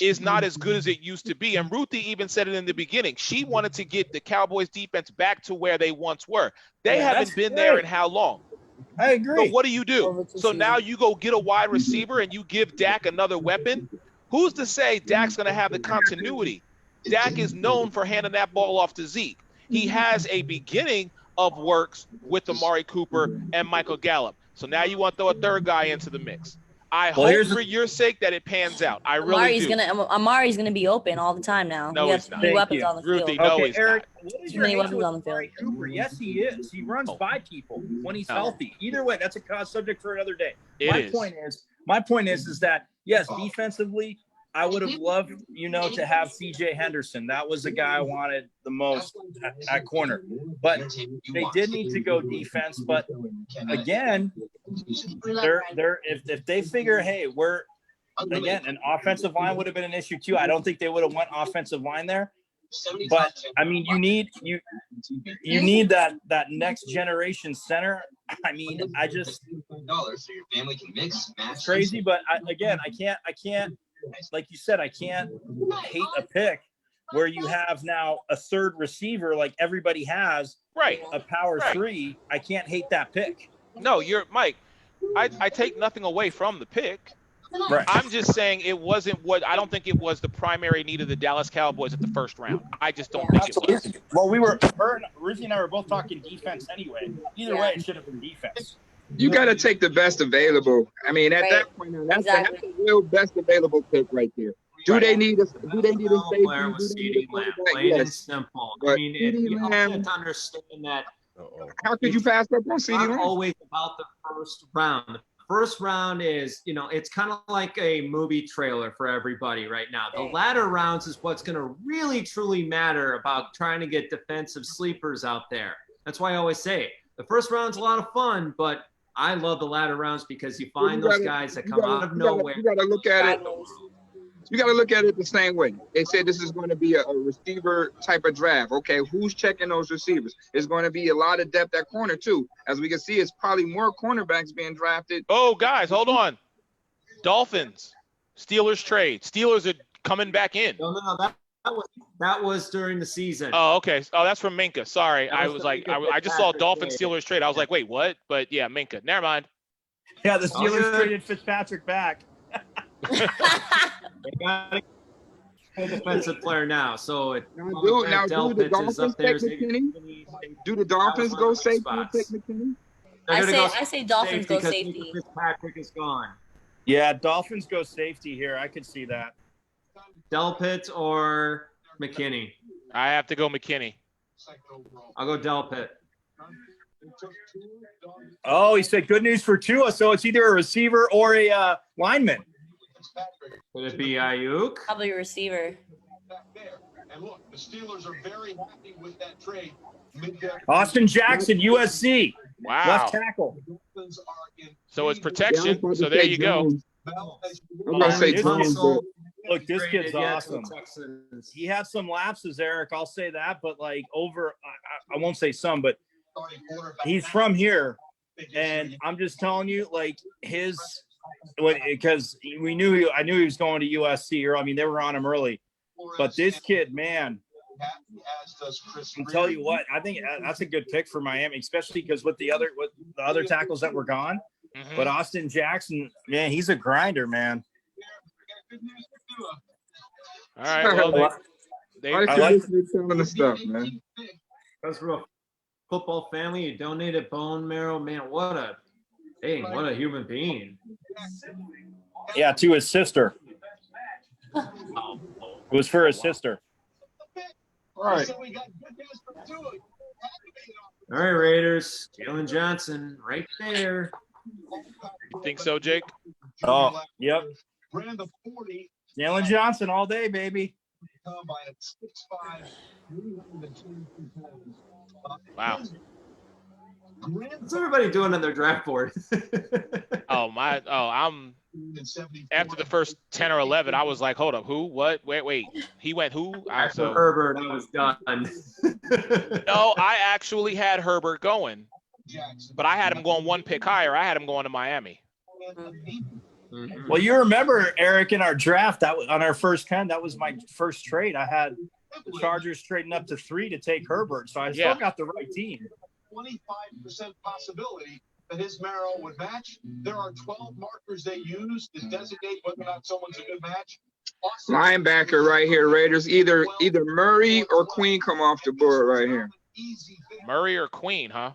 [SPEAKER 1] is not as good as it used to be. And Ruthie even said it in the beginning. She wanted to get the Cowboys defense back to where they once were. They haven't been there in how long?
[SPEAKER 5] I agree.
[SPEAKER 1] So what do? So now you go get a wide receiver and you give Dak another weapon. Who's to say Dak's going to have the continuity? Dak is known for handing that ball off to Zeke. He has a beginning of works with Amari Cooper and Michael Gallup. So now you want to throw a third guy into the mix. I hope for your sake that it pans out. I really do.
[SPEAKER 9] Amari's gonna be open all the time now.
[SPEAKER 1] No, he's not.
[SPEAKER 9] Weapons on the field.
[SPEAKER 1] Ruthie, no, he's
[SPEAKER 5] Eric,
[SPEAKER 1] not.
[SPEAKER 5] what is
[SPEAKER 9] Too many
[SPEAKER 5] your
[SPEAKER 9] weapons on the field.
[SPEAKER 5] Cooper? Yes, he is. He runs by people when he's healthy. Either way, that's a subject for another day. My point is that yes, defensively, I would have loved, to have CJ Henderson. That was the guy I wanted the most at corner. But they did need to go defense. But again, if they figure, hey, an offensive line would have been an issue too. I don't think they would have went offensive line there. But I mean, you need that next generation center. I mean, it's crazy, but I can't, like you said, I can't hate a pick where you have now a third receiver like everybody has,
[SPEAKER 1] Right.
[SPEAKER 5] a power
[SPEAKER 1] Right.
[SPEAKER 5] 3. I can't hate that pick.
[SPEAKER 1] No, you're Mike. I take nothing away from the pick.
[SPEAKER 5] Right.
[SPEAKER 1] I'm just saying it wasn't what I don't think it was the primary need of the Dallas Cowboys at the first round. I just don't think it was.
[SPEAKER 5] Well, Rizzy and I were both talking defense anyway. Either way, it should have been defense.
[SPEAKER 7] You got to take the best available. I mean, at that point, that's the real best available pick right there. Do they need a safety?
[SPEAKER 8] Blair was CeeDee Lamb, plain and simple. I mean, you have to understand that.
[SPEAKER 7] How could you pass up on CeeDee
[SPEAKER 8] Not
[SPEAKER 7] Lamb?
[SPEAKER 8] always about the first round. The first round is, it's kind of like a movie trailer for everybody right now. The latter rounds is what's going to really, truly matter about trying to get defensive sleepers out there. That's why I always say the first round's a lot of fun, but I love the latter rounds because you find those guys that come out of nowhere.
[SPEAKER 7] You got to look at it. You got to look at it the same way. They said this is going to be a receiver type of draft. Okay, who's checking those receivers? It's going to be a lot of depth at corner too. As we can see, it's probably more cornerbacks being drafted.
[SPEAKER 1] Oh, guys, hold on. Dolphins, Steelers trade. Steelers are coming back in.
[SPEAKER 8] No, that was during the season.
[SPEAKER 1] Oh, okay. Oh, that's from Minka. Sorry,
[SPEAKER 8] That
[SPEAKER 1] I
[SPEAKER 8] was
[SPEAKER 1] was
[SPEAKER 8] the
[SPEAKER 1] like,
[SPEAKER 8] Minka
[SPEAKER 1] I just saw
[SPEAKER 8] Fitzpatrick
[SPEAKER 1] Dolphins
[SPEAKER 8] trade.
[SPEAKER 1] Steelers trade. I was like, wait, what? But yeah, Minka. Never mind.
[SPEAKER 5] Yeah, the Steelers
[SPEAKER 8] good.
[SPEAKER 5] traded Fitzpatrick back.
[SPEAKER 8] They got a defensive player now, so it.
[SPEAKER 7] Do the Dolphins take McKinney? Do the Dolphins go safety and take McKinney?
[SPEAKER 9] I say Dolphins go
[SPEAKER 8] because
[SPEAKER 9] safety.
[SPEAKER 8] Fitzpatrick is gone.
[SPEAKER 5] Yeah, Dolphins go safety here. I could see that.
[SPEAKER 8] Delpit or McKinney?
[SPEAKER 1] I have to go McKinney.
[SPEAKER 8] I'll go Delpit.
[SPEAKER 5] Oh, he said good news for Tua. So it's either a receiver or a lineman.
[SPEAKER 8] Could it be Ayuk?
[SPEAKER 9] Probably a receiver.
[SPEAKER 11] And look, the Steelers are very happy with that trade.
[SPEAKER 5] Austin Jackson, USC.
[SPEAKER 1] Wow.
[SPEAKER 5] Left tackle.
[SPEAKER 1] So it's protection. So there you go.
[SPEAKER 7] I'm going to say Jones.
[SPEAKER 5] Look, this kid's
[SPEAKER 8] Traded yet to
[SPEAKER 5] awesome.
[SPEAKER 8] the Texans.
[SPEAKER 5] He had some lapses, Eric. I'll say that, but I won't say some, but he's from here, and I'm just telling you, because I knew he was going to USC, or they were on him early. But this kid, man, I'll tell you what, I think that's a good pick for Miami, especially because with the other tackles that were gone.
[SPEAKER 1] Mhm.
[SPEAKER 5] But Austin Jackson, man, he's a grinder, man.
[SPEAKER 1] All right. Well, they
[SPEAKER 7] I like telling the stuff, man.
[SPEAKER 8] That's from a football family. You donated bone marrow, man. What a human being.
[SPEAKER 5] Yeah, to his sister. It was for his sister.
[SPEAKER 7] All right.
[SPEAKER 8] All right, Raiders. Jalen Johnson, right there.
[SPEAKER 1] think so, Jake?
[SPEAKER 5] Oh, yep.
[SPEAKER 11] Ran the 40.
[SPEAKER 5] Jalen Johnson all day, baby.
[SPEAKER 11] Combine at 6'5", 302
[SPEAKER 1] Wow.
[SPEAKER 8] What's everybody doing on their draft board?
[SPEAKER 1] I'm after the first 10 or 11, I was like, hold up, who? What? Wait. He went who?
[SPEAKER 8] After Herbert, I was done.
[SPEAKER 1] No, I actually had Herbert going, but I had him going one pick higher. I had him going to Miami.
[SPEAKER 5] Well, you remember, Eric, in our draft, that was on our first 10, that was my first trade. I had the Chargers trading up to 3 to take Herbert, so I still got the right team.
[SPEAKER 11] 25% possibility that his marrow would match. There are 12 markers they use to designate whether or not someone's a good match.
[SPEAKER 7] Linebacker right here, Raiders. Either Murray or Queen come off the board right here.
[SPEAKER 1] Murray or Queen, huh?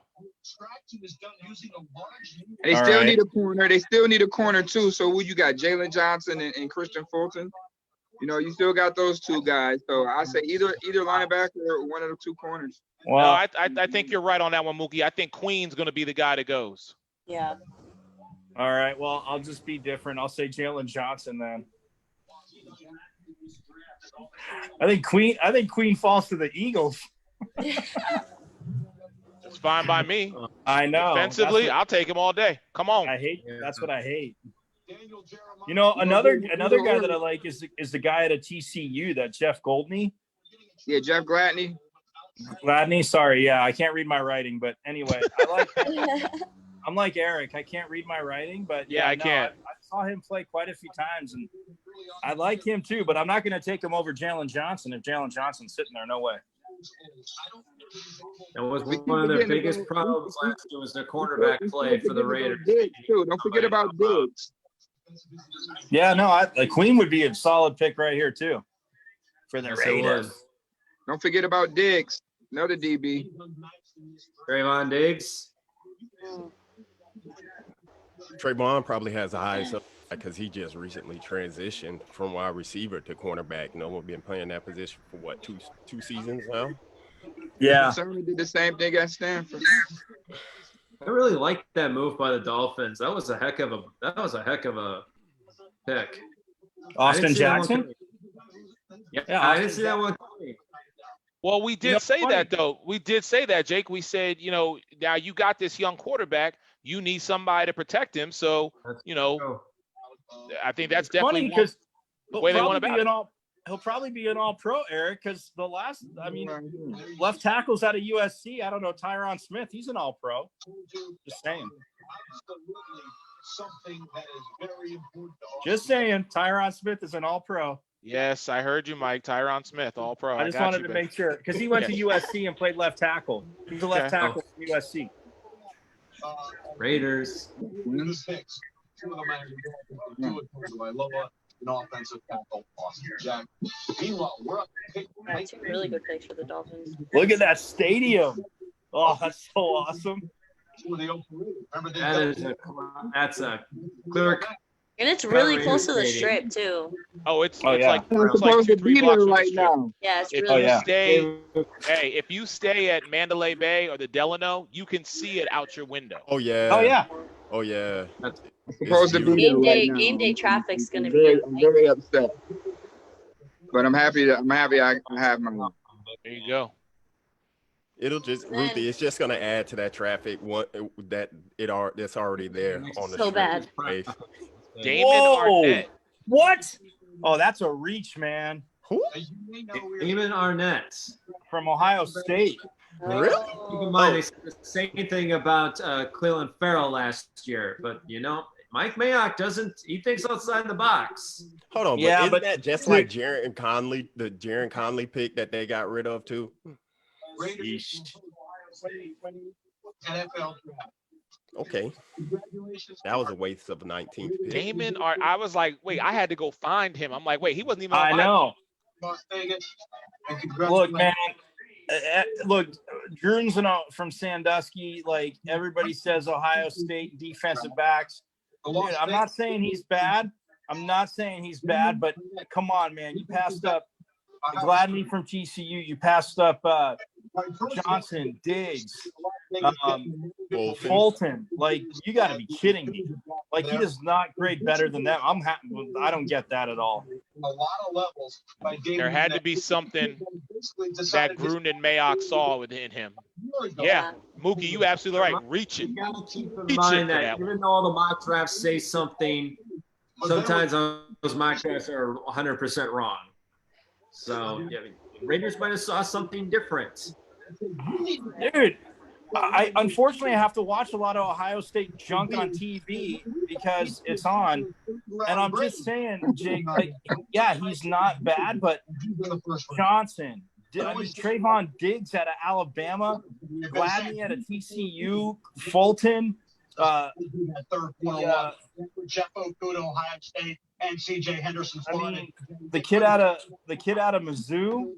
[SPEAKER 7] And they still need a corner. They still need a corner too. So who you got? Jalen Johnson and Christian Fulton. You still got those two guys. So I say either linebacker or one of the two corners.
[SPEAKER 1] Well, no, I think you're right on that one, Mookie. I think Queen's going to be the guy that goes.
[SPEAKER 9] Yeah.
[SPEAKER 5] All right. Well, I'll just be different. I'll say Jalen Johnson then. I think Queen falls to the Eagles.
[SPEAKER 1] It's fine by me.
[SPEAKER 5] I know.
[SPEAKER 1] Defensively, I'll take him all day. Come on.
[SPEAKER 5] I hate. That's what I hate. Another guy that I like is the guy at a TCU, that Jeff Goldney.
[SPEAKER 7] Yeah, Jeff Gladney.
[SPEAKER 5] Gladney, sorry, yeah, I can't read my writing, but anyway, I'm like Eric. I can't read my writing, but
[SPEAKER 1] Yeah, I can't.
[SPEAKER 5] I saw him play quite a few times, and I like him too. But I'm not going to take him over Jalen Johnson if Jalen Johnson's sitting there. No way.
[SPEAKER 8] That was one of their biggest problems last year was their cornerback play for the Raiders.
[SPEAKER 7] Diggs too. Don't forget about Diggs.
[SPEAKER 5] Yeah, no, like Queen would be a solid pick right here too for the
[SPEAKER 8] Yes, it
[SPEAKER 5] Raiders.
[SPEAKER 8] was.
[SPEAKER 7] Don't forget about Diggs. Another DB.
[SPEAKER 8] Trayvon Diggs.
[SPEAKER 10] Trayvon probably has the highest because he just recently transitioned from wide receiver to cornerback. We've been playing that position for what, two seasons now?
[SPEAKER 5] Yeah.
[SPEAKER 7] Certainly did the same thing at Stanford.
[SPEAKER 8] I really liked that move by the Dolphins. That was a heck of a pick.
[SPEAKER 5] Austin Jackson?
[SPEAKER 8] Yeah, I didn't see that one coming.
[SPEAKER 1] Well, we did say that, though. We did say that, Jake. We said, now you got this young quarterback. You need somebody to protect him. So, I think that's definitely
[SPEAKER 5] because
[SPEAKER 1] the way they want about it.
[SPEAKER 5] He'll probably be an all-pro, Eric, because left tackles out of USC. I don't know, Tyron Smith. He's an all-pro. Just saying. Just saying, Tyron Smith is an all-pro.
[SPEAKER 1] Yes, I heard you, Mike. Tyron Smith, all pro.
[SPEAKER 5] I just wanted to make sure because he went to USC and played left tackle. He's a left tackle for USC.
[SPEAKER 8] Raiders.
[SPEAKER 11] Offensive tackle, Austin Jack. Meanwhile, we're up.
[SPEAKER 9] That's a really good picture of the Dolphins.
[SPEAKER 5] Look at that stadium. Oh, that's so awesome.
[SPEAKER 8] That's a clear.
[SPEAKER 9] And it's really close to the strip too.
[SPEAKER 1] Oh, it's
[SPEAKER 5] yeah.
[SPEAKER 1] like
[SPEAKER 7] It's supposed to be there right now.
[SPEAKER 9] Yeah, it's
[SPEAKER 1] If
[SPEAKER 9] really.
[SPEAKER 1] if you stay at Mandalay Bay or the Delano, you can see it out your window.
[SPEAKER 10] Oh yeah.
[SPEAKER 5] Oh yeah.
[SPEAKER 10] Oh yeah.
[SPEAKER 7] It's supposed to be there right now.
[SPEAKER 9] Game day traffic's gonna
[SPEAKER 7] I'm very upset. But I'm happy I have my.
[SPEAKER 1] There you go.
[SPEAKER 10] It'll just Ruthie. It's just gonna add to that traffic. That's already there on the
[SPEAKER 9] So
[SPEAKER 10] street.
[SPEAKER 9] bad.
[SPEAKER 1] Damon
[SPEAKER 5] Whoa.
[SPEAKER 1] Arnett.
[SPEAKER 5] What? Oh, that's a reach, man.
[SPEAKER 10] Who?
[SPEAKER 8] Damon Arnett.
[SPEAKER 5] From Ohio State.
[SPEAKER 10] Really?
[SPEAKER 8] Keep in mind, they said the same thing about Cleveland Farrell last year, but Mike Mayock he thinks outside the box.
[SPEAKER 10] Hold on,
[SPEAKER 5] Yeah,
[SPEAKER 10] but isn't that just like Jaron Conley, the Jaron Conley pick that they got rid of too?
[SPEAKER 11] NFL.
[SPEAKER 10] Okay. That was a waste of 19th pick.
[SPEAKER 1] I was like, wait, I had to go find him. I'm like, wait, he wasn't even on
[SPEAKER 5] I
[SPEAKER 1] my
[SPEAKER 5] know.
[SPEAKER 11] Las Vegas.
[SPEAKER 5] Look, man. Look, Drew's from Sandusky. Like everybody says, Ohio State defensive backs. Dude, I'm not saying he's bad. But come on, man. You passed up Gladney from TCU. You passed up Johnson, Diggs, Fulton. Like, you got to be kidding me. Like, he does not grade better than them. I don't get that at all.
[SPEAKER 11] A lot of levels.
[SPEAKER 1] There had to be something that Gruden and Mayock saw within him. Yeah, Mookie, you absolutely right. Reaching.
[SPEAKER 8] You got to keep in mind that even though all the mock drafts say something, sometimes those mock drafts are 100% wrong. So, yeah, Raiders might have saw something different.
[SPEAKER 5] Dude, I unfortunately have to watch a lot of Ohio State junk on TV because it's on. And I'm just saying, Jake, yeah, he's not bad, but Johnson, Trayvon Diggs out of Alabama, Gladney out of TCU, Fulton,
[SPEAKER 11] Jeff Okuda, Ohio State, and CJ Henderson.
[SPEAKER 5] The kid out of Mizzou,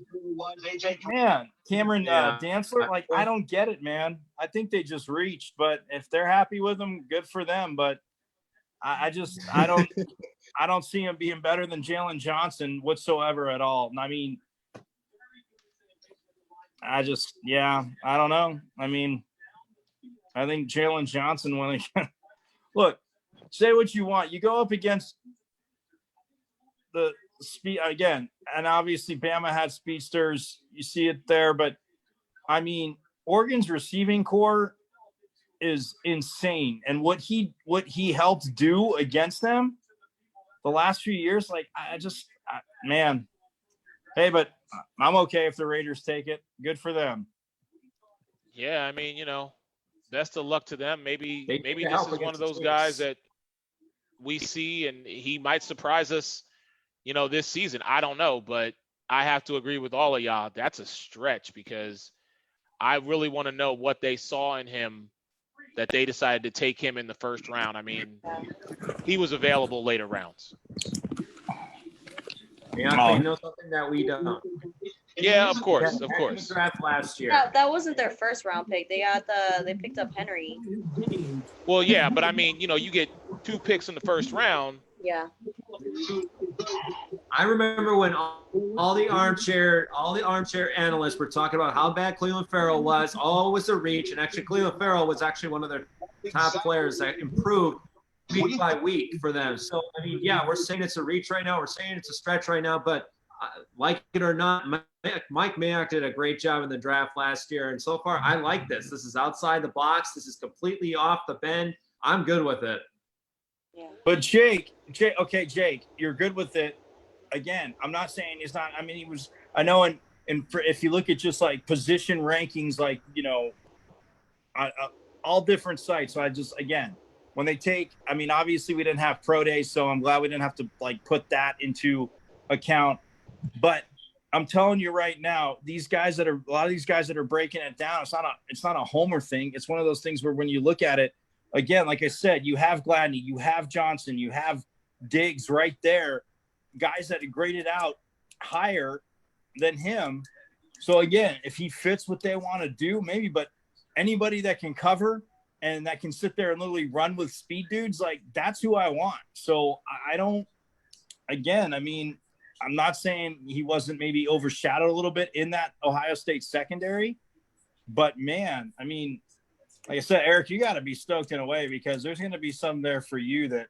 [SPEAKER 5] man, Cameron Dantzler. Like, I don't get it, man. I think they just reached, but if they're happy with them, good for them. But I don't see him being better than Jalen Johnson whatsoever at all. I mean, I don't know. I mean, I think Jalen Johnson, look, say what you want. You go up against the speed again, and obviously Bama had speedsters. You see it there, but I mean, Oregon's receiving core is insane, and what he helped do against them the last few years, like man. Hey, but I'm okay if the Raiders take it. Good for them.
[SPEAKER 1] Yeah, I mean, best of luck to them. Maybe
[SPEAKER 8] They need
[SPEAKER 1] this
[SPEAKER 8] help
[SPEAKER 1] is one
[SPEAKER 8] against
[SPEAKER 1] of
[SPEAKER 8] the
[SPEAKER 1] those guys
[SPEAKER 8] Chiefs.
[SPEAKER 1] that we see, and he might surprise us, this season. I don't know, but I have to agree with all of y'all. That's a stretch because I really want to know what they saw in him that they decided to take him in the first round. I mean, he was available later rounds.
[SPEAKER 8] Yeah, they know something that we don't.
[SPEAKER 1] Yeah, of course, of
[SPEAKER 8] In the
[SPEAKER 1] course.
[SPEAKER 8] draft last year.
[SPEAKER 9] That wasn't their first round pick. They picked up Henry.
[SPEAKER 1] Well, yeah, but I mean, you get 2 picks in the first round.
[SPEAKER 9] Yeah.
[SPEAKER 8] I remember when all the armchair analysts were talking about how bad Cleveland Farrell was. All was a reach, and actually Cleveland Farrell was actually one of their top players that improved week by week for them. So I mean, yeah, we're saying it's a reach right now. We're saying it's a stretch right now, but like it or not, Mike Mayock did a great job in the draft last year, and so far I like this. This is outside the box. This is completely off the bend. I'm good with it.
[SPEAKER 9] Yeah.
[SPEAKER 5] But Jake, you're good with it. Again, I'm not saying it's not. I mean, he was. I know, and if you look at just like position rankings, like all different sites. So I just when they take. I mean, obviously we didn't have pro days, so I'm glad we didn't have to like put that into account. But I'm telling you right now, a lot of these guys that are breaking it down, it's not a homer thing. It's one of those things where when you look at it, again, like I said, you have Gladney, you have Johnson, you have Diggs right there, guys that are graded out higher than him. So again, if he fits what they want to do, maybe, but anybody that can cover and that can sit there and literally run with speed dudes, like that's who I want. So I don't, again, I mean, I'm not saying he wasn't maybe overshadowed a little bit in that Ohio State secondary, but man, I mean, like I said, Eric, you got to be stoked in a way because there's going to be some there for you that,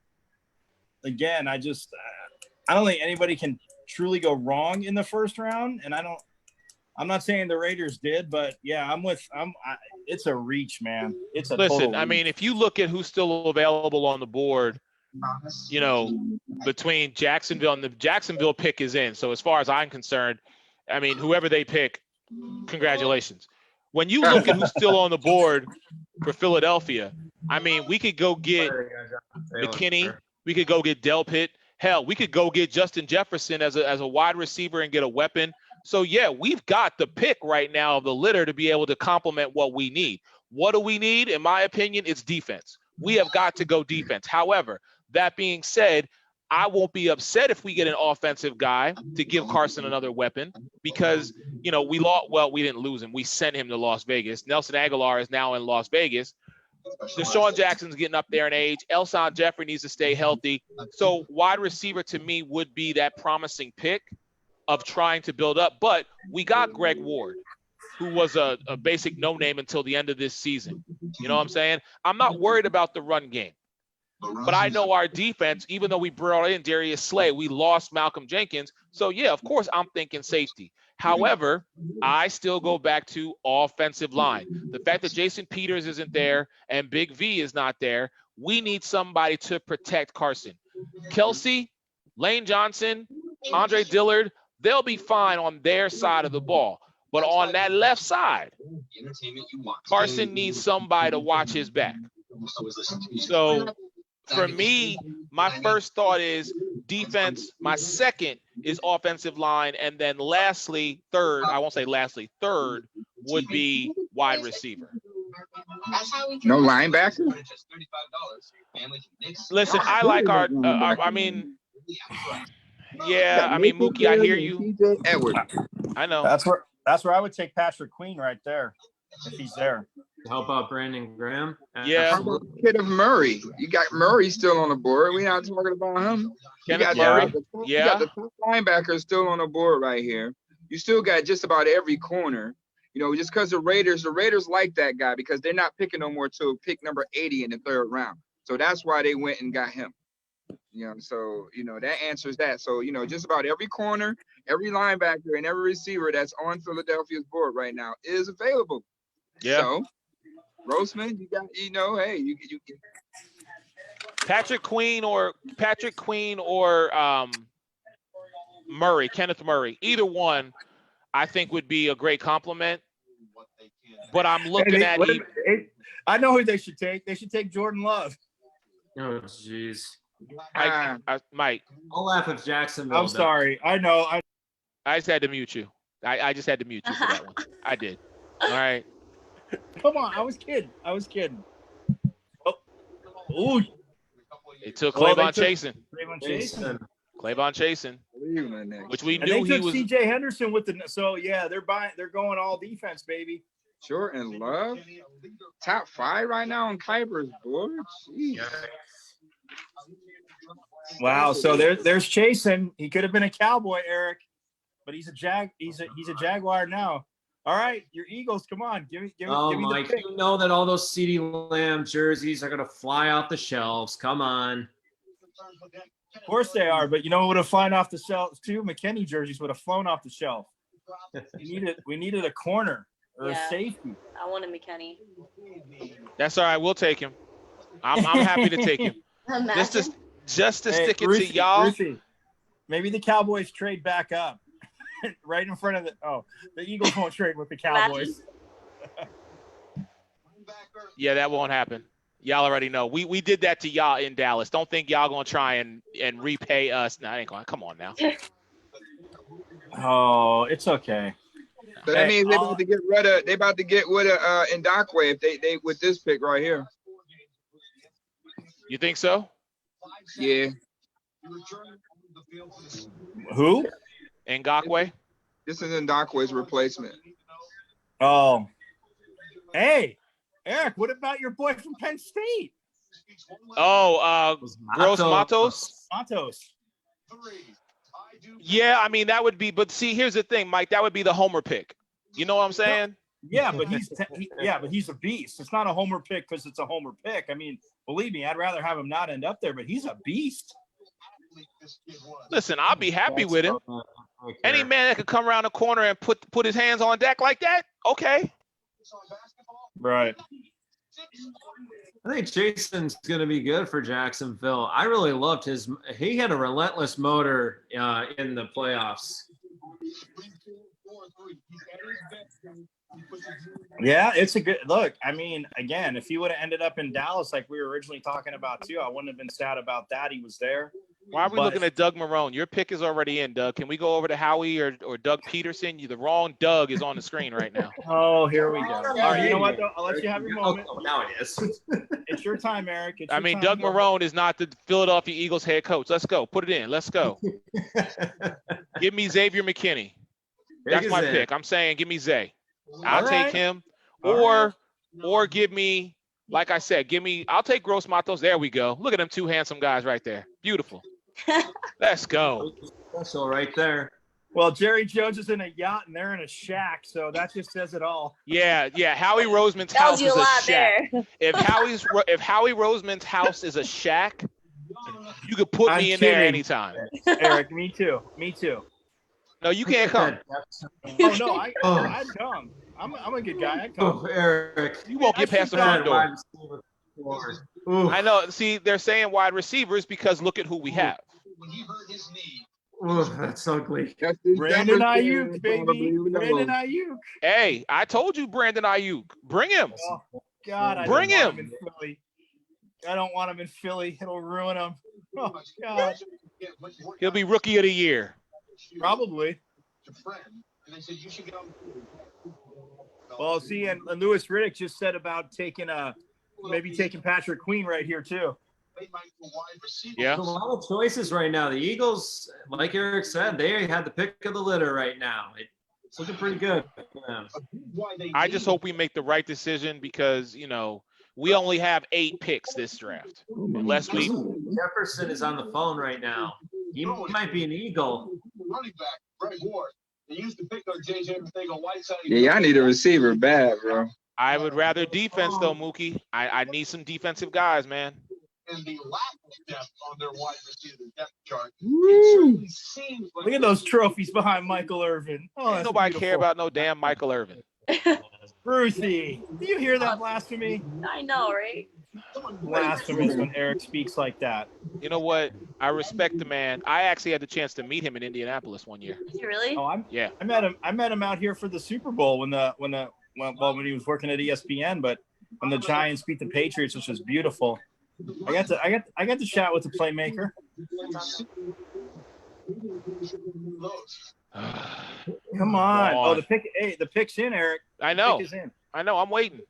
[SPEAKER 5] again, I don't think anybody can truly go wrong in the first round. And I'm not saying the Raiders did, but yeah, it's a reach, man. It's a
[SPEAKER 1] Listen,
[SPEAKER 5] total
[SPEAKER 1] I
[SPEAKER 5] reach.
[SPEAKER 1] mean, if you look at who's still available on the board, between Jacksonville and the Jacksonville pick is in. So as far as I'm concerned, I mean, whoever they pick, congratulations. When you look at who's still on the board for Philadelphia, I mean, we could go get McKinney. We could go get Delpit. Hell, we could go get Justin Jefferson as a wide receiver and get a weapon. So, yeah, we've got the pick right now of the litter to be able to complement what we need. What do we need? In my opinion, it's defense. We have got to go defense. However, that being said, I won't be upset if we get an offensive guy to give Carson another weapon because, we lost. Well, we didn't lose him. We sent him to Las Vegas. Nelson Aguilar is now in Las Vegas. Deshaun Jackson's getting up there in age. Elson Jeffrey needs to stay healthy. So wide receiver to me would be that promising pick of trying to build up. But we got Greg Ward, who was a basic no-name until the end of this season. You know what I'm saying? I'm not worried about the run game. But I know our defense, even though we brought in Darius Slay, we lost Malcolm Jenkins. So, yeah, of course, I'm thinking safety. However, I still go back to offensive line. The fact that Jason Peters isn't there and Big V is not there, we need somebody to protect Carson. Kelsey, Lane Johnson, Andre Dillard, they'll be fine on their side of the ball. But on that left side, Carson needs somebody to watch his back. So, for me, my first thought is defense. My second is offensive line. And then lastly, third would be wide receiver.
[SPEAKER 7] No linebacker?
[SPEAKER 1] Listen, I like our Mookie, I hear you.
[SPEAKER 7] Edward.
[SPEAKER 1] I know.
[SPEAKER 5] That's where I would take Patrick Queen right there if he's there.
[SPEAKER 8] Help out Brandon Graham.
[SPEAKER 1] Yeah.
[SPEAKER 7] How about the kid of Murray? You got Murray still on the board. We're not talking about him. You got the top linebacker still on the board right here. You still got just about every corner. Just because the Raiders like that guy because they're not picking no more till pick number 80 in the third round. So that's why they went and got him. That answers that. So, just about every corner, every linebacker, and every receiver that's on Philadelphia's board right now is available.
[SPEAKER 1] Yeah.
[SPEAKER 7] So, Roseman, you got, hey, you
[SPEAKER 1] Patrick Queen or Murray, Kenneth Murray, either one. I think would be a great compliment. But I'm looking at.
[SPEAKER 5] I know who they should take. They should take Jordan Love.
[SPEAKER 8] Oh, jeez.
[SPEAKER 1] Mike.
[SPEAKER 8] I'll laugh if Jacksonville.
[SPEAKER 5] I'm sorry. I know.
[SPEAKER 1] I just had to mute you. I just had to mute you for that one. I did. All right.
[SPEAKER 5] Come on. I was kidding. Oh. Ooh.
[SPEAKER 1] They took Clavon Chasen.
[SPEAKER 5] Clavon
[SPEAKER 1] Chasen. Which we
[SPEAKER 5] And
[SPEAKER 1] knew
[SPEAKER 5] they
[SPEAKER 1] he
[SPEAKER 5] took
[SPEAKER 1] was.
[SPEAKER 5] CJ Henderson with the. So yeah, they're going all defense, baby.
[SPEAKER 7] Jordan Love, top 5 right now on Kuiper's board. Jeez.
[SPEAKER 5] Wow. So there's Chasen. He could have been a Cowboy, Eric, but he's a Jaguar now. All right, your Eagles, come on, give me
[SPEAKER 8] Mike,
[SPEAKER 5] the pick.
[SPEAKER 8] you know that all those CeeDee Lamb jerseys are gonna fly off the shelves. Come on.
[SPEAKER 5] Of course they are, but you know what would have flown off the shelves too? McKinney jerseys would have flown off the shelf. We needed a corner or a safety.
[SPEAKER 9] I wanted McKinney.
[SPEAKER 1] That's all right. We'll take him. I'm happy to take him. Just to stick it to y'all.
[SPEAKER 5] Ruthie, maybe the Cowboys trade back up right in front of the Eagles won't trade with the Cowboys.
[SPEAKER 1] Yeah, that won't happen. Y'all already know. We did that to y'all in Dallas. Don't think y'all gonna try and repay us. No, I ain't gonna. Come on now.
[SPEAKER 5] Oh, it's okay.
[SPEAKER 7] So that means they're about to get rid of Ndakwe if they with this pick right here.
[SPEAKER 1] You think so?
[SPEAKER 7] Yeah.
[SPEAKER 5] Who?
[SPEAKER 1] Ngakoue?
[SPEAKER 7] This is Ndakwe's replacement.
[SPEAKER 5] Oh. Hey, Eric, what about your boy from Penn State?
[SPEAKER 1] Oh, Gross Matos?
[SPEAKER 5] Matos.
[SPEAKER 1] Yeah, I mean that would be, but see, here's the thing, Mike. That would be the homer pick. You know what I'm saying?
[SPEAKER 5] Yeah, but he's a beast. It's not a homer pick because it's a homer pick. I mean, believe me, I'd rather have him not end up there, but he's a beast.
[SPEAKER 1] Listen, I'll be happy with him. Any man that could come around the corner and put his hands on deck like that, okay.
[SPEAKER 5] Right.
[SPEAKER 8] I think Jason's going to be good for Jacksonville. I really loved he had a relentless motor in the playoffs.
[SPEAKER 5] Yeah, it's a good look. I mean, again, if he would have ended up in Dallas like we were originally talking about too, I wouldn't have been sad about that. He was there.
[SPEAKER 1] Why are we looking at Doug Marrone? Your pick is already in, Doug. Can we go over to Howie or Doug Peterson? The wrong Doug is on the screen right now.
[SPEAKER 5] Oh, here we go. All right, you know what, though? I'll let you have your moment.
[SPEAKER 8] Oh, now it is.
[SPEAKER 5] It's your time, Eric.
[SPEAKER 1] I mean, Doug Marrone is not the Philadelphia Eagles head coach. Let's go. Put it in. Let's go. Give me Xavier McKinney. That's my pick. I'm saying give me Zay. I'll take him. Or give me, like I said, I'll take Gross Matos. There we go. Look at them two handsome guys right there. Beautiful. Let's go.
[SPEAKER 8] Special right there.
[SPEAKER 5] Well, Jerry Jones is in a yacht and they're in a shack, so that just says it all.
[SPEAKER 1] Yeah. Howie Roseman's house is a shack. If Howie Roseman's house is a shack, you could put me in there anytime.
[SPEAKER 5] Eric, me too.
[SPEAKER 1] No, you can't come.
[SPEAKER 5] Oh no, I'd come. I'm a good guy. I'd come.
[SPEAKER 8] Oh, Eric,
[SPEAKER 1] you won't get past the front door. I know. See, they're saying wide receivers because look at who we have.
[SPEAKER 8] Oh, that's ugly.
[SPEAKER 5] Brandon Ayuk, baby. Brandon Ayuk.
[SPEAKER 1] Hey, I told you Brandon Ayuk. Bring him.
[SPEAKER 5] Oh, God,
[SPEAKER 1] Bring him.
[SPEAKER 5] In Philly. I don't want him in Philly. It'll ruin him. Oh, God.
[SPEAKER 1] He'll be rookie of the year.
[SPEAKER 5] Probably. Well, see, and Louis Riddick just said about taking Patrick Queen right here too.
[SPEAKER 1] Yeah.
[SPEAKER 8] There's a lot of choices right now. The Eagles, like Eric said, they had the pick of the litter right now. It's looking pretty good. Yeah.
[SPEAKER 1] I just hope we make the right decision because, we only have 8 picks this draft. Unless we
[SPEAKER 8] Jefferson is on the phone right now. He might be an Eagle.
[SPEAKER 11] Running back, Greg Ward. They used to pick on JJ everything on Whiteside.
[SPEAKER 7] Yeah, y'all need a receiver bad, bro.
[SPEAKER 1] I would rather defense though, Mookie. I need some defensive guys, man.
[SPEAKER 11] And the lack of depth on their wide receiver depth chart.
[SPEAKER 5] Look at those trophies behind Michael Irvin. Oh,
[SPEAKER 1] Ain't nobody care about no damn Michael Irvin.
[SPEAKER 5] Ruthie, do you hear that blasphemy?
[SPEAKER 9] I know, right?
[SPEAKER 5] Blasphemous when Eric speaks like that.
[SPEAKER 1] You know what? I respect the man. I actually had the chance to meet him in Indianapolis one year.
[SPEAKER 9] Is he really?
[SPEAKER 5] Oh,
[SPEAKER 1] Yeah.
[SPEAKER 5] I met him out here for the Super Bowl when he was working at ESPN, but when the Giants beat the Patriots, which was beautiful. I got to chat with the playmaker. Come on. Oh, the pick's in, Eric.
[SPEAKER 1] I know.
[SPEAKER 5] The pick is in.
[SPEAKER 1] I know. I'm waiting.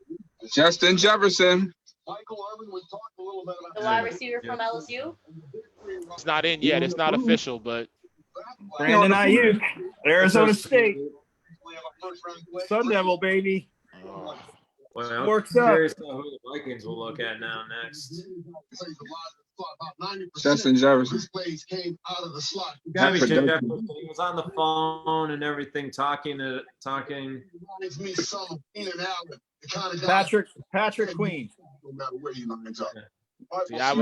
[SPEAKER 7] Justin Jefferson.
[SPEAKER 11] Michael Irvin would talk a little bit
[SPEAKER 9] The
[SPEAKER 11] about
[SPEAKER 9] wide receiver from LSU.
[SPEAKER 1] It's not in yet. It's not official, but
[SPEAKER 5] Brandon Ayuk, Arizona State. Sun Devil, baby.
[SPEAKER 8] Well,
[SPEAKER 5] Works
[SPEAKER 8] I'm
[SPEAKER 5] up.
[SPEAKER 8] curious who the Vikings will look at now next.
[SPEAKER 7] Justin Jefferson.
[SPEAKER 8] You gotta be Jefferson. He was on the phone and everything, talking.
[SPEAKER 5] Patrick Queen.
[SPEAKER 1] see, I'm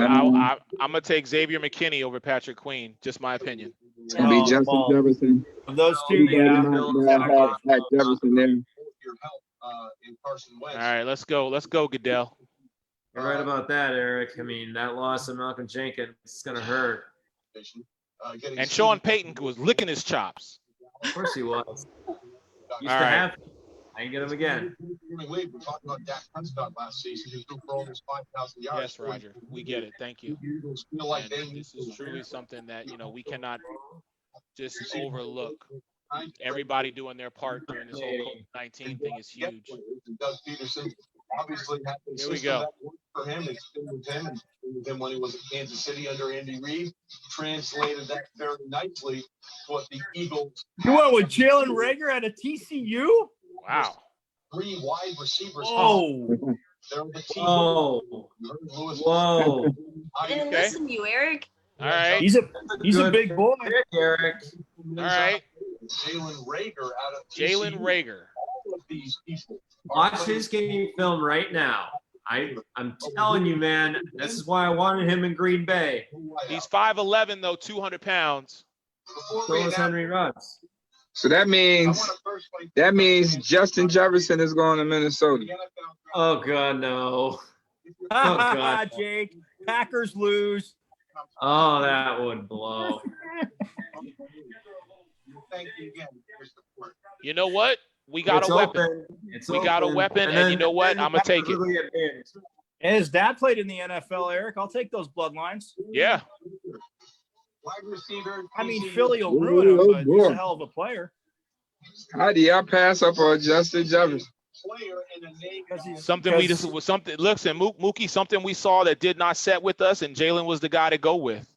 [SPEAKER 1] gonna take Xavier McKinney over Patrick Queen. Just my opinion.
[SPEAKER 7] It's gonna be Justin
[SPEAKER 5] Paul.
[SPEAKER 7] Jefferson.
[SPEAKER 5] Of those two,
[SPEAKER 7] Yeah,
[SPEAKER 5] yeah.
[SPEAKER 7] Pat Jefferson there.
[SPEAKER 1] All right, let's go. Let's go, Goodell.
[SPEAKER 8] You're right about that, Eric. I mean, that loss of Malcolm Jenkins is gonna hurt.
[SPEAKER 1] And Sean Payton was licking his chops.
[SPEAKER 8] Of course he was. Used
[SPEAKER 1] All
[SPEAKER 8] to
[SPEAKER 1] right.
[SPEAKER 8] have. I can get him again.
[SPEAKER 11] We talked about Dak Prescott last season. He threw for almost 5,000 yards.
[SPEAKER 1] Yes, Roger. We get it. Thank you.
[SPEAKER 11] Feel like
[SPEAKER 1] And this is truly something that we cannot just overlook. Everybody doing their part during this whole COVID-19 thing is huge.
[SPEAKER 11] Doug Peterson obviously had the
[SPEAKER 1] Here we
[SPEAKER 11] system
[SPEAKER 1] go.
[SPEAKER 11] that worked for him. It's been with him and been with him when he was at Kansas City under Andy Reid. Translated that very nicely to what the Eagles.
[SPEAKER 5] You went with Jalen Rager at a TCU?
[SPEAKER 1] Wow.
[SPEAKER 11] 3 wide receivers.
[SPEAKER 5] Oh.
[SPEAKER 11] They're the team.
[SPEAKER 8] Whoa.
[SPEAKER 11] Lewis.
[SPEAKER 8] Whoa.
[SPEAKER 9] I didn't
[SPEAKER 1] Okay.
[SPEAKER 9] listen to you, Eric.
[SPEAKER 1] All right.
[SPEAKER 5] He's a big boy.
[SPEAKER 8] Pick, Eric.
[SPEAKER 1] All right.
[SPEAKER 11] Jalen Rager out of
[SPEAKER 1] Jalen Rager.
[SPEAKER 11] all of these people.
[SPEAKER 8] Watch his game film right now. I'm telling you, man, this is why I wanted him in Green Bay.
[SPEAKER 1] He's 5'11", though, 200 pounds.
[SPEAKER 8] So is Henry Ruggs.
[SPEAKER 7] So that means Justin Jefferson is going to Minnesota.
[SPEAKER 8] Oh God, no. Oh God.
[SPEAKER 5] Jake, Packers lose.
[SPEAKER 8] Oh, that would blow.
[SPEAKER 11] Thank you again for your support.
[SPEAKER 1] You know what? We got
[SPEAKER 8] It's
[SPEAKER 1] a weapon.
[SPEAKER 8] open. It's
[SPEAKER 1] We got a
[SPEAKER 8] open.
[SPEAKER 1] weapon, and
[SPEAKER 8] then-
[SPEAKER 1] you know what?
[SPEAKER 8] then
[SPEAKER 1] I'm gonna take it.
[SPEAKER 8] really advantage.
[SPEAKER 5] And his dad played in the NFL, Eric. I'll take those bloodlines.
[SPEAKER 1] Yeah.
[SPEAKER 11] Wide receiver.
[SPEAKER 5] I mean, Philly will ruin him, but he's a hell of a player.
[SPEAKER 7] How do y'all pass up on Justin Jefferson?
[SPEAKER 11] Player in the name.
[SPEAKER 1] Something we just was something. Listen, Mookie, something we saw that did not set with us, and Jalen was the guy to go with.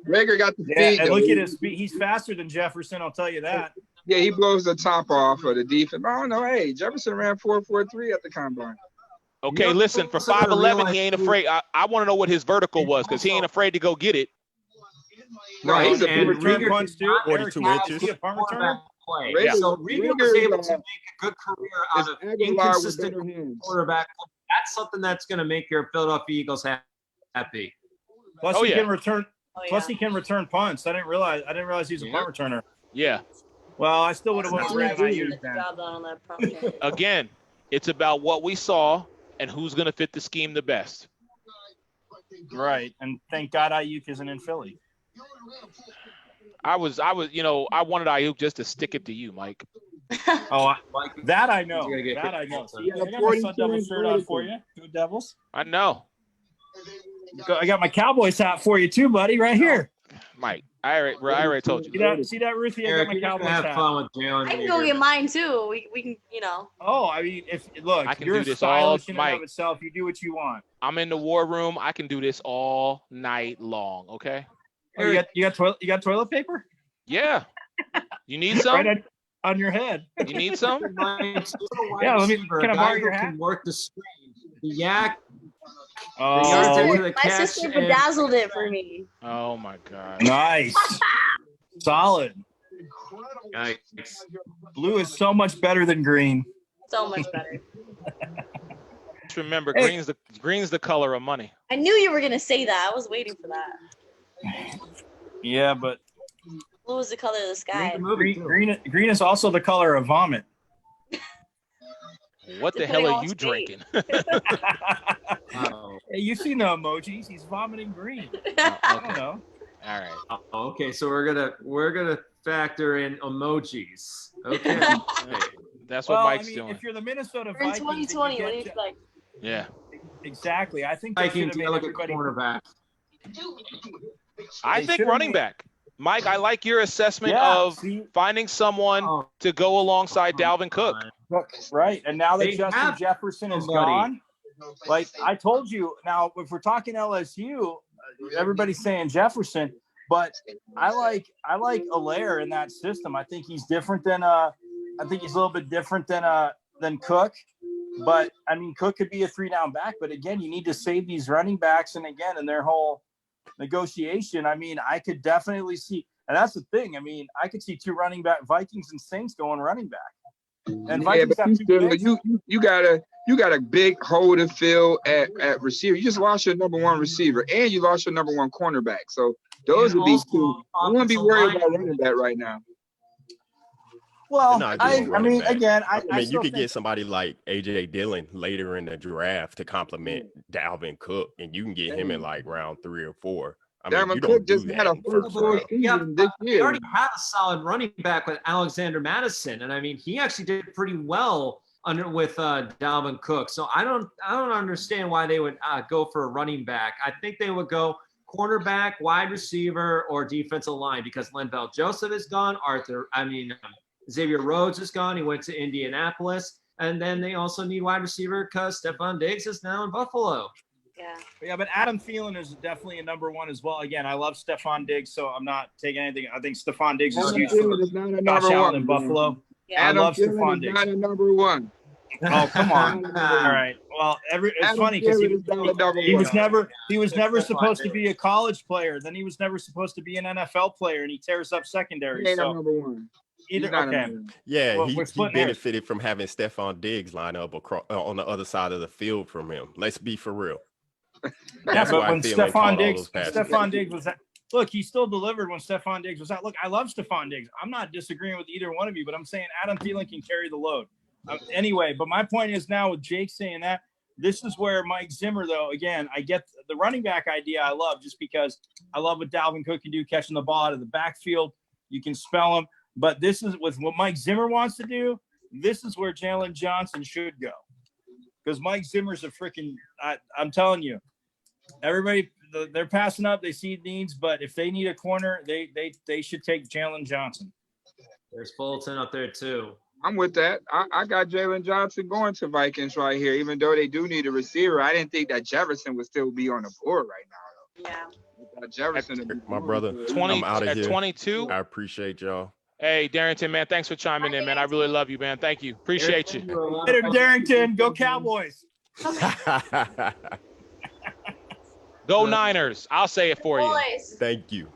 [SPEAKER 7] Rager got the
[SPEAKER 5] Yeah,
[SPEAKER 7] speed.
[SPEAKER 5] and
[SPEAKER 7] though.
[SPEAKER 5] look at his speed. He's faster than Jefferson, I'll tell you that.
[SPEAKER 7] Yeah, he blows the top off of the defense. I don't know. Hey, Jefferson ran 4.43 at the combine.
[SPEAKER 1] Okay,
[SPEAKER 8] You know,
[SPEAKER 1] listen, for
[SPEAKER 8] also gotta
[SPEAKER 1] 5'11", he
[SPEAKER 8] realize
[SPEAKER 1] ain't
[SPEAKER 8] too-
[SPEAKER 1] afraid. I want to know what his vertical was because he ain't afraid to go get it.
[SPEAKER 7] Right, he's a
[SPEAKER 8] and
[SPEAKER 7] big
[SPEAKER 5] return
[SPEAKER 8] Rieger
[SPEAKER 5] punch
[SPEAKER 8] did
[SPEAKER 5] too.
[SPEAKER 8] not
[SPEAKER 5] Eric,
[SPEAKER 6] 42
[SPEAKER 5] you
[SPEAKER 6] inches.
[SPEAKER 5] see a punt returner?
[SPEAKER 8] quarterback play.
[SPEAKER 7] Yeah.
[SPEAKER 8] So Rieger was able to make a good career out of
[SPEAKER 7] Aguilar with
[SPEAKER 8] inconsistent
[SPEAKER 7] better hands.
[SPEAKER 8] quarterback. That's something that's going to make your Philadelphia Eagles happy.
[SPEAKER 5] Plus,
[SPEAKER 1] Oh,
[SPEAKER 5] he
[SPEAKER 1] yeah.
[SPEAKER 5] can return.
[SPEAKER 9] Oh,
[SPEAKER 5] Plus,
[SPEAKER 9] yeah.
[SPEAKER 5] he can return punts. I didn't realize he was a punt returner.
[SPEAKER 1] Yeah.
[SPEAKER 5] Well, I still would have went
[SPEAKER 9] Not
[SPEAKER 5] Brandon
[SPEAKER 9] really
[SPEAKER 5] Ayuk
[SPEAKER 9] get the
[SPEAKER 5] then.
[SPEAKER 9] job done on that punt.
[SPEAKER 1] Again, it's about what we saw and who's going to fit the scheme the best.
[SPEAKER 5] Right, and thank God Ayuk isn't in Philly.
[SPEAKER 1] I wanted Ayuk just to stick it to you, Mike.
[SPEAKER 5] Oh, that I know.
[SPEAKER 8] You're gonna get
[SPEAKER 5] That I
[SPEAKER 8] kicked
[SPEAKER 5] know.
[SPEAKER 8] out.
[SPEAKER 5] See, I got my Sun Devil shirt on for you. Go Devils.
[SPEAKER 1] I know,
[SPEAKER 5] I got my Cowboys hat for you too, buddy, right here.
[SPEAKER 1] Mike. I already told you.
[SPEAKER 5] See that, Ruthie? I got
[SPEAKER 8] Eric,
[SPEAKER 5] my
[SPEAKER 8] you're going
[SPEAKER 5] Cowboys
[SPEAKER 8] to have
[SPEAKER 5] hat.
[SPEAKER 8] fun with Jalen.
[SPEAKER 9] I can go
[SPEAKER 8] Rieger.
[SPEAKER 9] get mine too. We can,
[SPEAKER 5] Oh, I mean, look,
[SPEAKER 1] I can
[SPEAKER 5] you're
[SPEAKER 1] do this all,
[SPEAKER 5] stylish in and
[SPEAKER 1] Mike.
[SPEAKER 5] of itself. You do what you want.
[SPEAKER 1] I'm in the war room. I can do this all night long. Okay.
[SPEAKER 5] Oh, you got toilet paper?
[SPEAKER 1] Yeah. You need some?
[SPEAKER 5] Right on your head.
[SPEAKER 1] You need some?
[SPEAKER 5] Yeah, let me. Can I borrow
[SPEAKER 8] guy
[SPEAKER 5] your
[SPEAKER 8] who
[SPEAKER 5] hat?
[SPEAKER 8] can work the screen. The yak.
[SPEAKER 5] Oh,
[SPEAKER 8] yards
[SPEAKER 9] My
[SPEAKER 8] to the catch
[SPEAKER 9] sister
[SPEAKER 8] and-
[SPEAKER 9] bedazzled it for me.
[SPEAKER 1] Oh my God.
[SPEAKER 5] nice, solid.
[SPEAKER 8] Yikes.
[SPEAKER 5] Blue is so much better than green.
[SPEAKER 9] So much better.
[SPEAKER 1] Just remember,
[SPEAKER 5] Hey.
[SPEAKER 1] green's the color of money.
[SPEAKER 9] I knew you were gonna say that. I was waiting for that.
[SPEAKER 5] Yeah, but
[SPEAKER 9] Blue is the color of the sky.
[SPEAKER 8] Read the movie, too.
[SPEAKER 5] green is also the color of vomit.
[SPEAKER 1] What the hell
[SPEAKER 9] Depending
[SPEAKER 1] are
[SPEAKER 9] on
[SPEAKER 1] you
[SPEAKER 9] speed.
[SPEAKER 1] drinking?
[SPEAKER 8] Oh,
[SPEAKER 5] Hey, you seen the emojis? He's vomiting green.
[SPEAKER 1] Oh,
[SPEAKER 5] I
[SPEAKER 1] okay.
[SPEAKER 5] don't know.
[SPEAKER 1] All right.
[SPEAKER 8] okay, so we're gonna factor in emojis. Okay.
[SPEAKER 1] That's what
[SPEAKER 5] Well,
[SPEAKER 1] Mike's
[SPEAKER 5] I mean,
[SPEAKER 1] doing.
[SPEAKER 5] if you're the Minnesota
[SPEAKER 9] We're in
[SPEAKER 5] Vikings,
[SPEAKER 9] 2020.
[SPEAKER 5] and you
[SPEAKER 9] What do
[SPEAKER 5] get
[SPEAKER 9] you expect?
[SPEAKER 1] Yeah.
[SPEAKER 5] exactly. I think they should
[SPEAKER 8] Vikings,
[SPEAKER 5] have
[SPEAKER 8] you
[SPEAKER 5] made
[SPEAKER 8] look at
[SPEAKER 5] everybody.
[SPEAKER 8] cornerback.
[SPEAKER 1] I
[SPEAKER 5] They
[SPEAKER 1] think
[SPEAKER 5] should've
[SPEAKER 1] running
[SPEAKER 5] made-
[SPEAKER 1] back. Mike, I like your assessment
[SPEAKER 5] Yeah,
[SPEAKER 1] of
[SPEAKER 5] see,
[SPEAKER 1] finding someone
[SPEAKER 8] Oh,
[SPEAKER 1] to go alongside Dalvin Cook.
[SPEAKER 5] look, right. And now that
[SPEAKER 8] They
[SPEAKER 5] Justin
[SPEAKER 8] have
[SPEAKER 5] Jefferson is
[SPEAKER 8] somebody.
[SPEAKER 5] gone, like I told you, now if we're talking LSU, everybody's saying Jefferson, but I like Allaire in that system. I think he's different than I think he's a little bit different than Cook. But I mean, Cook could be a 3-down back, but again, you need to save these running backs, and again, in their whole negotiation, I mean, I could definitely see, and that's the thing. I mean, I could see 2 running back, Vikings and Saints going running back. And
[SPEAKER 7] Yeah,
[SPEAKER 5] Vikings
[SPEAKER 7] but
[SPEAKER 5] have 2 picks.
[SPEAKER 7] you got a big hole to fill at receiver. You just lost your number 1 receiver, and you lost your number 1 cornerback. So those
[SPEAKER 8] And
[SPEAKER 7] would be
[SPEAKER 8] also
[SPEAKER 7] 2. I wouldn't be
[SPEAKER 8] offensive
[SPEAKER 7] worried
[SPEAKER 8] line.
[SPEAKER 7] about running back right now.
[SPEAKER 5] Well,
[SPEAKER 10] They're not
[SPEAKER 5] I
[SPEAKER 10] doing running
[SPEAKER 5] mean,
[SPEAKER 10] back.
[SPEAKER 5] again,
[SPEAKER 10] I mean, you
[SPEAKER 5] still
[SPEAKER 10] could
[SPEAKER 5] think-
[SPEAKER 10] get somebody like AJ Dillon later in the draft to complement Dalvin Cook, and you can get him in like round 3 or 4. I mean,
[SPEAKER 7] Dalvin
[SPEAKER 10] you
[SPEAKER 7] Cook
[SPEAKER 10] don't do
[SPEAKER 7] just
[SPEAKER 10] that
[SPEAKER 7] had a
[SPEAKER 10] in
[SPEAKER 7] first
[SPEAKER 10] first
[SPEAKER 7] full
[SPEAKER 10] round.
[SPEAKER 7] season this
[SPEAKER 8] They
[SPEAKER 7] year.
[SPEAKER 8] already had a solid running back with Alexander Madison, and I mean, he actually did pretty well with Dalvin Cook. So I don't understand why they would go for a running back. I think they would go cornerback, wide receiver, or defensive line because Linval Joseph is gone. Xavier Rhodes is gone. He went to Indianapolis, and then they also need wide receiver because Stephon Diggs is now in Buffalo.
[SPEAKER 5] Yeah, but Adam Thielen is definitely a number 1 as well. Again, I love Stephon Diggs, so I'm not taking anything. I think Stephon Diggs is
[SPEAKER 7] Adam
[SPEAKER 5] huge
[SPEAKER 7] Thielen
[SPEAKER 5] for
[SPEAKER 7] is not a
[SPEAKER 5] Josh
[SPEAKER 7] number
[SPEAKER 5] Allen
[SPEAKER 7] 1.
[SPEAKER 5] in Buffalo. I
[SPEAKER 7] Adam
[SPEAKER 5] love
[SPEAKER 7] Thielen
[SPEAKER 5] Stephon
[SPEAKER 7] is
[SPEAKER 5] Diggs.
[SPEAKER 7] not a number 1.
[SPEAKER 5] Oh, come on. All right. Well, it's
[SPEAKER 7] Adam
[SPEAKER 5] funny because
[SPEAKER 7] Thielen is not a number
[SPEAKER 5] he was
[SPEAKER 7] 1.
[SPEAKER 5] never supposed to be a college player. Then he was never supposed to be an NFL player, and he tears up secondary.
[SPEAKER 7] He ain't a
[SPEAKER 5] So
[SPEAKER 7] number 1.
[SPEAKER 5] either
[SPEAKER 7] He's not a
[SPEAKER 5] okay.
[SPEAKER 7] number 1.
[SPEAKER 10] Yeah,
[SPEAKER 5] Well,
[SPEAKER 10] he
[SPEAKER 5] we're splitting hairs.
[SPEAKER 10] benefited from having Stephon Diggs line up across, on the other side of the field from him. Let's be for real.
[SPEAKER 5] Yeah,
[SPEAKER 10] That's
[SPEAKER 5] but
[SPEAKER 10] why
[SPEAKER 5] when
[SPEAKER 10] Thielen caught
[SPEAKER 5] Stephon
[SPEAKER 10] all
[SPEAKER 5] Diggs,
[SPEAKER 10] those passes.
[SPEAKER 5] Stephon Diggs was look, he still delivered when Stephon Diggs was out. Look, I love Stephon Diggs. I'm not disagreeing with either one of you, but I'm saying Adam Thielen can carry the load. Anyway, but my point is now with Jake saying that, this is where Mike Zimmer, though, again, I get the running back idea I love just because I love what Dalvin Cook can do catching the ball out of the backfield. You can spell him. But this is with what Mike Zimmer wants to do. This is where Jalen Johnson should go. Because Mike Zimmer's a freaking, I'm telling you, everybody, they're passing up. They see needs, but if they need a corner, they should take Jalen Johnson.
[SPEAKER 8] There's Fulton up there too.
[SPEAKER 7] I'm with that. I got Jalen Johnson going to Vikings right here, even though they do need a receiver. I didn't think that Jefferson would still be on the board right now.
[SPEAKER 9] Yeah.
[SPEAKER 7] Jefferson would be
[SPEAKER 10] My
[SPEAKER 7] going
[SPEAKER 10] brother,
[SPEAKER 7] to-
[SPEAKER 1] 20
[SPEAKER 10] I'm out of
[SPEAKER 1] at
[SPEAKER 10] here.
[SPEAKER 1] 22.
[SPEAKER 10] I appreciate y'all.
[SPEAKER 1] Hey, Darrington, man, thanks for chiming in, man. I really love you, man. Thank you. Appreciate you.
[SPEAKER 5] Later, Darrington. Go Cowboys.
[SPEAKER 1] Go Niners. I'll say it for you.
[SPEAKER 9] Boys.
[SPEAKER 10] Thank you.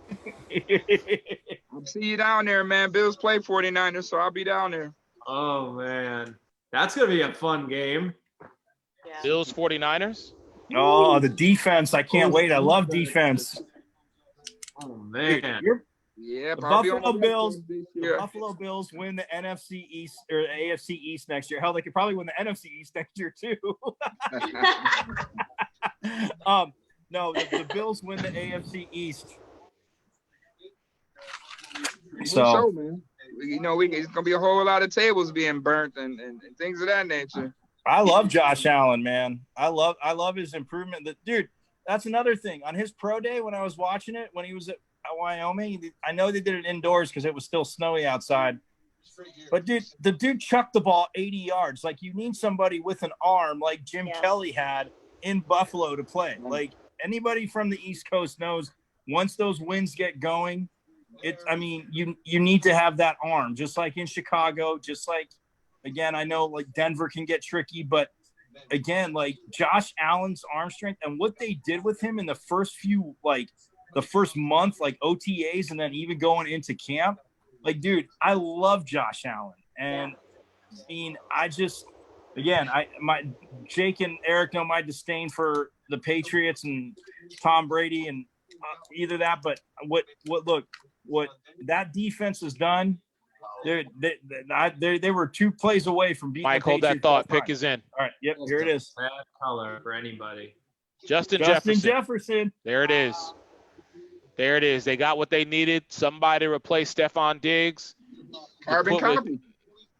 [SPEAKER 7] I'll see you down there, man. Bills play 49ers, so I'll be down there.
[SPEAKER 8] Oh man, that's gonna be a fun game.
[SPEAKER 9] Yeah.
[SPEAKER 1] Bills 49ers.
[SPEAKER 5] Oh, the defense. I can't wait. I love defense.
[SPEAKER 8] Oh man,
[SPEAKER 7] Yeah,
[SPEAKER 5] The
[SPEAKER 7] probably on
[SPEAKER 5] Buffalo
[SPEAKER 7] the
[SPEAKER 5] Bills.
[SPEAKER 7] this
[SPEAKER 5] The
[SPEAKER 7] year.
[SPEAKER 5] Buffalo Bills win the NFC East or the AFC East next year. Hell, they could probably win the NFC East next year too. No, the Bills win the AFC East.
[SPEAKER 7] So, man, it's gonna be a whole lot of tables being burnt and things of that nature.
[SPEAKER 5] I love Josh Allen, man. I love his improvement. Dude, that's another thing. On his pro day, when I was watching it, when he was at Wyoming, I know they did it indoors because it was still snowy outside. But dude, the dude chucked the ball 80 yards. Like, you need somebody with an arm like Jim Kelly had in Buffalo to play. Like, anybody from the East Coast knows once those winds get going, you need to have that arm, just like in Chicago, just like, again, I know like Denver can get tricky, but again, like Josh Allen's arm strength and what they did with him in the first few, like the first month, like OTAs, and then even going into camp, like, dude, I love Josh Allen. And I mean, Jake and Eric know my disdain for the Patriots and Tom Brady and either that, but what that defense has done Dude, they were 2 plays away from beating
[SPEAKER 1] Mike,
[SPEAKER 5] the
[SPEAKER 1] hold that
[SPEAKER 5] Patriots
[SPEAKER 1] thought.
[SPEAKER 5] both
[SPEAKER 1] Pick
[SPEAKER 5] times.
[SPEAKER 1] is in.
[SPEAKER 5] All right. Yep. Here it is.
[SPEAKER 8] Bad color for anybody.
[SPEAKER 1] Justin
[SPEAKER 5] Justin
[SPEAKER 1] Jefferson.
[SPEAKER 5] Jefferson.
[SPEAKER 1] There it is. There it is. They got what they needed. Somebody to replace Stephon Diggs.
[SPEAKER 7] Carbon
[SPEAKER 1] put with-
[SPEAKER 7] copy.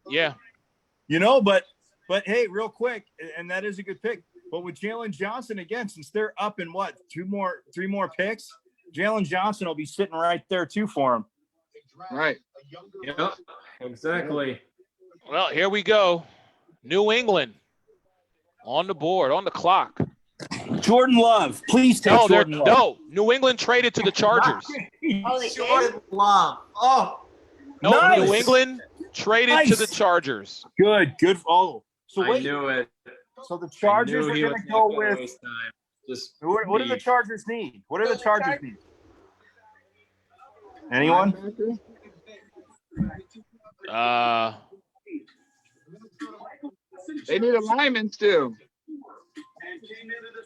[SPEAKER 1] Yeah.
[SPEAKER 5] You know, but hey, real quick, and that is a good pick. But with Jalen Johnson again, since they're up in what, 3 more picks, Jalen Johnson will be sitting right there too for him.
[SPEAKER 7] Right.
[SPEAKER 8] Yep, exactly.
[SPEAKER 1] Well, here we go. New England on the board, on the clock.
[SPEAKER 5] Jordan Love, please take
[SPEAKER 1] No,
[SPEAKER 5] Jordan Love.
[SPEAKER 1] no. New England traded to the Chargers.
[SPEAKER 9] Oh, they did?
[SPEAKER 8] Jordan Love. Oh,
[SPEAKER 1] No,
[SPEAKER 5] Nice.
[SPEAKER 1] New England traded to
[SPEAKER 5] Nice.
[SPEAKER 1] the Chargers.
[SPEAKER 5] Good. Oh, so
[SPEAKER 8] I
[SPEAKER 5] wait.
[SPEAKER 8] knew it.
[SPEAKER 5] So the
[SPEAKER 8] I
[SPEAKER 5] Chargers
[SPEAKER 8] knew
[SPEAKER 5] are
[SPEAKER 8] he
[SPEAKER 5] going
[SPEAKER 8] was
[SPEAKER 5] to
[SPEAKER 8] not
[SPEAKER 5] go
[SPEAKER 8] gonna
[SPEAKER 5] with.
[SPEAKER 8] waste time. Just
[SPEAKER 5] What do the
[SPEAKER 8] me.
[SPEAKER 5] Chargers need? What do the Chargers need? Anyone?
[SPEAKER 7] They need a lineman still.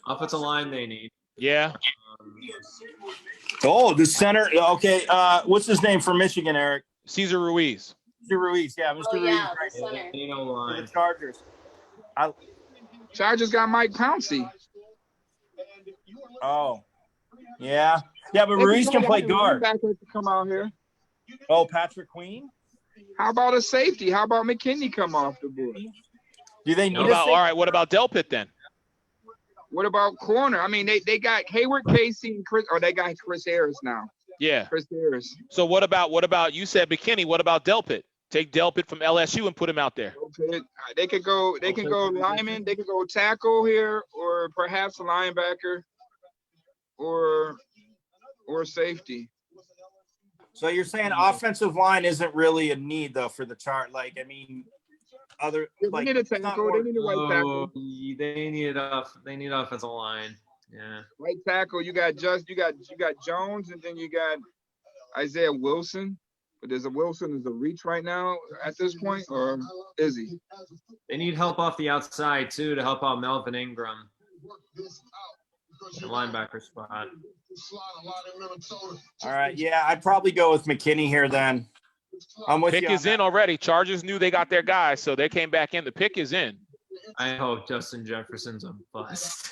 [SPEAKER 8] Offensive line they need.
[SPEAKER 1] Yeah.
[SPEAKER 5] Oh, the center. Okay. What's his name from Michigan, Eric?
[SPEAKER 1] Cesar Ruiz.
[SPEAKER 5] Mr. Ruiz. Yeah, Mr.
[SPEAKER 9] Oh,
[SPEAKER 5] Ruiz.
[SPEAKER 9] yeah,
[SPEAKER 5] Right
[SPEAKER 9] the center.
[SPEAKER 8] They need no
[SPEAKER 5] for
[SPEAKER 8] line.
[SPEAKER 5] the Chargers.
[SPEAKER 7] Chargers got Mike Pouncey.
[SPEAKER 5] Oh. Yeah. Yeah, but
[SPEAKER 7] They
[SPEAKER 5] Ruiz can play
[SPEAKER 7] get a
[SPEAKER 5] guard.
[SPEAKER 7] linebacker to come out here.
[SPEAKER 5] Oh, Patrick Queen?
[SPEAKER 7] How about a safety? How about McKinney come off the board?
[SPEAKER 5] Do they need
[SPEAKER 1] What
[SPEAKER 5] a
[SPEAKER 1] about, all right, what about Delpit then?
[SPEAKER 7] What about corner? I mean, they got Hayward, Casey, and Chris. Or they got Chris Harris now.
[SPEAKER 1] Yeah.
[SPEAKER 7] Chris Harris.
[SPEAKER 1] So what about you said McKinney? What about Delpit? Take Delpit from LSU and put him out there.
[SPEAKER 7] Okay. They could go. They can go lineman. They could go tackle here, or perhaps a linebacker, or safety.
[SPEAKER 5] So you're saying offensive line isn't really a need though for the chart? Like, I mean, other
[SPEAKER 7] They
[SPEAKER 5] like
[SPEAKER 7] need a
[SPEAKER 5] it's not
[SPEAKER 7] tackle.
[SPEAKER 5] more-
[SPEAKER 7] They need a right tackle.
[SPEAKER 8] Oh, they need offensive line. Yeah.
[SPEAKER 7] Right tackle. You got Jones, and then you got Isaiah Wilson. But there's a Wilson is a reach right now at this point, or is he?
[SPEAKER 8] They need help off the outside too to help out Melvin Ingram. The linebacker spot.
[SPEAKER 5] All right, yeah, I'd probably go with McKinney here then. I'm with
[SPEAKER 1] Pick
[SPEAKER 5] you. on
[SPEAKER 1] is
[SPEAKER 5] that.
[SPEAKER 1] in already. Chargers knew they got their guy, so they came back in. The pick is in.
[SPEAKER 8] I hope Justin Jefferson's a bust.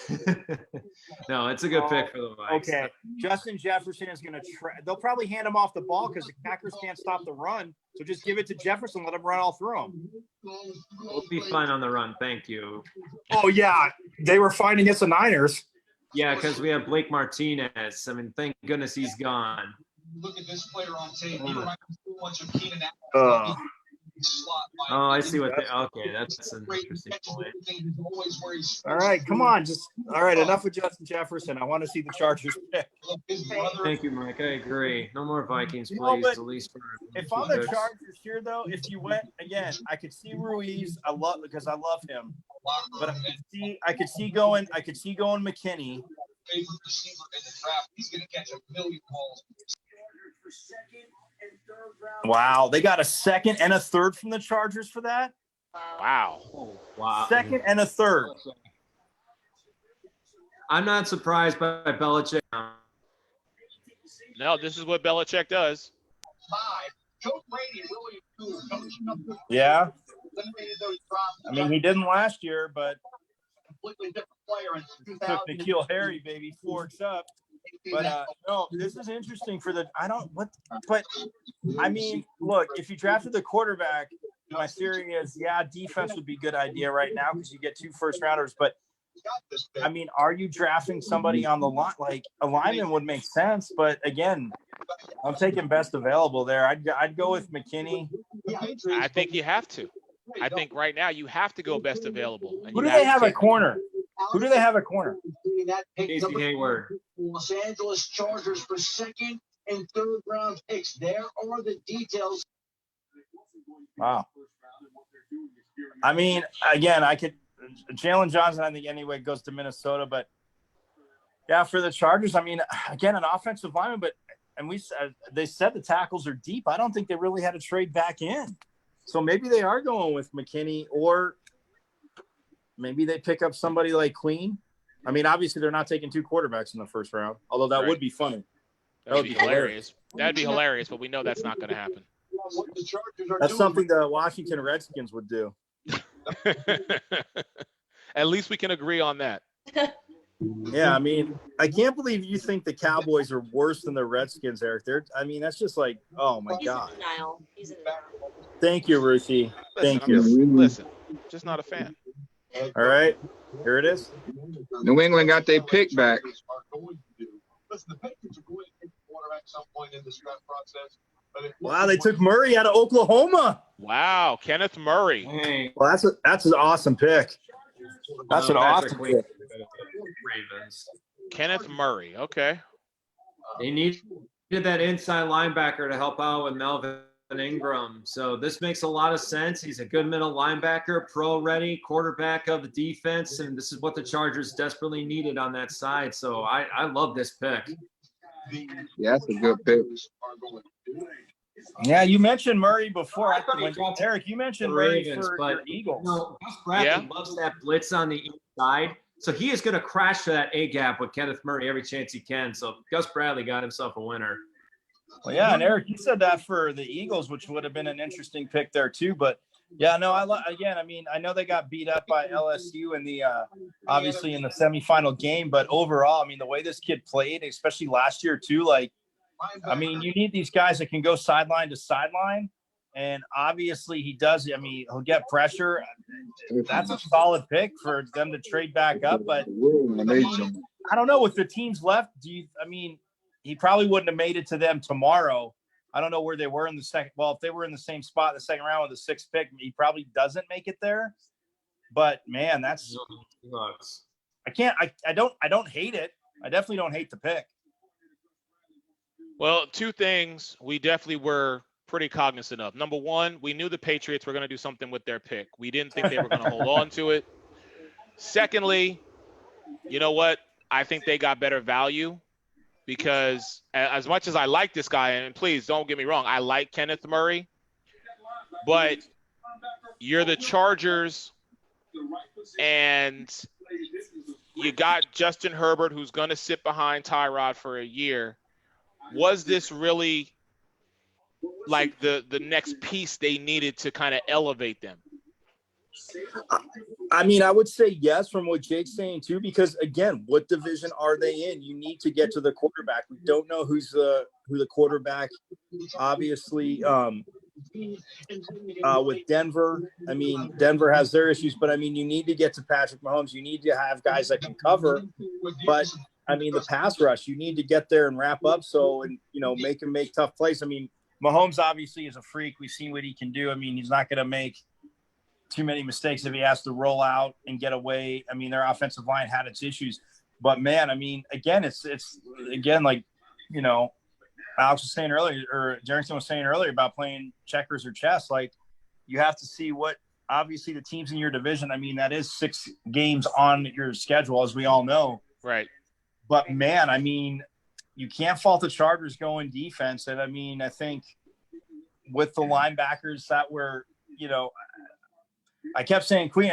[SPEAKER 8] No, it's a good pick for the Vikes.
[SPEAKER 5] Okay, Justin Jefferson is going to they'll probably hand him off the ball because the Packers can't stop the run. So just give it to Jefferson, let him run all through him.
[SPEAKER 8] We'll be fine on the run. Thank you.
[SPEAKER 5] Oh yeah, they were fine against the Niners.
[SPEAKER 8] Yeah, because we have Blake Martinez. I mean, thank goodness he's gone.
[SPEAKER 11] Look at this player on tape. He reminds me so much of Keenan
[SPEAKER 5] Uh,
[SPEAKER 8] Oh, I see what they. Okay, that's an interesting point.
[SPEAKER 5] all right, come on, all right. Enough with Justin Jefferson. I want to see the Chargers pick.
[SPEAKER 8] Thank you, Mike. I agree. No more Vikings,
[SPEAKER 5] No,
[SPEAKER 8] please.
[SPEAKER 5] but
[SPEAKER 8] At least for
[SPEAKER 5] If I'm the Chargers here, though, if you went again, I could see Ruiz. I love him, but I could see going McKinney.
[SPEAKER 11] Favorite receiver in the draft. He's going to catch 1,000,000 balls.
[SPEAKER 5] Wow, they got a second and a third from the Chargers for that.
[SPEAKER 1] Wow.
[SPEAKER 8] Wow.
[SPEAKER 5] Second and a third.
[SPEAKER 8] I'm not surprised by Belichick.
[SPEAKER 1] No, this is what Belichick does.
[SPEAKER 11] Joe Brady really improved. Coaching up the
[SPEAKER 5] Yeah,
[SPEAKER 11] eliminated those drops.
[SPEAKER 5] I mean he didn't last year, but
[SPEAKER 11] Completely different player in
[SPEAKER 5] took
[SPEAKER 11] 2000.
[SPEAKER 5] Nikhil Harry, baby, forks up. But no, this is interesting for the. But I mean, look, if you drafted the quarterback, my theory is, yeah, defense would be a good idea right now because you get 2 first-rounders. But I mean, are you drafting somebody on the line? Like a lineman would make sense, but again, I'm taking best available there. I'd go with McKinney.
[SPEAKER 1] I think you have to. I think right now you have to go best available. And
[SPEAKER 5] Who
[SPEAKER 1] you
[SPEAKER 5] do they
[SPEAKER 1] to
[SPEAKER 5] have at
[SPEAKER 1] take-
[SPEAKER 5] corner? Who do they have at corner?
[SPEAKER 8] Casey Hayward.
[SPEAKER 11] Los Angeles Chargers for second and third round picks. There are the details.
[SPEAKER 5] Wow. I mean, again, Jalen Johnson, I think anyway goes to Minnesota, but yeah, for the Chargers, I mean, again, an offensive lineman, they said the tackles are deep. I don't think they really had to trade back in. So maybe they are going with McKinney, or maybe they pick up somebody like Queen. I mean, obviously they're not taking 2 quarterbacks in the first round, although that
[SPEAKER 1] Right.
[SPEAKER 5] would be funny.
[SPEAKER 1] That'd be hilarious. That'd be hilarious, but we know that's not going to happen.
[SPEAKER 11] what the Chargers are
[SPEAKER 5] That's
[SPEAKER 11] doing.
[SPEAKER 5] something the Washington Redskins would do.
[SPEAKER 1] At least we can agree on that.
[SPEAKER 5] Yeah, I mean, I can't believe you think the Cowboys are worse than the Redskins, Eric. I mean, that's just like, oh my God.
[SPEAKER 9] He's in denial.
[SPEAKER 5] Thank you, Ruthie. Thank you.
[SPEAKER 1] Listen, just not a fan.
[SPEAKER 5] All right, here it is.
[SPEAKER 7] New England got their pick back.
[SPEAKER 11] Listen, the Patriots are going to take the quarterback some point in this draft process. But
[SPEAKER 5] Wow, they took Murray out of Oklahoma.
[SPEAKER 1] Wow, Kenneth Murray.
[SPEAKER 8] Hey,
[SPEAKER 5] Well, that's an awesome pick. That's an
[SPEAKER 8] Patrick
[SPEAKER 5] awesome
[SPEAKER 8] Queen,
[SPEAKER 5] pick.
[SPEAKER 8] Ravens.
[SPEAKER 1] Kenneth Murray. Okay.
[SPEAKER 8] They needed that inside linebacker to help out with Melvin Ingram. So this makes a lot of sense. He's a good middle linebacker, pro-ready, quarterback of the defense, and this is what the Chargers desperately needed on that side. So I love this pick.
[SPEAKER 7] Yeah, that's a good pick.
[SPEAKER 5] Yeah, you mentioned Murray before.
[SPEAKER 8] I thought he dropped
[SPEAKER 5] Eric, you mentioned
[SPEAKER 8] the
[SPEAKER 5] Murray
[SPEAKER 8] Ravens,
[SPEAKER 5] for
[SPEAKER 8] but
[SPEAKER 5] your Eagles.
[SPEAKER 8] No, Gus Bradley loves that blitz on the east side. So he is going to crash that A gap with Kenneth Murray every chance he can. So Gus Bradley got himself a winner.
[SPEAKER 5] Well, yeah, and Eric, you said that for the Eagles, which would have been an interesting pick there too. But yeah, no, again, I mean, I know they got beat up by LSU in the obviously in the semifinal game, but overall, I mean, the way this kid played, especially last year too, like, I mean, you need these guys that can go sideline to sideline, and obviously he does. I mean, he'll get pressure. That's a solid pick for them to trade back up, but I don't know with the teams left. I mean, he probably wouldn't have made it to them tomorrow. I don't know where they were in the second. Well, if they were in the same spot in the second round with the sixth pick, he probably doesn't make it there. But man, that's I don't hate it. I definitely don't hate the pick.
[SPEAKER 1] Well, two things we definitely were pretty cognizant of. Number one, we knew the Patriots were going to do something with their pick. We didn't think they were going to hold on to it. Secondly, you know what? I think they got better value because as much as I like this guy, and please don't get me wrong, I like Kenneth Murray, but you're the Chargers and you got Justin Herbert who's going to sit behind Tyrod for a year. Was this really like the next piece they needed to kind of elevate them?
[SPEAKER 5] I mean, I would say yes from what Jake's saying too, because again, what division are they in? You need to get to the quarterback. We don't know who the quarterback. Obviously, with Denver, I mean, Denver has their issues, but I mean, you need to get to Patrick Mahomes. You need to have guys that can cover, but I mean, the pass rush, you need to get there and wrap up. So, and make him make tough plays. I mean, Mahomes obviously is a freak. We've seen what he can do. I mean, he's not going to make too many mistakes if he has to roll out and get away. I mean, their offensive line had its issues, but man, I mean, again, it's again, like, Alex was saying earlier, or Jerrington was saying earlier about playing checkers or chess. Like, you have to see what, obviously the teams in your division, I mean, that is 6 games on your schedule, as we all know.
[SPEAKER 1] Right.
[SPEAKER 5] But man, I mean, you can't fault the Chargers going defense. And I mean, I think with the linebackers that were, I kept saying Queen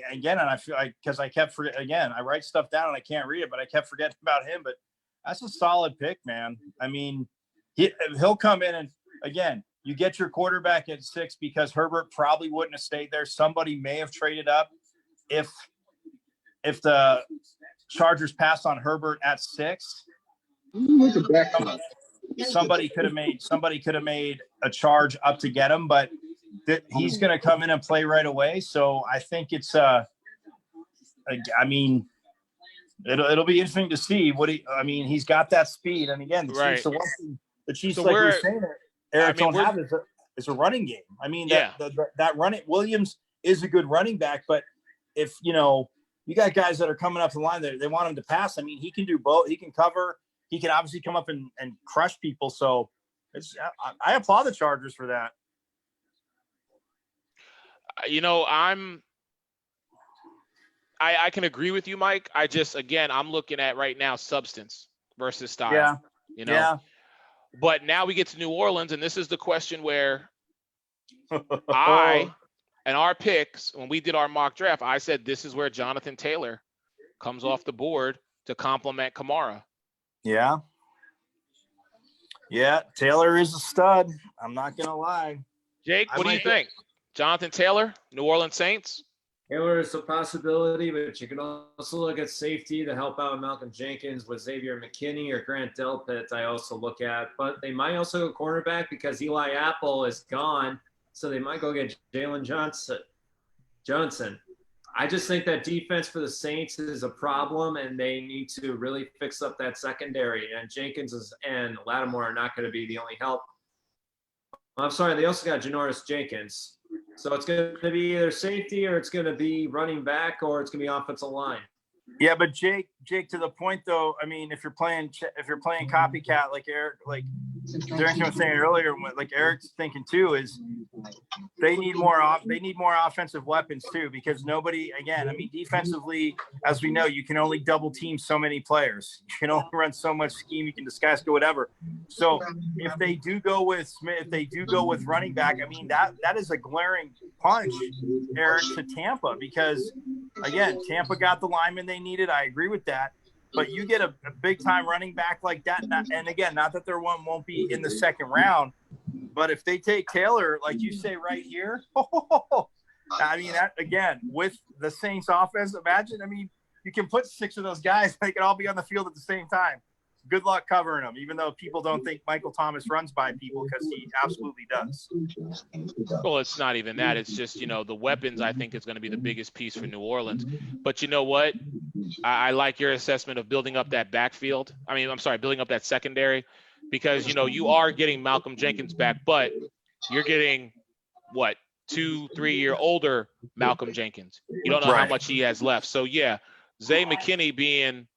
[SPEAKER 5] again, and I feel like because I kept again, I write stuff down and I can't read it, but I kept forgetting about him. But that's a solid pick, man. I mean, he'll come in and again, you get your quarterback at 6 because Herbert probably wouldn't have stayed there. Somebody may have traded up if the Chargers passed on Herbert at 6. Somebody could have made a charge up to get him, but he's going to come in and play right away. So I think it's I mean, it'll be interesting to see he's got that speed. And again, the Chiefs, like we're saying, Eric, don't have is a running game. I mean, that running Williams is a good running back, but if you got guys that are coming up the line that they want him to pass. I mean, he can do both. He can cover. He can obviously come up and crush people. So I applaud the Chargers for that.
[SPEAKER 1] I can agree with you, Mike. I'm looking at right now substance versus style.
[SPEAKER 5] Yeah.
[SPEAKER 1] But now we get to New Orleans, and this is the question where and our picks, when we did our mock draft, I said this is where Jonathan Taylor comes off the board to complement Kamara.
[SPEAKER 5] Yeah. Yeah, Taylor is a stud. I'm not gonna lie.
[SPEAKER 1] Jake,
[SPEAKER 8] I
[SPEAKER 1] what do you
[SPEAKER 8] might go-
[SPEAKER 1] think? Jonathan Taylor, New Orleans Saints.
[SPEAKER 8] Taylor is a possibility, but you can also look at safety to help out Malcolm Jenkins with Xavier McKinney or Grant Delpit. I also look at, but they might also go cornerback because Eli Apple is gone, so they might go get Jalen Johnson. I just think that defense for the Saints is a problem, and they need to really fix up that secondary. And and Lattimore are not going to be the only help. I'm sorry, they also got Janoris Jenkins. So it's going to be either safety or it's going to be running back or it's going to be offensive line.
[SPEAKER 5] Yeah, but Jake, to the point though, I mean, if you're playing copycat like Eric, like Darren was saying earlier, like Eric's thinking too, is they need more offensive weapons too, because nobody, again, I mean, defensively, as we know, you can only double team so many players. You can only run so much scheme. You can disguise, go whatever. So if they do go with Smith, if they do go with running back, I mean, that is a glaring punch, Eric, to Tampa, because again, Tampa got the lineman they needed. I agree with that. But you get a big time running back like that. And again, not that their one won't be in the second round, but if they take Taylor, like you say right here, I mean, that, again, with the Saints offense, imagine, I mean, you can put 6 of those guys, they can all be on the field at the same time. Good luck covering them, even though people don't think Michael Thomas runs by people, because he absolutely does.
[SPEAKER 1] Well, it's not even that. It's just, the weapons, I think, is going to be the biggest piece for New Orleans. But you know what? I like your assessment of building up that backfield. Building up that secondary, because, you are getting Malcolm Jenkins back, but you're getting, 2-3 year older Malcolm Jenkins. You don't know how much he has left. So, yeah, Zay McKinney being,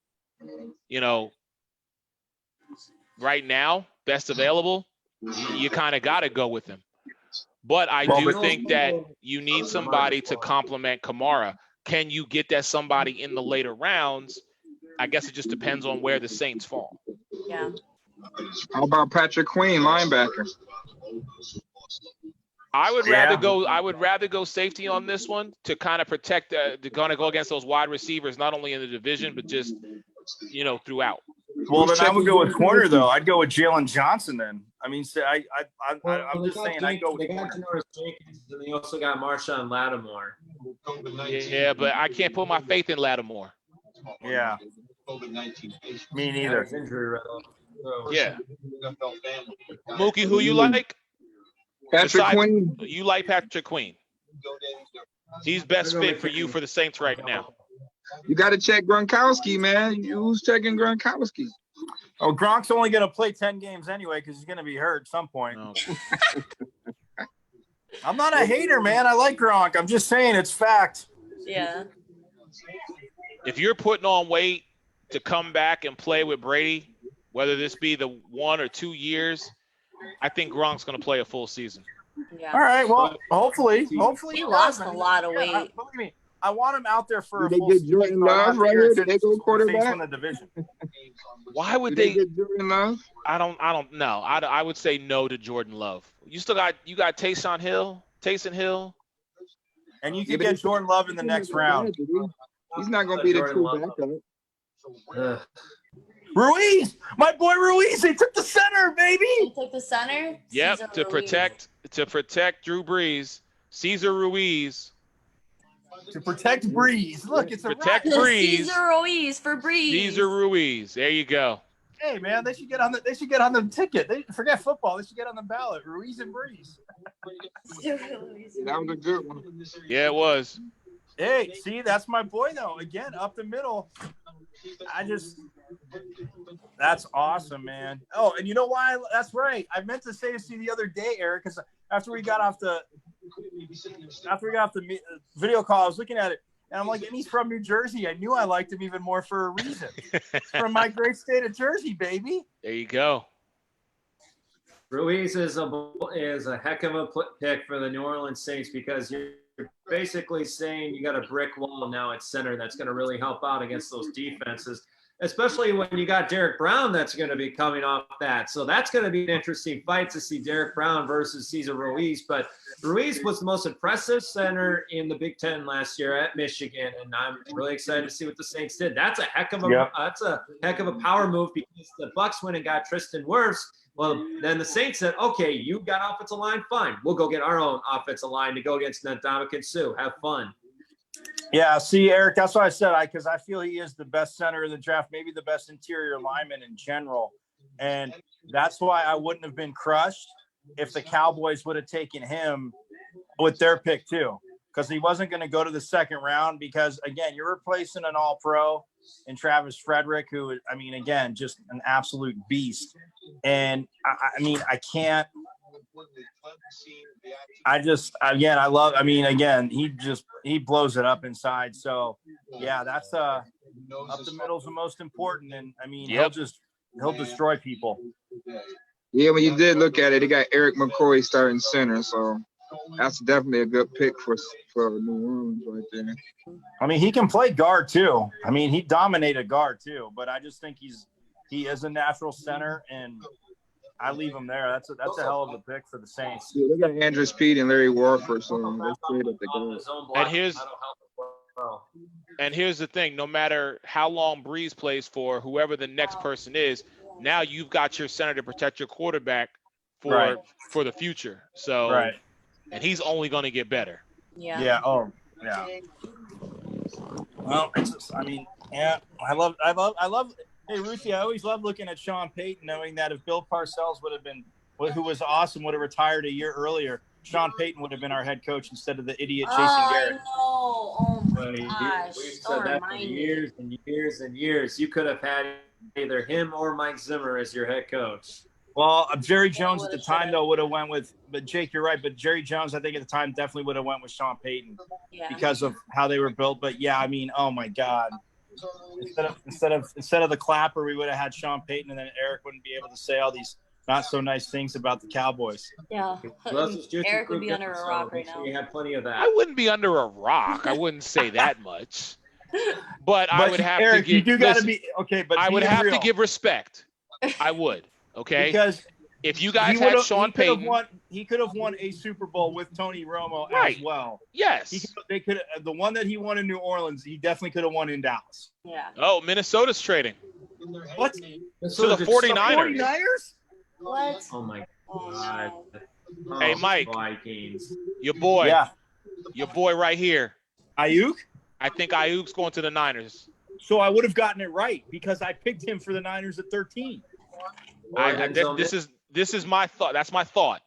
[SPEAKER 1] right now, best available, you kind of got to go with him. But I do think that you need somebody to complement Kamara. Can you get that somebody in the later rounds? I guess it just depends on where the Saints fall.
[SPEAKER 9] Yeah.
[SPEAKER 7] How about Patrick Queen, linebacker?
[SPEAKER 1] I would rather go safety on this one to kind of protect to kind of go against those wide receivers, not only in the division, but just, throughout.
[SPEAKER 5] Well, then I would go with corner, though. I'd go with Jalen Johnson then. I mean, I'm just saying I'd go with
[SPEAKER 8] they got Janoris Jenkins, and they also got Marshawn Lattimore.
[SPEAKER 1] Yeah, but I can't put my faith in Lattimore.
[SPEAKER 5] Yeah. Me neither.
[SPEAKER 8] Injury
[SPEAKER 1] Yeah. Mookie, who you like?
[SPEAKER 7] Patrick Queen.
[SPEAKER 1] You like Patrick Queen. He's best fit for you for the Saints right now.
[SPEAKER 7] You got to check Gronkowski, man. Who's checking Gronkowski?
[SPEAKER 5] Oh, Gronk's only going to play 10 games anyway because he's going to be hurt at some point.
[SPEAKER 1] No.
[SPEAKER 5] I'm not a hater, man. I like Gronk. I'm just saying it's fact.
[SPEAKER 9] Yeah.
[SPEAKER 1] If you're putting on weight to come back and play with Brady, whether this be the 1 or 2 years, I think Gronk's going to play a full season.
[SPEAKER 9] Yeah.
[SPEAKER 5] All right. Well, hopefully
[SPEAKER 9] He lost a lot of weight.
[SPEAKER 5] Believe me, I want him out there for a
[SPEAKER 7] Did
[SPEAKER 5] full
[SPEAKER 7] they get
[SPEAKER 5] season.
[SPEAKER 7] Jordan Love right here? Did they go quarterback?
[SPEAKER 5] Win the division.
[SPEAKER 1] Why would
[SPEAKER 7] Did they get Jordan Love?
[SPEAKER 1] I don't know. I would say no to Jordan Love. You got Taysom Hill,
[SPEAKER 5] and you can get Jordan Love in the next round.
[SPEAKER 7] He's not going to be the true backup.
[SPEAKER 5] Ruiz, my boy Ruiz, they took the center, baby.
[SPEAKER 9] He took the center.
[SPEAKER 1] Yep,
[SPEAKER 9] Cesar
[SPEAKER 1] to
[SPEAKER 9] Ruiz.
[SPEAKER 1] protect Drew Brees, Cesar Ruiz.
[SPEAKER 5] To protect Breeze. Look, it's a
[SPEAKER 1] Protect
[SPEAKER 5] rat.
[SPEAKER 1] Breeze.
[SPEAKER 9] Cesar Ruiz for Breeze.
[SPEAKER 1] Cesar Ruiz. There you go.
[SPEAKER 5] Hey man, they should get on the ticket. They forget football. They should get on the ballot. Ruiz and Breeze.
[SPEAKER 7] That was a good one.
[SPEAKER 1] Yeah, it was.
[SPEAKER 5] Hey, see, that's my boy though. Again, up the middle. That's awesome, man. Oh, and you know why? That's right. I meant to say this to you the other day, Eric, because after we got off the video call, I was looking at it, and I'm like, and he's from New Jersey. I knew I liked him even more for a reason. From my great state of Jersey, baby.
[SPEAKER 1] There you go.
[SPEAKER 8] Ruiz is a heck of a pick for the New Orleans Saints because you're basically saying you got a brick wall now at center that's going to really help out against those defenses, especially when you got Derek Brown that's going to be coming off that. So that's going to be an interesting fight to see Derek Brown versus Cesar Ruiz. But Ruiz was the most impressive center in the Big Ten last year at Michigan, and I'm really excited to see what the Saints did. That's a heck of a power move because the Bucs went and got Tristan Wirfs. Well, then the Saints said, okay, you got offensive line, fine. We'll go get our own offensive line to go against Ndamukong Suh. Have fun.
[SPEAKER 5] Yeah, see, Eric, that's why I said because I feel he is the best center in the draft, maybe the best interior lineman in general. And that's why I wouldn't have been crushed if the Cowboys would have taken him with their pick too. Because he wasn't going to go to the second round because, again, you're replacing an all-pro in Travis Frederick, who, I mean, again, just an absolute beast. And, I mean, I can't – again, he blows it up inside. So, yeah, that's up the middle is the most important. And, I mean, he'll destroy people.
[SPEAKER 7] Yeah, when you did look at it, he got Eric McCoy starting center, so that's definitely a good pick for New Orleans right there.
[SPEAKER 5] I mean, he can play guard too. I mean, he dominated guard too, but I just think he is a natural center, and I leave him there. That's a hell of a pick for the Saints.
[SPEAKER 7] Yeah, they got Andrew Speed and Larry Warford, so they straight up the guard.
[SPEAKER 1] And here's the thing: no matter how long Breeze plays for, whoever the next person is, now you've got your center to protect your quarterback for the future. So, and he's only going to get better.
[SPEAKER 9] Yeah.
[SPEAKER 5] Yeah. Oh, yeah. Well, it's just, I mean, yeah. I love. Hey, Ruthie, I always love looking at Sean Payton, knowing that if Bill Parcells would have been, who was awesome, would have retired a year earlier, Sean Payton would have been our head coach instead of the idiot Jason Garrett.
[SPEAKER 9] I know. Oh my gosh.
[SPEAKER 8] We've said that for years and years and years. You could have had either him or Mike Zimmer as your head coach.
[SPEAKER 5] Well, Jerry Jones at the time, though, would have went with – but, Jake, you're right. But Jerry Jones, I think at the time, definitely would have went with Sean Payton because of how they were built. But, yeah, I mean, oh, my God. Instead of the clapper, we would have had Sean Payton, and then Eric wouldn't be able to say all these not-so-nice things about the Cowboys.
[SPEAKER 9] Yeah. Eric would be under a rock right now.
[SPEAKER 8] You had plenty of that.
[SPEAKER 1] I wouldn't be under a rock. I wouldn't say that much. But I would have
[SPEAKER 5] Eric,
[SPEAKER 1] to give –
[SPEAKER 5] you do got to be – okay, but
[SPEAKER 1] I would have
[SPEAKER 5] real.
[SPEAKER 1] to give respect. I would. Okay,
[SPEAKER 5] because
[SPEAKER 1] if you guys had Sean Payton,
[SPEAKER 5] he could have won a Super Bowl with Tony Romo as well.
[SPEAKER 1] Yes,
[SPEAKER 5] they could. The one that he won in New Orleans, he definitely could have won in Dallas.
[SPEAKER 9] Yeah.
[SPEAKER 1] Oh, Minnesota's trading.
[SPEAKER 5] What?
[SPEAKER 1] To the 49ers.
[SPEAKER 5] 49ers?
[SPEAKER 9] What?
[SPEAKER 8] Oh my God.
[SPEAKER 1] No. Hey, Mike.
[SPEAKER 8] Vikings.
[SPEAKER 1] Your boy.
[SPEAKER 5] Yeah.
[SPEAKER 1] Your boy right here.
[SPEAKER 5] Ayuk?
[SPEAKER 1] I think Ayuk's going to the Niners.
[SPEAKER 5] So I would have gotten it right because I picked him for the Niners at 13.
[SPEAKER 1] This is my thought. That's my thought.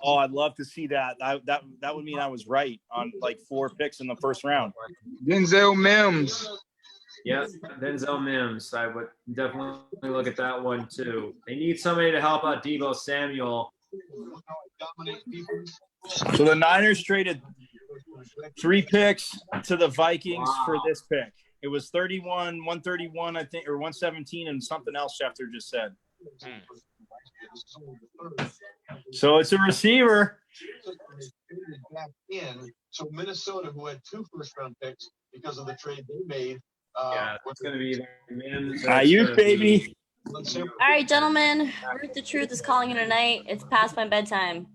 [SPEAKER 5] Oh, I'd love to see that. That would mean I was right on like 4 picks in the first round.
[SPEAKER 7] Denzel Mims.
[SPEAKER 8] Yes, Denzel Mims. I would definitely look at that one too. They need somebody to help out Deebo Samuel.
[SPEAKER 5] So the Niners traded 3 picks to the Vikings for this pick. It was 31, 131, I think, or 117, and something else Schefter just said. So it's a receiver.
[SPEAKER 11] So Minnesota, who had 2 first-round picks because of the trade they made.
[SPEAKER 8] It's going to be Mims.
[SPEAKER 5] Ayuk, baby.
[SPEAKER 9] All right, gentlemen. Ruth the Truth is calling it a night. It's past my bedtime.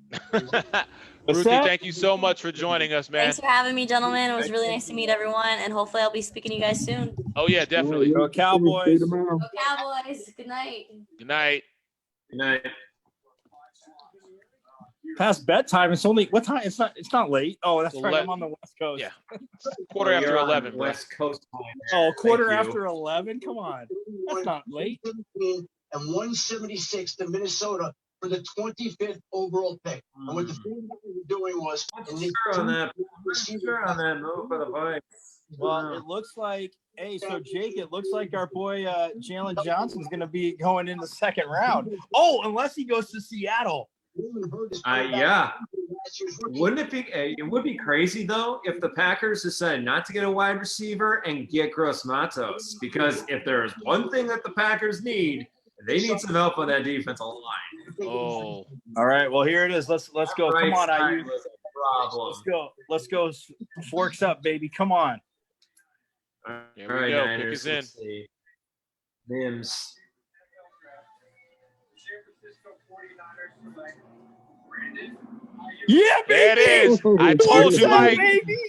[SPEAKER 1] Ruthie, thank you so much for joining us, man.
[SPEAKER 9] Thanks for having me, gentlemen. It was really nice to meet everyone, and hopefully I'll be speaking to you guys soon.
[SPEAKER 1] Oh, yeah, definitely.
[SPEAKER 5] Go Cowboys.
[SPEAKER 9] Go Cowboys. Good night.
[SPEAKER 1] Good night.
[SPEAKER 8] Good night.
[SPEAKER 5] Past bedtime. It's only what time? It's not late. Oh, that's right. I'm on the West Coast.
[SPEAKER 1] Yeah. Quarter after 11.
[SPEAKER 8] West Coast time.
[SPEAKER 5] Oh, quarter after 11. Come on. That's not late.
[SPEAKER 11] And 176 to Minnesota for the 25th overall pick. And what the 49ers were doing was
[SPEAKER 8] on that move for the Vikes.
[SPEAKER 5] Well, it looks like, so Jake, it looks like our boy Jalen Johnson's going to be going in the second round. Oh, unless he goes to Seattle.
[SPEAKER 8] Yeah. Wouldn't it be? It would be crazy though if the Packers decided not to get a wide receiver and get Gross Matos, because if there's one thing that the Packers need, they need some help on that defensive line.
[SPEAKER 1] Oh.
[SPEAKER 5] All right. Well, here it is. Let's go. Come on, Ayuk. Let's go. Forks up, baby. Come on.
[SPEAKER 1] Here we go. Pick is in.
[SPEAKER 8] Mims.
[SPEAKER 5] Yeah, baby.
[SPEAKER 1] There it is. I told you, Mike.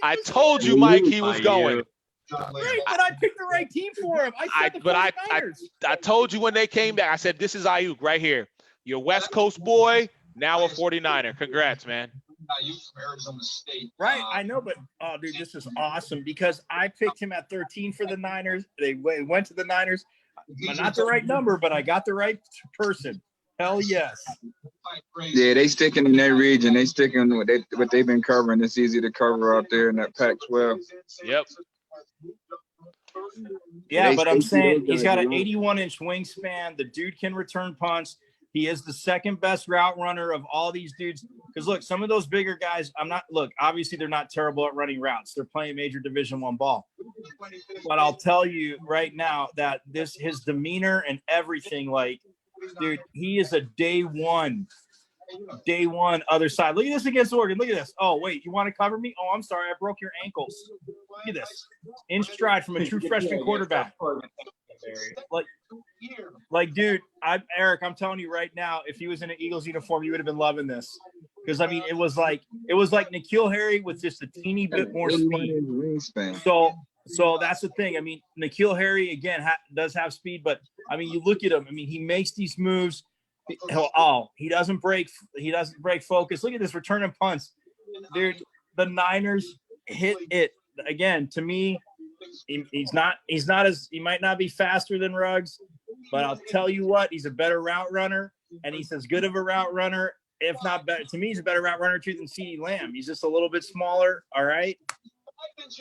[SPEAKER 1] I told you, Mike, he was going.
[SPEAKER 5] Great, but I picked the right team for him. I told you when they came back. I said, "This is Ayuk right here."
[SPEAKER 1] Your West Coast boy, now a 49er. Congrats, man.
[SPEAKER 5] Right, I know, but oh, dude, this is awesome because I picked him at 13 for the Niners. They went to the Niners. Not the right number, but I got the right person. Hell yes.
[SPEAKER 7] Yeah, they sticking in their region. They sticking with what they've been covering. It's easy to cover out there in that Pac-12.
[SPEAKER 1] Yep.
[SPEAKER 5] Yeah, but I'm saying he's got an 81-inch wingspan. The dude can return punts. He is the second best route runner of all these dudes. Because look, some of those bigger guys, obviously they're not terrible at running routes. They're playing major Division I ball. But I'll tell you right now that his demeanor and everything, like, dude, he is a day one other side. Look at this against Oregon. Look at this. Oh, wait, you want to cover me? Oh, I'm sorry. I broke your ankles. Look at this. In stride from a true freshman quarterback. Like, dude, Eric, I'm telling you right now, if he was in an Eagles uniform, you would have been loving this. Because, I mean, it was like N'Keal Harry with just a teeny bit more speed. So that's the thing. I mean, N'Keal Harry, again, does have speed. But, I mean, you look at him. I mean, he makes these moves. He doesn't break focus. Look at this return and punts. Dude, the Niners hit it. Again, to me, he might not be faster than Ruggs, but I'll tell you what, he's a better route runner, and he's as good of a route runner, if not better. To me, he's a better route runner too than CeeDee Lamb. He's just a little bit smaller, all right?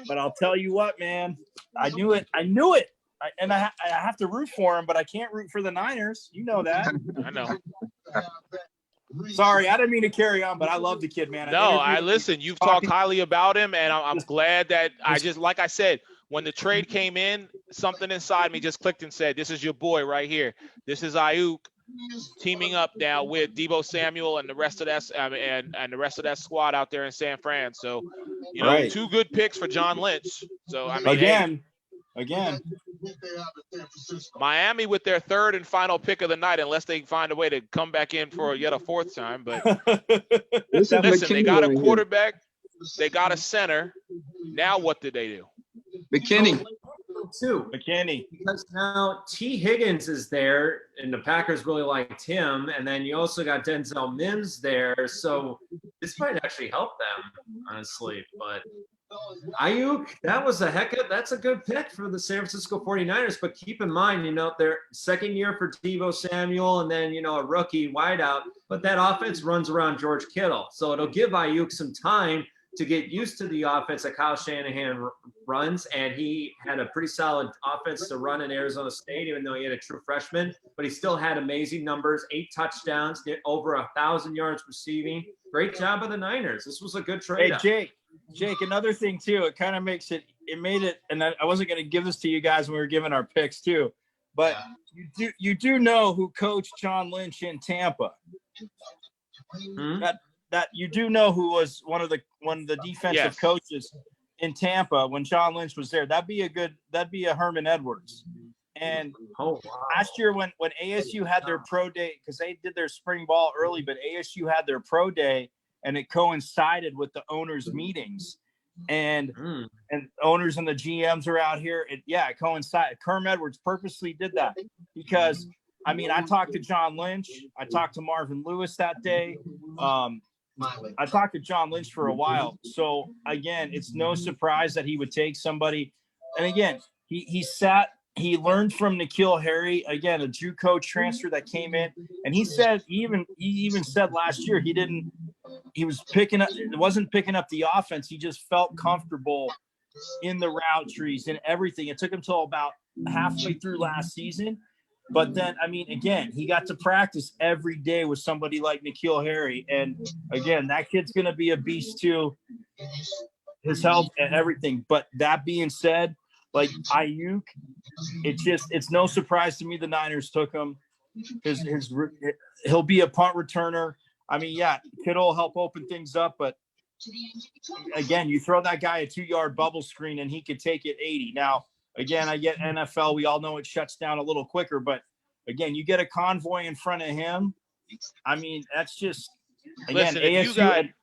[SPEAKER 5] But I'll tell you what, man, I knew it. I have to root for him, but I can't root for the Niners. You know that.
[SPEAKER 1] I know.
[SPEAKER 5] Sorry, I didn't mean to carry on, but I love the kid, man.
[SPEAKER 1] Listen. You've talked highly about him, and I'm glad that like I said, when the trade came in, something inside me just clicked and said, "This is your boy right here. This is Ayuk teaming up now with Deebo Samuel and the rest of that and the rest of that squad out there in San Fran." So,
[SPEAKER 5] Right.
[SPEAKER 1] 2 good picks for John Lynch. So I mean,
[SPEAKER 5] again.
[SPEAKER 1] Miami with their 3rd and final pick of the night, unless they find a way to come back in for yet a 4th time. But listen, they got a quarterback, they got a center. Now what did they do?
[SPEAKER 7] McKinney.
[SPEAKER 8] Because now T. Higgins is there, and the Packers really liked him. And then you also got Denzel Mims there. So this might actually help them, honestly. But Ayuk, that's a good pick for the San Francisco 49ers. But keep in mind, their second year for Deebo Samuel and then, a rookie wideout. But that offense runs around George Kittle. So it'll give Ayuk some time to get used to the offense that Kyle Shanahan runs. And he had a pretty solid offense to run in Arizona State, even though he had a true freshman. But he still had amazing numbers, 8 touchdowns, over 1,000 yards receiving. Great job of the Niners. This was a good trade.
[SPEAKER 5] Hey, Jake, another thing too, it kind of made it, and I wasn't going to give this to you guys when we were giving our picks too, but you do know who coached John Lynch in Tampa. That you do know who was one of the defensive coaches in Tampa when John Lynch was there. That'd be a Herman Edwards. And last year when ASU had their pro day, because they did their spring ball early, but ASU had their pro day, and it coincided with the owners' meetings, and owners and the GMs are out here. It coincided. Herm Edwards purposely did that because, I mean, I talked to John Lynch. I talked to Marvin Lewis that day. I talked to John Lynch for a while. So, again, it's no surprise that he would take somebody. And, again, he learned from N'Keal Harry, again, a JUCO transfer that came in. And he even said last year he wasn't picking up the offense. He just felt comfortable in the route trees and everything. It took him till about halfway through last season. But then, I mean, again, he got to practice every day with somebody like N'Keal Harry. And again, that kid's going to be a beast too, his health and everything. But that being said, like Ayuk, it's no surprise to me the Niners took him. He'll be a punt returner. I mean, Kittle will help open things up, but again, you throw that guy a 2-yard bubble screen and he could take it 80. Now, again, I get NFL. We all know it shuts down a little quicker, but again, you get a convoy in front of him. I mean, that's just again.
[SPEAKER 1] Listen,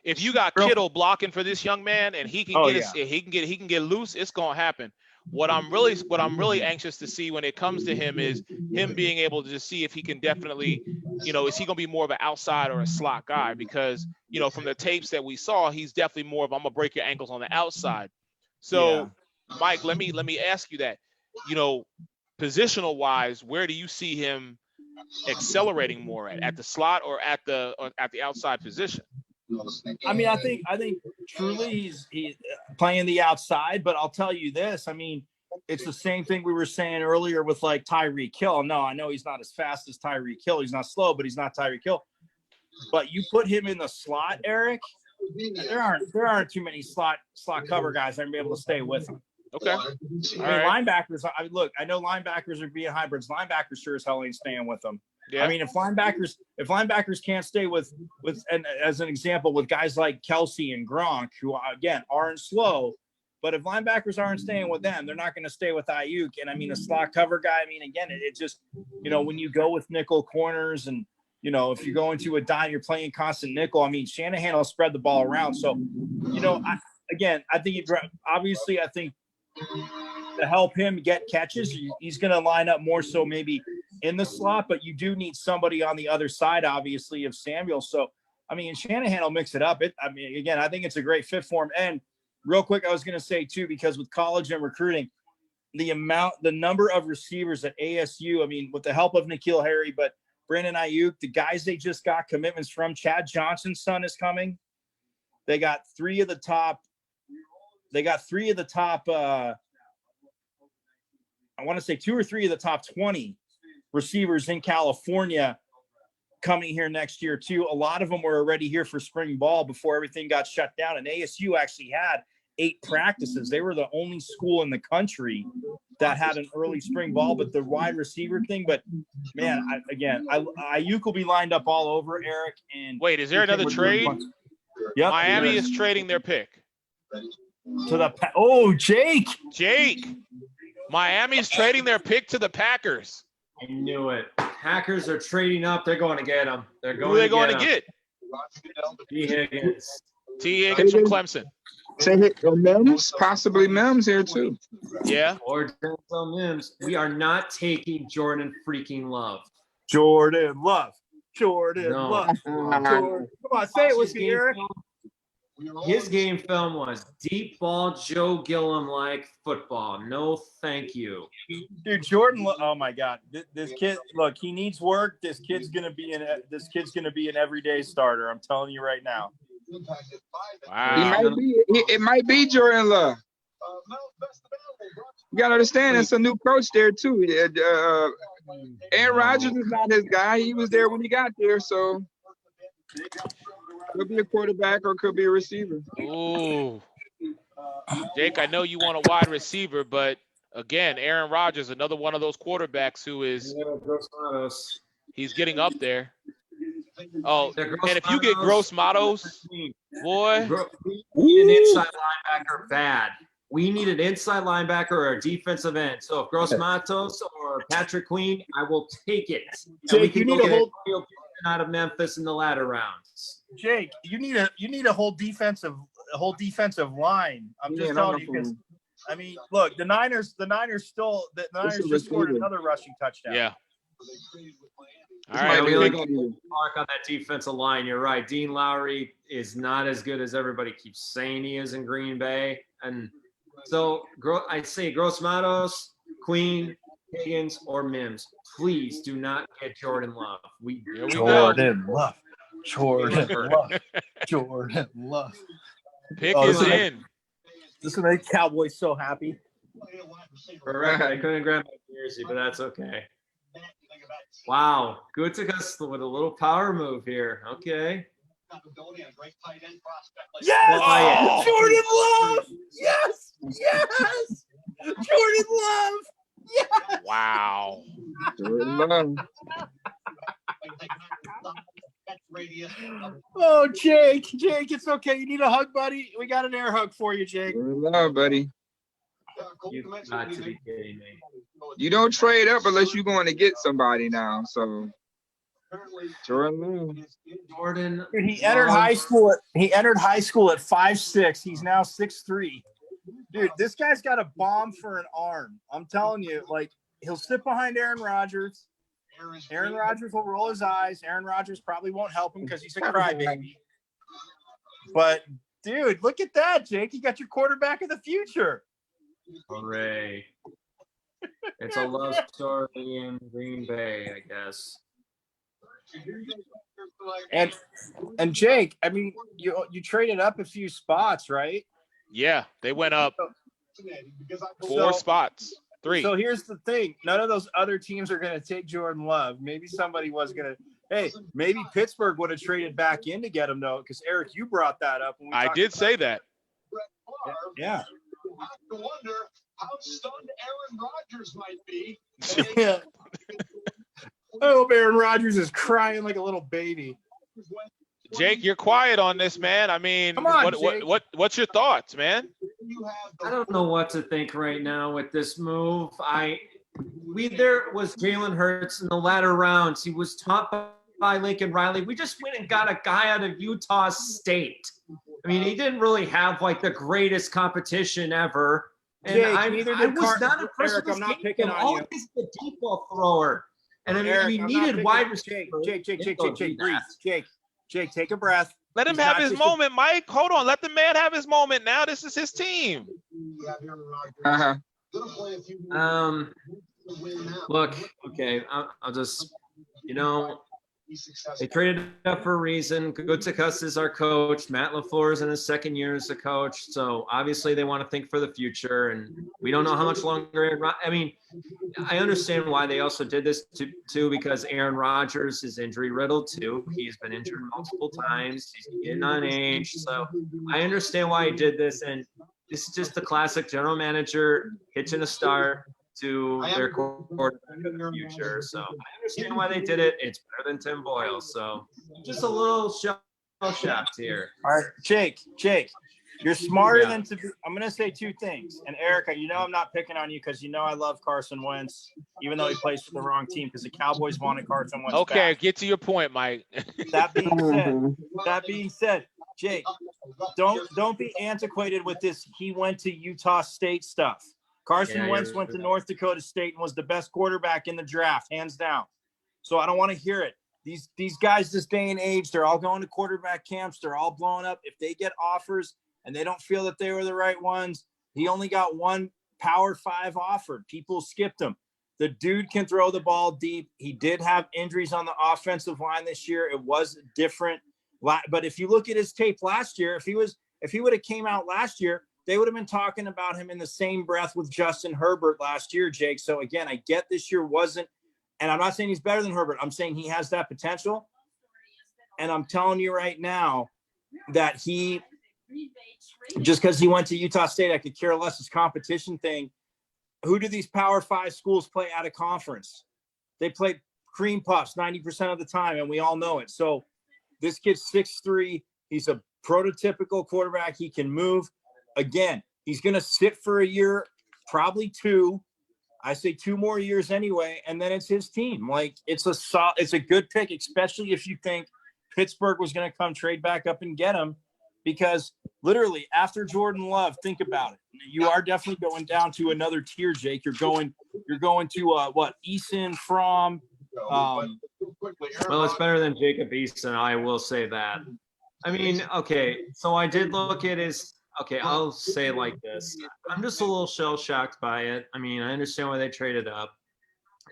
[SPEAKER 1] if you got Kittle blocking for this young man and he can get loose, it's gonna happen. What I'm really anxious to see when it comes to him is him being able to just see if he can definitely, is he going to be more of an outside or a slot guy? Because, from the tapes that we saw, he's definitely more of, I'm gonna break your ankles on the outside. So, Mike, let me ask you that, positional wise, where do you see him accelerating more at the slot or at the outside position?
[SPEAKER 5] I mean, I think truly he's playing the outside, but I'll tell you this. I mean, it's the same thing we were saying earlier with like Tyreek Hill. No, I know he's not as fast as Tyreek Hill. He's not slow, but he's not Tyreek Hill. But you put him in the slot, Eric, there aren't too many slot cover guys that are gonna be able to stay with him.
[SPEAKER 1] Okay.
[SPEAKER 5] I mean, linebackers. Look, I know linebackers are being hybrids. Linebackers sure as hell ain't staying with them.
[SPEAKER 1] Yeah.
[SPEAKER 5] I mean, if linebackers can't stay with, and as an example, with guys like Kelsey and Gronk, who again aren't slow, but if linebackers aren't staying with them, they're not going to stay with Ayuk. And I mean, a slot cover guy. I mean, again, it just, when you go with nickel corners and if you're going to a dime, you're playing constant nickel. I mean, Shanahan will spread the ball around. So, I think obviously, I think to help him get catches, he's going to line up more so maybe in the slot, but you do need somebody on the other side, obviously, of Samuel. So, I mean, Shanahan will mix it up. I think it's a great fit for him. And real quick, I was going to say too, because with college and recruiting, the number of receivers at ASU, I mean, with the help of N'Keal Harry, but Brandon Ayuk, the guys they just got commitments from, Chad Johnson's son is coming. They got three of the top, I want to say 2 or 3 of the top 20 receivers in California coming here next year too. A lot of them were already here for spring ball before everything got shut down. And ASU actually had 8 practices. They were the only school in the country that had an early spring ball, but the wide receiver thing. But man, Ayuk will be lined up all over, Eric. And
[SPEAKER 1] wait, is there another trade?
[SPEAKER 5] Yep.
[SPEAKER 1] Miami is trading their pick.
[SPEAKER 5] Jake.
[SPEAKER 1] Miami's trading their pick to the Packers.
[SPEAKER 8] I knew it. Packers are trading up. They're going to get him.
[SPEAKER 1] Who are they going to get?
[SPEAKER 8] T. Higgins.
[SPEAKER 1] T. Higgins from Clemson.
[SPEAKER 7] Mims, possibly Mims here too.
[SPEAKER 1] Yeah.
[SPEAKER 8] Or Denzel Mims. We are not taking Jordan freaking Love.
[SPEAKER 5] Jordan Love.
[SPEAKER 8] No.
[SPEAKER 5] Come on, say it with me, Eric.
[SPEAKER 8] His game film was deep ball Joe Gilliam-like football. No, thank you.
[SPEAKER 5] Dude, Jordan, oh my God. This kid, look, he needs work. This kid's gonna be an everyday starter. I'm telling you right now.
[SPEAKER 1] Wow.
[SPEAKER 7] It might be Jordan Love. You gotta understand, it's a new coach there too. Aaron Rodgers is not his guy. He was there when he got there, so could be a quarterback or could be a receiver.
[SPEAKER 1] Ooh. Jake, I know you want a wide receiver, but again, Aaron Rodgers, another one of those quarterbacks who is he's getting up there. Oh, and if you get Gross Matos, boy.
[SPEAKER 8] We need an inside linebacker bad. We need an inside linebacker or a defensive end. So if Gross Matos or Patrick Queen, I will take it.
[SPEAKER 5] Jake, you need a whole
[SPEAKER 8] out of Memphis in the latter rounds.
[SPEAKER 5] Jake, you need a whole defensive line. I'm just telling you because I mean, look, the Niners just scored another rushing touchdown.
[SPEAKER 1] Yeah.
[SPEAKER 8] All right, we really got to mark on that defensive line. You're right. Dean Lowry is not as good as everybody keeps saying he is in Green Bay. And so I say Gross Matos, Queen, Higgins, or Mims. Please do not get Jordan Love.
[SPEAKER 5] Jordan Love.
[SPEAKER 1] Pick is in.
[SPEAKER 5] This will make Cowboys so happy.
[SPEAKER 8] Correct. I couldn't grab my jersey, but that's okay. Wow. Good to us with a little power move here. Okay.
[SPEAKER 5] Yes! Oh! Jordan Love! Yes! Yes! Jordan Love! Yes!
[SPEAKER 1] Wow.
[SPEAKER 7] Jordan Love.
[SPEAKER 5] Oh, Jake, it's okay. You need a hug, buddy? We got an air hug for you, Jake.
[SPEAKER 7] Jordan Love, buddy.
[SPEAKER 8] You've got to be kidding me.
[SPEAKER 7] You don't trade up unless you're going to get somebody now. So Jordan.
[SPEAKER 5] Dude, he entered high school at 5'6". He's now 6'3". Dude, this guy's got a bomb for an arm. I'm telling you, like, he'll sit behind Aaron Rodgers. Aaron Rodgers will roll his eyes. Aaron Rodgers probably won't help him because he's a crybaby. But, dude, look at that, Jake. You got your quarterback of the future.
[SPEAKER 8] Hooray. It's a love story in Green Bay, I guess.
[SPEAKER 5] And Jake, I mean, you traded up a few spots, right?
[SPEAKER 1] Yeah, they went up 4 spots. 3.
[SPEAKER 5] So here's the thing. None of those other teams are going to take Jordan Love. Maybe somebody was going to – hey, maybe Pittsburgh would have traded back in to get him, though, because, Eric, you brought that up. When we
[SPEAKER 1] I
[SPEAKER 5] talked
[SPEAKER 1] did
[SPEAKER 5] about
[SPEAKER 1] say that.
[SPEAKER 5] Yeah.
[SPEAKER 11] I have to wonder how stunned Aaron Rodgers might be.
[SPEAKER 5] Yeah. I hope Aaron Rodgers is crying like a little baby.
[SPEAKER 1] Jake, you're quiet on this, man. I mean,
[SPEAKER 5] Come on, Jake.
[SPEAKER 1] what's your thoughts, man?
[SPEAKER 8] I don't know what to think right now with this move. There was Jalen Hurts in the latter rounds. He was taught by Lincoln Riley. We just went and got a guy out of Utah State. I mean, he didn't really have like the greatest competition ever. And
[SPEAKER 5] Jake,
[SPEAKER 8] I was not impressed
[SPEAKER 5] Eric,
[SPEAKER 8] with
[SPEAKER 5] I'm not
[SPEAKER 8] his
[SPEAKER 5] picking
[SPEAKER 8] game.
[SPEAKER 5] on
[SPEAKER 8] All
[SPEAKER 5] you.
[SPEAKER 8] he's the deep ball thrower. And I mean,
[SPEAKER 5] Eric,
[SPEAKER 8] we
[SPEAKER 5] I'm not
[SPEAKER 8] needed
[SPEAKER 5] picking
[SPEAKER 8] wide
[SPEAKER 5] on
[SPEAKER 8] receivers.
[SPEAKER 5] Jake, breathe. Jake, take a breath.
[SPEAKER 1] Let him
[SPEAKER 5] He's
[SPEAKER 1] have
[SPEAKER 5] not
[SPEAKER 1] his
[SPEAKER 5] just a-
[SPEAKER 1] moment, Mike. Hold on. Let the man have his moment now. This is his team.
[SPEAKER 7] Uh-huh.
[SPEAKER 8] Look, okay, I'll just, they traded up for a reason. Gutekunst is our coach. Matt LaFleur is in his second year as a coach. So obviously they want to think for the future, and we don't know how much longer. I mean, I understand why they also did this too, because Aaron Rodgers is injury riddled too. He's been injured multiple times. He's getting on age. So I understand why he did this. And this is just the classic general manager hitching a star to their quarterback of the future. So I understand why they did it. It's better than Tim Boyle. So just a little shell-shocked here.
[SPEAKER 5] All right, Jake, you're smarter than to be. I'm going to say 2 things. And Erica, I'm not picking on you because I love Carson Wentz, even though he plays for the wrong team because the Cowboys wanted Carson Wentz
[SPEAKER 1] Okay,
[SPEAKER 5] back.
[SPEAKER 1] get to your point, Mike.
[SPEAKER 5] That being said, Jake, don't be antiquated with this. He went to Utah State stuff. Carson Wentz went to North Dakota State and was the best quarterback in the draft, hands down. So I don't want to hear it. These guys this day and age, they're all going to quarterback camps. They're all blowing up. If they get offers and they don't feel that they were the right ones, he only got one Power 5 offered. People skipped him. The dude can throw the ball deep. He did have injuries on the offensive line this year. It was different. But if you look at his tape last year, if he would have came out last year, they would have been talking about him in the same breath with Justin Herbert last year, Jake. So again, I get this year wasn't, and I'm not saying he's better than Herbert. I'm saying he has that potential. And I'm telling you right now that just because he went to Utah State, I could care less his competition thing. Who do these Power 5 schools play out of conference? They play cream puffs 90% of the time, and we all know it. So this kid's 6'3". He's a prototypical quarterback. He can move. Again, he's going to sit for a year, probably 2. I say 2 more years anyway, and then it's his team. Like it's a good pick, especially if you think Pittsburgh was going to come trade back up and get him, because literally after Jordan Love, think about it. You are definitely going down to another tier, Jake. You're going to what? Eason, Fromm.
[SPEAKER 8] Well, it's better than Jacob Eason. I will say that. I mean, okay, so I did look at his. Okay, I'll say it like this. I'm just a little shell-shocked by it. I mean, I understand why they traded up.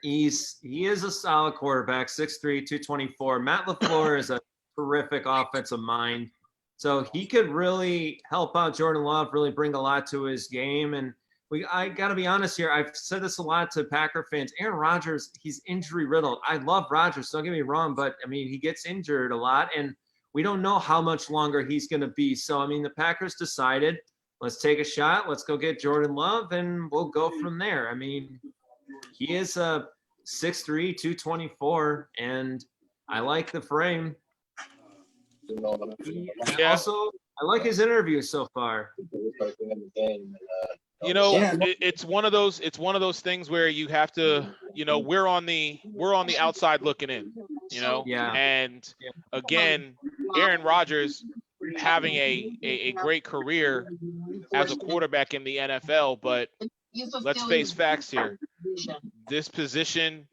[SPEAKER 8] He is a solid quarterback, 6'3", 224. Matt LaFleur is a terrific offensive mind. So he could really help out Jordan Love, really bring a lot to his game. And I got to be honest here. I've said this a lot to Packer fans. Aaron Rodgers, he's injury riddled. I love Rodgers, don't get me wrong, but I mean, he gets injured a lot, and we don't know how much longer he's going to be. So, I mean, the Packers decided, let's take a shot. Let's go get Jordan Love, and we'll go from there. I mean, he is a 6'3", 224, and I like the frame.
[SPEAKER 1] Yeah.
[SPEAKER 8] Also, I like his interview so far.
[SPEAKER 1] It's one of those things where you have to, we're on the outside looking in,
[SPEAKER 8] Yeah.
[SPEAKER 1] And again, Aaron Rodgers having a great career as a quarterback in the NFL, but let's face facts here. This position,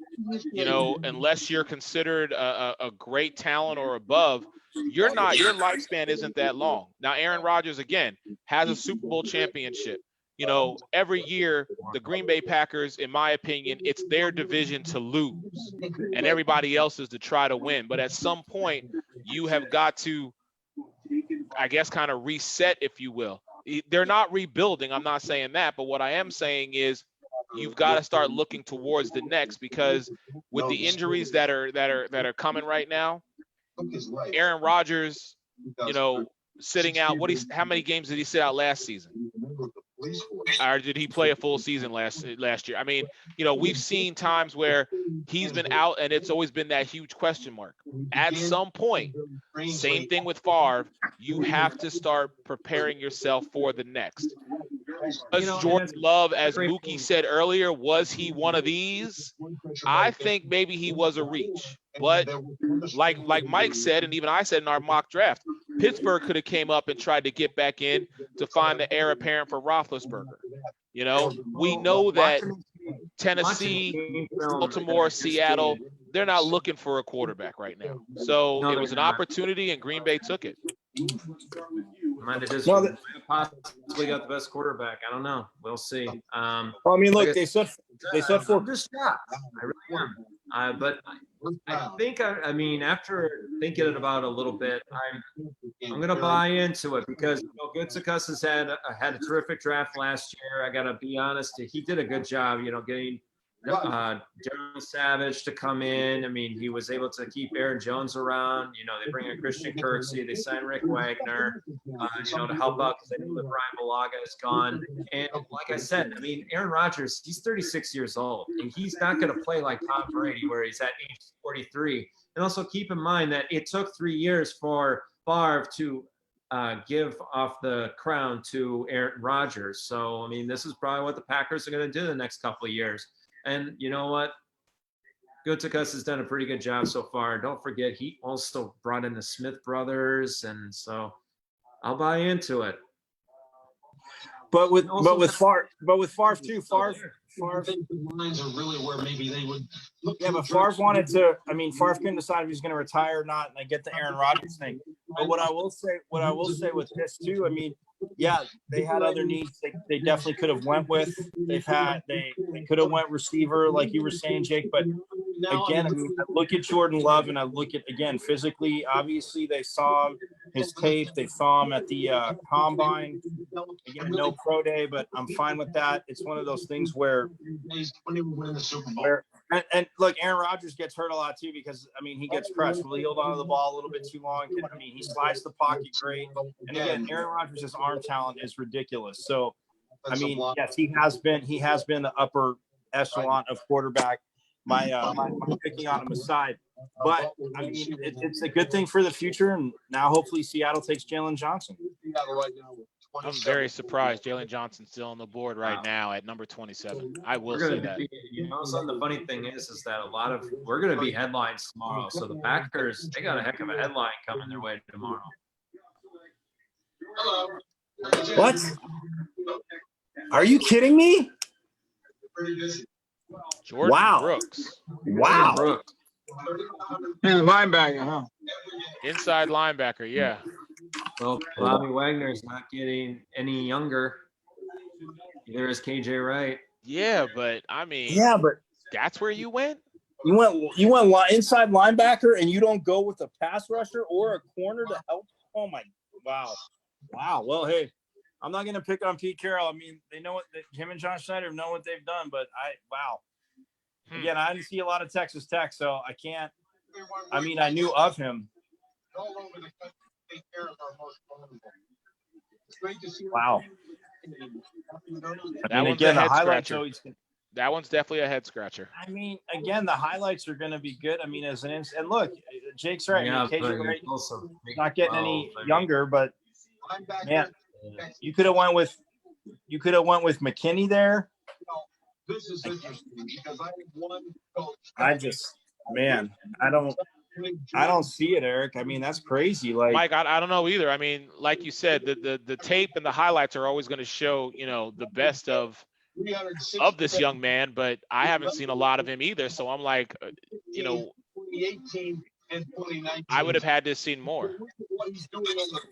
[SPEAKER 1] unless you're considered a great talent or above, your lifespan isn't that long. Now, Aaron Rodgers, again, has a Super Bowl championship. Every year, the Green Bay Packers, in my opinion, it's their division to lose and everybody else's to try to win. But at some point, you have got to, I guess, kind of reset, if you will. They're not rebuilding. I'm not saying that. But what I am saying is you've got to start looking towards the next, because with the injuries that are coming right now, Aaron Rodgers, sitting out. How many games did he sit out last season? Or did he play a full season last year? I mean, we've seen times where he's been out and it's always been that huge question mark. At some point, same thing with Favre, you have to start preparing yourself for the next. Was Jordan Love, as Mookie said earlier, was he one of these? I think maybe he was a reach. But like Mike said, and even I said in our mock draft, Pittsburgh could have came up and tried to get back in to find the heir apparent for Roethlisberger. We know that Tennessee, Baltimore, Seattle, they're not looking for a quarterback right now. So it was an opportunity, and Green Bay took it.
[SPEAKER 8] Might have just possibly got the best quarterback. I don't know. We'll see.
[SPEAKER 5] Well, I mean, look, they said for
[SPEAKER 8] I'm just shocked. I really am. But I think after thinking about it a little bit, I'm going to buy into it, because Gutekunst has had a terrific draft last year. I got to be honest, he did a good job, getting Darren Savage to come in. I mean, he was able to keep Aaron Jones around. They bring in Christian Kirksey. They sign Rick Wagner, to help out, because they know that Brian Bulaga is gone. And like I said, I mean, Aaron Rodgers, he's 36 years old, and he's not going to play like Tom Brady, where he's at age 43. And also keep in mind that it took 3 years for Favre to give off the crown to Aaron Rodgers. So, I mean, this is probably what the Packers are going to do the next couple of years. And you know what? Gutekunst has done a pretty good job so far. Don't forget, he also brought in the Smith brothers, and so I'll buy into it.
[SPEAKER 5] But with Favre too, Favre
[SPEAKER 11] lines are really where maybe they would look.
[SPEAKER 5] Yeah, but Favre wanted to. I mean, Favre couldn't decide if he's going to retire or not, and I get the Aaron Rodgers thing. But what I will say with this too, I mean, yeah, they had other needs. They definitely could have went with. They could have went receiver, like you were saying, Jake. But again, I mean, I look at Jordan Love, and I look at, again, physically. Obviously, they saw his tape. They saw him at the combine. Again, no pro day, but I'm fine with that. It's one of those things where and look, Aaron Rodgers gets hurt a lot too, because I mean, he gets pressed. Will he hold onto the ball a little bit too long? I mean, he slides the pocket great. And again, Aaron Rodgers' arm talent is ridiculous. So, I mean, yes, he has been the upper echelon of quarterback. My picking on him aside, but I mean, it's a good thing for the future. And now hopefully Seattle takes Jalen Johnson.
[SPEAKER 1] I'm very surprised Jalen Johnson's still on the board right now at number 27. I will say that.
[SPEAKER 8] So the funny thing is that we're going to be headlines tomorrow. So the Packers, they got a heck of a headline coming their way tomorrow.
[SPEAKER 5] What? Are you kidding me?
[SPEAKER 1] Jordan Brooks.
[SPEAKER 5] Wow.
[SPEAKER 7] Linebacker, huh?
[SPEAKER 1] Inside linebacker, yeah.
[SPEAKER 8] Well, Bobby Wagner is not getting any younger. Neither is KJ Wright.
[SPEAKER 1] Yeah, but I mean, that's where you went.
[SPEAKER 5] You went inside linebacker, and you don't go with a pass rusher or a corner to help. Oh my, wow. Well, hey, I'm not going to pick on Pete Carroll. I mean, they know what him and John Schneider know what they've done, but Again, I didn't see a lot of Texas Tech, so I can't. I mean, I knew of him. Wow.
[SPEAKER 1] That one's definitely a head scratcher.
[SPEAKER 5] I mean, again, the highlights are going to be good. I mean, and look, Jake's right.
[SPEAKER 8] Yeah,
[SPEAKER 5] KJ Wright not getting any younger, but man, you could have went with McKinney there.
[SPEAKER 11] This is interesting because I have one coach.
[SPEAKER 5] I don't. I don't see it, Eric. I mean, that's crazy. Like,
[SPEAKER 1] Mike, I don't know either. I mean, like you said, the tape and the highlights are always going to show, the best of this young man, but I haven't seen a lot of him either. So I'm like, I would have had to have seen more.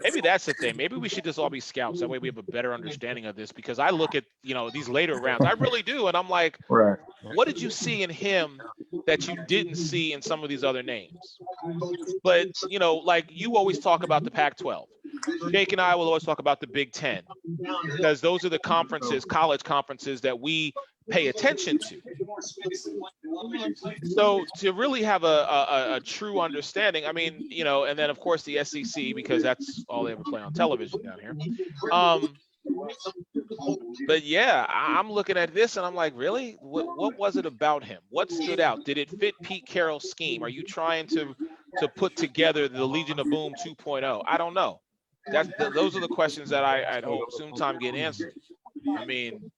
[SPEAKER 1] Maybe that's the thing. Maybe we should just all be scouts. That way we have a better understanding of this, because I look at, these later rounds. I really do. And I'm like,
[SPEAKER 5] right.
[SPEAKER 1] what did you see in him that you didn't see in some of these other names? But, like you always talk about the Pac-12. Jake and I will always talk about the Big Ten, because those are the conferences, college conferences, that we pay attention to. So to really have a true understanding, I mean, and then of course the SEC, because that's all they ever play on television down here. But yeah, I'm looking at this and I'm like, really? What was it about him? What stood out? Did it fit Pete Carroll's scheme? Are you trying to put together the Legion of Boom 2.0? I don't know. Those are the questions that I'd hope soon time get answered. I mean,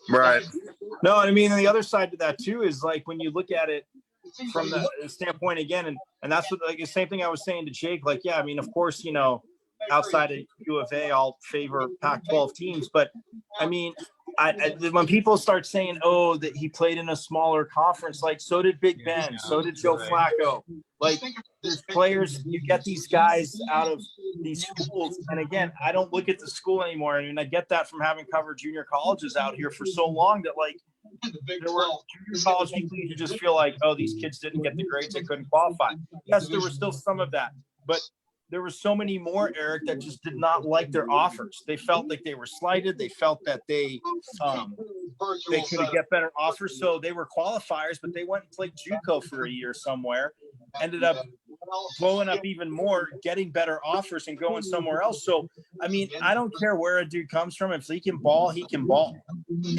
[SPEAKER 5] right. No, I mean, and the other side to that too is like when you look at it from the standpoint again, and that's what, like the same thing I was saying to Jake. Like, yeah, I mean, of course, outside of U of A, I'll favor Pac-12 teams, but I mean, when people start saying, oh, that he played in a smaller conference, like so did Big Ben, so did Joe Flacco. Like, there's players, you get these guys out of these schools. And again, I don't look at the school anymore. I mean, I get that from having covered junior colleges out here for so long that, like, there were junior college people you just feel like, oh, these kids didn't get the grades, they couldn't qualify. Yes, there was still some of that, but there were so many more, Eric, that just did not like their offers. They felt like they were slighted. They felt that they could get better offers. So they were qualifiers, but they went and played JUCO for a year somewhere, ended up blowing up even more, getting better offers and going somewhere else. So, I mean, I don't care where a dude comes from. If he can ball, he can ball.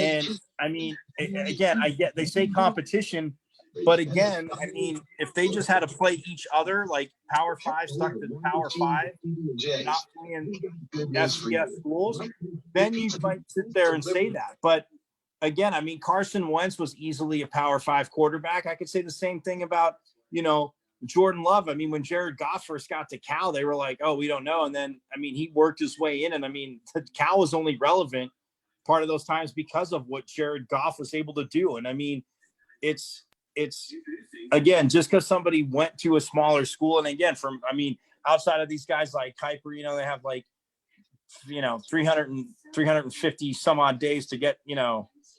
[SPEAKER 5] And I mean, again, they say competition, but again, I mean, if they just had to play each other, like Power 5 stuck to Power 5, not playing FCS schools, then you might sit there and say that. But again, I mean, Carson Wentz was easily a Power 5 quarterback. I could say the same thing about, Jordan Love. I mean, when Jared Goff first got to Cal, they were like, oh, we don't know. And then, I mean, he worked his way in. And I mean, Cal was only relevant part of those times because of what Jared Goff was able to do. And I mean, it's again, just because somebody went to a smaller school, and again, outside of these guys like Kuiper, they have like, 350 some odd days to get,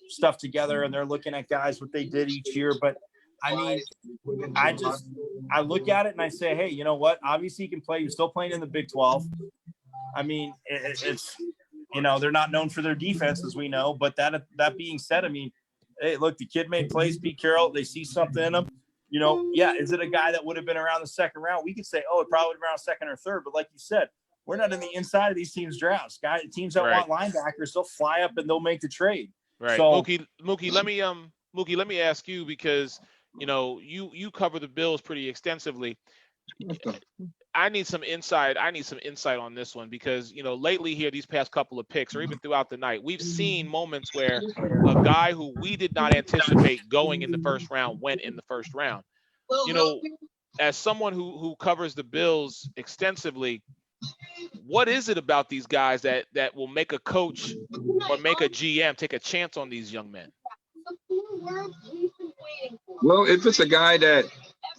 [SPEAKER 5] stuff together, and they're looking at guys, what they did each year. But I mean, I look at it and I say, hey, you know what? Obviously you can play. You're still playing in the Big 12. I mean, it's, they're not known for their defense, as we know, but that being said, I mean, hey, look, the kid made plays, Pete Carroll. They see something in him. Is it a guy that would have been around the second round? We could say, oh, it probably would have been around second or third. But like you said, we're not in the inside of these teams' drafts. Teams that want linebackers, they'll fly up and they'll make the trade.
[SPEAKER 1] Right.
[SPEAKER 5] So,
[SPEAKER 1] Mookie, let me ask you, because you cover the Bills pretty extensively. I need some insight on this one, because lately here, these past couple of picks, or even throughout the night, we've seen moments where a guy who we did not anticipate going in the first round went in the first round. As someone who covers the Bills extensively, what is it about these guys that will make a coach or make a GM take a chance on these young men?
[SPEAKER 7] Well, if it's a guy that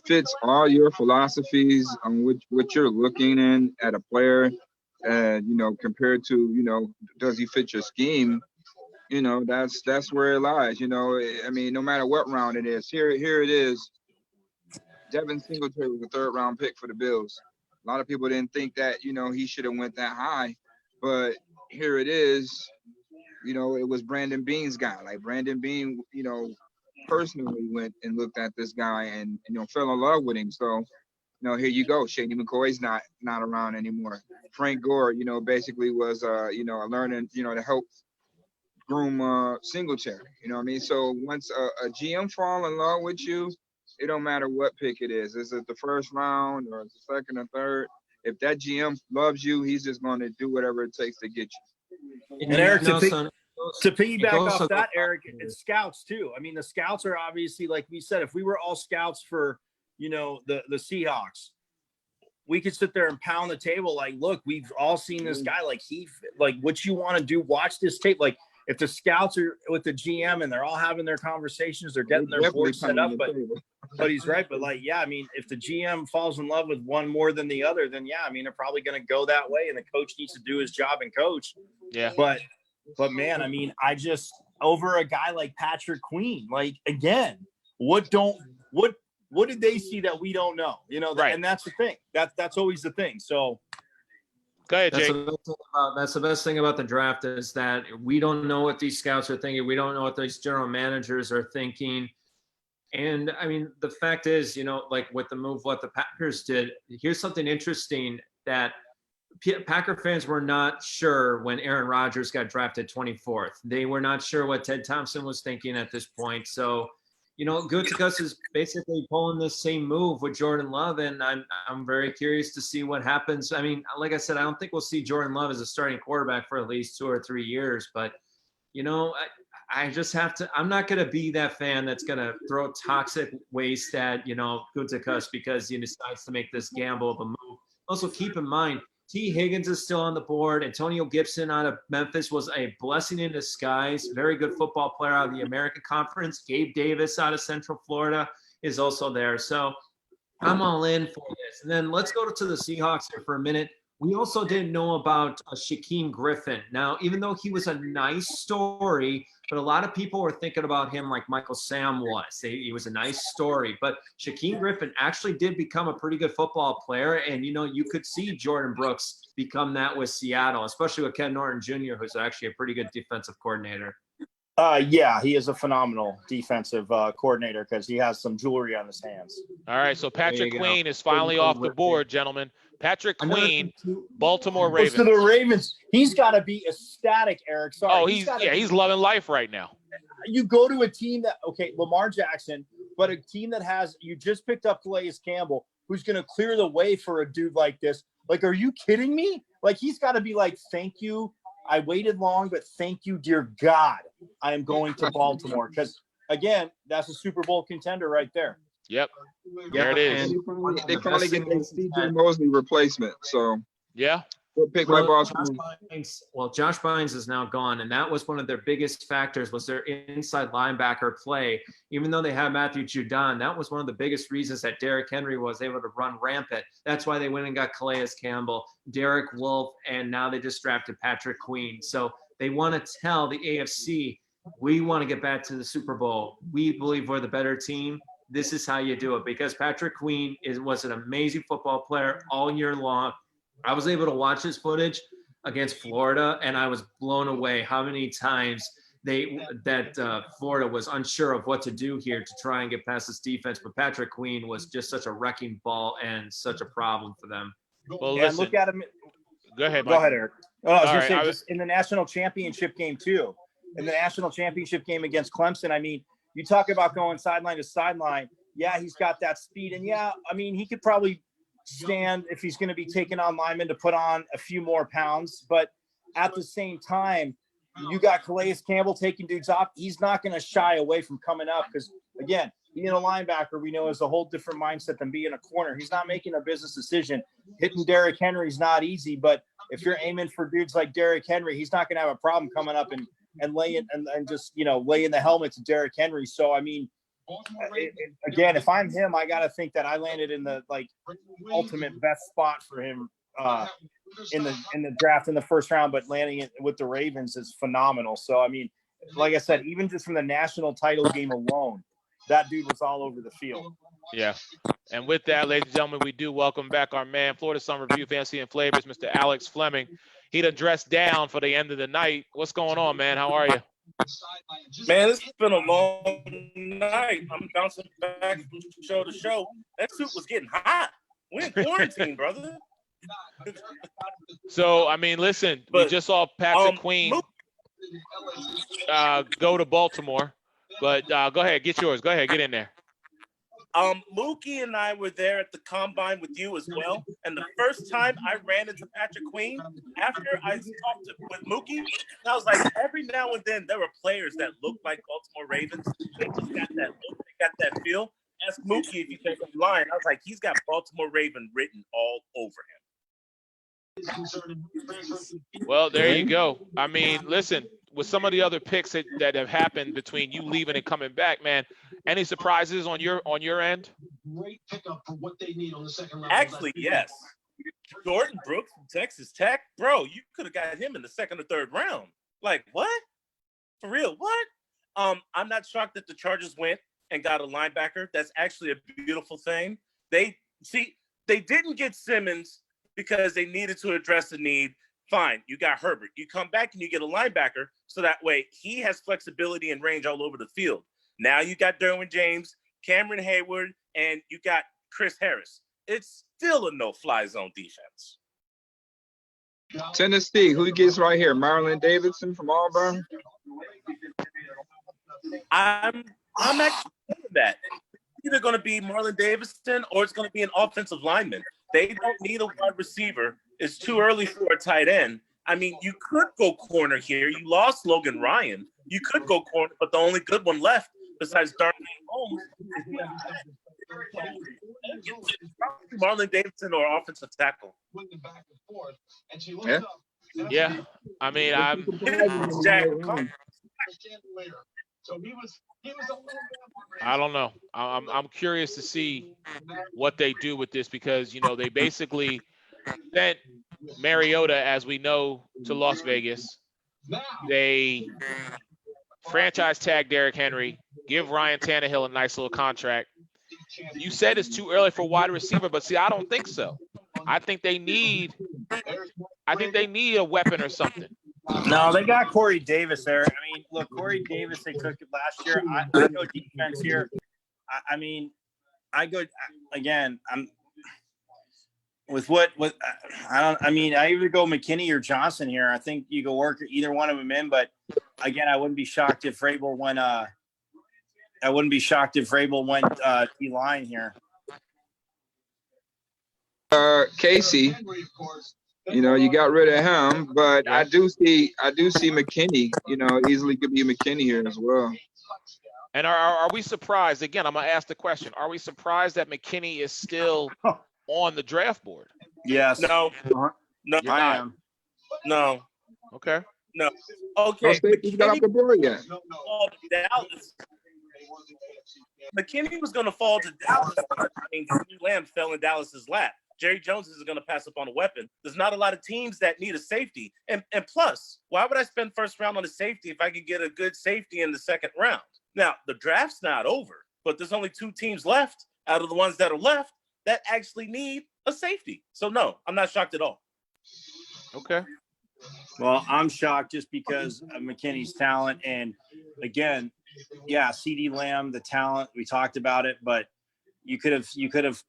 [SPEAKER 7] fits all your philosophies on what you're looking in at a player, compared to, does he fit your scheme? That's where it lies. I mean, no matter what round it is, here it is. Devin Singletary was a third round pick for the Bills. A lot of people didn't think that, he should have went that high, but here it is. It was Brandon Beane's guy. Like Brandon Beane, personally went and looked at this guy and fell in love with him. So, here you go. Shady McCoy's not around anymore. Frank Gore, basically was learning, to help groom Singletary. You know what I mean? So once a GM fall in love with you, it don't matter what pick it is. Is it the first round or the second or third? If that GM loves you, he's just going to do whatever it takes to get you.
[SPEAKER 5] And Eric, to piggyback off that, Eric, it's scouts too. I mean, the scouts are obviously, like we said, if we were all scouts for the Seahawks. We could sit there and pound the table. Like, look, we've all seen this guy. Like, what you want to do, watch this tape. Like, if the scouts are with the GM and they're all having their conversations, they're getting their board set up. But he's right. But like, yeah, I mean, if the GM falls in love with one more than the other, then yeah, I mean, they're probably going to go that way, and the coach needs to do his job and coach.
[SPEAKER 1] Yeah.
[SPEAKER 5] But man, I mean, over a guy like Patrick Queen, like, again, what did they see that we don't know?
[SPEAKER 1] Right.
[SPEAKER 5] And that's the thing. That's always the thing. So
[SPEAKER 1] go ahead, Jake.
[SPEAKER 8] That's the best thing about the draft is that we don't know what these scouts are thinking. We don't know what these general managers are thinking. And I mean, the fact is, like with the move, what the Packers did, here's something interesting that Packer fans were not sure when Aaron Rodgers got drafted 24th. They were not sure what Ted Thompson was thinking at this point. So, Gutekunst is basically pulling the same move with Jordan Love, and I'm very curious to see what happens. I mean, like I said, I don't think we'll see Jordan Love as a starting quarterback for at least 2 or 3 years, but I just have to. I'm not going to be that fan that's going to throw toxic waste at Gutekunst because he decides to make this gamble of a move. Also, keep in mind, T. Higgins is still on the board. Antonio Gibson out of Memphis was a blessing in disguise. Very good football player out of the American Conference. Gabe Davis out of Central Florida is also there. So I'm all in for this. And then let's go to the Seahawks here for a minute. We also didn't know about Shaquem Griffin. Now, even though he was a nice story, but a lot of people were thinking about him like Michael Sam was. He was a nice story. But Shaquem Griffin actually did become a pretty good football player. And, you could see Jordan Brooks become that with Seattle, especially with Ken Norton Jr., who's actually a pretty good defensive coordinator.
[SPEAKER 5] Yeah, he is a phenomenal defensive coordinator because he has some jewelry on his hands.
[SPEAKER 1] All right, so Patrick Queen is finally off the board, gentlemen. Patrick Queen, Baltimore Ravens.
[SPEAKER 5] To the Ravens, he's got to be ecstatic, Eric. Sorry.
[SPEAKER 1] Oh, he's loving life right now.
[SPEAKER 5] You go to a team that, Lamar Jackson, but a team that you just picked up Calais Campbell, who's going to clear the way for a dude like this. Like, are you kidding me? Like, he's got to be like, thank you. I waited long, but thank you, dear God. I am going to Baltimore because, again, that's a Super Bowl contender right there.
[SPEAKER 1] Yep. There it is.
[SPEAKER 7] They probably get a C.J. Mosley replacement. So
[SPEAKER 1] yeah.
[SPEAKER 7] Pick my boss.
[SPEAKER 8] Josh Bynes is now gone, and that was one of their biggest factors was their inside linebacker play. Even though they had Matthew Judon, that was one of the biggest reasons that Derrick Henry was able to run rampant. That's why they went and got Calais Campbell, Derek Wolfe, and now they just drafted Patrick Queen. So they want to tell the AFC, we want to get back to the Super Bowl. We believe we're the better team. This is how you do it because Patrick Queen was an amazing football player all year long. I was able to watch his footage against Florida, and I was blown away how many times Florida was unsure of what to do here to try and get past this defense. But Patrick Queen was just such a wrecking ball and such a problem for them.
[SPEAKER 1] Well,
[SPEAKER 5] listen, look at him.
[SPEAKER 1] Go ahead, Mike.
[SPEAKER 5] Go ahead, Eric. Oh, I was going to say,
[SPEAKER 1] just
[SPEAKER 5] in the national championship game, too. In the national championship game against Clemson, I mean, you talk about going sideline to sideline. Yeah, he's got that speed. And, yeah, I mean, he could probably stand if he's going to be taking on linemen to put on a few more pounds. But at the same time, you got Calais Campbell taking dudes off. He's not going to shy away from coming up because, again, being a linebacker, we know is a whole different mindset than being a corner. He's not making a business decision. Hitting Derrick Henry's not easy, but if you're aiming for dudes like Derrick Henry, he's not going to have a problem coming up and laying and just, laying the helmet to Derrick Henry. So, I mean, again, if I'm him, I got to think that I landed in the ultimate best spot for him in the draft in the first round, but landing it with the Ravens is phenomenal. So, I mean, like I said, even just from the national title game alone, that dude was all over the field.
[SPEAKER 1] Yeah. And with that, ladies and gentlemen, we do welcome back our man, Florida Sun Review, Fancy and Flavors, Mr. Alex Fleming. He'd have dressed down for the end of the night. What's going on, man? How are you?
[SPEAKER 12] Man, it's been a long night. I'm bouncing back from show to show. That suit was getting hot. We're in quarantine, brother.
[SPEAKER 1] So, I mean, listen, we just saw Patrick Queen go to Baltimore. But go ahead, get yours. Go ahead, get in there.
[SPEAKER 12] Mookie and I were there at the combine with you as well. And the first time I ran into Patrick Queen, after I talked with Mookie, I was like, every now and then there were players that looked like Baltimore Ravens. They just got that look, they got that feel. ask Mookie if you think I'm lying. I was like, he's got Baltimore Raven written all over him.
[SPEAKER 1] Well, there you go. I mean, listen, with some of the other picks that have happened between you leaving and coming back, man, any surprises on your end?
[SPEAKER 11] Great pickup for what they need on the second level.
[SPEAKER 12] Actually, yes. Jordan Brooks from Texas Tech, bro, you could have got him in the second or third round. Like, what? For real, what? I'm not shocked that the Chargers went and got a linebacker. That's actually a beautiful thing. They didn't get Simmons because they needed to address the need. Fine, you got Herbert. You come back and you get a linebacker, so that way he has flexibility and range all over the field. Now you got Derwin James, Cameron Hayward, and you got Chris Harris. It's still a no-fly zone defense.
[SPEAKER 7] Tennessee, who gets right here? Marilyn Davidson from Auburn.
[SPEAKER 12] I'm actually thinking that. It's either going to be Marlon Davidson or it's going to be an offensive lineman. They don't need a wide receiver. It's too early for a tight end. I mean, you could go corner here. You lost Logan Ryan. You could go corner, but the only good one left besides Darnay Holmes is Marlon Davidson or offensive tackle.
[SPEAKER 7] Yeah.
[SPEAKER 1] Yeah. I mean, I don't know. I'm curious to see what they do with this because, you know, they basically sent Mariota, as we know, to Las Vegas. They franchise tag Derrick Henry, give Ryan Tannehill a nice little contract. You said it's too early for wide receiver, but see, I don't think so. I think they need a weapon or something.
[SPEAKER 5] No, they got Corey Davis there. I mean, look, Corey Davis, they took it last year. I go defense here. I mean, I go again. I'm with I either go McKinney or Johnson here. I think you go work either one of them in. But again, I wouldn't be shocked if Vrabel went. I wouldn't be shocked if Vrabel went D-line here.
[SPEAKER 7] Casey, you know, you got rid of him, but I do see McKinney, you know, easily could be McKinney here as well.
[SPEAKER 1] And are we surprised? Again, I'm gonna ask the question: are we surprised that McKinney is still on the draft board?
[SPEAKER 5] Yes.
[SPEAKER 12] No. No.
[SPEAKER 5] I am.
[SPEAKER 12] No.
[SPEAKER 1] Okay.
[SPEAKER 12] No. Okay.
[SPEAKER 7] He's got off the board yet.
[SPEAKER 12] Dallas. McKinney was going to fall to Dallas. I mean, Kenny Lamb fell in Dallas's lap. Jerry Jones is going to pass up on a weapon. There's not a lot of teams that need a safety. And plus, why would I spend first round on a safety if I could get a good safety in the second round? Now, the draft's not over, but there's only 2 teams left out of the ones that are left that actually need a safety. So, no, I'm not shocked at all.
[SPEAKER 1] Okay.
[SPEAKER 5] Well, I'm shocked just because of McKinney's talent. And again, yeah, CeeDee Lamb, the talent, we talked about it, but you could have,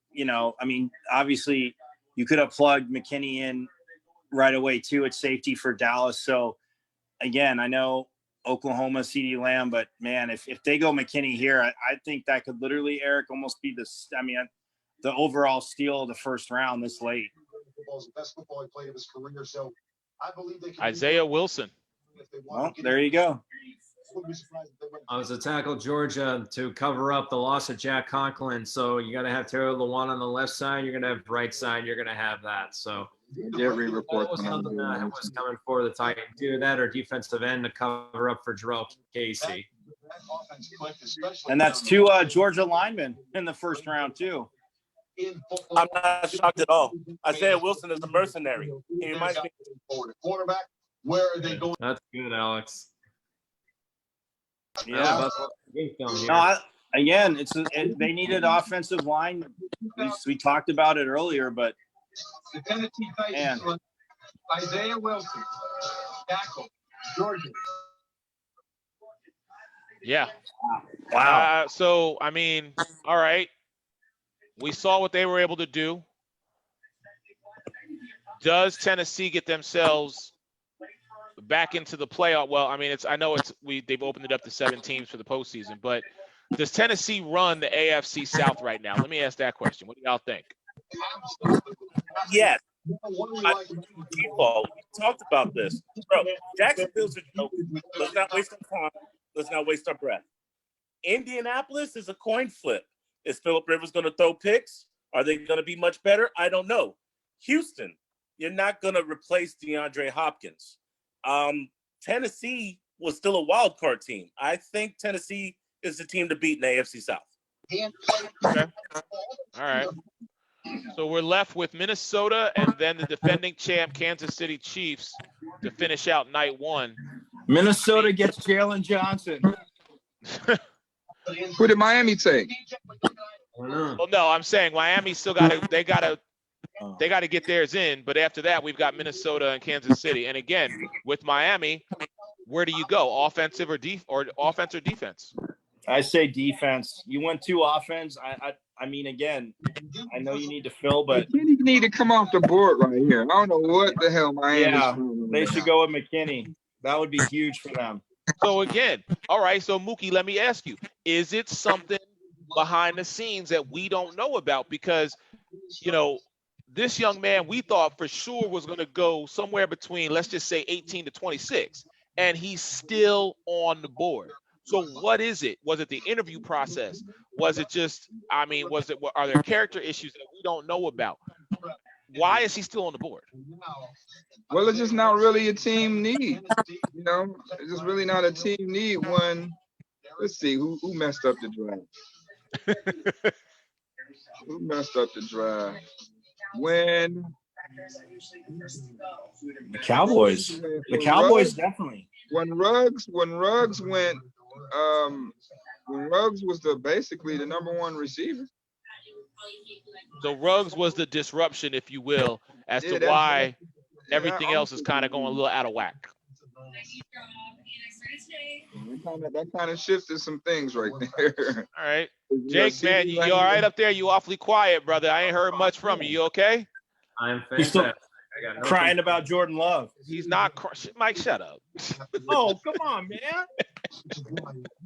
[SPEAKER 5] you know, I mean, obviously you could have plugged McKinney in right away too at safety for Dallas. So again, I know Oklahoma, CeeDee Lamb, but man, if they go McKinney here, I think that could literally, Eric, almost be the overall steal of the first round this late.
[SPEAKER 11] The best football he played of his career. So I believe they can
[SPEAKER 1] Isaiah Wilson.
[SPEAKER 5] Well, there you go.
[SPEAKER 8] I was to tackle Georgia to cover up the loss of Jack Conklin. So you got to have Taylor Lewan on the left side. You're going to have right side. You're going to have that. So
[SPEAKER 7] Every report
[SPEAKER 8] that was something that was coming for the Titans. Do that or defensive end to cover up for Jarrell Casey.
[SPEAKER 5] And that's 2 Georgia linemen in the first round too.
[SPEAKER 12] I'm not shocked at all. Isaiah Wilson is a mercenary. He reminds me.
[SPEAKER 11] Quarterback, where are they going?
[SPEAKER 8] That's good, Alex.
[SPEAKER 5] Yeah. Again, they needed offensive line. We talked about it earlier, but
[SPEAKER 11] The Tennessee Titans, Isaiah Wilson, tackle, Georgia.
[SPEAKER 1] Yeah.
[SPEAKER 5] Wow.
[SPEAKER 1] So, I mean, all right. We saw what they were able to do. Does Tennessee get themselves back into the playoff? Well, I mean, they've opened it up to 7 teams for the postseason, but does Tennessee run the AFC South right now? Let me ask that question. What do y'all think?
[SPEAKER 12] Yes. We talked about this. Bro, Jacksonville's a joke. Let's not waste our time. Let's not waste our breath. Indianapolis is a coin flip. Is Phillip Rivers going to throw picks? Are they going to be much better? I don't know. Houston, you're not going to replace DeAndre Hopkins. Tennessee was still a wild card team. I think Tennessee is the team to beat in the AFC South.
[SPEAKER 1] Okay. All right. So we're left with Minnesota and then the defending champ Kansas City Chiefs to finish out night one.
[SPEAKER 5] Minnesota gets Jalen Johnson.
[SPEAKER 7] Who did Miami take?
[SPEAKER 1] Well, no, I'm saying Miami still they gotta get theirs in, but after that we've got Minnesota and Kansas City. And again, with Miami, where do you go? Offense or defense?
[SPEAKER 5] I say defense. You went 2 offense. I mean, again, I know you need to fill, but
[SPEAKER 7] McKinney need to come off the board right here. I don't know what the hell Miami.
[SPEAKER 5] They should go with McKinney. That would be huge for them.
[SPEAKER 1] So again, all right. So Mookie, let me ask you: is it something behind the scenes that we don't know about? Because this young man we thought for sure was going to go somewhere between, let's just say, 18 to 26, and he's still on the board. So what is it? Was it the interview process? Was it just, are there character issues that we don't know about? Why is he still on the board?
[SPEAKER 7] Well, it's just not really a team need. It's just really not a team need when, let's see, who messed up the draft? Who messed up the draft? When
[SPEAKER 5] the Cowboys. The Cowboys definitely.
[SPEAKER 7] When Ruggs went, when Ruggs was basically the number 1 receiver.
[SPEAKER 1] So Ruggs was the disruption, if you will, as to why everything else is kind of going a little out of whack.
[SPEAKER 7] That kind of shifted some things right there.
[SPEAKER 1] All right. Jake, man, you all right up there? You awfully quiet, brother. I ain't heard much from you. You okay?
[SPEAKER 8] I'm fantastic. I got
[SPEAKER 5] crying about Jordan Love.
[SPEAKER 1] He's not. Mike, shut up.
[SPEAKER 5] Oh, come on, man.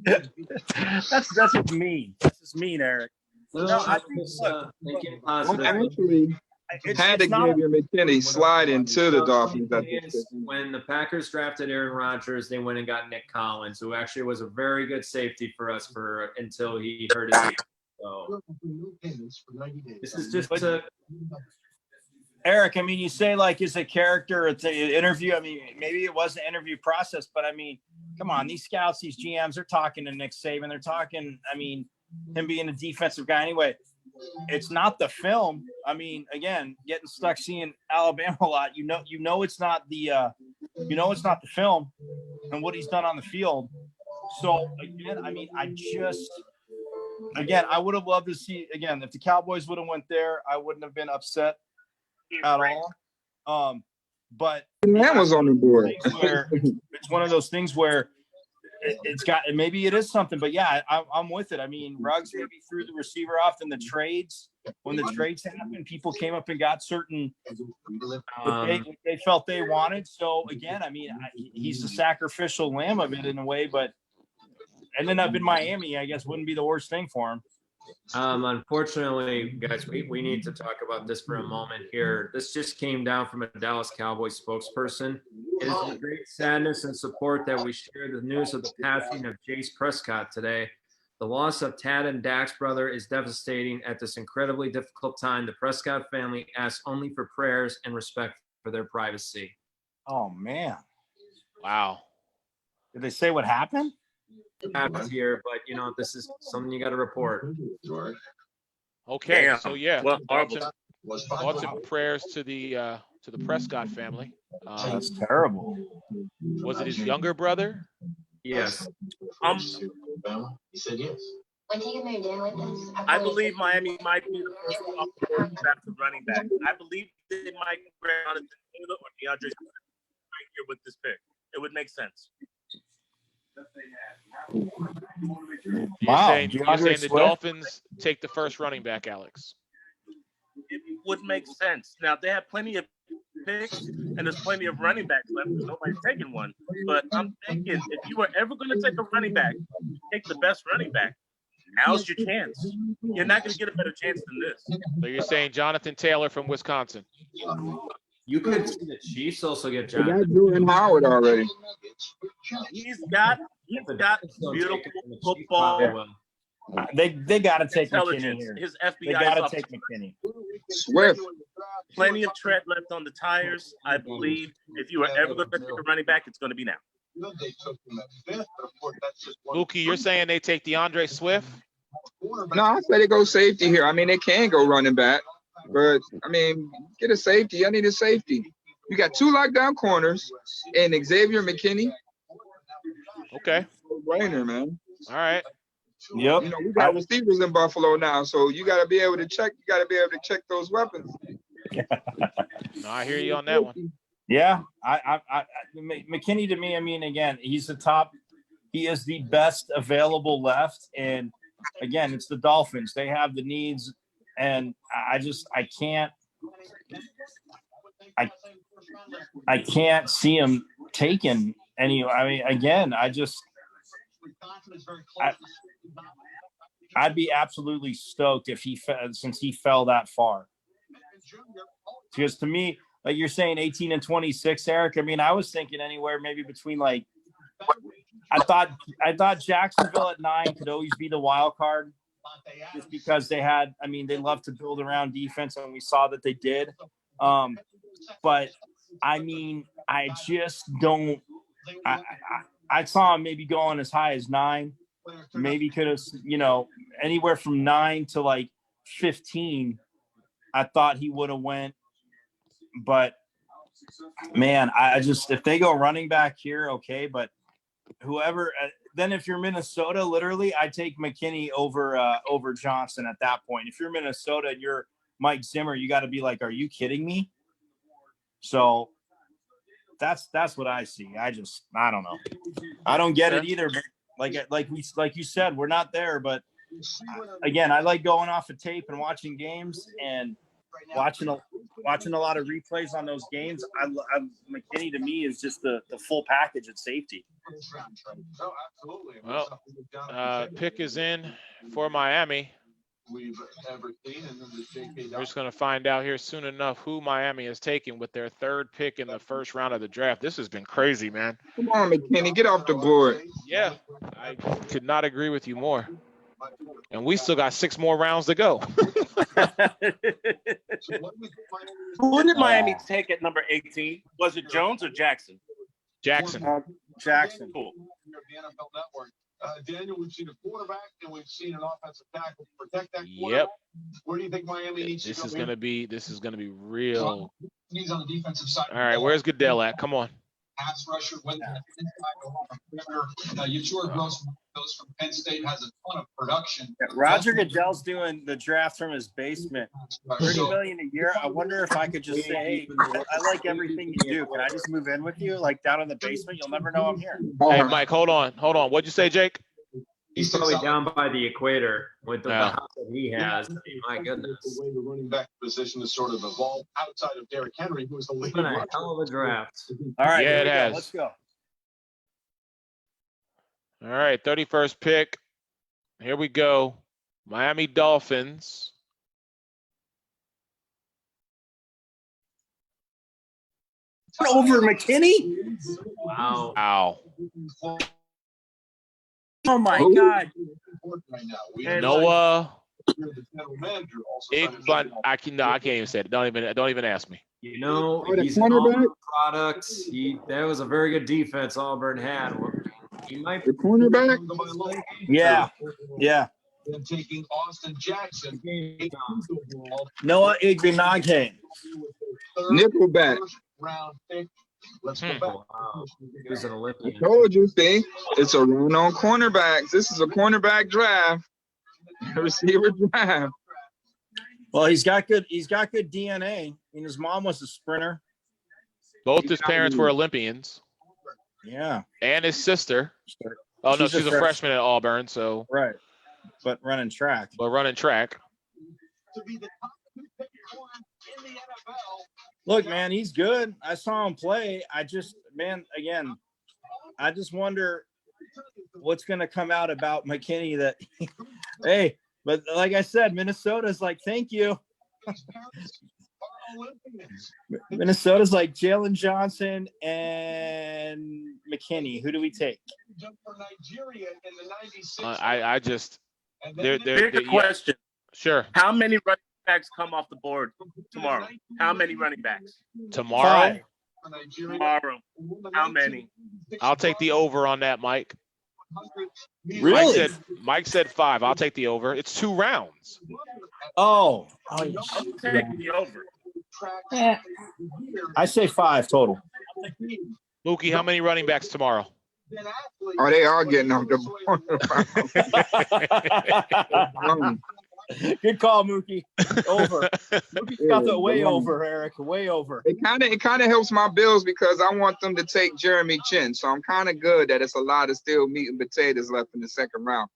[SPEAKER 5] That's just mean. That's just mean, Eric.
[SPEAKER 7] I actually had to give you McKinney slide into the Dolphins.
[SPEAKER 8] When the Packers drafted Aaron Rodgers, they went and got Nick Collins, who actually was a very good safety for us until he hurt his knee. So this is just
[SPEAKER 5] Eric, I mean, you say is a character, it's an interview. I mean, maybe it was an interview process, but I mean, come on, these scouts, these GMs, they're talking to Nick Saban. They're talking, him being a defensive guy anyway. It's not the film. I mean, again, getting stuck seeing Alabama a lot. It's not the it's not the film and what he's done on the field. So again, I would have loved to see if the Cowboys would have went there, I wouldn't have been upset at all. But
[SPEAKER 7] that was on the board.
[SPEAKER 5] It's one of those things where maybe it is something, but yeah, I'm with it. I mean, Ruggs maybe threw the receiver off in the trades. When the trades happened, people came up and got certain they felt they wanted. So again, he's the sacrificial lamb of it in a way, but ending up in Miami, I guess, wouldn't be the worst thing for him.
[SPEAKER 8] Unfortunately, guys, we need to talk about this for a moment here. This just came down from a Dallas Cowboys spokesperson. It is with great sadness and support that we share the news of the passing of Jace Prescott today. The loss of Tad and Dak's brother is devastating at this incredibly difficult time. The Prescott family asks only for prayers and respect for their privacy.
[SPEAKER 5] Oh, man.
[SPEAKER 1] Wow.
[SPEAKER 5] Did they say what happened?
[SPEAKER 8] Happens here, but this is something you got to report.
[SPEAKER 1] Okay,
[SPEAKER 12] Damn.
[SPEAKER 1] so yeah,
[SPEAKER 12] Well,
[SPEAKER 1] thoughts and prayers to the Prescott family.
[SPEAKER 5] That's terrible.
[SPEAKER 1] Was it his younger brother?
[SPEAKER 8] Yes.
[SPEAKER 11] He said yes.
[SPEAKER 12] I believe Miami might be the first off the board draft running back. I believe they might grab Jonathan Taylor or DeAndre right here with this pick. It would make sense.
[SPEAKER 1] You're saying the Dolphins take the first running back, Alex?
[SPEAKER 12] It would make sense. Now, they have plenty of picks, and there's plenty of running backs left because nobody's taking one. But I'm thinking if you were ever going to take a running back, take the best running back. Now's your chance. You're not going to get a better chance than this.
[SPEAKER 1] So you're saying Jonathan Taylor from Wisconsin?
[SPEAKER 8] You could see the Chiefs also get
[SPEAKER 7] They got
[SPEAKER 8] Jonathan.
[SPEAKER 7] Jordan Howard already.
[SPEAKER 12] He's got beautiful football.
[SPEAKER 5] They got to take McKinney
[SPEAKER 12] Intelligence.
[SPEAKER 5] here.
[SPEAKER 12] His
[SPEAKER 5] They
[SPEAKER 12] FBI
[SPEAKER 5] got
[SPEAKER 12] is
[SPEAKER 5] to
[SPEAKER 12] up.
[SPEAKER 5] take McKinney.
[SPEAKER 7] Swift.
[SPEAKER 12] Plenty of tread left on the tires. I believe if you are ever going to take a running back, it's going to be now.
[SPEAKER 1] Mookie, you're saying they take DeAndre Swift?
[SPEAKER 7] No, I say they go safety here. I mean, they can go running back, but I mean, get a safety. I need a safety. You got 2 lockdown corners and Xavier McKinney.
[SPEAKER 1] Okay.
[SPEAKER 7] Brainer, man.
[SPEAKER 1] All right.
[SPEAKER 5] Yep.
[SPEAKER 7] You know, we got receivers in Buffalo now, so you got to be able to check. You got to be able to check those weapons.
[SPEAKER 1] No, I hear you on that one.
[SPEAKER 5] Yeah, McKinney to me, I mean, again, he's the top. He is the best available left, and again, it's the Dolphins. They have the needs, and I can't see him taking any. I mean, again, I'd be absolutely stoked if since he fell that far. Because to me, like you're saying, 18 and 26, Eric. I mean, I was thinking anywhere maybe between like. I thought Jacksonville at 9 could always be the wild card, just because they had. I mean, they love to build around defense, and we saw that they did. But I mean, I just don't. I saw him maybe going as high as 9. Maybe could have, anywhere from 9 to like 15. I thought he would have went, but man, I just if they go running back here, okay. But whoever, then if you're Minnesota, literally, I take McKinney over Johnson at that point. If you're Minnesota and you're Mike Zimmer, you got to be like, are you kidding me? So that's what I see. I don't know. I don't get it either. But like you said, we're not there. But again, I like going off of tape and watching games and watching a lot of replays on those games. McKinney to me is just the full package at safety.
[SPEAKER 1] Well, pick is in for Miami. We're just going to find out here soon enough who Miami is taking with their 3rd pick in the first round of the draft. This has been crazy, man.
[SPEAKER 7] Come on, McKinney, get off the board.
[SPEAKER 1] Yeah, I could not agree with you more. And we still got 6 more rounds to go.
[SPEAKER 12] Who did Miami take at number 18? Was it Jones or Jackson?
[SPEAKER 1] Jackson.
[SPEAKER 5] Jackson.
[SPEAKER 12] Cool.
[SPEAKER 11] Daniel, we've seen a quarterback and we've seen an offensive tackle protect that quarterback.
[SPEAKER 1] Yep.
[SPEAKER 11] Where do you think Miami needs
[SPEAKER 1] This
[SPEAKER 11] to
[SPEAKER 1] is
[SPEAKER 11] go?
[SPEAKER 1] This is gonna be real.
[SPEAKER 11] He's on the defensive side.
[SPEAKER 1] All right, where's Goodell at? Come on.
[SPEAKER 11] Pass rusher, whether Yatur goes from Penn State, has a ton of production.
[SPEAKER 5] Roger Goodell's doing the draft from his basement. $30 million a year. I wonder if I could just say, hey, I like everything you do. Can I just move in with you? Like down in the basement, you'll never know I'm here.
[SPEAKER 1] Hey, Mike, hold on. What'd you say, Jake?
[SPEAKER 8] He's probably down by the equator with the
[SPEAKER 1] Yeah.
[SPEAKER 8] house that he has. I mean, my goodness.
[SPEAKER 11] The way the running back position has sort of evolved outside of Derrick Henry, who was the leading
[SPEAKER 8] Been a
[SPEAKER 11] rusher.
[SPEAKER 8] hell of a draft.
[SPEAKER 5] All right,
[SPEAKER 1] Yeah,
[SPEAKER 5] here
[SPEAKER 1] it
[SPEAKER 5] we go.
[SPEAKER 1] has.
[SPEAKER 5] Let's go.
[SPEAKER 1] All right, 31st pick. Here we go. Miami Dolphins.
[SPEAKER 5] Over McKinney?
[SPEAKER 8] Wow.
[SPEAKER 1] Ow.
[SPEAKER 5] Oh my
[SPEAKER 7] Who?
[SPEAKER 5] God.
[SPEAKER 11] Right now.
[SPEAKER 1] Noah
[SPEAKER 11] The general manager also
[SPEAKER 1] Igban. I can't even say it. Don't even ask me.
[SPEAKER 8] You know,
[SPEAKER 7] Oh, the
[SPEAKER 8] he's an
[SPEAKER 7] cornerback?
[SPEAKER 8] Auburn product. That was a very good defense Auburn had. He might
[SPEAKER 7] The cornerback?
[SPEAKER 5] Yeah. Yeah.
[SPEAKER 11] Then taking Austin Jackson.
[SPEAKER 5] Noah Igbenoghe.
[SPEAKER 7] Nickelback.
[SPEAKER 11] Round pick. Let's
[SPEAKER 1] Hmm.
[SPEAKER 11] go back.
[SPEAKER 8] Wow. He was an
[SPEAKER 7] I
[SPEAKER 8] Olympian.
[SPEAKER 7] told you, see, it's a run on cornerbacks. This is a cornerback draft. Receiver draft.
[SPEAKER 5] Well, he's got good DNA. I mean, his mom was a sprinter.
[SPEAKER 1] Both his parents were Olympians,
[SPEAKER 5] Yeah.
[SPEAKER 1] and his sister. Oh no,
[SPEAKER 5] She's a
[SPEAKER 1] she's a freshman at Auburn, so
[SPEAKER 5] Right. But running track.
[SPEAKER 1] but running track.
[SPEAKER 11] To be the top 2 pick corner in the NFL.
[SPEAKER 5] Look, man, he's good. I saw him play. I just wonder what's going to come out about McKinney that, hey, but like I said, Minnesota's like, thank you. Minnesota's like Jalen Johnson and McKinney. Who do we take?
[SPEAKER 11] For Nigeria in the 96.
[SPEAKER 1] I just
[SPEAKER 12] Here's the question.
[SPEAKER 1] Sure.
[SPEAKER 12] How many running backs come off the board tomorrow? How many running backs?
[SPEAKER 1] Tomorrow?
[SPEAKER 12] Tomorrow. How many?
[SPEAKER 1] I'll take the over on that, Mike.
[SPEAKER 5] Really?
[SPEAKER 1] Mike said 5. I'll take the over. It's 2 rounds.
[SPEAKER 5] Oh,
[SPEAKER 12] I'm taking the over.
[SPEAKER 5] I say 5 total.
[SPEAKER 1] Mookie, how many running backs tomorrow?
[SPEAKER 7] Oh, they are getting off the board.
[SPEAKER 5] Good call, Mookie. Over. Mookie's got the way over, Eric. Way over.
[SPEAKER 7] It kind of helps my Bills because I want them to take Jeremy Chin. So I'm kind of good that it's a lot of still meat and potatoes left in the second round.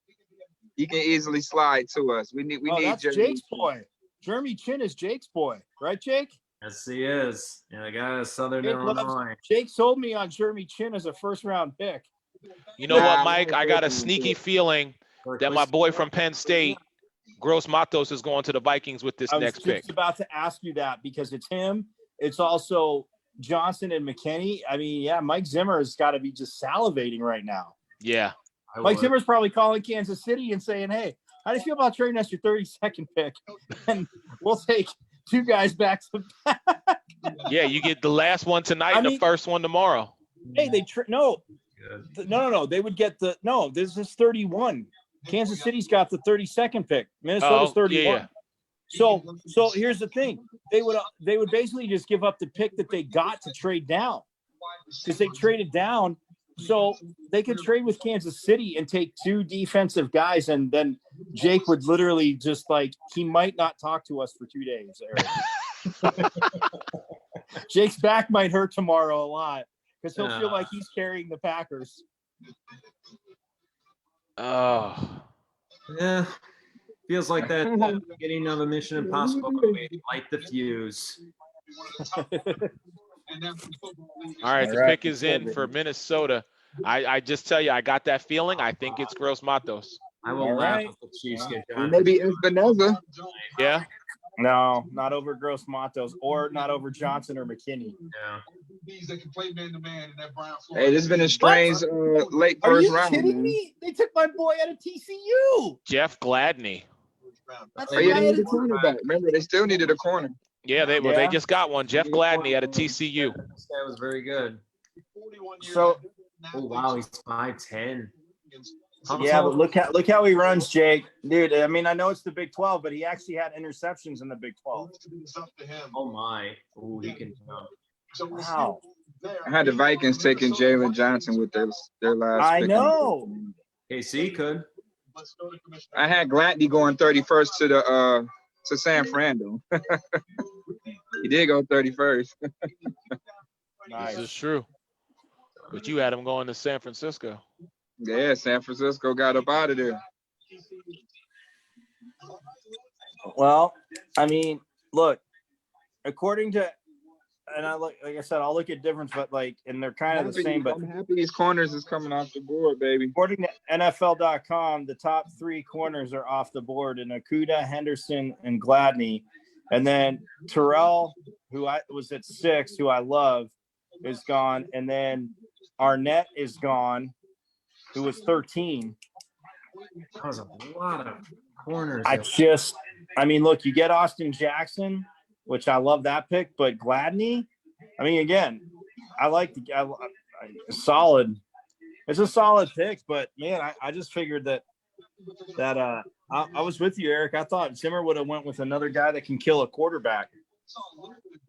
[SPEAKER 7] He can easily slide to us. We need
[SPEAKER 5] that's
[SPEAKER 7] Jeremy
[SPEAKER 5] Jake's boy. Jeremy Chin is Jake's boy, right, Jake?
[SPEAKER 8] Yes, he is. Yeah, the guy is Southern
[SPEAKER 5] Jake
[SPEAKER 8] Illinois.
[SPEAKER 5] Jake sold me on Jeremy Chin as a first-round pick.
[SPEAKER 1] You know what, Mike? I got a sneaky feeling that my boy from Penn State, Gross Matos, is going to the Vikings with this next pick.
[SPEAKER 5] I was just about to ask you that because it's him. It's also Johnson and McKinney. I mean, yeah, Mike Zimmer has got to be just salivating right now.
[SPEAKER 1] Yeah.
[SPEAKER 5] Mike Zimmer's probably calling Kansas City and saying, hey, how do you feel about trading us your 32nd pick? And we'll take 2 guys back to back.
[SPEAKER 1] Yeah, you get the last one tonight and the first one tomorrow.
[SPEAKER 5] Hey, no. They would get this is 31. Kansas City's got the 32nd pick. Minnesota's 31.
[SPEAKER 1] Yeah.
[SPEAKER 5] So here's the thing. They would basically just give up the pick that they got to trade down because they traded down. So they could trade with Kansas City and take 2 defensive guys, and then Jake would literally just he might not talk to us for 2 days. Eric. Jake's back might hurt tomorrow a lot because he'll feel like he's carrying the Packers.
[SPEAKER 1] Oh.
[SPEAKER 8] Yeah. Feels like that beginning of a Mission Impossible movie. Light the fuse.
[SPEAKER 1] All right, the pick is in for Minnesota. I just tell you, I got that feeling. I think it's Gross Matos.
[SPEAKER 8] I will laugh if the Chiefs get John.
[SPEAKER 7] Maybe Espinoza.
[SPEAKER 1] Yeah.
[SPEAKER 5] No, not over Gross Matos or not over Johnson or McKinney.
[SPEAKER 8] Yeah.
[SPEAKER 7] Hey, this has been a strange late first round.
[SPEAKER 5] Are you kidding me? They took my boy out of TCU.
[SPEAKER 1] Jeff Gladney.
[SPEAKER 7] They needed a cornerback. Remember, they still needed a corner.
[SPEAKER 1] Yeah, they just got one. Jeff Gladney out of TCU.
[SPEAKER 8] This guy was very good.
[SPEAKER 5] So,
[SPEAKER 8] oh wow, he's 5'10".
[SPEAKER 5] Yeah, but look how he runs, Jake. Dude, I mean, I know it's the Big 12, but he actually had interceptions in the Big 12.
[SPEAKER 8] Oh my. Oh, he can jump.
[SPEAKER 5] Wow.
[SPEAKER 7] I had the Vikings taking Jalen Johnson with their last
[SPEAKER 5] I
[SPEAKER 7] pick.
[SPEAKER 5] know.
[SPEAKER 8] KC could.
[SPEAKER 7] I had Gladney going 31st to San Fran though. He did go 31st.
[SPEAKER 1] This is true. But you had him going to San Francisco.
[SPEAKER 7] Yeah, San Francisco got up out of there.
[SPEAKER 5] Well, I mean, look, according to, and like I said, I'll look at difference, but and they're kind of the same. But
[SPEAKER 7] I'm happy these corners is coming off the board, baby.
[SPEAKER 5] According to NFL.com, the top 3 corners are off the board: in Okudah, Henderson, and Gladney. And then Terrell, who I was at 6, who I love, is gone. And then Arnett is gone, who was 13.
[SPEAKER 8] That was a lot of corners.
[SPEAKER 5] I mean, look, you get Austin Jackson, which I love that pick, but Gladney, I mean, again, I like solid. It's a solid pick, but man, I just figured that I was with you, Eric. I thought Zimmer would have went with another guy that can kill a quarterback.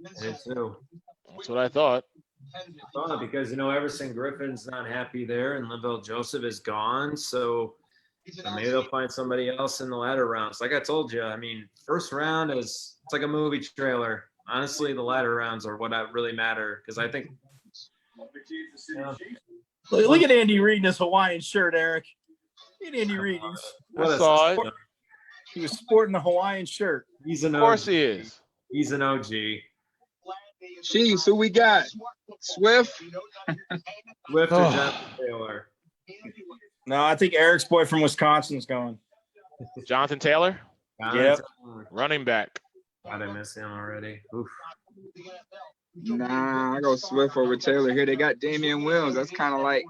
[SPEAKER 8] I did too.
[SPEAKER 1] That's what I thought.
[SPEAKER 8] Because Everson Griffin's not happy there, and Linval Joseph is gone, so maybe they'll find somebody else in the latter rounds. Like I told you, I mean, first round it's like a movie trailer. Honestly, the latter rounds are what really matter because I think.
[SPEAKER 5] Look at Andy Reid in his Hawaiian shirt, Eric. Look at Andy Reid.
[SPEAKER 1] I saw it.
[SPEAKER 5] He was sporting a Hawaiian shirt.
[SPEAKER 8] He's an
[SPEAKER 1] Of course he is.
[SPEAKER 8] He's an OG.
[SPEAKER 7] Chiefs, who we got? Swift?
[SPEAKER 8] Swift or Jonathan Taylor?
[SPEAKER 5] No, I think Eric's boy from Wisconsin's going.
[SPEAKER 1] Jonathan Taylor?
[SPEAKER 5] Yep.
[SPEAKER 1] Running back.
[SPEAKER 8] God, I miss him already. Oof.
[SPEAKER 7] Nah, I go Swift over Taylor here. They got Damian Williams. That's kind of like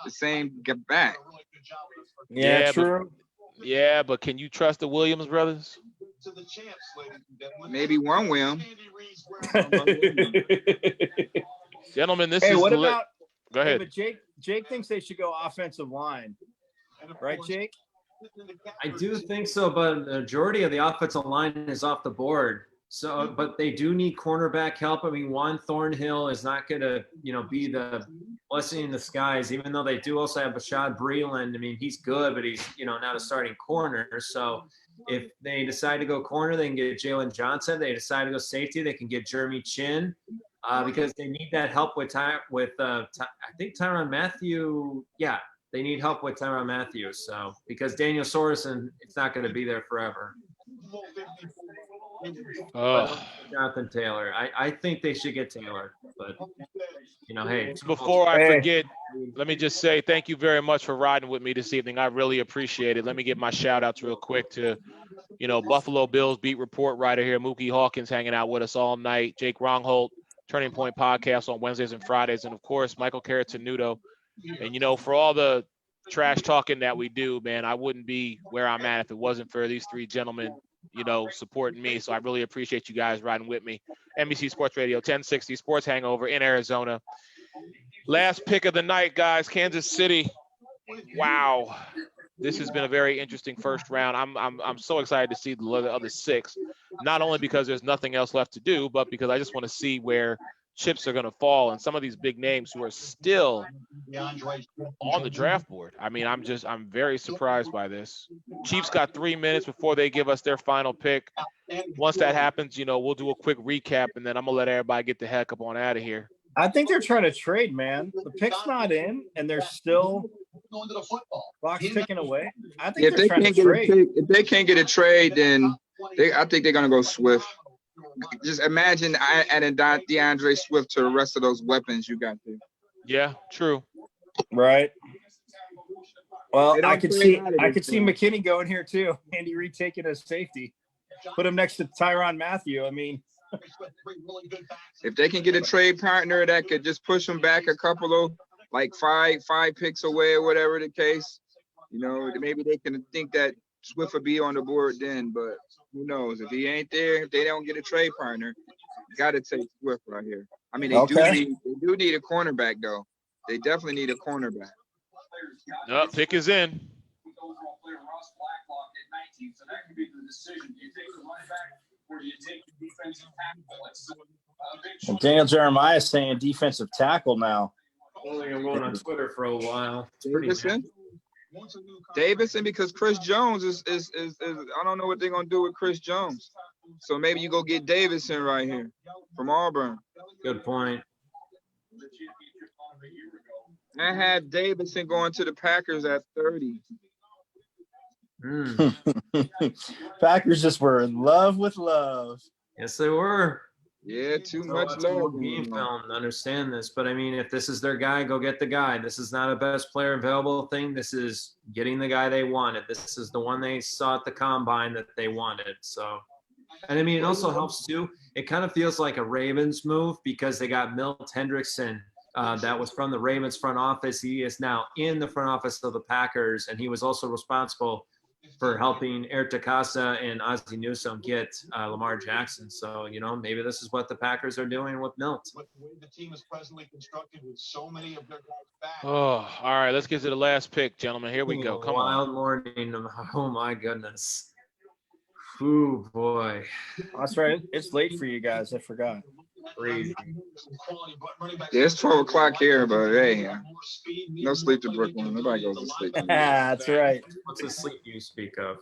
[SPEAKER 7] the same back.
[SPEAKER 5] Yeah, true.
[SPEAKER 1] Yeah, but can you trust the Williams brothers?
[SPEAKER 7] Maybe one win.
[SPEAKER 1] Gentlemen, this
[SPEAKER 5] Hey,
[SPEAKER 1] is
[SPEAKER 5] what
[SPEAKER 1] the
[SPEAKER 5] about?
[SPEAKER 1] Go
[SPEAKER 5] Hey,
[SPEAKER 1] ahead.
[SPEAKER 5] but Jake thinks they should go offensive line, right, Jake?
[SPEAKER 8] I do think so, but the majority of the offensive line is off the board. So, but they do need cornerback help. I mean, Juan Thornhill is not going to, be the blessing in the skies, even though they do also have Bashad Breeland. I mean, he's good, but he's, not a starting corner. So if they decide to go corner, they can get Jalen Johnson. If they decide to go safety, they can get Jeremy Chin because they need that help with I think Tyrann Mathieu. Yeah, they need help with Tyrann Mathieu. So because Daniel Sorensen, it's not going to be there forever.
[SPEAKER 1] Oh.
[SPEAKER 8] Jonathan Taylor. I think they should get Taylor, but hey.
[SPEAKER 1] Before I forget, let me just say thank you very much for riding with me this evening. I really appreciate it. Let me give my shout outs real quick to, Buffalo Bills beat report writer here, Mookie Hawkins, hanging out with us all night. Jake Rongholt, Turning Point Podcast on Wednesdays and Fridays, and of course Michael Caratanudo. And for all the trash talking that we do, man, I wouldn't be where I'm at if it wasn't for these three gentlemen, supporting me. So I really appreciate you guys riding with me. NBC Sports Radio, 1060 Sports Hangover in Arizona. Last pick of the night, guys, Kansas City. Wow. This has been a very interesting first round. I'm so excited to see the other six, not only because there's nothing else left to do, but because I just want to see where chips are going to fall and some of these big names who are still on the draft board. I mean, I'm very surprised by this. Chiefs got 3 minutes before they give us their final pick. Once that happens, we'll do a quick recap and then I'm gonna let everybody get the heck up on out of here.
[SPEAKER 5] I think they're trying to trade, man. The pick's not in, and they're still box ticking away. I think they're trying to trade.
[SPEAKER 7] If they can't get a trade, then I think they're gonna go Swift. Just imagine adding DeAndre Swift to the rest of those weapons you got there.
[SPEAKER 1] Yeah, true.
[SPEAKER 5] Right. Well, I could see McKinney going here too. Andy Reid taking a safety. Put him next to Tyrann Mathieu. I mean,
[SPEAKER 7] if they can get a trade partner that could just push them back a couple of like five picks away or whatever the case, maybe they can think that Swift will be on the board then, but who knows? If he ain't there, if they don't get a trade partner, got to take Swift right here. I mean, they do need a cornerback though. They definitely need a cornerback.
[SPEAKER 1] Pick is in.
[SPEAKER 5] Well, Daniel Jeremiah is saying defensive tackle now.
[SPEAKER 8] Only I'm going on Twitter for a while.
[SPEAKER 7] Davidson, because Chris Jones is I don't know what they're gonna do with Chris Jones. So maybe you go get Davidson right here from Auburn.
[SPEAKER 8] Good point.
[SPEAKER 7] I had Davidson going to the Packers at 30.
[SPEAKER 5] Packers just were in love with love.
[SPEAKER 8] Yes, they were.
[SPEAKER 7] Yeah, too much love.
[SPEAKER 8] Game film to understand this, but I mean, if this is their guy, go get the guy. This is not a best player available thing. This is getting the guy they wanted. This is the one they saw at the combine that they wanted. So, and I mean, it also helps too. It kind of feels like a Ravens move because they got Milt Hendrickson. That was from the Ravens front office. He is now in the front office of the Packers, and he was also responsible for helping Eric DeCosta and Ozzie Newsome get Lamar Jackson. So, maybe this is what the Packers are doing with Milt.
[SPEAKER 11] The team is presently constructed with so many of their guys back.
[SPEAKER 1] Oh, all right. Let's get to the last pick, gentlemen. Here we go. Come on.
[SPEAKER 8] Wild morning. Oh, my goodness. Ooh, boy.
[SPEAKER 5] That's right. It's late for you guys. I forgot.
[SPEAKER 8] Crazy.
[SPEAKER 7] Yeah, it's 12 o'clock here, but hey, no sleep to Brooklyn. Nobody goes to sleep.
[SPEAKER 5] That's right.
[SPEAKER 8] What's the sleep you speak of?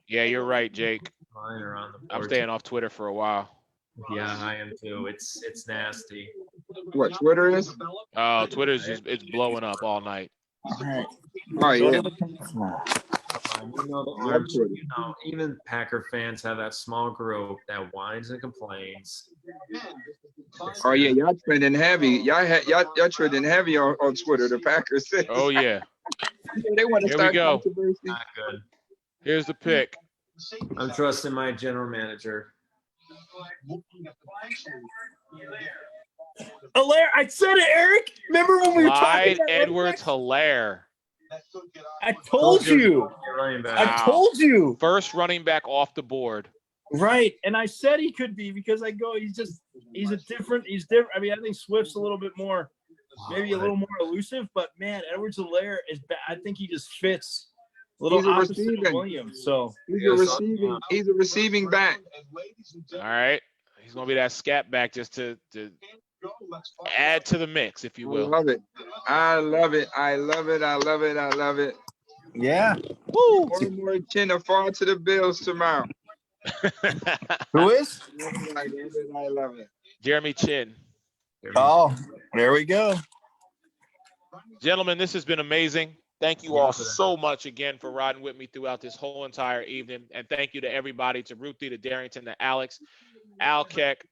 [SPEAKER 1] Yeah, you're right, Jake.
[SPEAKER 8] Mine are on the board.
[SPEAKER 1] I'm staying off Twitter for a while.
[SPEAKER 8] Yeah, I am too. It's nasty.
[SPEAKER 7] What, Twitter is?
[SPEAKER 1] Oh, Twitter's it's blowing up all night.
[SPEAKER 7] Oh, yeah.
[SPEAKER 8] Even Packer fans have that small group that whines and complains.
[SPEAKER 7] Oh yeah, y'all trending heavy. Y'all trending heavy on Twitter. The Packers.
[SPEAKER 1] Oh yeah.
[SPEAKER 7] They want to
[SPEAKER 1] Here
[SPEAKER 7] start
[SPEAKER 1] we go.
[SPEAKER 7] controversy.
[SPEAKER 8] Not good.
[SPEAKER 1] Here's the pick.
[SPEAKER 8] I'm trusting my general manager.
[SPEAKER 5] Hilaire, I said it, Eric. Remember when we were talking
[SPEAKER 1] Clyde
[SPEAKER 5] about running
[SPEAKER 1] Edwards
[SPEAKER 5] backs?
[SPEAKER 1] Hilaire.
[SPEAKER 5] I told you.
[SPEAKER 8] Running back.
[SPEAKER 5] I told you.
[SPEAKER 1] First running back off the board.
[SPEAKER 5] Right. And I said he could be because I go, he's different. I mean, I think Swift's a little bit more, maybe a little more elusive, but man, Edwards Hilaire is bad. I think he just fits a little
[SPEAKER 7] He's a
[SPEAKER 5] opposite of
[SPEAKER 7] receiver.
[SPEAKER 5] Williams. So
[SPEAKER 7] He's a receiving back.
[SPEAKER 1] All right. He's going to be that scat back just to add to the mix, if you
[SPEAKER 7] I
[SPEAKER 1] will.
[SPEAKER 7] love it. I love it. I love it. I love it. I love it.
[SPEAKER 5] yeah.
[SPEAKER 1] Woo!
[SPEAKER 7] One more chin to fall to the Bills tomorrow.
[SPEAKER 5] Who is?
[SPEAKER 7] I love it.
[SPEAKER 1] Jeremy Chin.
[SPEAKER 5] Oh, there we go.
[SPEAKER 1] Gentlemen, this has been amazing. Thank you all so much again for riding with me throughout this whole entire evening. And thank you to everybody, to Ruthie, to Darrington, to Alex, Al Keck,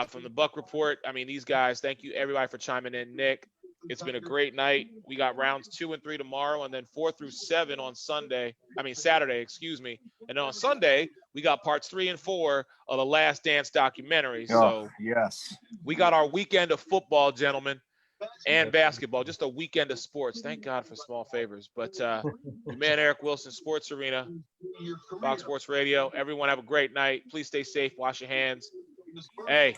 [SPEAKER 1] from the Buck Report. I mean, these guys, thank you everybody for chiming in. Nick, it's been a great night. We got rounds 2 and 3 tomorrow, and then 4 through 7 on Saturday, excuse me. And on Sunday, we got parts 3 and 4 of the Last Dance documentary. So
[SPEAKER 5] yes,
[SPEAKER 1] we got our weekend of football, gentlemen, and basketball, just a weekend of sports. Thank God for small favors. But your man Eric Wilson, Sports Arena, Fox Sports Radio. Everyone have a great night. Please stay safe. Wash your hands. Hey,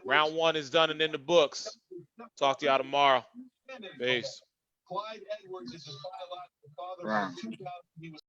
[SPEAKER 1] round 1 is done and in the books. Talk to y'all tomorrow. Peace.
[SPEAKER 11] Clyde Edwards is his biological father.
[SPEAKER 7] Wow.
[SPEAKER 11] From 2000, he was